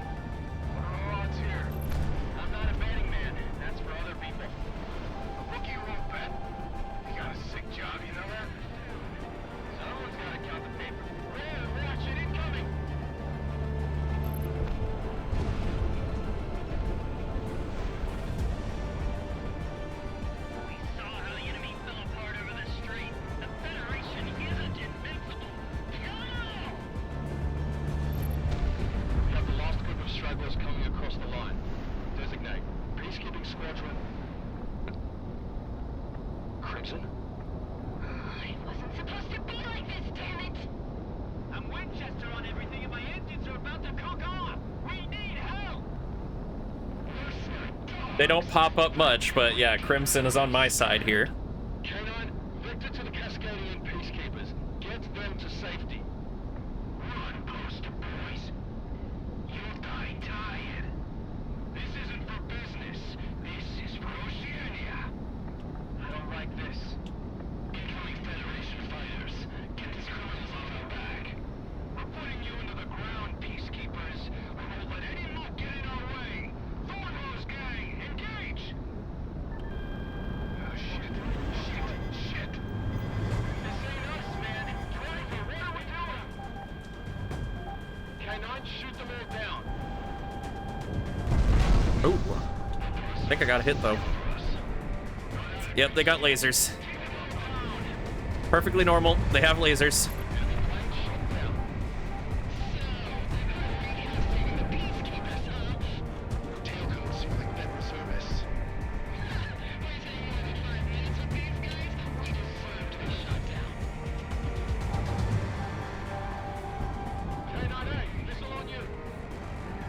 what are our odds here? I'm not a betting man. That's for other people. A rookie won't bet. You got a sick job, you know that? Someone's gotta count the paper. Watch it, incoming! We saw how the enemy fell apart over the street. The Federation isn't invincible. Go! We have the last group of stragglers coming across the line. Designate. Peacekeeping squadron. Crimson? It wasn't supposed to be like this, damn it! I'm Winchester on everything and my engines are about to cook off! We need help! They don't pop up much, but yeah, Crimson is on my side here. K9, Victor to the Cascadian peacekeepers. Get them to safety. Run, poster boys. You'll die tired. This isn't for business. This is for Oceania. I don't like this. Incoming Federation fighters. Get these criminals off our back. We're putting you into the ground, peacekeepers. We won't let any muck get in our way. Thornhose gang, engage! Oh, shit. Shit. This ain't us, man. Driver, what are we doing? K9, shoot them all down. Oh, I think I got a hit though. Yep, they got lasers. Perfectly normal. They have lasers. Tailcoats for the federal service. K9A, missile on you.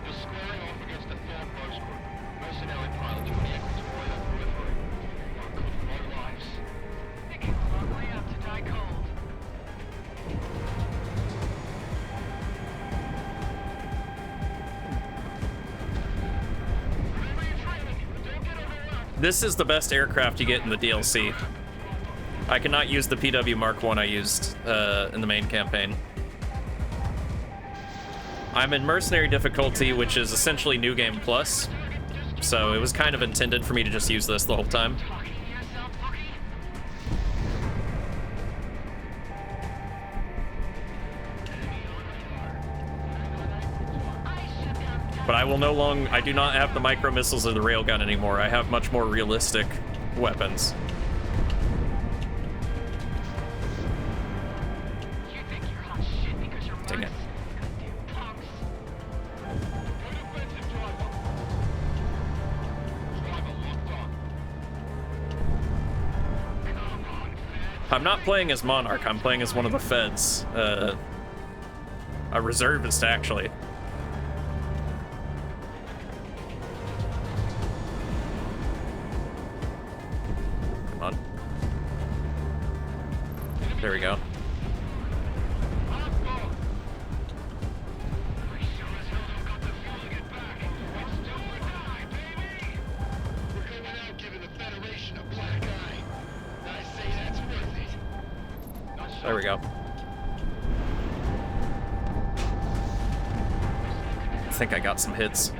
You're squaring off against the third Rose group. Mercenary pilots from the Equatorial Periphery. One could low lives. They came a long way out to die cold. Remember your training. Don't get overwhelmed. This is the best aircraft you get in the DLC. I cannot use the PW Mark 1 I used in the main campaign. I'm in Mercenary difficulty, which is essentially New Game Plus, so it was kind of intended for me to just use this the whole time. Talking to yourself, Boogie? But I will no longer. I do not have the micro missiles or the railgun anymore. I have much more realistic weapons. You think you're hot shit because you're Dang it. Goddamn punks. Offensive driver. Driver locked on. Come on, Fed. I'm not playing as Monarch. I'm playing as one of the feds. A reservist, actually. Come on. There we go. We sure as hell don't got the fuel to get back. It's do or die, baby! We're coming out giving the Federation a black eye. I say that's worth it. Not There we go. I think I got some hits.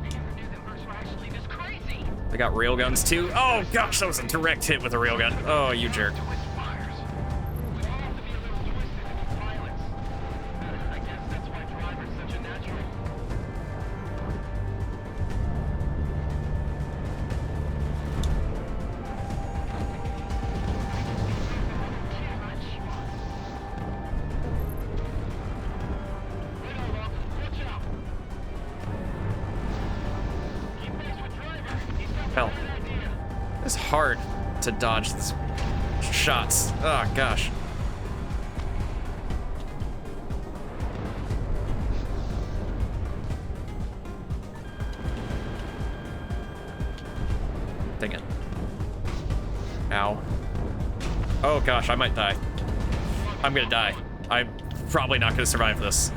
We never knew that mercs were actually this crazy. I got railguns too. Oh gosh, that was a direct hit with a railgun. Oh, you jerk. Twist wires. We all have to be a little twisted to be pilots. I guess that's why driver's such a natural. Too much. Radar lock. Watch out. Keep pace with driver. He's got the Hell. right idea. It's hard to dodge this shots. Oh, gosh. Dang it. Ow. Oh, gosh, I might die. I'm gonna die. I'm probably not gonna survive this.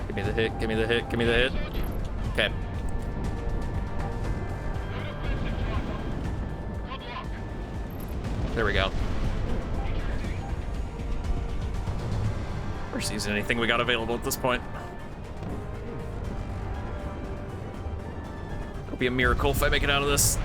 Give me the hit, give me the hit, give me the hit. Okay. There we go. We're using anything we got available at this point. It'll be a miracle if I make it out of this.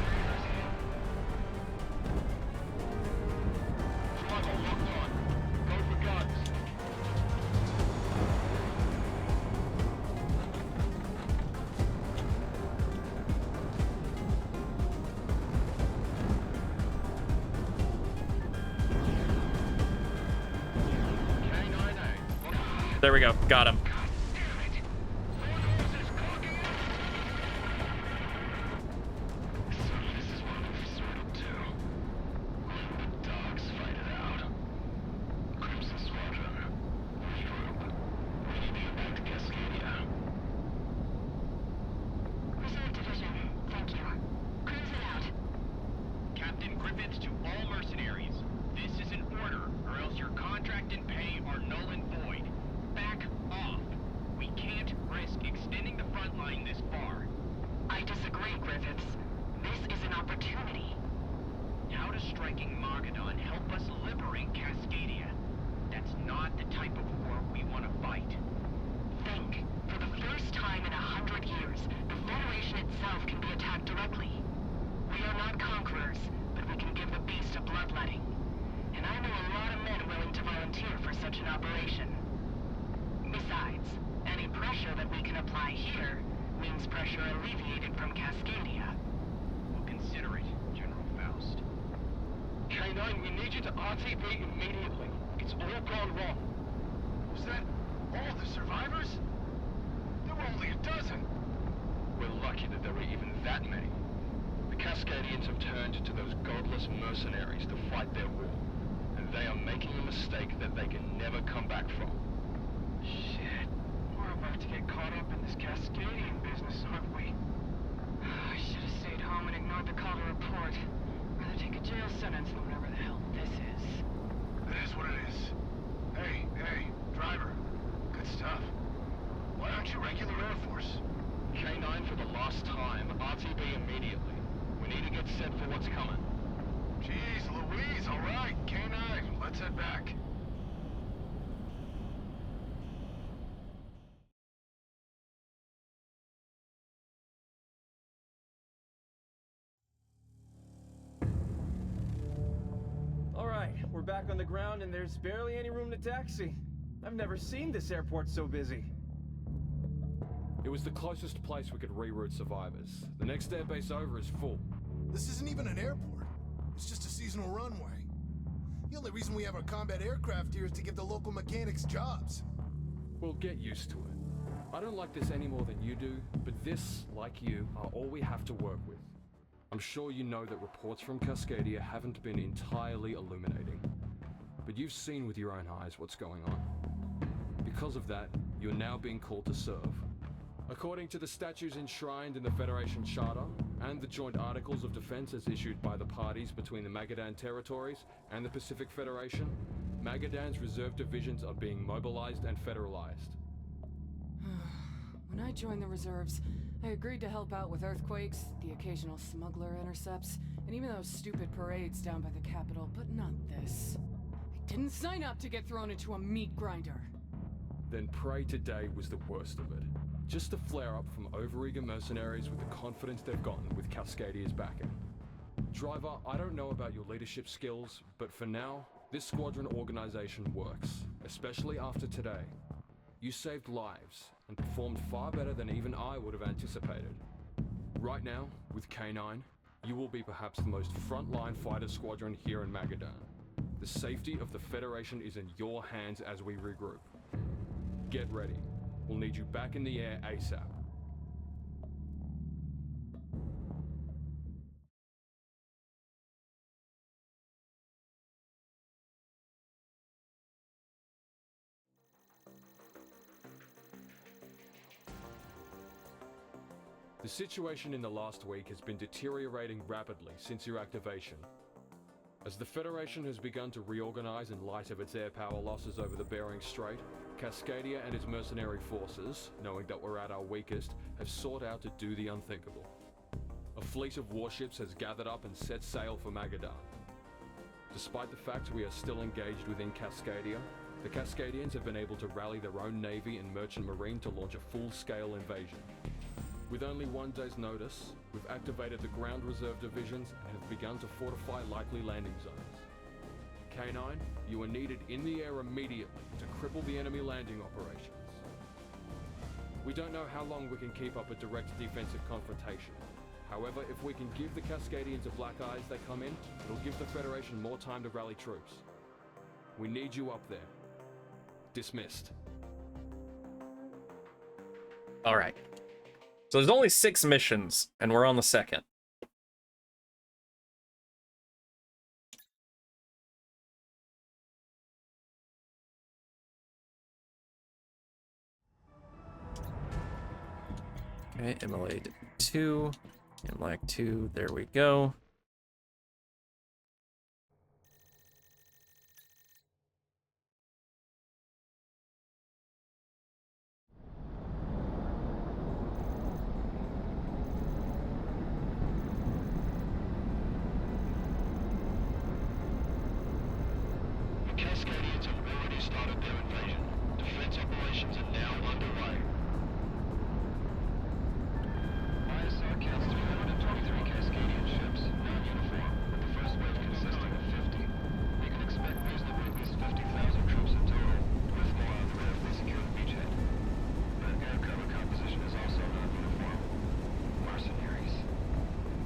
There we go. Got him. Captain Griffiths to all mercenaries. This is an order, or else your contract and pay are null and void. Back off. We can't risk extending the front line this far. I disagree, Griffiths. This is an opportunity. How does striking Magadan help us liberate Cascadia? That's not the type of war we want to fight. Think. For the first time in 100 years, the Federation itself can be attacked directly. We are not conquerors, but we can give the beast a bloodletting. And I know a lot of men willing to volunteer for such an operation. Besides, any pressure that we can apply here means pressure alleviated from Cascadia. We'll consider it, General Faust. K9, we need you to RTB immediately. It's all gone wrong. Was that all the survivors? There were only a dozen. We're lucky that there were even that many. The Cascadians have turned to those godless mercenaries to fight their war. And they are making a mistake that they can never come back from. Shit. We're about to get caught up in this Cascadian business, aren't we? I should have stayed home and ignored the call to report. Rather take a jail sentence than whatever the hell this is. It is what it is. Hey, driver. Good stuff. Why aren't you regular Air Force? K9 for the last time. RTB immediately. We need to get set for what's coming. Jeez, Louise, all right. K9, let's head back. Alright, we're back on the ground and there's barely any room to taxi. I've never seen this airport so busy. It was the closest place we could reroute survivors. The next airbase over is full. This isn't even an airport. It's just a seasonal runway. The only reason we have our combat aircraft here is to give the local mechanics jobs. We'll get used to it. I don't like this any more than you do, but this, like you, are all we have to work with. I'm sure you know that reports from Cascadia haven't been entirely illuminating. But you've seen with your own eyes what's going on. Because of that, you're now being called to serve. According to the statutes enshrined in the Federation Charter and the joint articles of defense as issued by the parties between the Magadan territories and the Pacific Federation, Magadan's reserve divisions are being mobilized and federalized. When I joined the reserves, I agreed to help out with earthquakes, the occasional smuggler intercepts, and even those stupid parades down by the capital, but not this. I didn't sign up to get thrown into a meat grinder. Then Prey today was the worst of it. Just a flare-up from overeager mercenaries with the confidence they've gotten with Cascadia's backing. Driver, I don't know about your leadership skills, but for now, this squadron organization works, especially after today. You saved lives, and performed far better than even I would have anticipated. Right now, with K9, you will be perhaps the most frontline fighter squadron here in Magadan. The safety of the Federation is in your hands as we regroup. Get ready. We'll need you back in the air ASAP. The situation in the last week has been deteriorating rapidly since your activation. As the Federation has begun to reorganize in light of its air power losses over the Bering Strait, Cascadia and its mercenary forces, knowing that we're at our weakest, have sought out to do the unthinkable. A fleet of warships has gathered up and set sail for Magadan. Despite the fact we are still engaged within Cascadia, the Cascadians have been able to rally their own navy and merchant marine to launch a full-scale invasion. With only 1 day's notice, we've activated the ground reserve divisions and have begun to fortify likely landing zones. K9, you are needed in the air immediately to cripple the enemy landing operations. We don't know how long we can keep up a direct defensive confrontation. However, if we can give the Cascadians a black eye as they come in, it'll give the Federation more time to rally troops. We need you up there. Dismissed. All right. So there's only 6 missions, and we're on the 2nd. Okay, MLA 2, MLAC 2, there we go. Cascadians have already started their invasion. Defense operations are now underway. ISR counts 323 Cascadian ships, non-uniform, with the first wave consisting of 50. You can expect reasonably at least 50,000 troops in total, with more on the relatively secure beachhead. The air cover composition is also non-uniform. Mercenaries.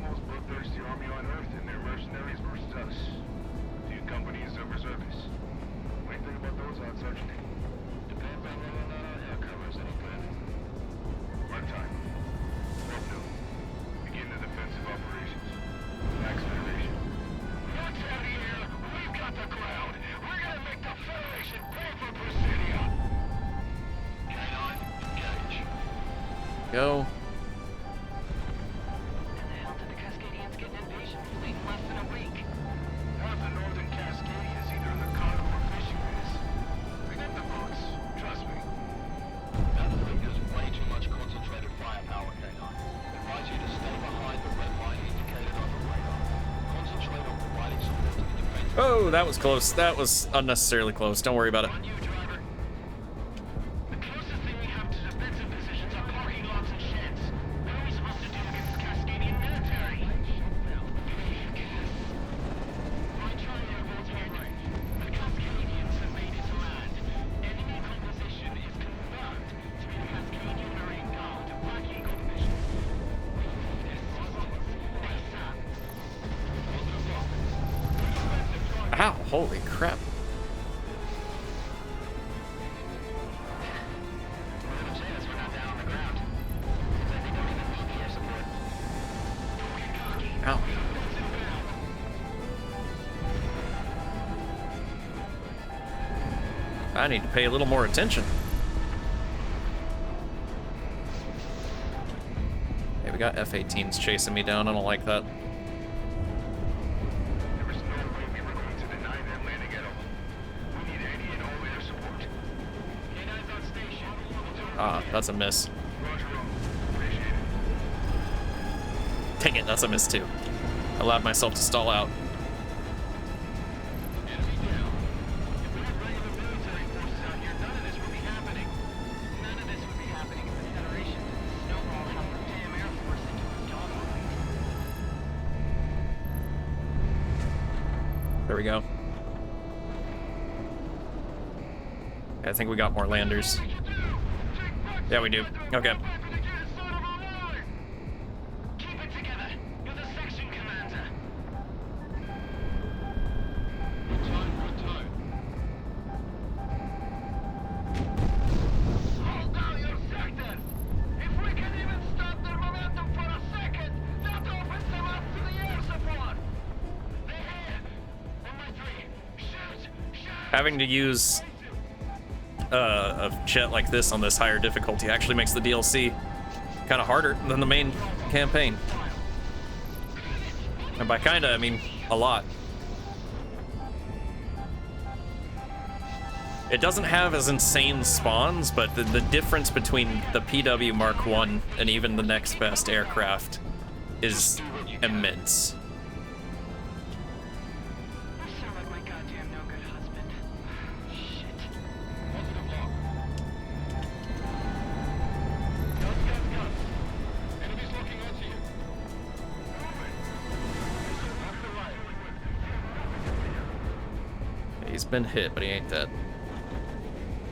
Most bloodthirsty army on Earth, and they're mercenaries versus us. Few companies of reservists. What do you think about those odds, Sergeant? Depends on whether or not our air cover is any good. Run time. 12 noon. Begin the defensive operations. Max Federation. What's out of here? We've got the ground. We're gonna make the Federation pay for Presidia. K9, engage. Go. And the hell did the Cascadians get an invasion fleet in less than a week? Half the northern Cascadia is either in the cargo or fishing business. Bring up the boats. Trust me. That fleet has way too much concentrated firepower, K9. Advise you to stay behind the red line indicated on the radar. Concentrate on providing support to the defense. Oh, that was close. That was unnecessarily close. Don't worry about it. On you, driver. The closest thing we have to defensive positions are parking lots and sheds. What are we supposed to do against the Cascadian military? My Charlie airboats are right. The Cascadians have made it to land. Enemy composition is confirmed to be the Cascadian Marine Guard Black Eagle Division. Ow, holy crap. Ow. I need to pay a little more attention. Hey, we got F-18s chasing me down. I don't like that. There was no way we were going to deny them landing at all. We need any and all air support. K9's on station. Ah, that's a miss. Roger, appreciate it. Dang it, that's a miss too. I allowed myself to stall out. Enemy down. If we had regular military forces out here, none of this would be happening. None of this would be happening if the Federation didn't snowball half the damn Air Force into its dogfight. There we go. I think we got more landers. Yeah, we do. Okay. Keep it together. You're the section commander. having to use a jet like this on this higher difficulty actually makes the DLC kind of harder than the main campaign. And by kinda, I mean a lot. It doesn't have as insane spawns, but the difference between the PW Mark I and even the next best aircraft is immense. I sound like my goddamn no good husband. Shit. Positive lock. Guns. Enemies locking onto you. Off the right. He's been hit, but he ain't dead.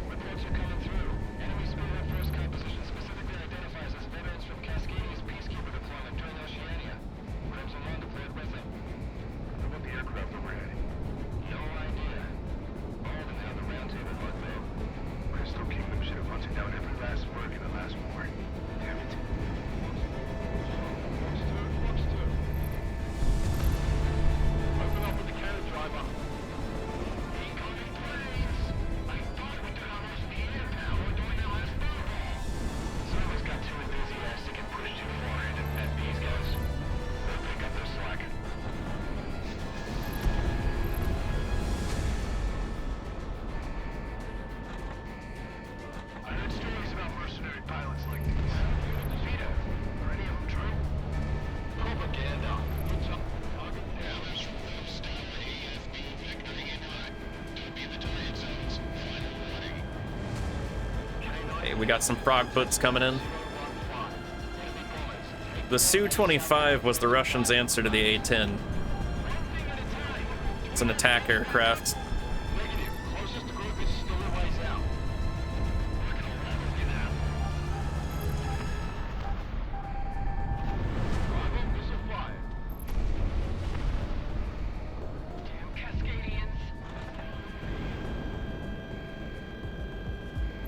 Reports are coming through. Enemy spearhead first composition specifically identifies as veterans from Cascadia's peacekeeper deployment during Oceania. Crimson One deployed with them. What about the aircraft overhead? No idea. All of them have the round table mark though. Crystal Kingdom should have hunted down every last merc in the last war. Damn it. Fox 2. Open up with the cannon driver. Incoming planes! I thought we could almost be air power during the last fireball. Servers got too enthusiastic and pushed too far into at these guys. They'll pick up their slack. I heard stories about mercenary pilots like these. Vita, are any of them true? Propaganda. What's up? Target down. Stop AFB vectoring in right. Don't be in the target zones. Final warning. Hey, we got some frog boots coming in. The Su-25 was the Russians' answer to the A-10. It's an attack aircraft. Negative. Closest group is still a ways out. We're gonna level you now. Bravo, missile fire. Damn Cascadians.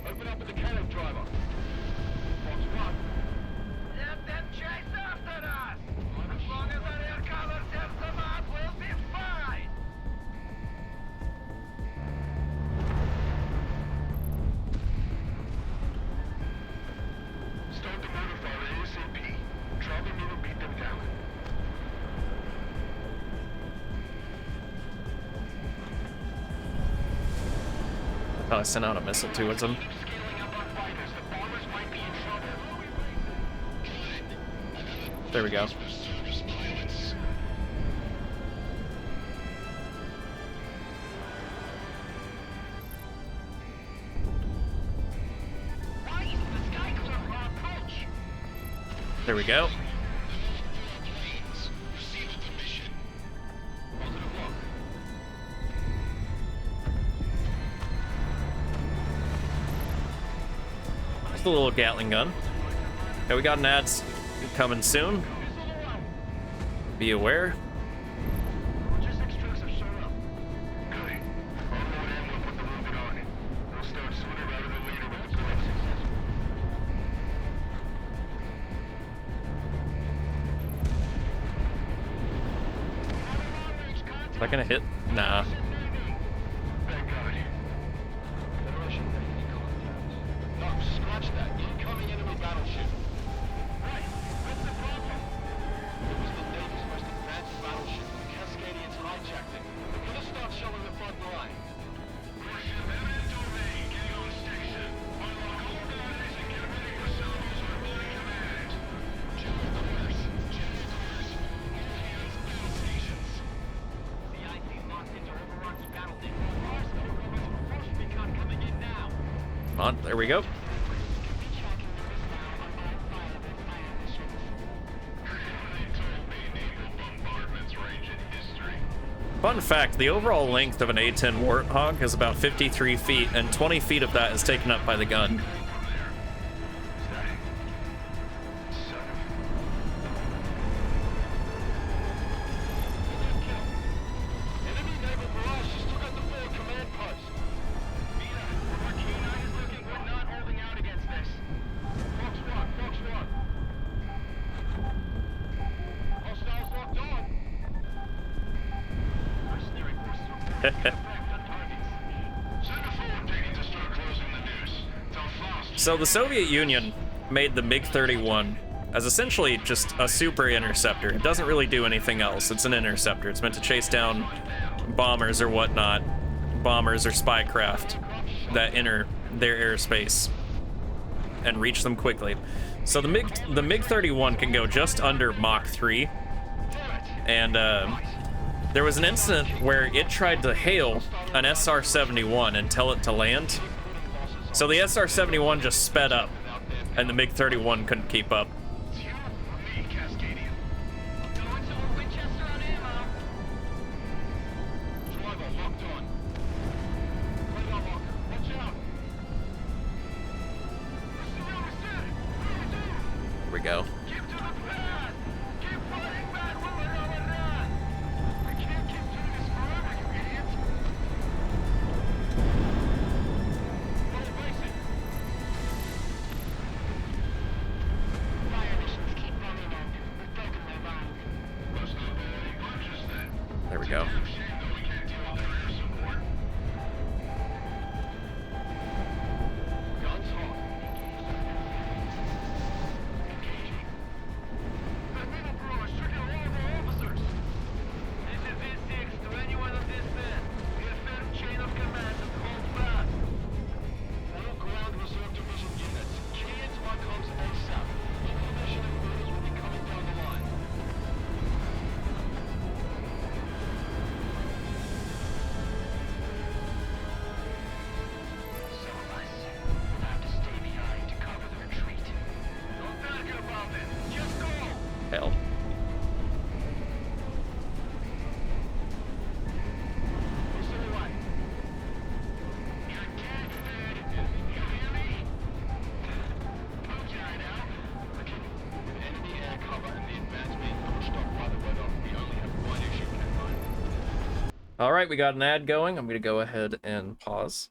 Open up with the cannon driver. Fox 1. Let them chase after us! As long as our air cover serves them up, we'll be fine! Start the motor fire ASAP. Travel me to beat them down. Oh, I sent out a missile towards him. Keep scaling up on fighters. The bombers might be in trouble. There we go. Service pilots. Why is the sky clear for our approach? There we go. Planes. Proceed with the mission. Positive lock. Just a little Gatling gun. Okay, we got an ad coming soon. Be aware. Logistics trucks have shown up. Good. All aboard and we'll put the movement on. We'll start sooner rather than later with the police. Is that gonna hit? Nah. Thank God. Federation Navy contact. No, scratch that. Incoming enemy battleship. Right. What's the problem? It was the Navy's most advanced battleship. The Cascadians hijacked it. We're gonna start showing the front line. Warship eminent domain. Getting on station. Unlock all batteries and get ready for salvos or ability command. General quarters. General quarters. All hands battle stations. CIC locked into Overwatch battle deck. Force recon coming in now. Come on, there we go. Tracking the missile on all fireable fire missions. They told me naval bombardment's range in history. Fun fact, the overall length of an A-10 Warthog is about 53 feet, and 20 feet of that is taken up by the gun. Enemy naval barrage just took out the forward command post. Vita, from our keen eye is looking, we're not holding out against this. Fox 1. Hostiles locked on. Mercenary forces are effect on targets. So the Soviet Union made the MiG-31 as essentially just a super interceptor. It doesn't really do anything else. It's an interceptor. It's meant to chase down bombers or whatnot, bombers or spy craft that enter their airspace and reach them quickly. So the MiG-31 can go just under Mach 3, and there was an incident where it tried to hail an SR-71 and tell it to land. So the SR-71 just sped up, and the MiG-31 couldn't keep up. Here we go. There we go. Hell. All right, we got an ad going. I'm going to go ahead and pause.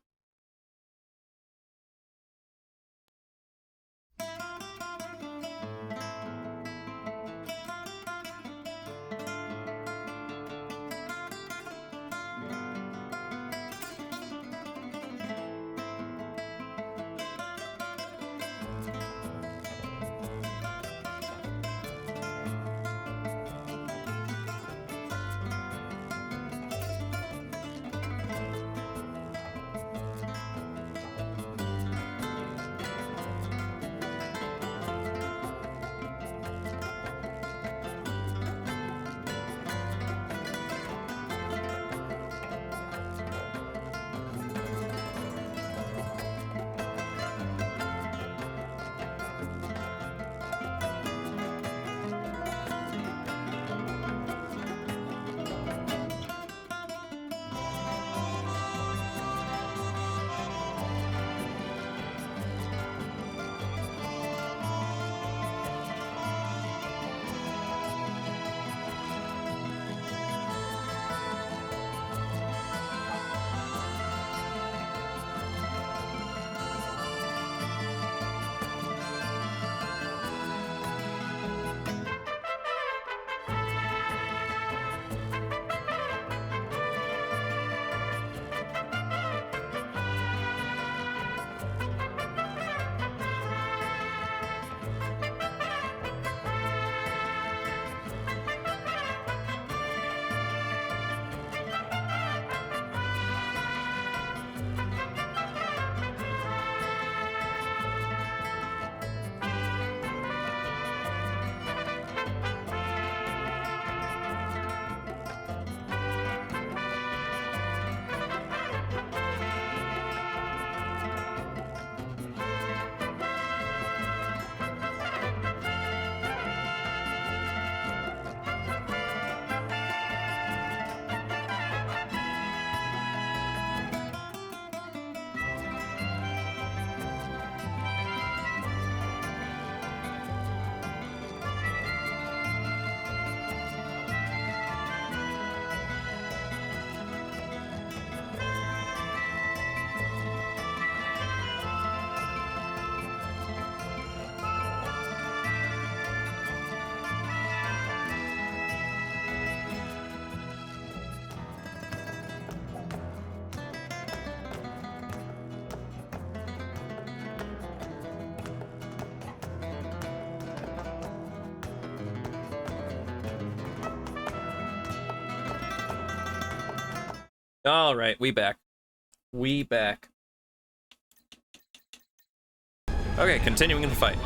All right, we back. We back. Okay, continuing the fight.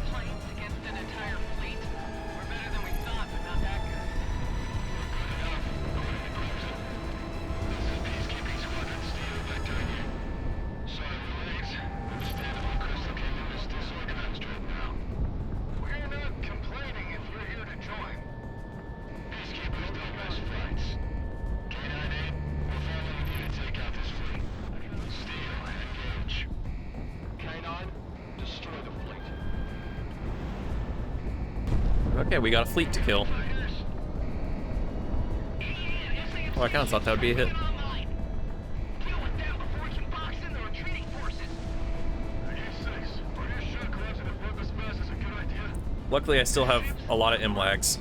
Planes against an entire fleet? We're better than we thought, but not that good. Peacekeeping Squadron Steel back down here. Sorry we're late. Understandable, Crystal Kingdom is disorganized right now. We're not complaining if you're here to join. Peacekeepers don't miss fights. K-98, we're following you to take out this fleet. Steel, engage. K-9, destroy the fleet. Okay, we got a fleet to kill. Oh, I kind of thought that would be a hit. Luckily, I still have a lot of M-lags.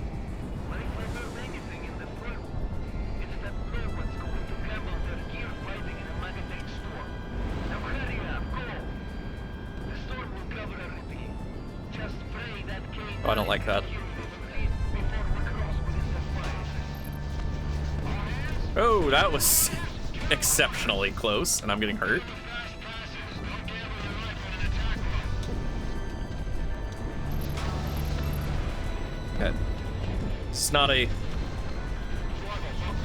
Oh, I don't like that. Oh, that was exceptionally close, and I'm getting hurt. Okay. It's not a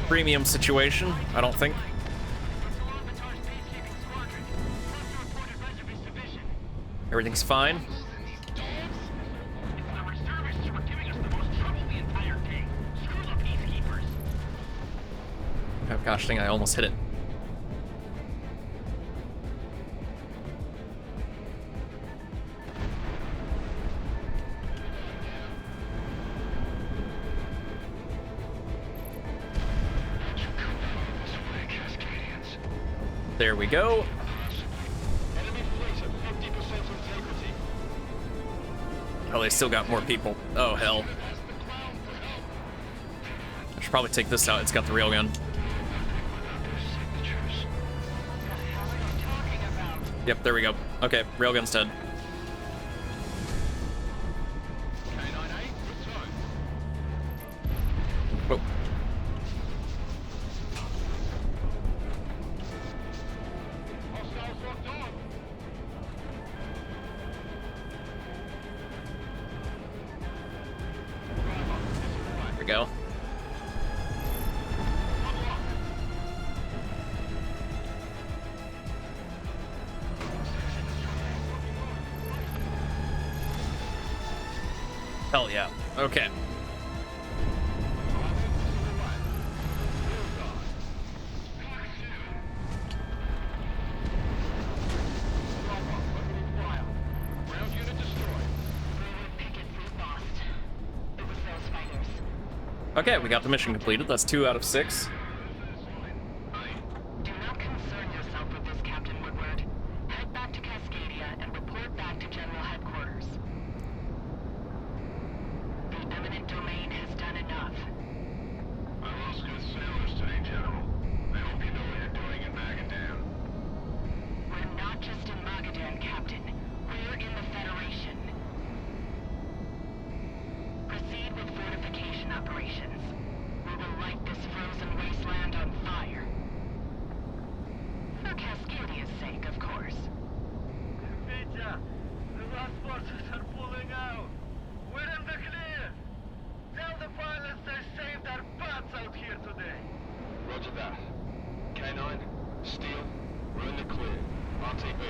premium situation, I don't think. Everything's fine. Oh gosh, dang, I almost hit it. There we go. Oh, they still got more people. Oh, hell. I should probably take this out. It's got the railgun. Yep, there we go. Okay, railgun's dead. Whoa. There we go. Hell yeah. Okay. Okay, we got the mission completed. That's 2 out of 6. Do not concern yourself with this, Captain Woodward. Head back to Cascadia and report back to General Headquarters. The eminent domain has done enough. I lost good sailors today, General. I hope you know what you're doing in Magadan. We're not just in Magadan, Captain. We're in the Federation. Proceed with fortification operations. We will light this frozen wasteland on fire. For Cascadia's sake, of course. Vita, the last forces are pulling out. We're in the clear. Tell the pilots they saved our butts out here today. Roger that. K9, Steel, we're in the clear. RTB.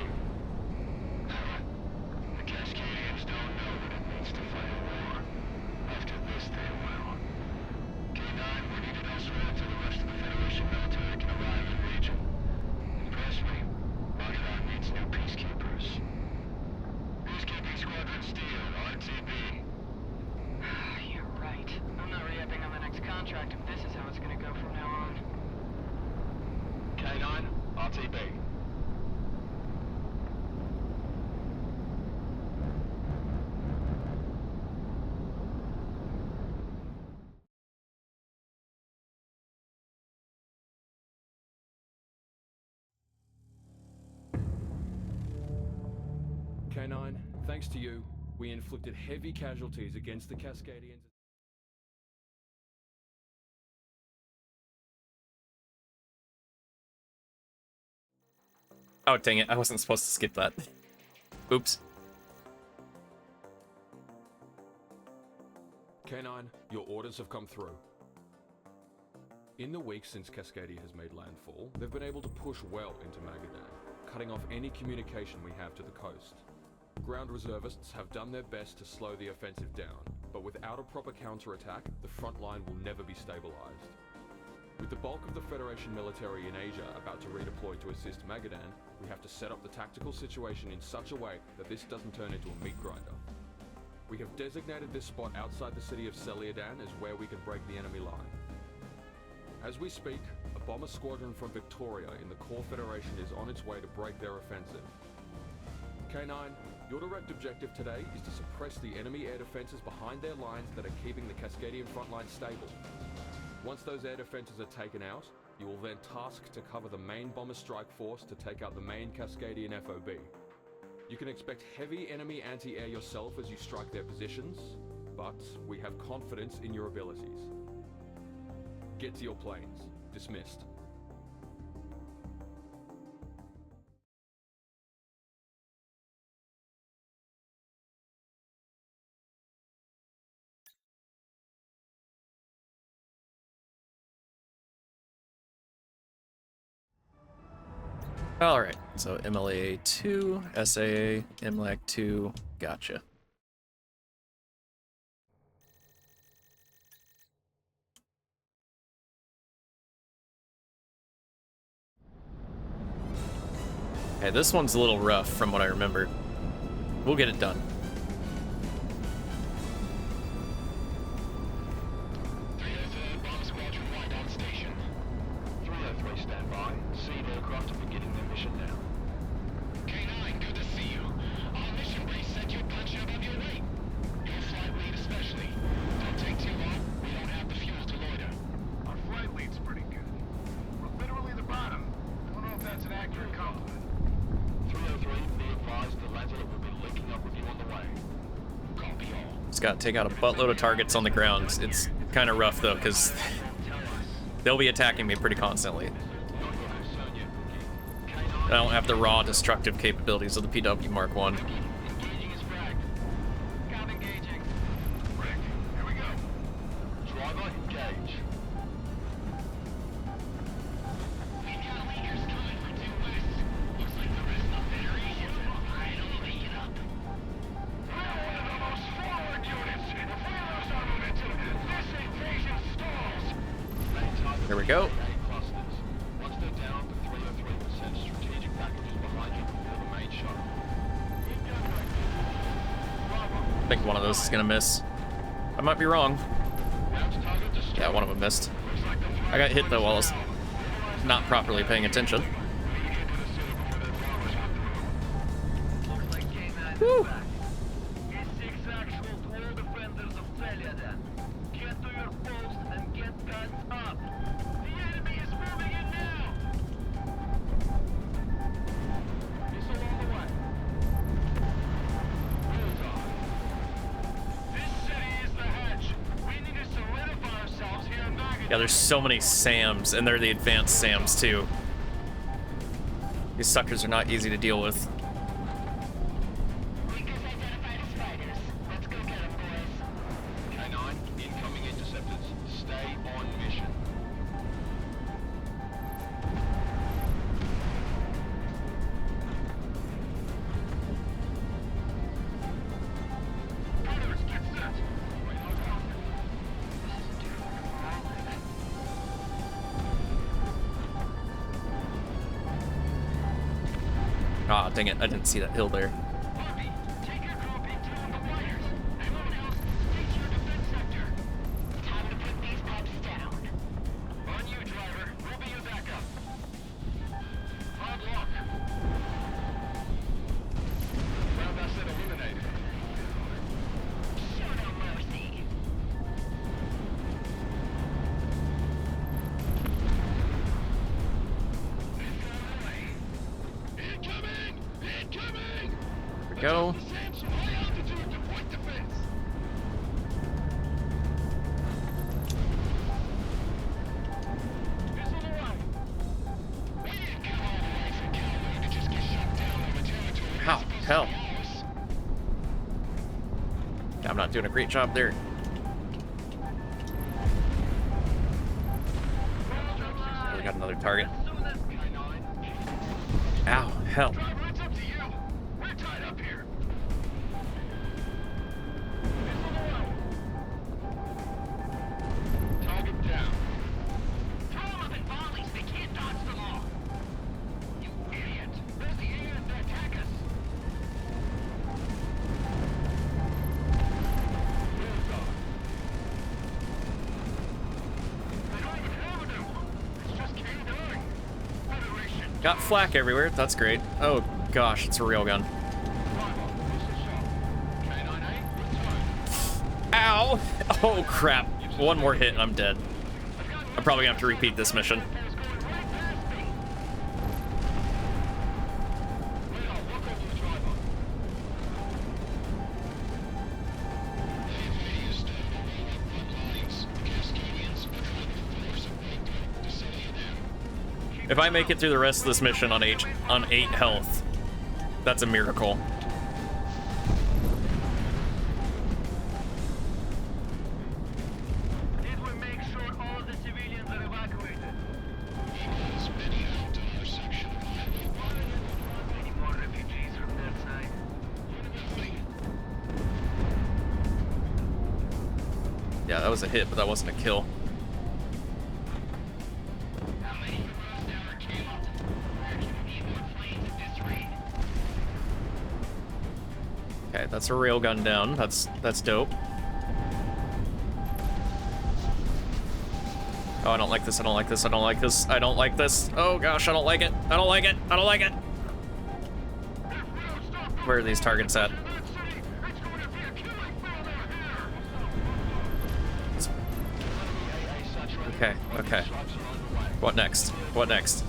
The Cascadians don't know what it means to fight a war. After this, they will. K9, we're needed elsewhere until the rest of the Federation military can arrive in region. Impress me. Magadan needs new peacekeepers. Peacekeeping Squadron Steel, RTB. You're right. I'm not re-upping on the next contract if this is how it's gonna go from now on. K9, RTB. K9, thanks to you, we inflicted heavy casualties against the Cascadians. Oh, dang it. I wasn't supposed to skip that. Oops. K9, your orders have come through. In the weeks since Cascadia has made landfall, they've been able to push well into Magadan, cutting off any communication we have to the coast. Ground reservists have done their best to slow the offensive down, but without a proper counterattack, the front line will never be stabilized. With the bulk of the Federation military in Asia about to redeploy to assist Magadan, we have to set up the tactical situation in such a way that this doesn't turn into a meat grinder. We have designated this spot outside the city of Celiadan as where we can break the enemy line. As we speak, a bomber squadron from Victoria in the core Federation is on its way to break their offensive. K9, your direct objective today is to suppress the enemy air defenses behind their lines that are keeping the Cascadian front line stable. Once those air defenses are taken out, you will then task to cover the main bomber strike force to take out the main Cascadian FOB. You can expect heavy enemy anti-air yourself as you strike their positions, but we have confidence in your abilities. Get to your planes. Dismissed. Alright, so MLA 2, SAA, MLAC 2, gotcha. Okay, this one's a little rough from what I remember. We'll get it done. Bomb squadron wide on station. 303 standby. Seed aircraft are beginning their mission now. K9, good to see you. Our mission brief said you'd punch above your weight. Your flight lead especially. Don't take too long. We don't have the fuel to loiter. Our flight lead's pretty good. We're literally the bottom. Don't know if that's an accurate compliment. 303, be advised the Lancelot will be linking up with you on the way. Copy all. Just gotta take out a buttload of targets on the ground. It's kind of rough though, because they'll be attacking me pretty constantly. I don't have the raw destructive capabilities of the PW Mark 1. Engaging is fragged. Cap engaging. Rick, here we go. Driver, engage. We've got leakers coming from due west. Looks like the rest of the Federation is right on waking up. We're one of the most forward units. If we lose our momentum, this invasion stalls. Here we go. Once they're down to 303%, strategic packages behind you for the main shot. I think one of those is gonna miss. I might be wrong. Yeah, one of them missed. I got hit though while I was not properly paying attention. Woo! Yeah, there's so many SAMs, and they're the advanced SAMs too. These suckers are not easy to deal with. K9, incoming interceptors. Stay on mission. Ah, dang it, I didn't see that hill there. Go. hell. I'm not doing a great job there. Oh, we got another target. Ow, hell. Got flak everywhere, that's great. Oh gosh, it's a railgun. Ow! Oh crap. One more hit and I'm dead. I'm probably gonna have to repeat this mission. If I make it through the rest of this mission on 8 health, that's a miracle. Did we make sure all of the civilians are evacuated? Any more refugees from that side? Yeah, that was a hit, but that wasn't a kill. Okay, that's a railgun down. That's dope. Oh, I don't like this. I don't like this. I don't like this. I don't like this. Oh gosh, I don't like it. I don't like it. I don't like it. Where are these targets at? Okay, okay. What next? What next?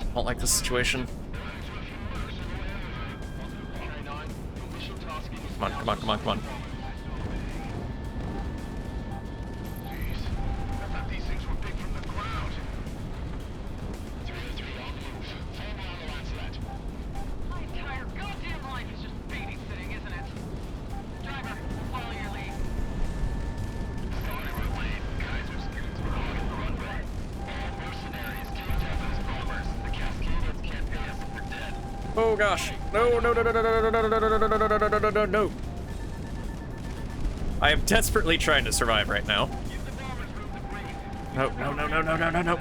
I don't like this situation. Come on, come on, come on, come on. Oh gosh. No, no, no, no, no, no, no, no, no, no, no, no, no, no, no, no, no. I am desperately trying to survive right now. No, no, no, no, no, no, no, no.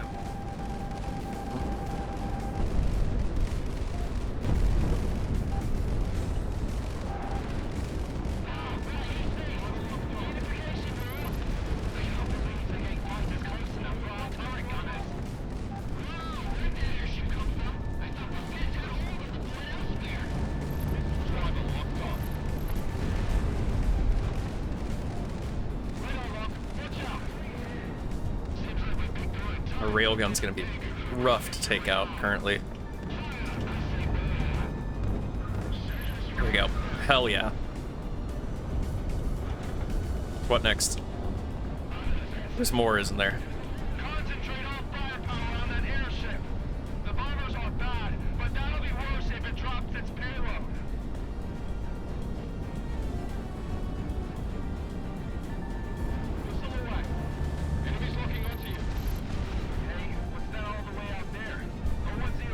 Railgun's gonna be rough to take out currently. Here we go. Hell yeah. What next? There's more, isn't there? Concentrate all firepower on that airship. The bombers are bad, but that'll be worse if it drops its payload. Whistle away. Enemies looking onto you. Hey, what's that all the way out there? 010.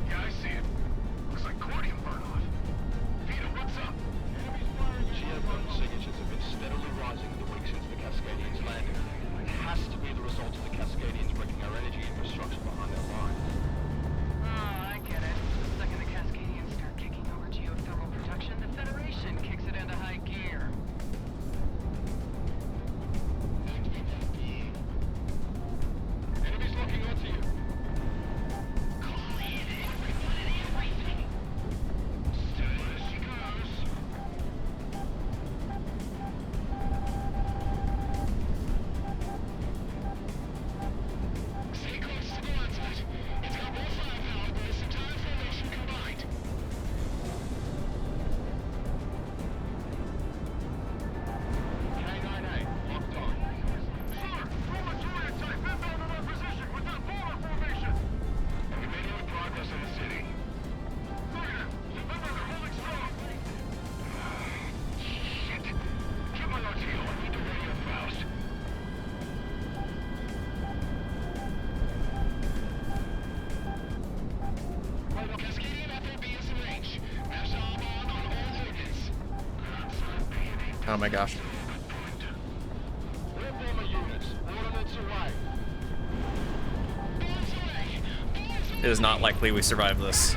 Yeah, I see it. Looks like cordium burn off. Vito, what's up? Enemies firing. Geocode signatures have been steadily rising in the week since the Cascadians landed. Oh my gosh. It is not likely we survive this.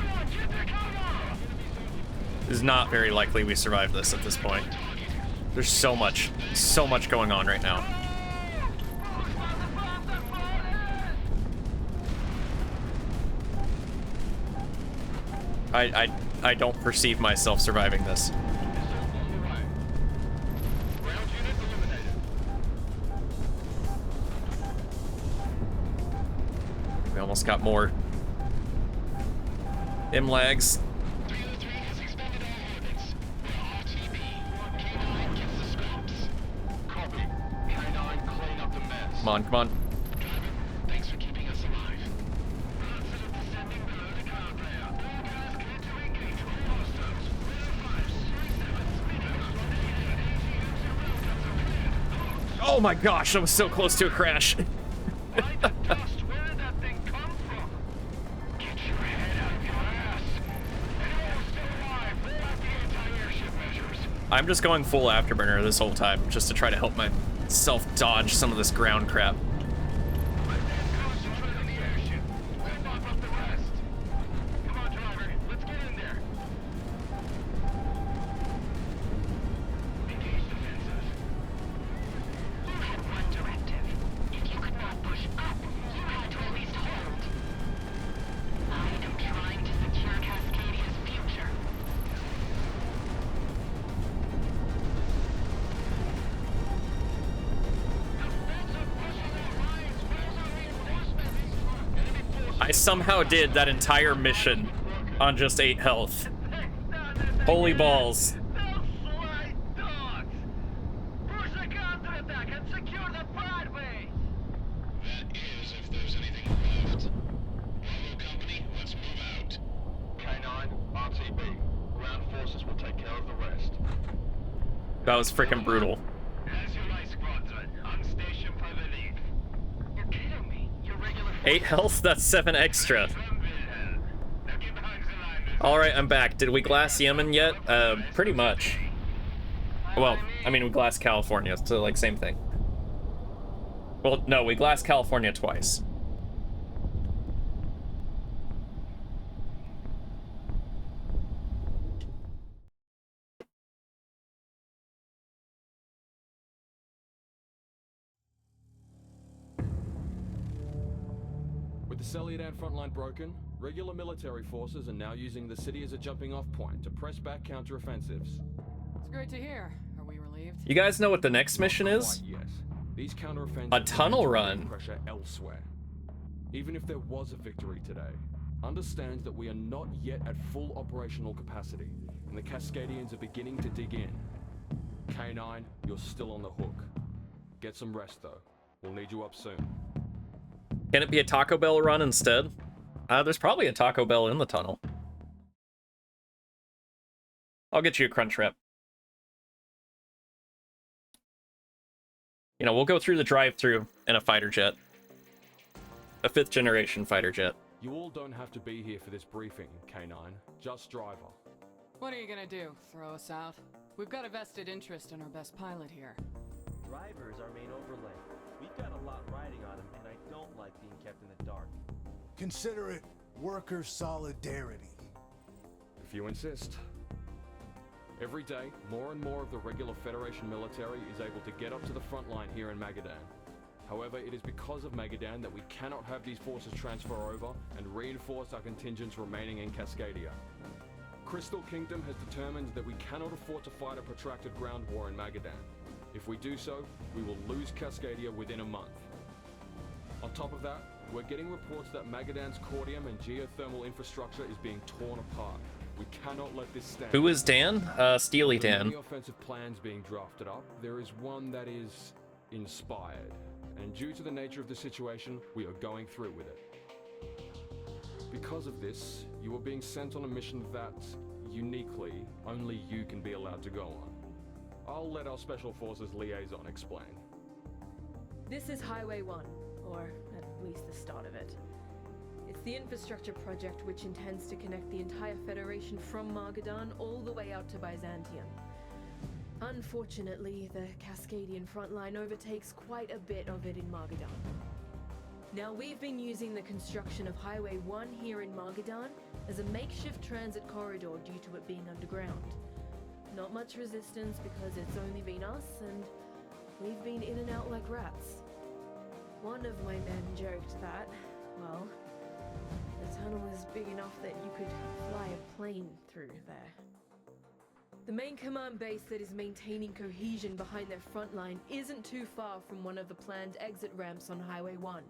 It is not very likely we survive this at this point. There's so much going on right now. I don't perceive myself surviving this. We almost got more lags. Come on, come on. Thanks for keeping us alive. Oh my gosh, I was so close to a crash. I'm just going full afterburner this whole time, just to try to help myself dodge some of this ground crap. I somehow did that entire mission on just 8 health. Holy balls. That was freaking brutal. 8 health? That's 7 extra. Alright, I'm back. Did we glass Yemen yet? Pretty much. Well, I mean, we glassed California, so, like, same thing. Well, no, we glassed California twice. With the Celiadan frontline broken, regular military forces are now using the city as a jumping-off point to press back counteroffensives. It's great to hear. Are we relieved? You guys know what the next mission is? Yes. These counteroffensives A tunnel run. Pressure elsewhere. Even if there was a victory today, understand that we are not yet at full operational capacity, and the Cascadians are beginning to dig in. K9, you're still on the hook. Get some rest though. We'll need you up soon. Can it be a Taco Bell run instead? There's probably a Taco Bell in the tunnel. I'll get you a crunch wrap. You know, we'll go through the drive-thru in a fighter jet. A 5th generation fighter jet. You all don't have to be here for this briefing, K9. Just driver. What are you gonna do? Throw us out? We've got a vested interest in our best pilot here. Driver's our main overlay. We've got a lot riding on him, and I don't like being kept in the dark. Consider it worker solidarity. If you insist. Every day, more and more of the regular Federation military is able to get up to the front line here in Magadan. However, it is because of Magadan that we cannot have these forces transfer over and reinforce our contingents remaining in Cascadia. Crystal Kingdom has determined that we cannot afford to fight a protracted ground war in Magadan. If we do so, we will lose Cascadia within a month. On top of that, we're getting reports that Magadan's cordium and geothermal infrastructure is being torn apart. We cannot let this stand. Who is Dan? Steely Dan. Many offensive plans being drafted up, there is one that is inspired. And due to the nature of the situation, we are going through with it. Because of this, you are being sent on a mission that, uniquely, only you can be allowed to go on. I'll let our Special Forces liaison explain. This is Highway 1, or at least the start of it. It's the infrastructure project which intends to connect the entire Federation from Magadan all the way out to Byzantium. Unfortunately, the Cascadian front line overtakes quite a bit of it in Margadan. Now, we've been using the construction of Highway 1 here in Margadan as a makeshift transit corridor due to it being underground. Not much resistance because it's only been us, and we've been in and out like rats. One of my men joked that, well, the tunnel is big enough that you could fly a plane through there. The main command base that is maintaining cohesion behind their front line isn't too far from one of the planned exit ramps on Highway 1.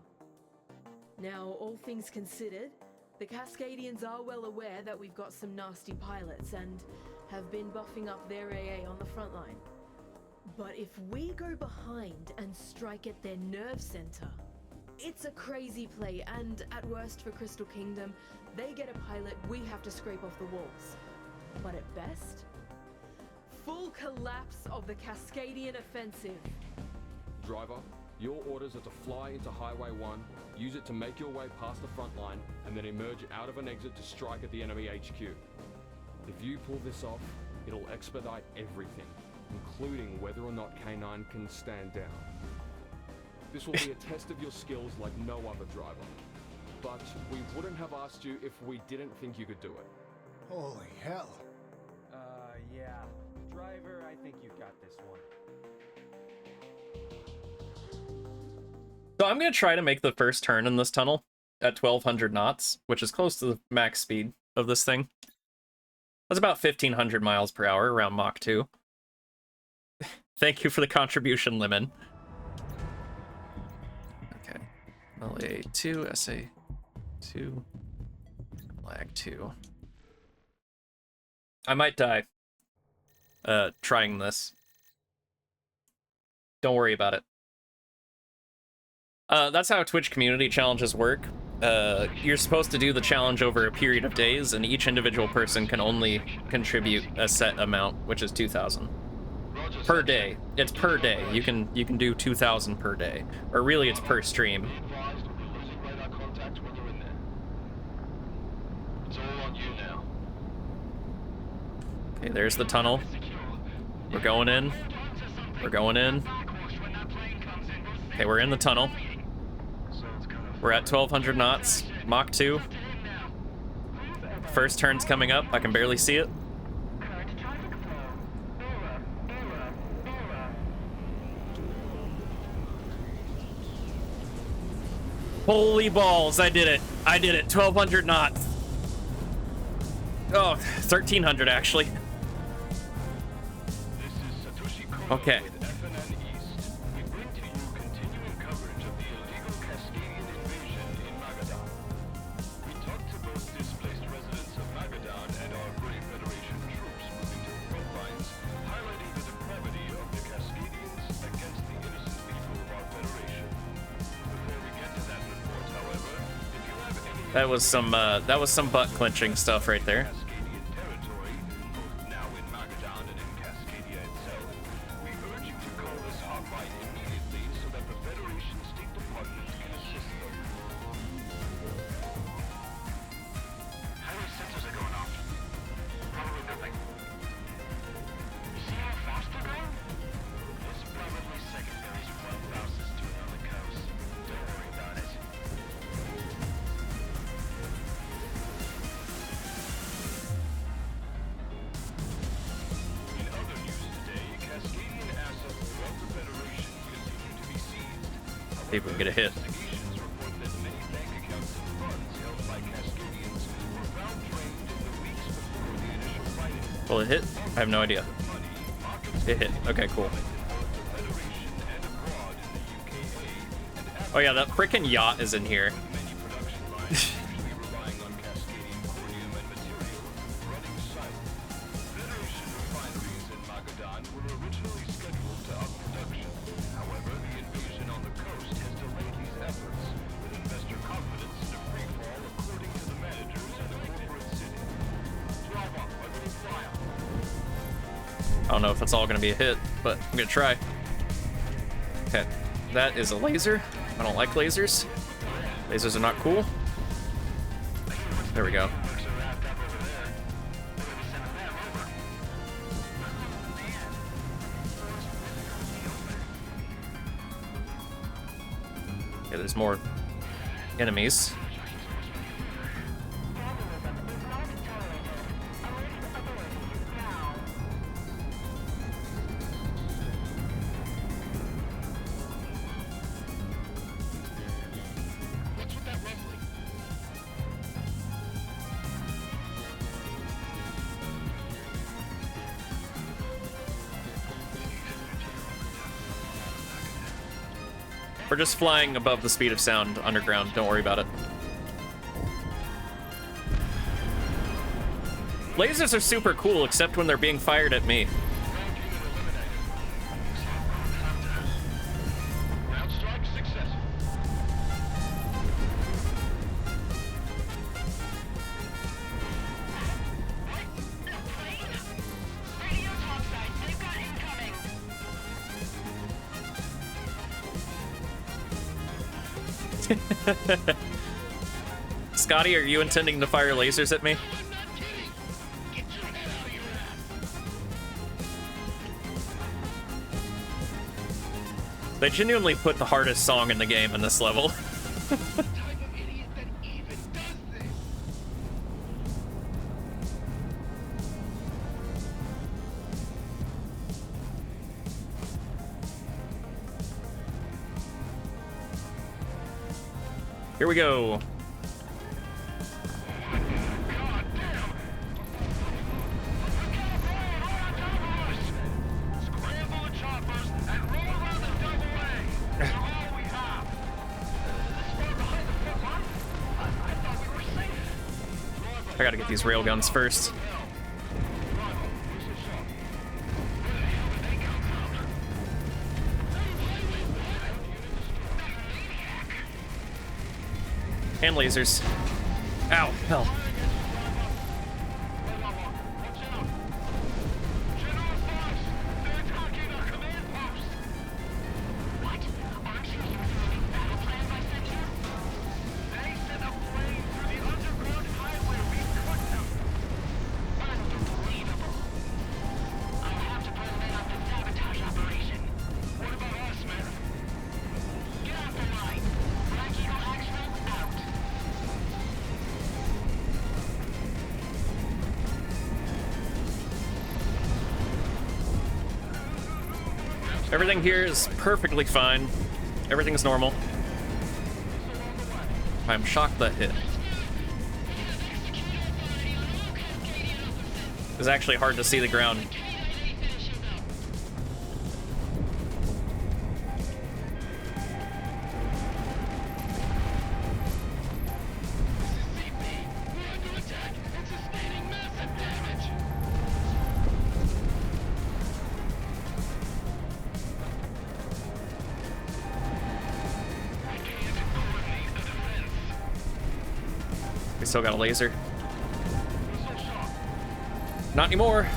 Now, all things considered, the Cascadians are well aware that we've got some nasty pilots and have been buffing up their AA on the front line. But if we go behind and strike at their nerve center, it's a crazy play, and at worst for Crystal Kingdom, they get a pilot we have to scrape off the walls. But at best, full collapse of the Cascadian offensive. Driver, your orders are to fly into Highway 1, use it to make your way past the front line, and then emerge out of an exit to strike at the enemy HQ. If you pull this off, it'll expedite everything, including whether or not K9 can stand down. This will be a test of your skills like no other driver. But we wouldn't have asked you if we didn't think you could do it. Holy hell. Yeah. Driver, I think you got this one. So I'm going to try to make the first turn in this tunnel at 1200 knots, which is close to the max speed of this thing. That's about 1500 miles per hour around Mach 2. Thank you for the contribution, Lemon. Okay. LA2, SA2, Lag 2. I might die trying this. Don't worry about it. That's how Twitch community challenges work. You're supposed to do the challenge over a period of days, and each individual person can only contribute a set amount, which is 2,000 per day. It's per day. You can do 2,000 per day, or really it's per stream. Okay, there's the tunnel. We're going in. We're going in. Okay, we're in the tunnel. We're at 1200 knots, Mach 2. First turn's coming up. I can barely see it. Holy balls, I did it. I did it. 1200 knots. Oh, 1300 actually. Okay. That was some butt clenching stuff right there. See if we can get a hit. Will it hit? I have no idea. It hit. Okay, cool. Oh yeah, that frickin' yacht is in here. I don't know if that's all gonna be a hit, but I'm gonna try. Okay, that is a laser. I don't like lasers. Lasers are not cool. There we go. Okay, there's more enemies. We're just flying above the speed of sound underground. Don't worry about it. Lasers are super cool, except when they're being fired at me. Scotty, are you intending to fire lasers at me? They genuinely put the hardest song in the game in this level. Here we go. I gotta get these railguns first. And lasers. Ow, hell. Everything here is perfectly fine. Everything's normal. I'm shocked that hit. It's actually hard to see the ground. Still got a laser. Not anymore.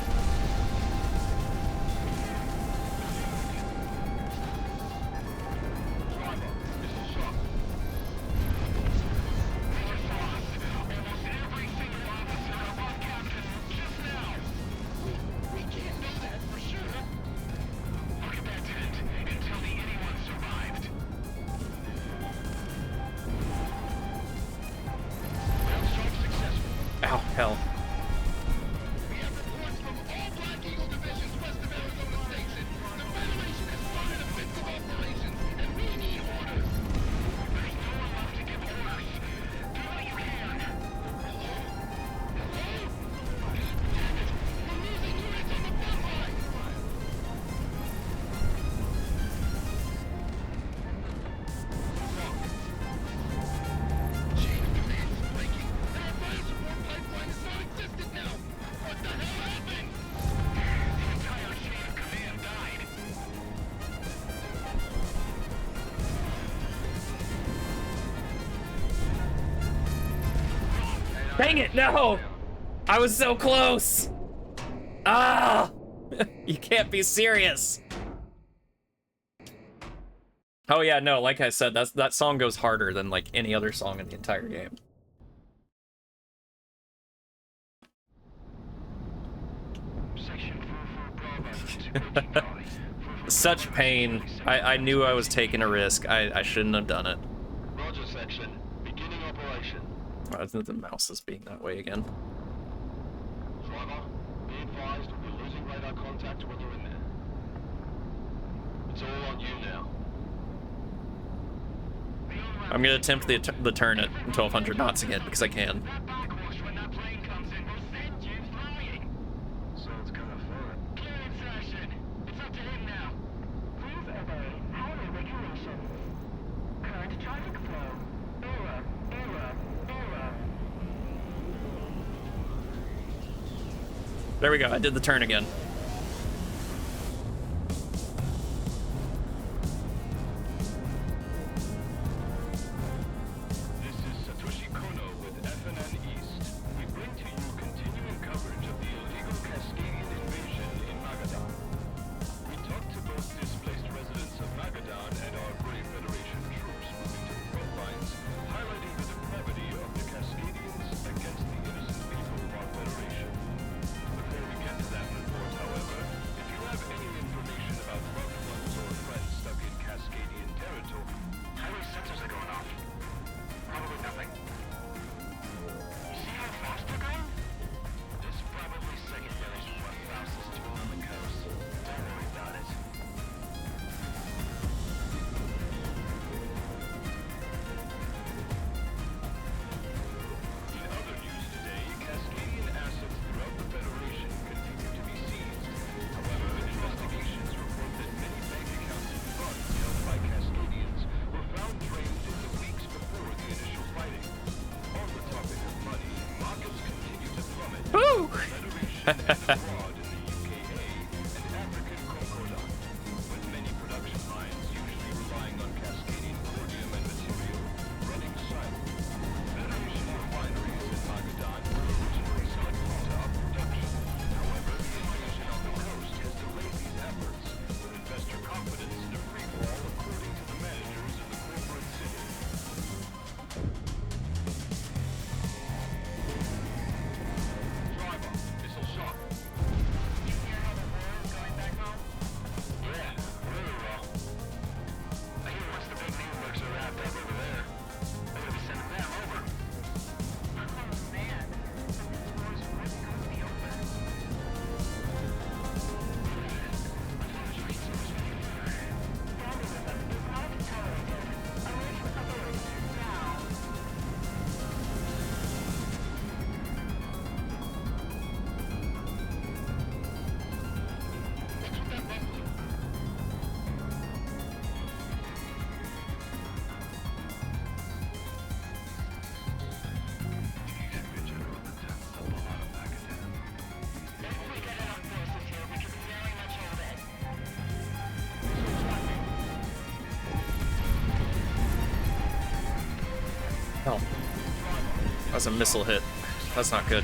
Hell. Dang it, no! I was so close! Ah! You can't be serious! Oh yeah, no, like I said, that song goes harder than like any other song in the entire game. Such pain. I knew I was taking a risk. I shouldn't have done it. I think the mouse is being that way again. Driver, be advised we're losing radar contact when you're in there. It's all on you now. I'm gonna attempt the turn at 1200 knots again because I can. Sounds kind of fun. Clearance action. It's up to him now. Please obey highway regulations. Current traffic flow. Error. There we go, I did the turn again. This is Satoshi Kono with FNN East. We bring to you continuing coverage of the illegal Cascadian invasion in Magadan. We talked to both displaced residents of Magadan and our brave Federation troops moving to the front lines, highlighting the depravity of the Cascadians against the innocent people of our Federation. Before we get to that report, however, if you have any information about loved ones or friends stuck in Cascadian territory, Highway sensors are going off. Probably nothing. You see how fast they're going? There's probably secondaries from what Faust is doing on the coast. Don't worry about it. In other news today, Cascadian assets throughout the Federation continue to be seized. However, investigations report that many bank accounts and funds held by Cascadians were found drained in the weeks before the initial fighting. On the topic of money, markets continue to plummet. Woo! Federation and abroad in the UKA and African Concordat, with many production lines usually relying on Cascadian cordium and material running silent. Federation refineries in Magadan were originally selected to up production. However, the invasion on the coast has delayed these efforts, with investor confidence in a free fall according to the managers in the corporate city. Driver, missile shock. You hear how the war is going back home? Yeah, really well. I hear once the big networks are wrapped up over there, they're gonna be sending them over. Oh man, this war's really going to be over. Standing with us is not tolerated. Alert authorities now. What's with that muffler? If we get enough forces here, we can very much hold it. Oh. That's a missile hit. That's not good.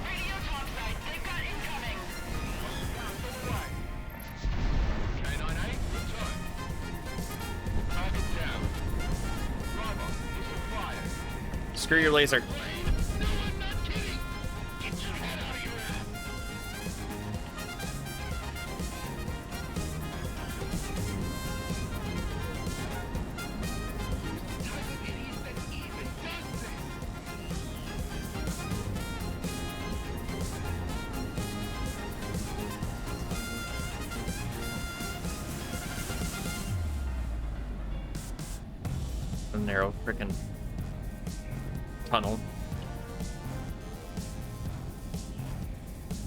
Radio topside, they've got incoming. K-98, return. Target down. Driver, missile fired. Screw your laser. No, I'm not kidding. Get your head out of your ass. Type of idiot that even does this. A narrow frickin' tunnel.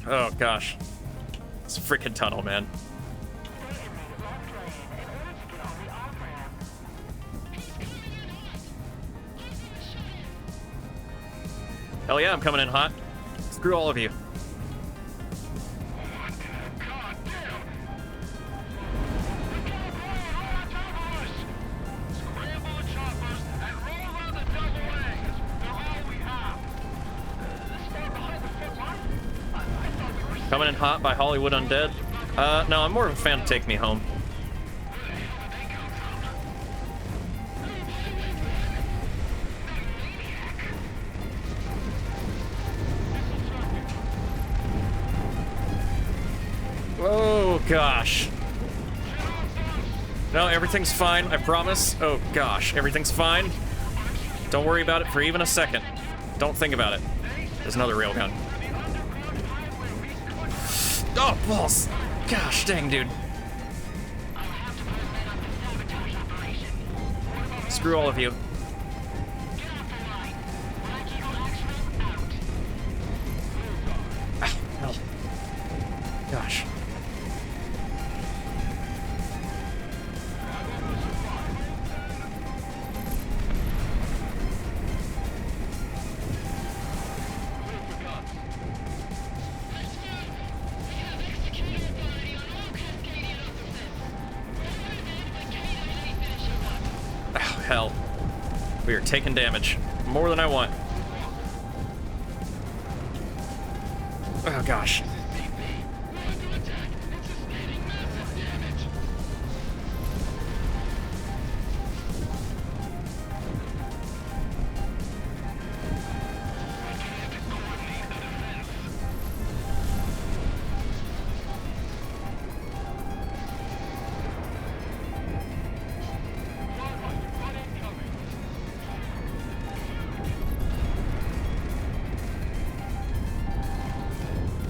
Oh gosh. It's a frickin' tunnel, man. Stay in the left lane in order to get on the off-ramp. Hell yeah, I'm coming in hot. Screw all of you. God damn! We got a plane right on top of us! Scramble the choppers and roll around the double A's. They're all we have. This far behind the front line? I thought we were Coming in hot by Hollywood Undead. No, I'm more of a fan of Take Me Home. gosh. No, everything's fine, I promise. Oh gosh, everything's fine. Don't worry about it for even a second. Don't think about it. There's another railgun. Oh, balls. Gosh dang, dude. Screw all of you. Ah, hell. Gosh. Hell. We are taking damage. More than I want. Oh, gosh.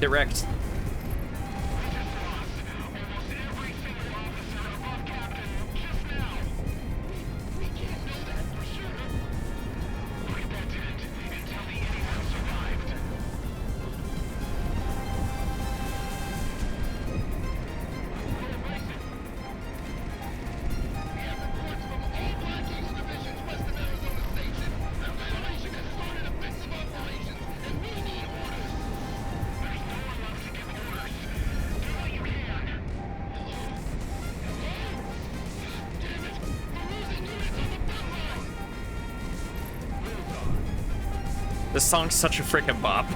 Get wrecked. This song's such a freaking bop.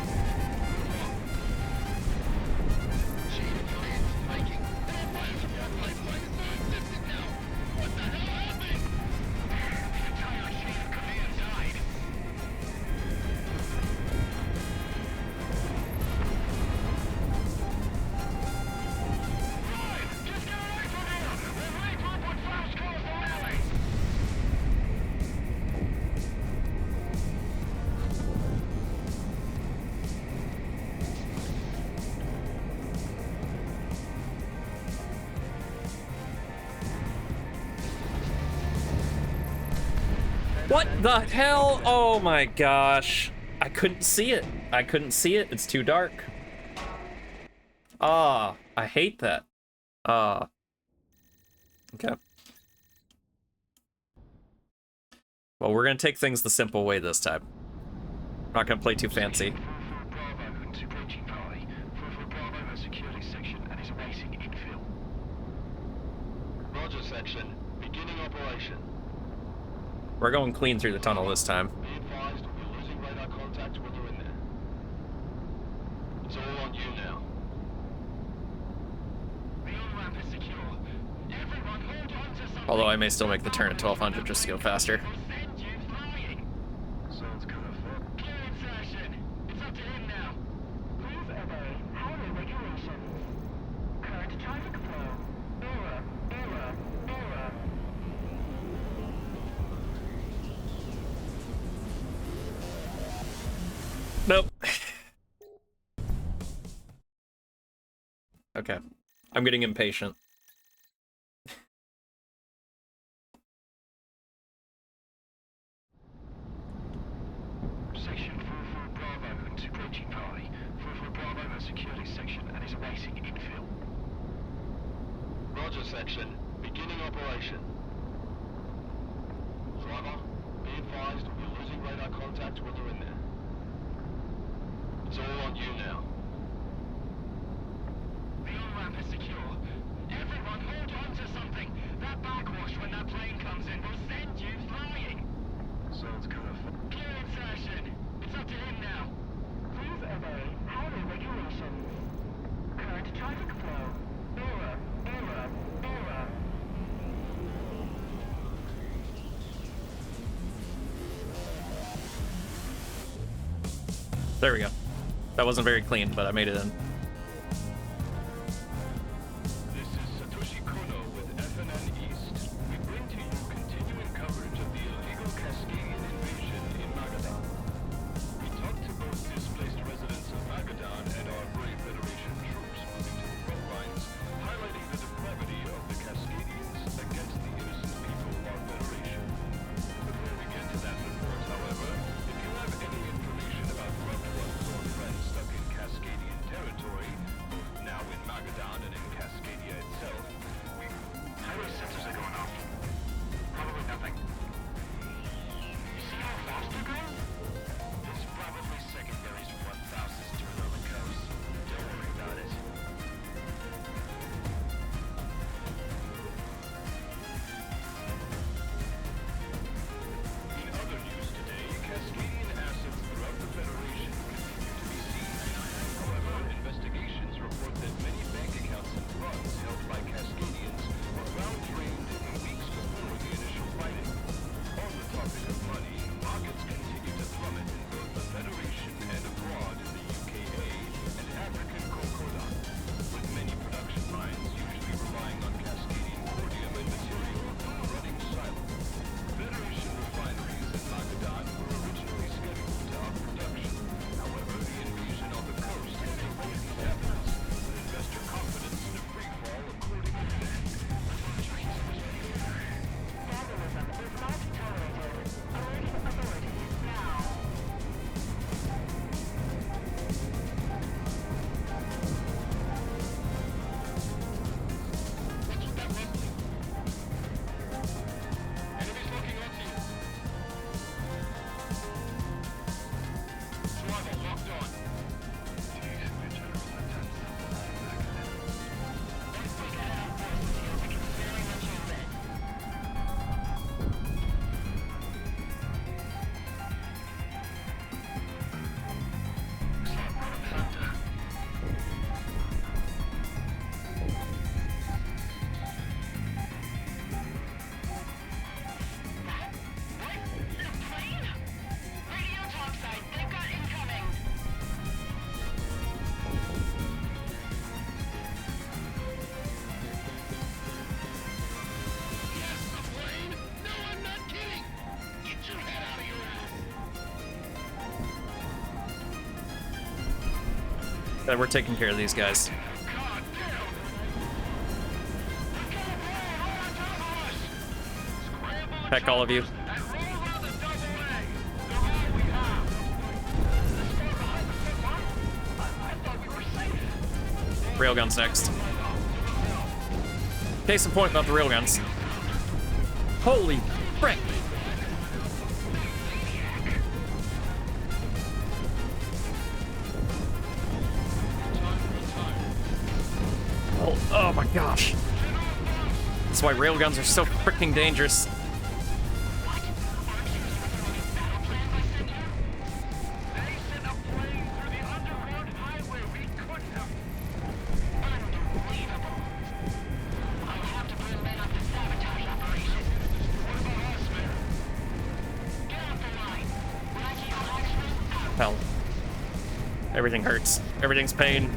What the hell? Oh my gosh. I couldn't see it. I couldn't see it. It's too dark. Ah, I hate that. Ah. Okay. Well, we're gonna take things the simple way this time. Not gonna play too fancy. Roger, section. Beginning operation. We're going clean through the tunnel this time. Be advised, we're losing radar contact when you're in there. It's all on you now. The on-ramp is secure. Everyone hold on to something. Although I may still make the turn at 1200 just to go faster. Sounds kind of fun. Clear insertion. It's up to him now. Please obey highway regulations. Current traffic flow. Error. Error. Error. Nope. Okay. I'm getting impatient. Section 44 Bravo into approaching party. 44 Bravo has secured his section and is awaiting infill. Roger, section. Beginning operation. Driver, be advised, we're losing radar contact when you're in there. It's all on you now. The on-ramp is secure. Everyone hold on to something. That backwash when that plane comes in will send you flying. Sounds kind of fun. Clear insertion. It's up to him now. Please obey highway regulations. Current traffic flow. Error. Error. Error. There we go. That wasn't very clean, but I made it in. We're taking care of these guys. Heck, all of you. Railguns next. Case in point about the railguns. Holy frick! Oh my gosh. That's why railguns are so freaking dangerous. Hell. Everything hurts. Everything's pain.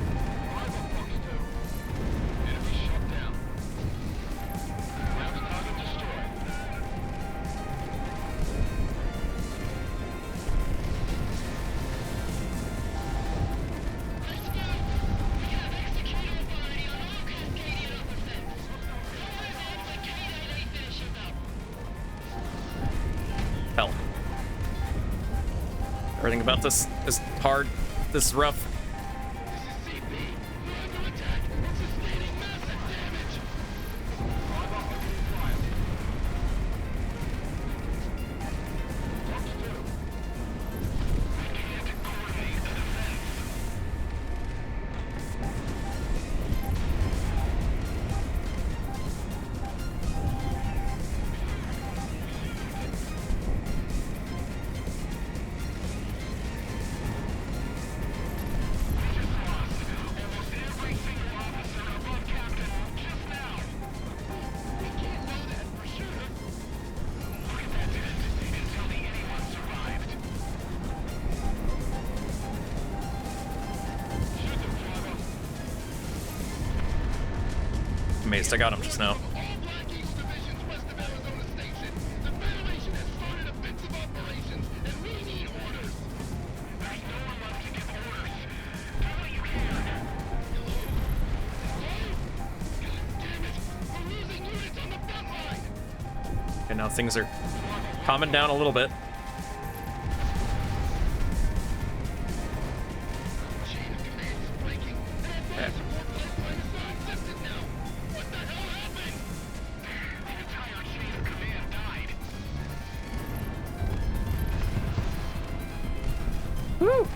Hell. Everything about this is hard. This is rough. Amazed I got him just now. And now things are calming down a little bit. Woo!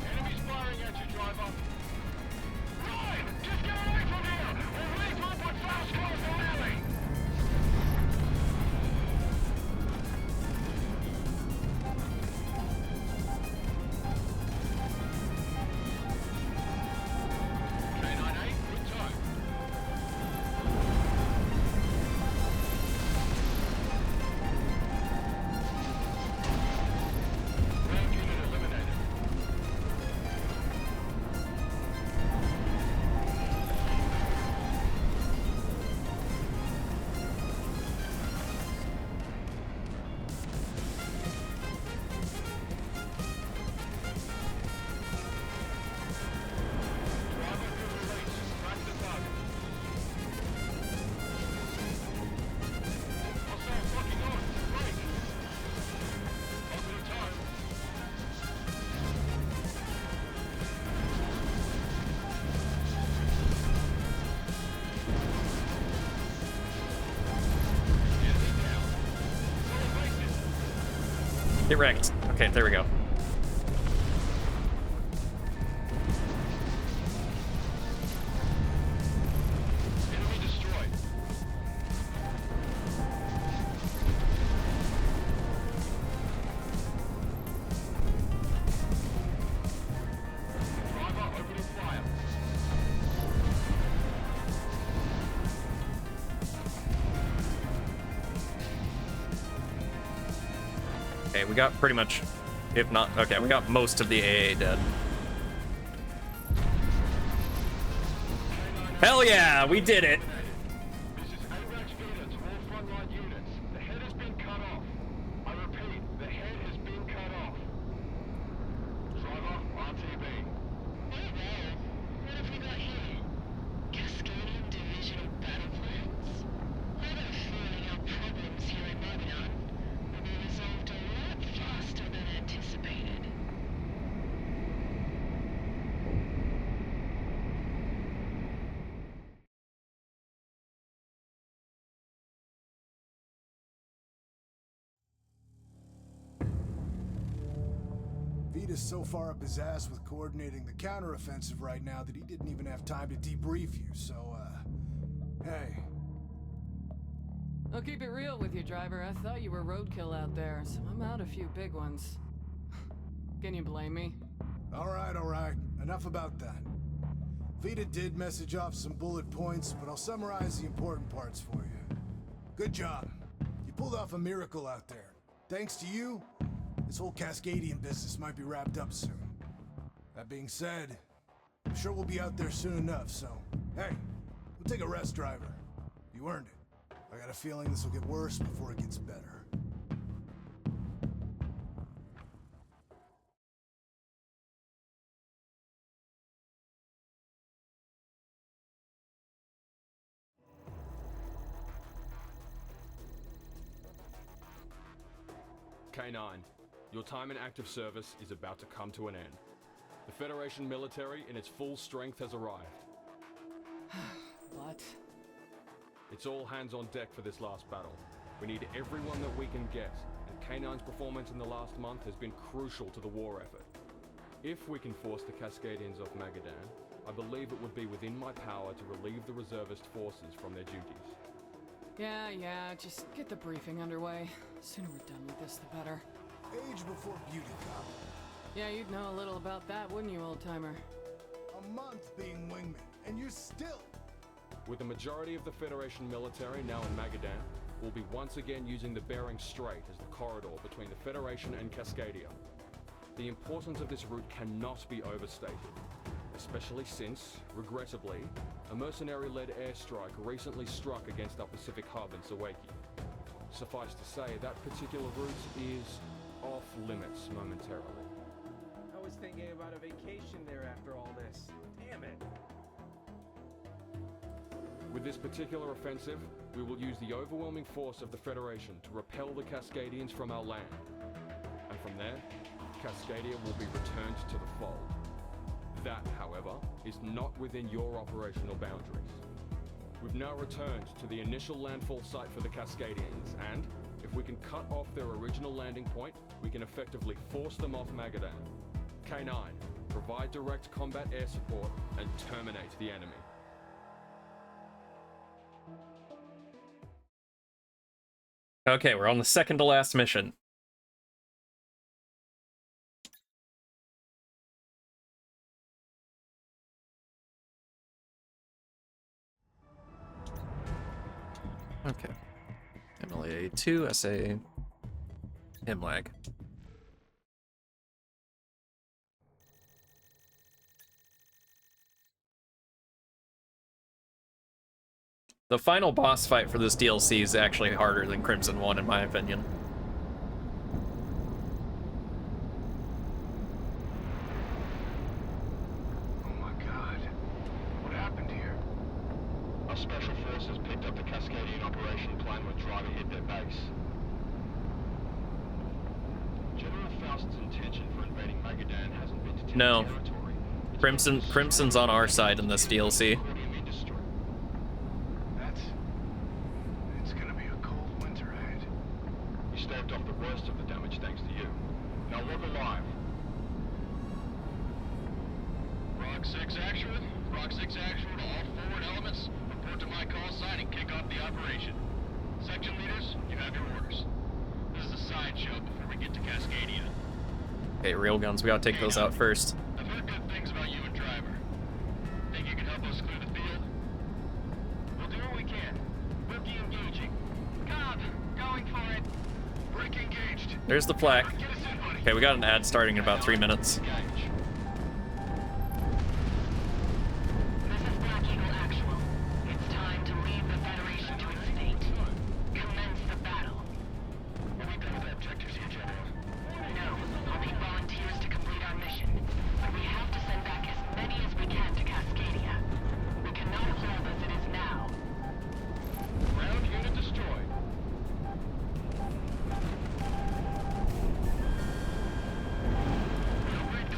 Get wrecked. Okay, there we go. Okay, we got pretty much, if not, okay, we got most of the AA dead. Hell yeah, we did it! is so far up his ass with coordinating the counteroffensive right now that he didn't even have time to debrief you, so, hey. I'll keep it real with you, driver. I thought you were roadkill out there, so I'm out a few big ones. Can you blame me? Alright. Enough about that. Vita did message off some bullet points, but I'll summarize the important parts for you. Good job. You pulled off a miracle out there. Thanks to you, this whole Cascadian business might be wrapped up soon. That being said, I'm sure we'll be out there soon enough, so... Hey, we'll take a rest, driver. You earned it. I got a feeling this will get worse before it gets better. K9, your time in active service is about to come to an end. The Federation military in its full strength has arrived. What? It's all hands on deck for this last battle. We need everyone that we can get, and K9's performance in the last month has been crucial to the war effort. If we can force the Cascadians off Magadan, I believe it would be within my power to relieve the reservist forces from their duties. Yeah, just get the briefing underway. The sooner we're done with this, the better. Age before beauty, cop. Yeah, you'd know a little about that, wouldn't you, old-timer? A month being Wingman, and you're still... With the majority of the Federation military now in Magadan, we'll be once again using the Bering Strait as the corridor between the Federation and Cascadia. The importance of this route cannot be overstated, especially since, regrettably, a mercenary-led airstrike recently struck against our Pacific hub in Sawaki. Suffice to say, that particular route is off-limits momentarily. I was thinking about a vacation there after all this. Damn it. With this particular offensive, we will use the overwhelming force of the Federation to repel the Cascadians from our land. And from there, Cascadia will be returned to the fold. That, however, is not within your operational boundaries. We've now returned to the initial landfall site for the Cascadians, and if we can cut off their original landing point, we can effectively force them off Magadan. K9, provide direct combat air support and terminate the enemy. Okay, we're on the second to last mission. Okay. MLA 2, SA Himlag. The final boss fight for this DLC is actually harder than Crimson 1, in my opinion. Oh my god. What happened here? Our special forces picked up the Cascadian operation plan when Driver hit their base. General Faust's intention for invading Magadan hasn't been to take No. territory. Crimson's on our side in this DLC. It's gonna be a cold winter ahead. You staved off the worst of the damage thanks to you. Now look alive. Rock 6 actual to all forward elements. Report to my call sign and kick off the operation. Section leaders, you have your orders. This is a sideshow before we get to Cascadia. Okay, railguns, we gotta take those out first. I've heard good things about you and Driver. Think you can help us clear the field? We'll do what we can. Rookie engaging. Cobb, going for it. Brick engaged. There's the plaque. Okay, we got an ad starting in about 3 minutes. This is Black Eagle Actual. It's time to leave the Federation to its fate. Commence the battle. Are we done with our objectives here, General? No, I'll need volunteers to complete our mission. But we have to send back as many as we can to Cascadia. We cannot hold as it is now. Ground unit destroyed. No grid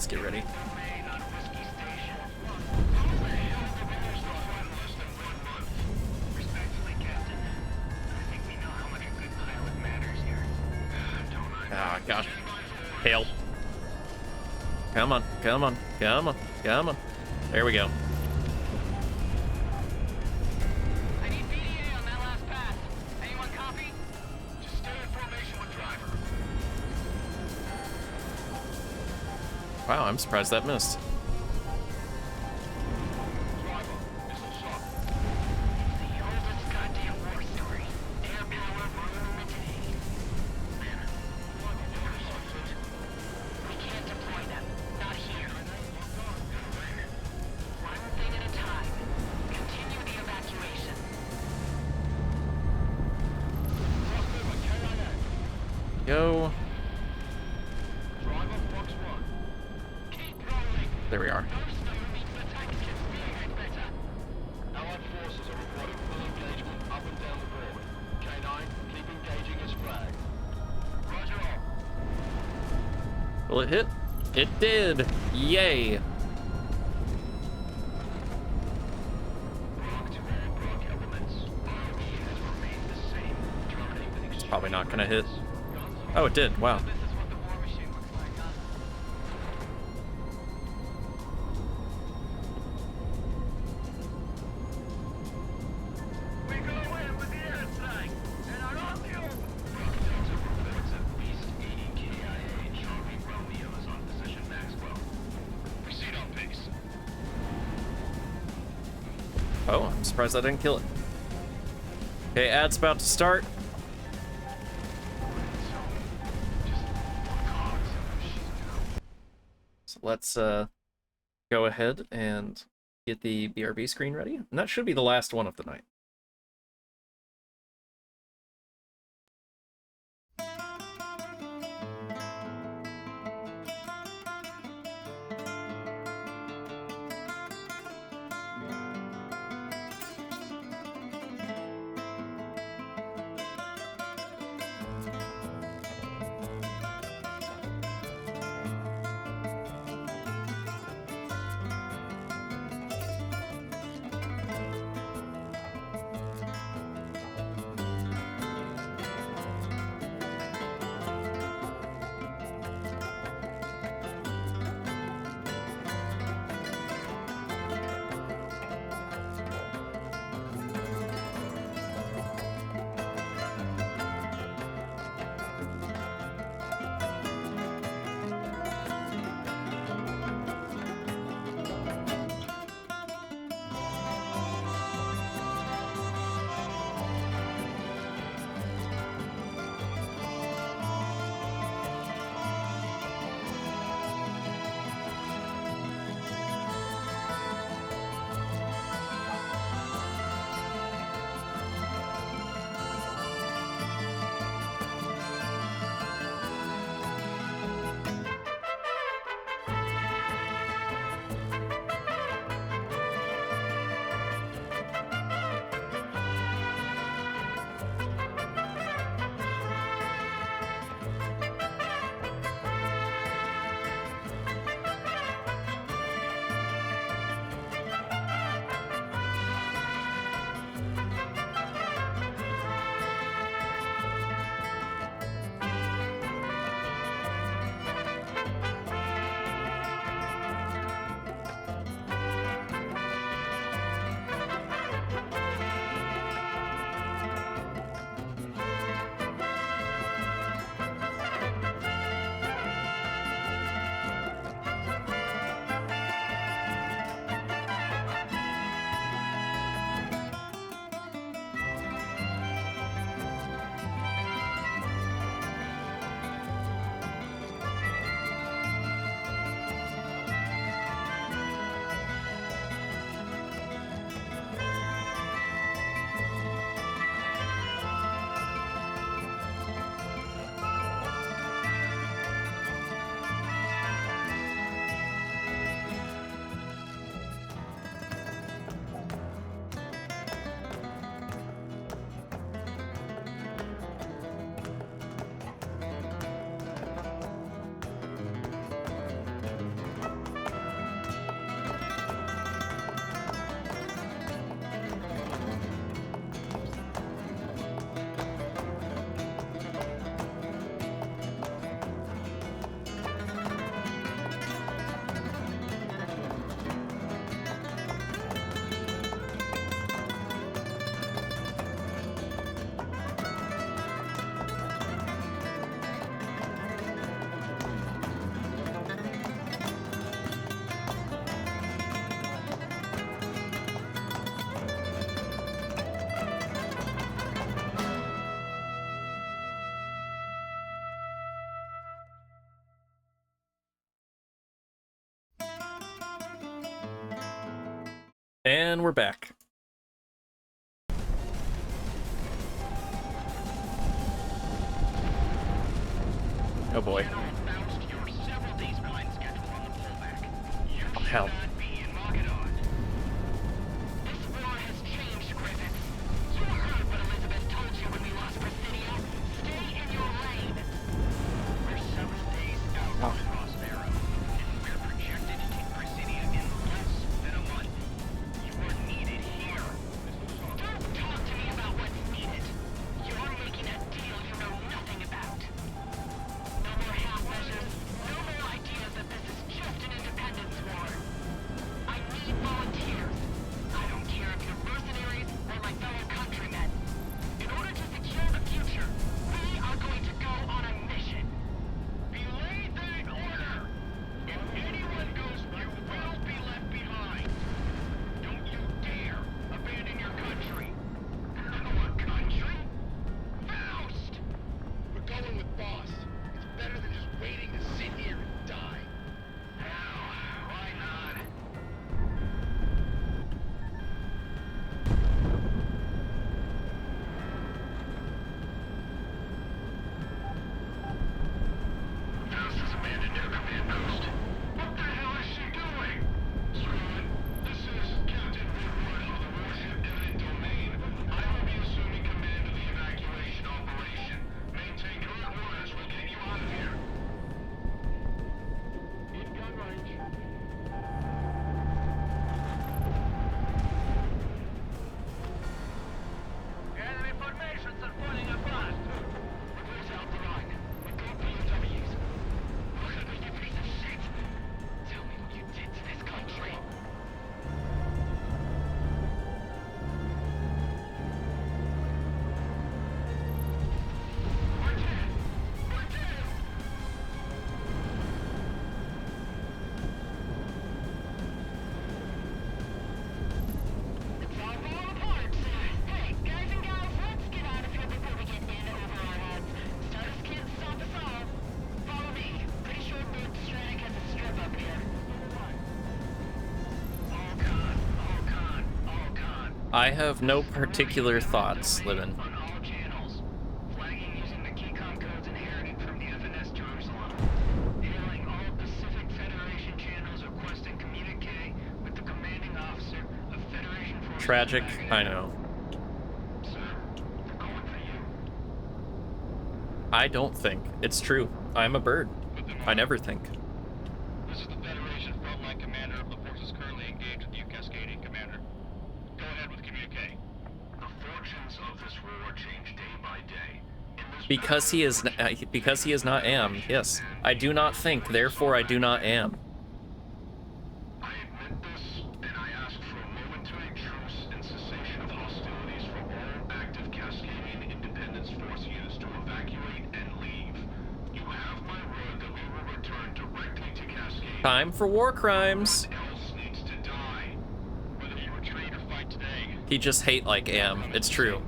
Let's get ready. Ah, gosh. Hail. Come on, come on, come on, come on. There we go. I need PDA on that last pass. Anyone copy? Just stay in formation with driver. Wow, I'm surprised that missed. Go. There we are. Allied forces are reporting full engagement up and down the board. K9, keep engaging as flagged. Roger all. Will it hit? It did! Yay! It's probably not gonna hit. Oh, it did. Wow. Oh, I'm surprised I didn't kill it. Okay, ad's about to start. So let's go ahead and get the BRB screen ready. And that should be the last one of the night. And we're back. Oh boy. Oh, hell. Oh. I have no particular thoughts, Livin. Tragic, I know. I don't think. It's true. I'm a bird. I never think. This is the Federation frontline commander of the forces currently engaged with you, Cascadian Commander. Go ahead with communique. The fortunes of this war change day by day. Because he is not am. Yes. I do not think, therefore I do not am. I admit this, and I ask for a momentary truce and cessation of hostilities for all active Cascadian Independence Force units to evacuate and leave. You have my word that we will return directly to Cascade. Time for war crimes. Else needs to die. Whether you retreat or fight today. He just hate like am. It's true.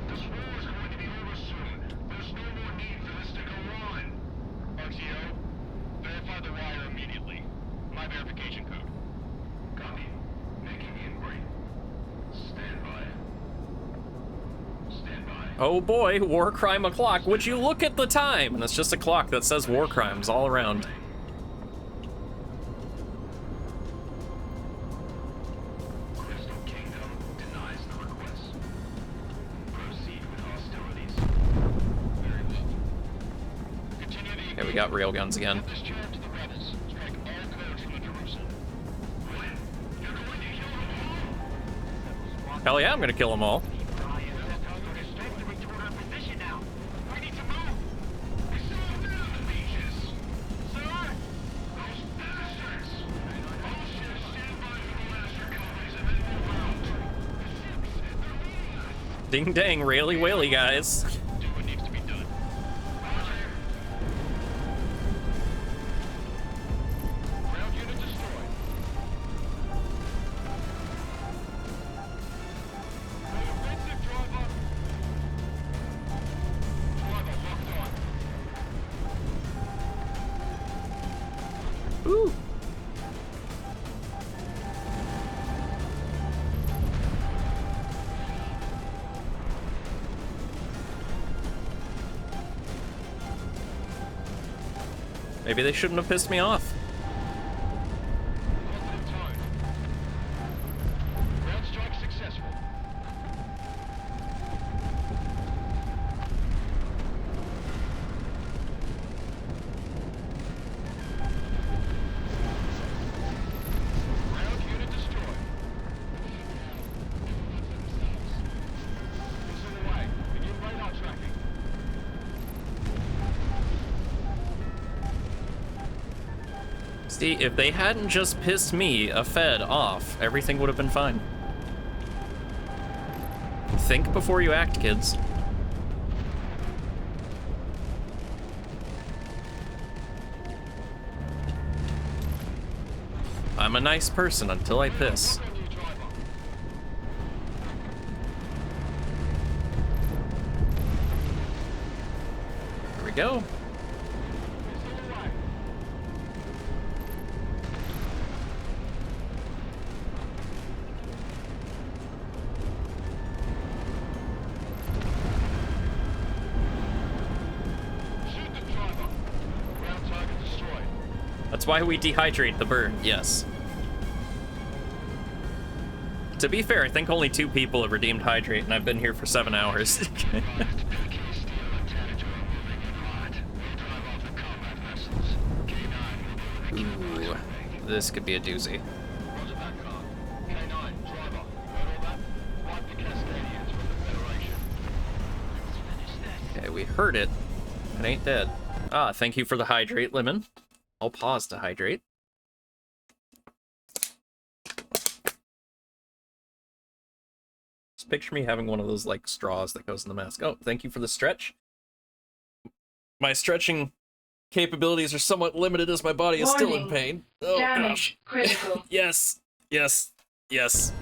This war is going to be over soon. There's no more need for this to go on. RTO, verify the wire immediately. My verification code. Copy. Making the inquiry. Stand by. Stand by. Oh boy, war crime o'clock. Would you look at the time? And it's just a clock that says war crimes all around. Crystal Kingdom denies the request. Proceed with hostilities. Very well. Continue the Okay, we got railguns again. This charge to the rebels. Strike all codes from the Jerusalem. When? You're going to kill them all? Hell yeah, I'm gonna kill them all. Ding dang, raily waily, guys. Do what needs to be done. Ground unit destroyed. Offensive driver. Driver locked on. Ooh. Maybe they shouldn't have pissed me off. Ground strike successful. Ground unit destroyed. Missile away. Begin radar tracking. See, if they hadn't just pissed me, a Fed, off, everything would have been fine. Think before you act, kids. I'm a nice person until I piss. Here we go. That's why we dehydrate the Byrd, yes. To be fair, I think only 2 people have redeemed hydrate, and I've been here for 7 hours. Ooh, this could be a doozy. Okay, we heard it. It ain't dead. Ah, thank you for the hydrate, Lemon. I'll pause to hydrate. Just picture me having one of those, like, straws that goes in the mask. Oh, thank you for the stretch. My stretching capabilities are somewhat limited as my body is still in pain. Oh, Damage gosh. critical. Yes, yes, yes.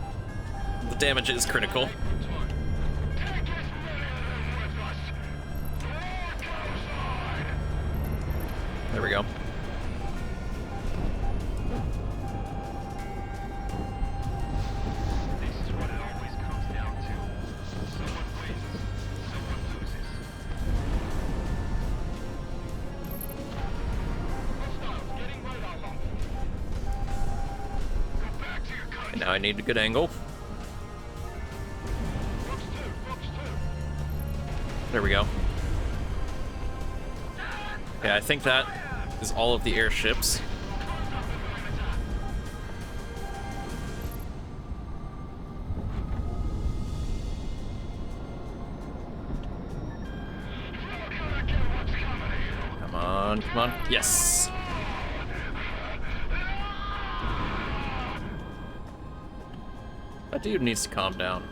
The damage is critical. There we go. And now I need a good angle. There we go. Okay, I think that is all of the airships. Come on, come on. Yes! That dude needs to calm down.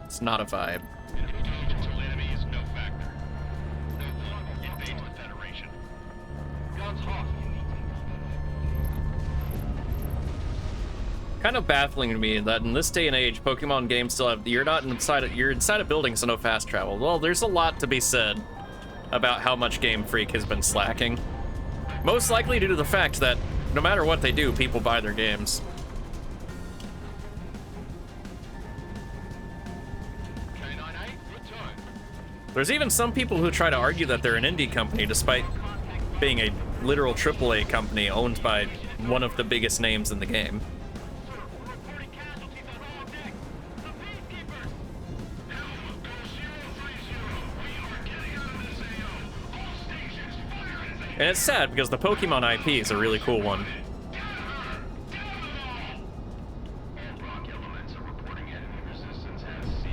It's not a vibe. Kind of baffling to me that in this day and age, Pokemon games still have you're inside a building, so no fast travel. Well, there's a lot to be said about how much Game Freak has been slacking. Most likely due to the fact that no matter what they do, people buy their games. There's even some people who try to argue that they're an indie company despite being a literal AAA company owned by one of the biggest names in the game. And it's sad because the Pokemon IP is a really cool one.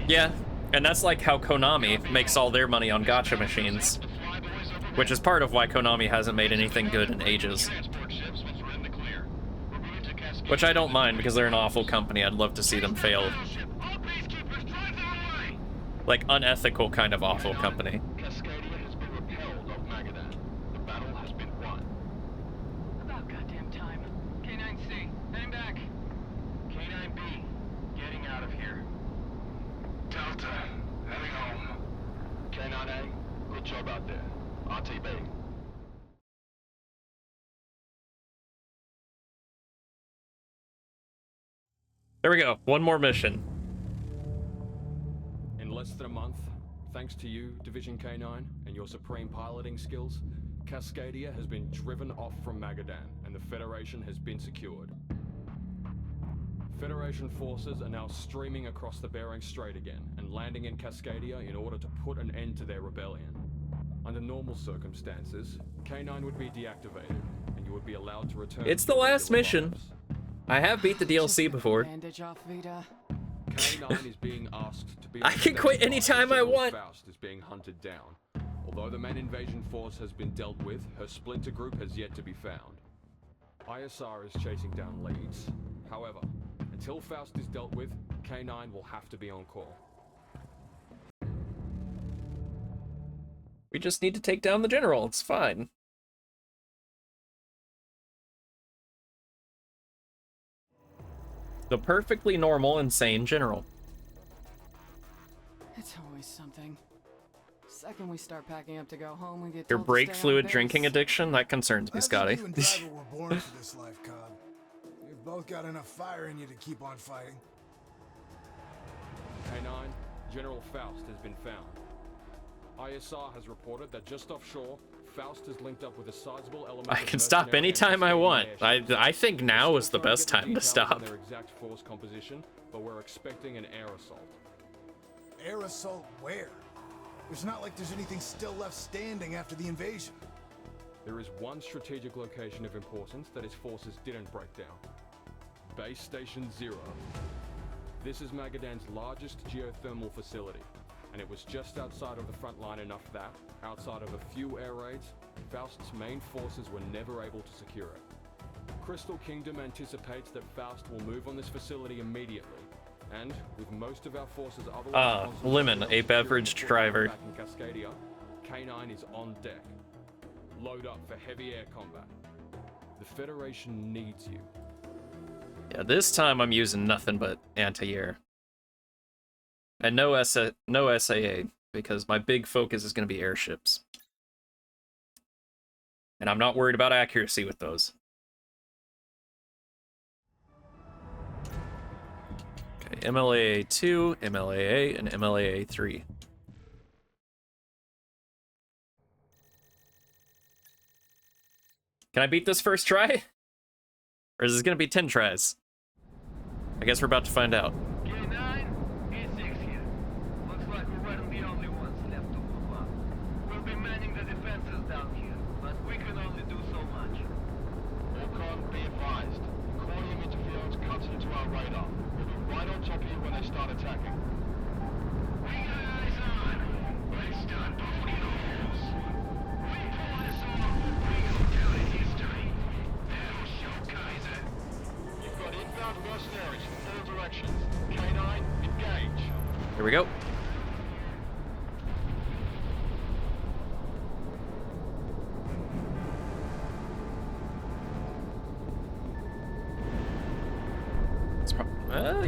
Yeah, and that's like how Konami makes all their money on gacha machines, which is part of why Konami hasn't made anything good in ages. Which I don't mind because they're an awful company. I'd love to see them fail. Like unethical kind of awful company. About goddamn time. K9C, heading back. K9B, getting out of here. Delta, heading home. K9A, good job out there. RTB. There we go. One more mission. In less than a month, thanks to you, Division K9, and your supreme piloting skills, Cascadia has been driven off from Magadan, and the Federation has been secured. Federation forces are now streaming across the Bering Strait again, and landing in Cascadia in order to put an end to their rebellion. Under normal circumstances, K9 would be deactivated, and you would be allowed to return. It's the last mission. I have beat the DLC before. Bandage off, Vita. K9 is being asked to be. I can quit anytime I want. Faust is being hunted down. Although the main invasion force has been dealt with, her splinter group has yet to be found. ISR is chasing down leads. However, until Faust is dealt with, K9 will have to be on call. We just need to take down the general. It's fine. The perfectly normal, insane general. It's always something. Second we start packing up to go home, we get Your told to brake stay on fluid base. drinking addiction? That concerns me, Scotty. You and Driver were born for this life, Cobb. You've both got enough fire in you to keep on fighting. K9, General Faust has been found. ISR has reported that just offshore, Faust has linked up with a sizable element. I can stop anytime I want. I think now is the best time to stop. Their exact force composition, but we're expecting an air assault. Air assault where? It's not like there's anything still left standing after the invasion. There is one strategic location of importance that his forces didn't break down. Base Station 0. This is Magadan's largest geothermal facility, and it was just outside of the front line enough that, outside of a few air raids, Faust's main forces were never able to secure it. Crystal Kingdom anticipates that Faust will move on this facility immediately, and with most of our forces otherwise Lemon, a beverage driver. back in Cascadia, K9 is on deck. Load up for heavy air combat. The Federation needs you. Yeah, this time I'm using nothing but anti-air. And no SAA, because my big focus is going to be airships. And I'm not worried about accuracy with those. Okay, MLAA 2, MLAA, and MLAA 3. Can I beat this first try? Or is this going to be 10 tries? I guess we're about to find out. K9, E6 here. Looks like we weren't the only ones left to move up. We'll be manning the defenses down here, but we can only do so much. Volcon, be advised. Cordium interference cuts into our radar. We'll be right on top of you when they start attacking. We got eyes on. Let's start poking holes. We pull this off, we go down in history. That'll show Kaiser. You've got inbound mercenaries from all directions. K9, engage. Here we go.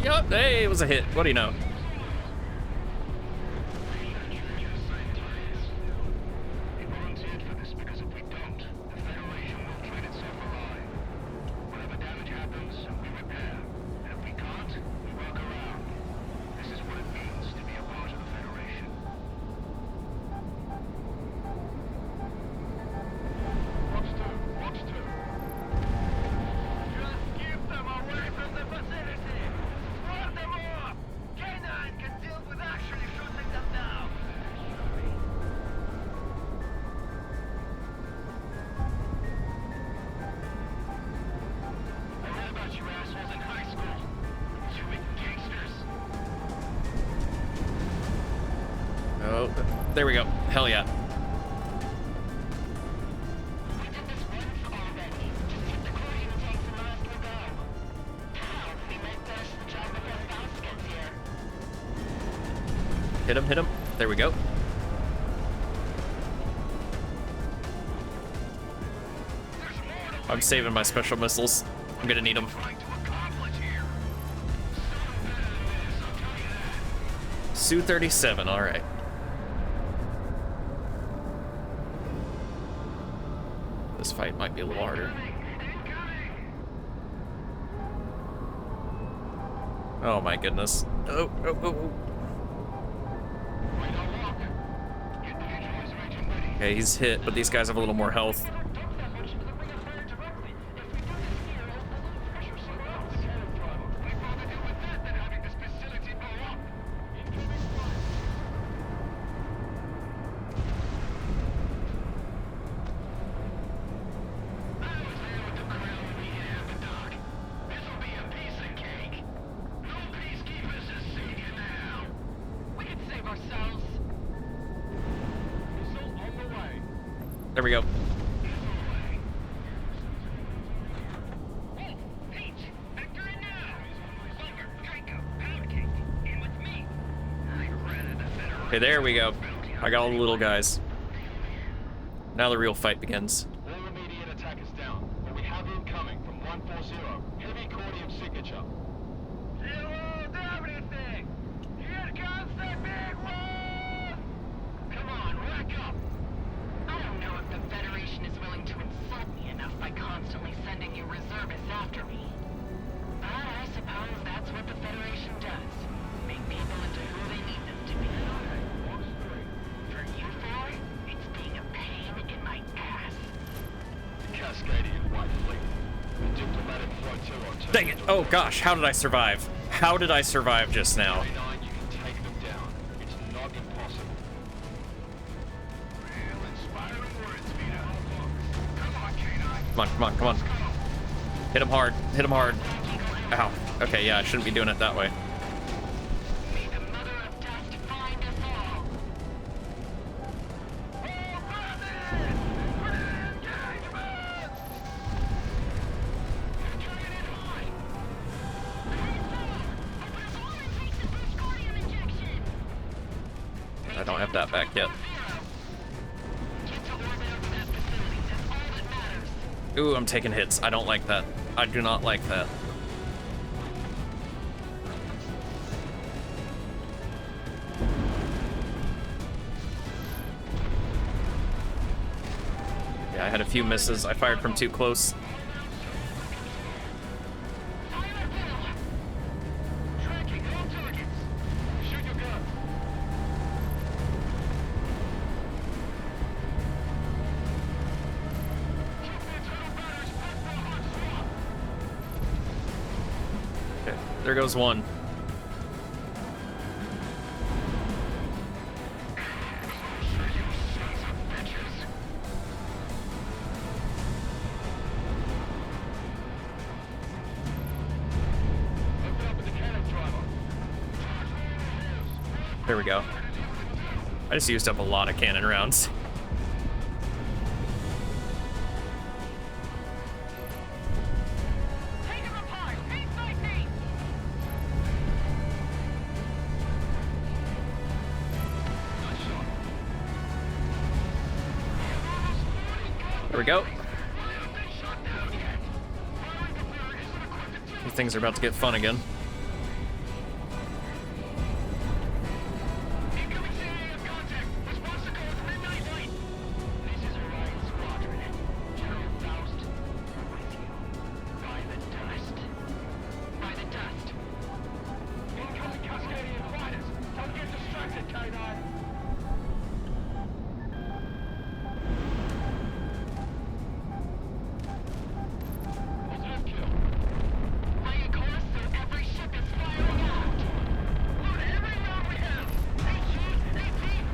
Yup, hey, it was a hit. What do you know? We volunteered for this because if we don't, the Federation will treat itself alive. Whatever damage happens, we repair. And if we can't, we work around. This is what it means to be a part of the Federation. Watch 2, watch 2. Just keep them away from the facility! Swarm them off! K9 can deal with actually shooting them down! I read about you assholes in high school. You big gangsters. Oh, there we go. Hell yeah. We did this once already. Just hit the cordium tanks and last will go. How we might finish the job before Faust gets here. Hit him, hit him. There we go. I'm saving my special missiles. I'm gonna need them. Su-37, alright. This fight might be a little harder. Oh my goodness. Oh, oh, oh, oh. Okay, he's hit, but these guys have a little more health. There we go. Okay, there we go. I got all the little guys. Now the real fight begins. All immediate attack is down, but we have incoming from 140. Heavy cordium signature. Zero, do everything! Here comes the big one! Come on, rack up! I don't know if the Federation is willing to insult me enough by constantly sending you reservists after me. But I suppose that's what the Federation does. Make people into who they need them to be. For you four, it's being a pain in my ass. Cascadian White Fleet. The diplomatic flotilla. Dang it! Oh gosh, how did I survive? How did I survive just now? You can take them down. It's not impossible. Real inspiring words, Vita. Come on, K9. Come on, come on, come on. Hit him hard. Hit him hard. Ow. Okay, yeah, I shouldn't be doing it that way. I don't have that back yet. Ooh, I'm taking hits. I don't like that. I do not like that. Yeah, I had a few misses. I fired from too close. There goes one. There we go. I just used up a lot of cannon rounds. There we go. These things are about to get fun again.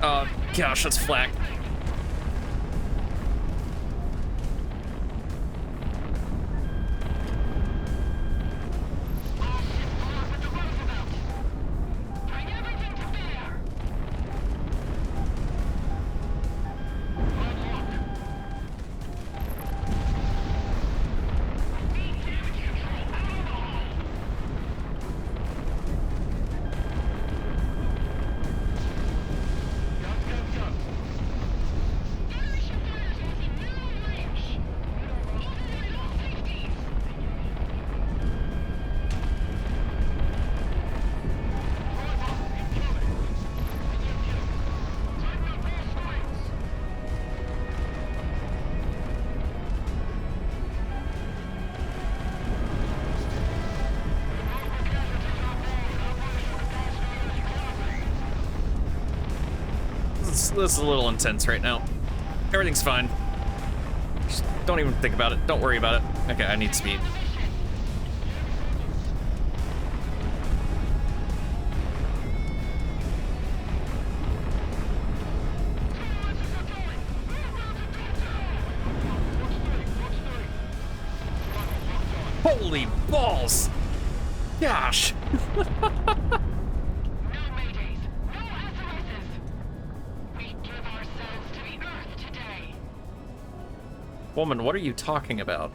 Oh gosh, that's flak. This is a little intense right now. Everything's fine. Just don't even think about it. Don't worry about it. Okay, I need speed. Holy balls! Gosh! Woman, what are you talking about?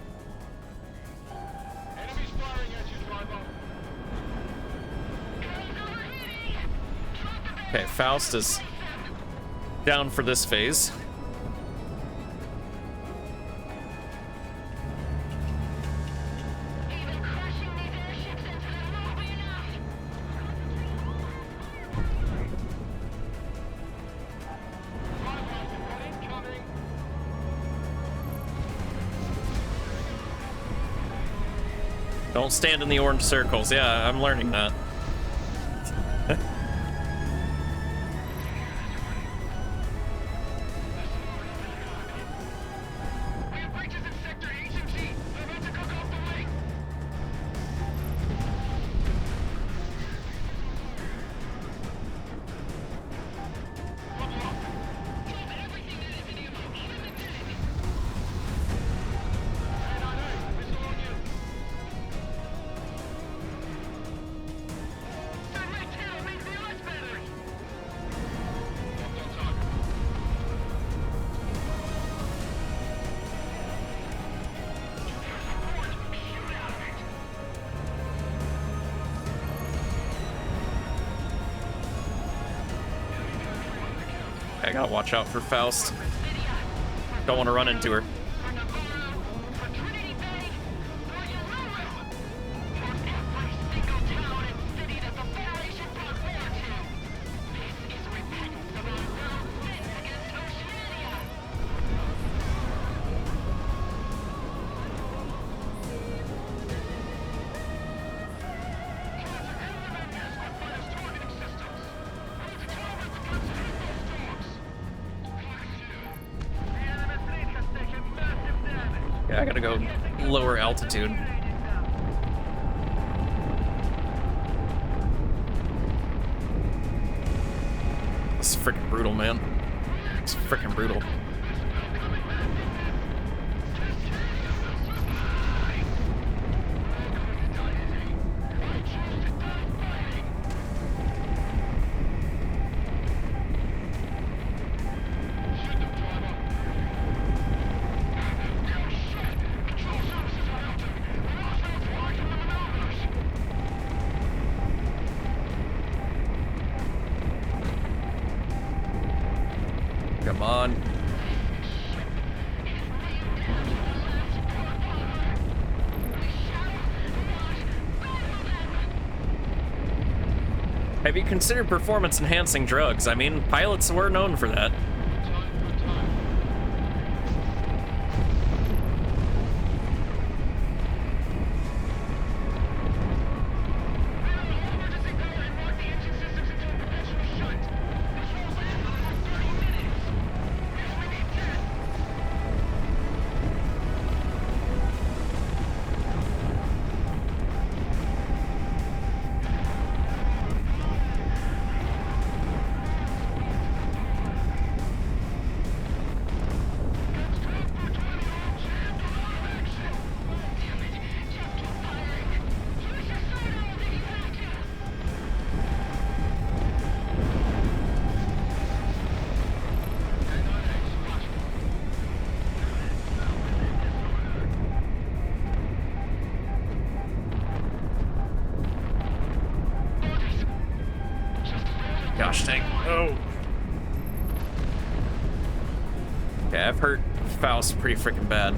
Okay, Faust is down for this phase. Don't stand in the orange circles. Yeah, I'm learning that. I gotta watch out for Faust. Don't want to run into her. Yeah, I gotta go lower altitude. This is freaking brutal, man. It's freaking brutal. Come on. Have you considered performance-enhancing drugs? I mean, pilots were known for that. Gosh dang. Oh. Okay, I've hurt Faust pretty freaking bad.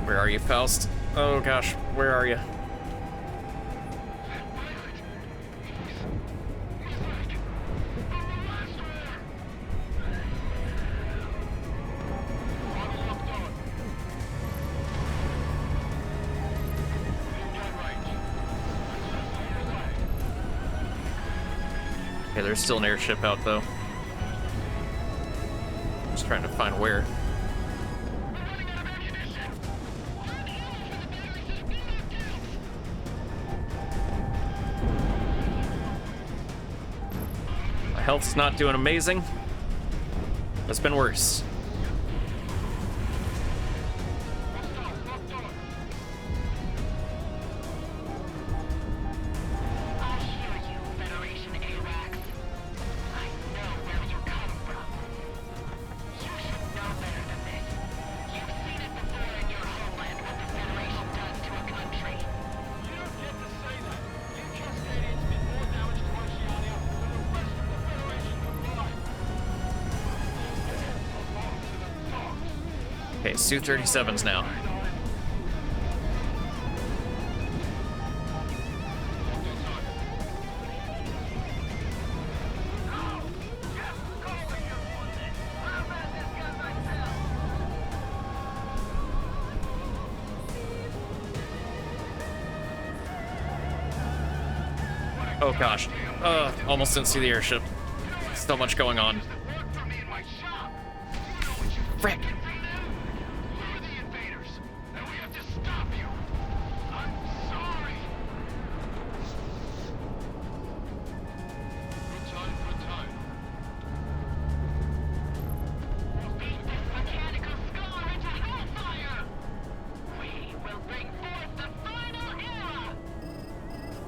Where are you, Faust? Oh gosh, where are you? Okay, there's still an airship out, though. Just trying to find where. My health's not doing amazing. It's been worse. Okay, Su-37s now. Oh gosh. Almost didn't see the airship. So much going on. Frick!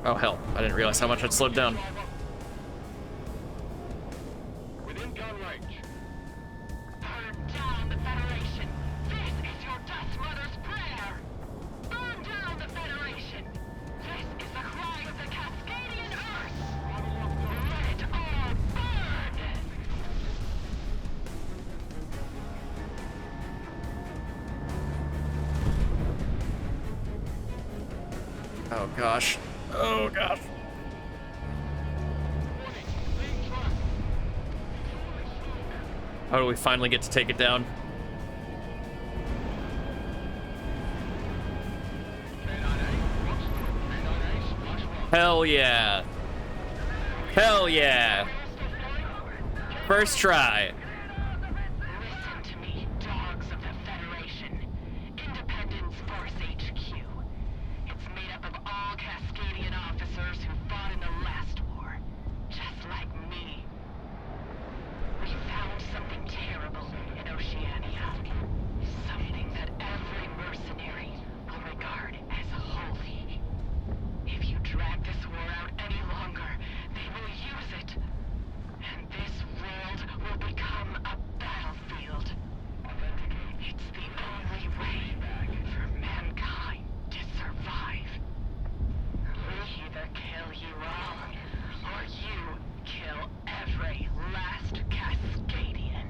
Oh hell, I didn't realize how much I'd slowed down. Within gun range. Burn down the Federation. This is your Dust Mother's prayer. Burn down the Federation. This is the cry of the Cascadian Earth. Let it all burn. Oh gosh. Oh gosh. How do we finally get to take it down? Hell yeah. Hell yeah. First try. Listen to me, dogs of the Federation. Independence Force HQ. It's made up of all Cascadian officers who fought in the last war. Just like me. We found something terrible in Oceania. Something that every mercenary will regard as holy. If you drag this war out any longer, they will use it. And this world will become a battlefield. It's the only way for mankind to survive. We either kill you all, or you kill every last Cascadian.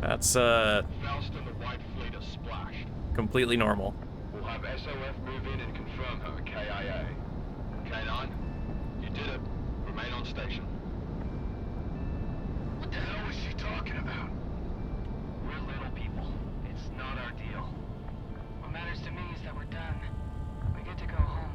That's Faust and the White Fleet are splashed. completely normal. We'll have SOF move in and confirm her KIA. K9, you did it. Remain on station. What the hell was she talking about? We're little people. It's not our deal. What matters to me is that we're done. We get to go home.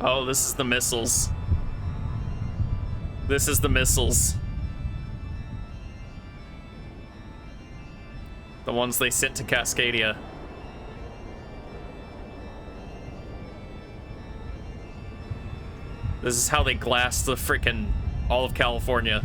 Oh, this is the missiles. This is the missiles. The ones they sent to Cascadia. This is how they glass the frickin' all of California.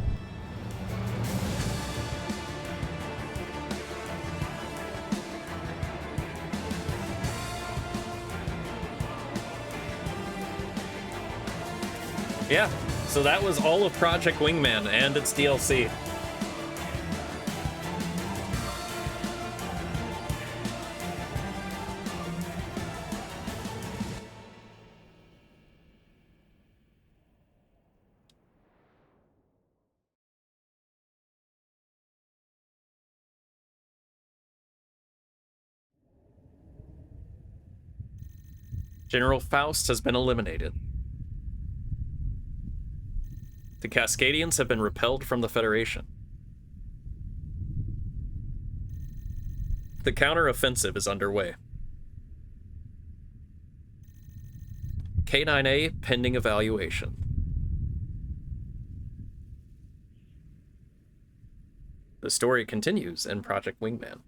Yeah, so that was all of Project Wingman and its DLC. General Faust has been eliminated. The Cascadians have been repelled from the Federation. The counter-offensive is underway. K9A pending evaluation. The story continues in Project Wingman.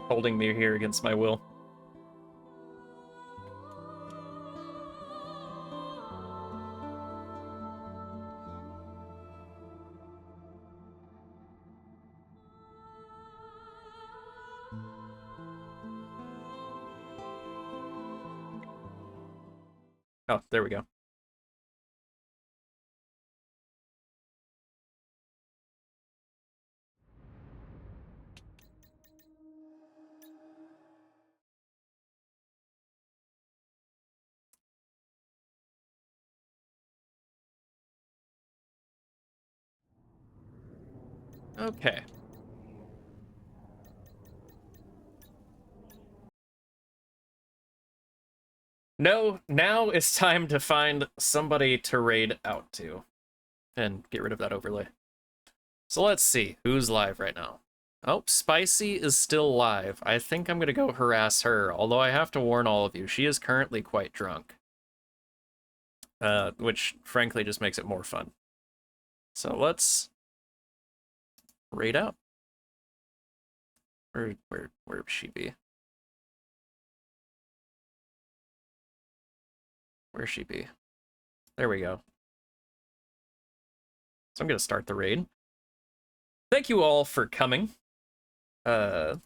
Holding me here against my will. Oh, there we go. Okay. No, now it's time to find somebody to raid out to and get rid of that overlay. So let's see who's live right now. Oh, Spicy is still live. I think I'm gonna go harass her, although I have to warn all of you, she is currently quite drunk. Which frankly just makes it more fun. So let's raid out. Where would she be? Where'd she be? There we go. So I'm gonna start the raid. Thank you all for coming. Here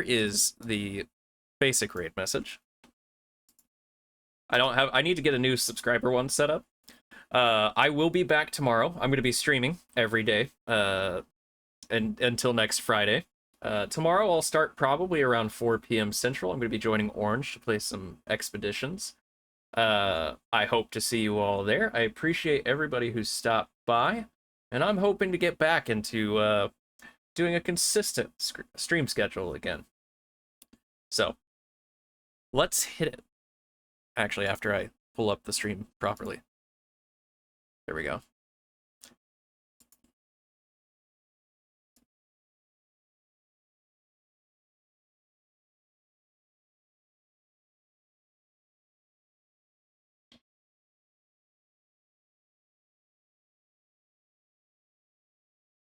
is the basic raid message. I need to get a new subscriber one set up. I will be back tomorrow. I'm going to be streaming every day until next Friday. Tomorrow I'll start probably around 4 p.m. Central. I'm going to be joining Orange to play some expeditions. I hope to see you all there. I appreciate everybody who stopped by, and I'm hoping to get back into doing a consistent stream schedule again. So, let's hit it. Actually, after I pull up the stream properly. There we go.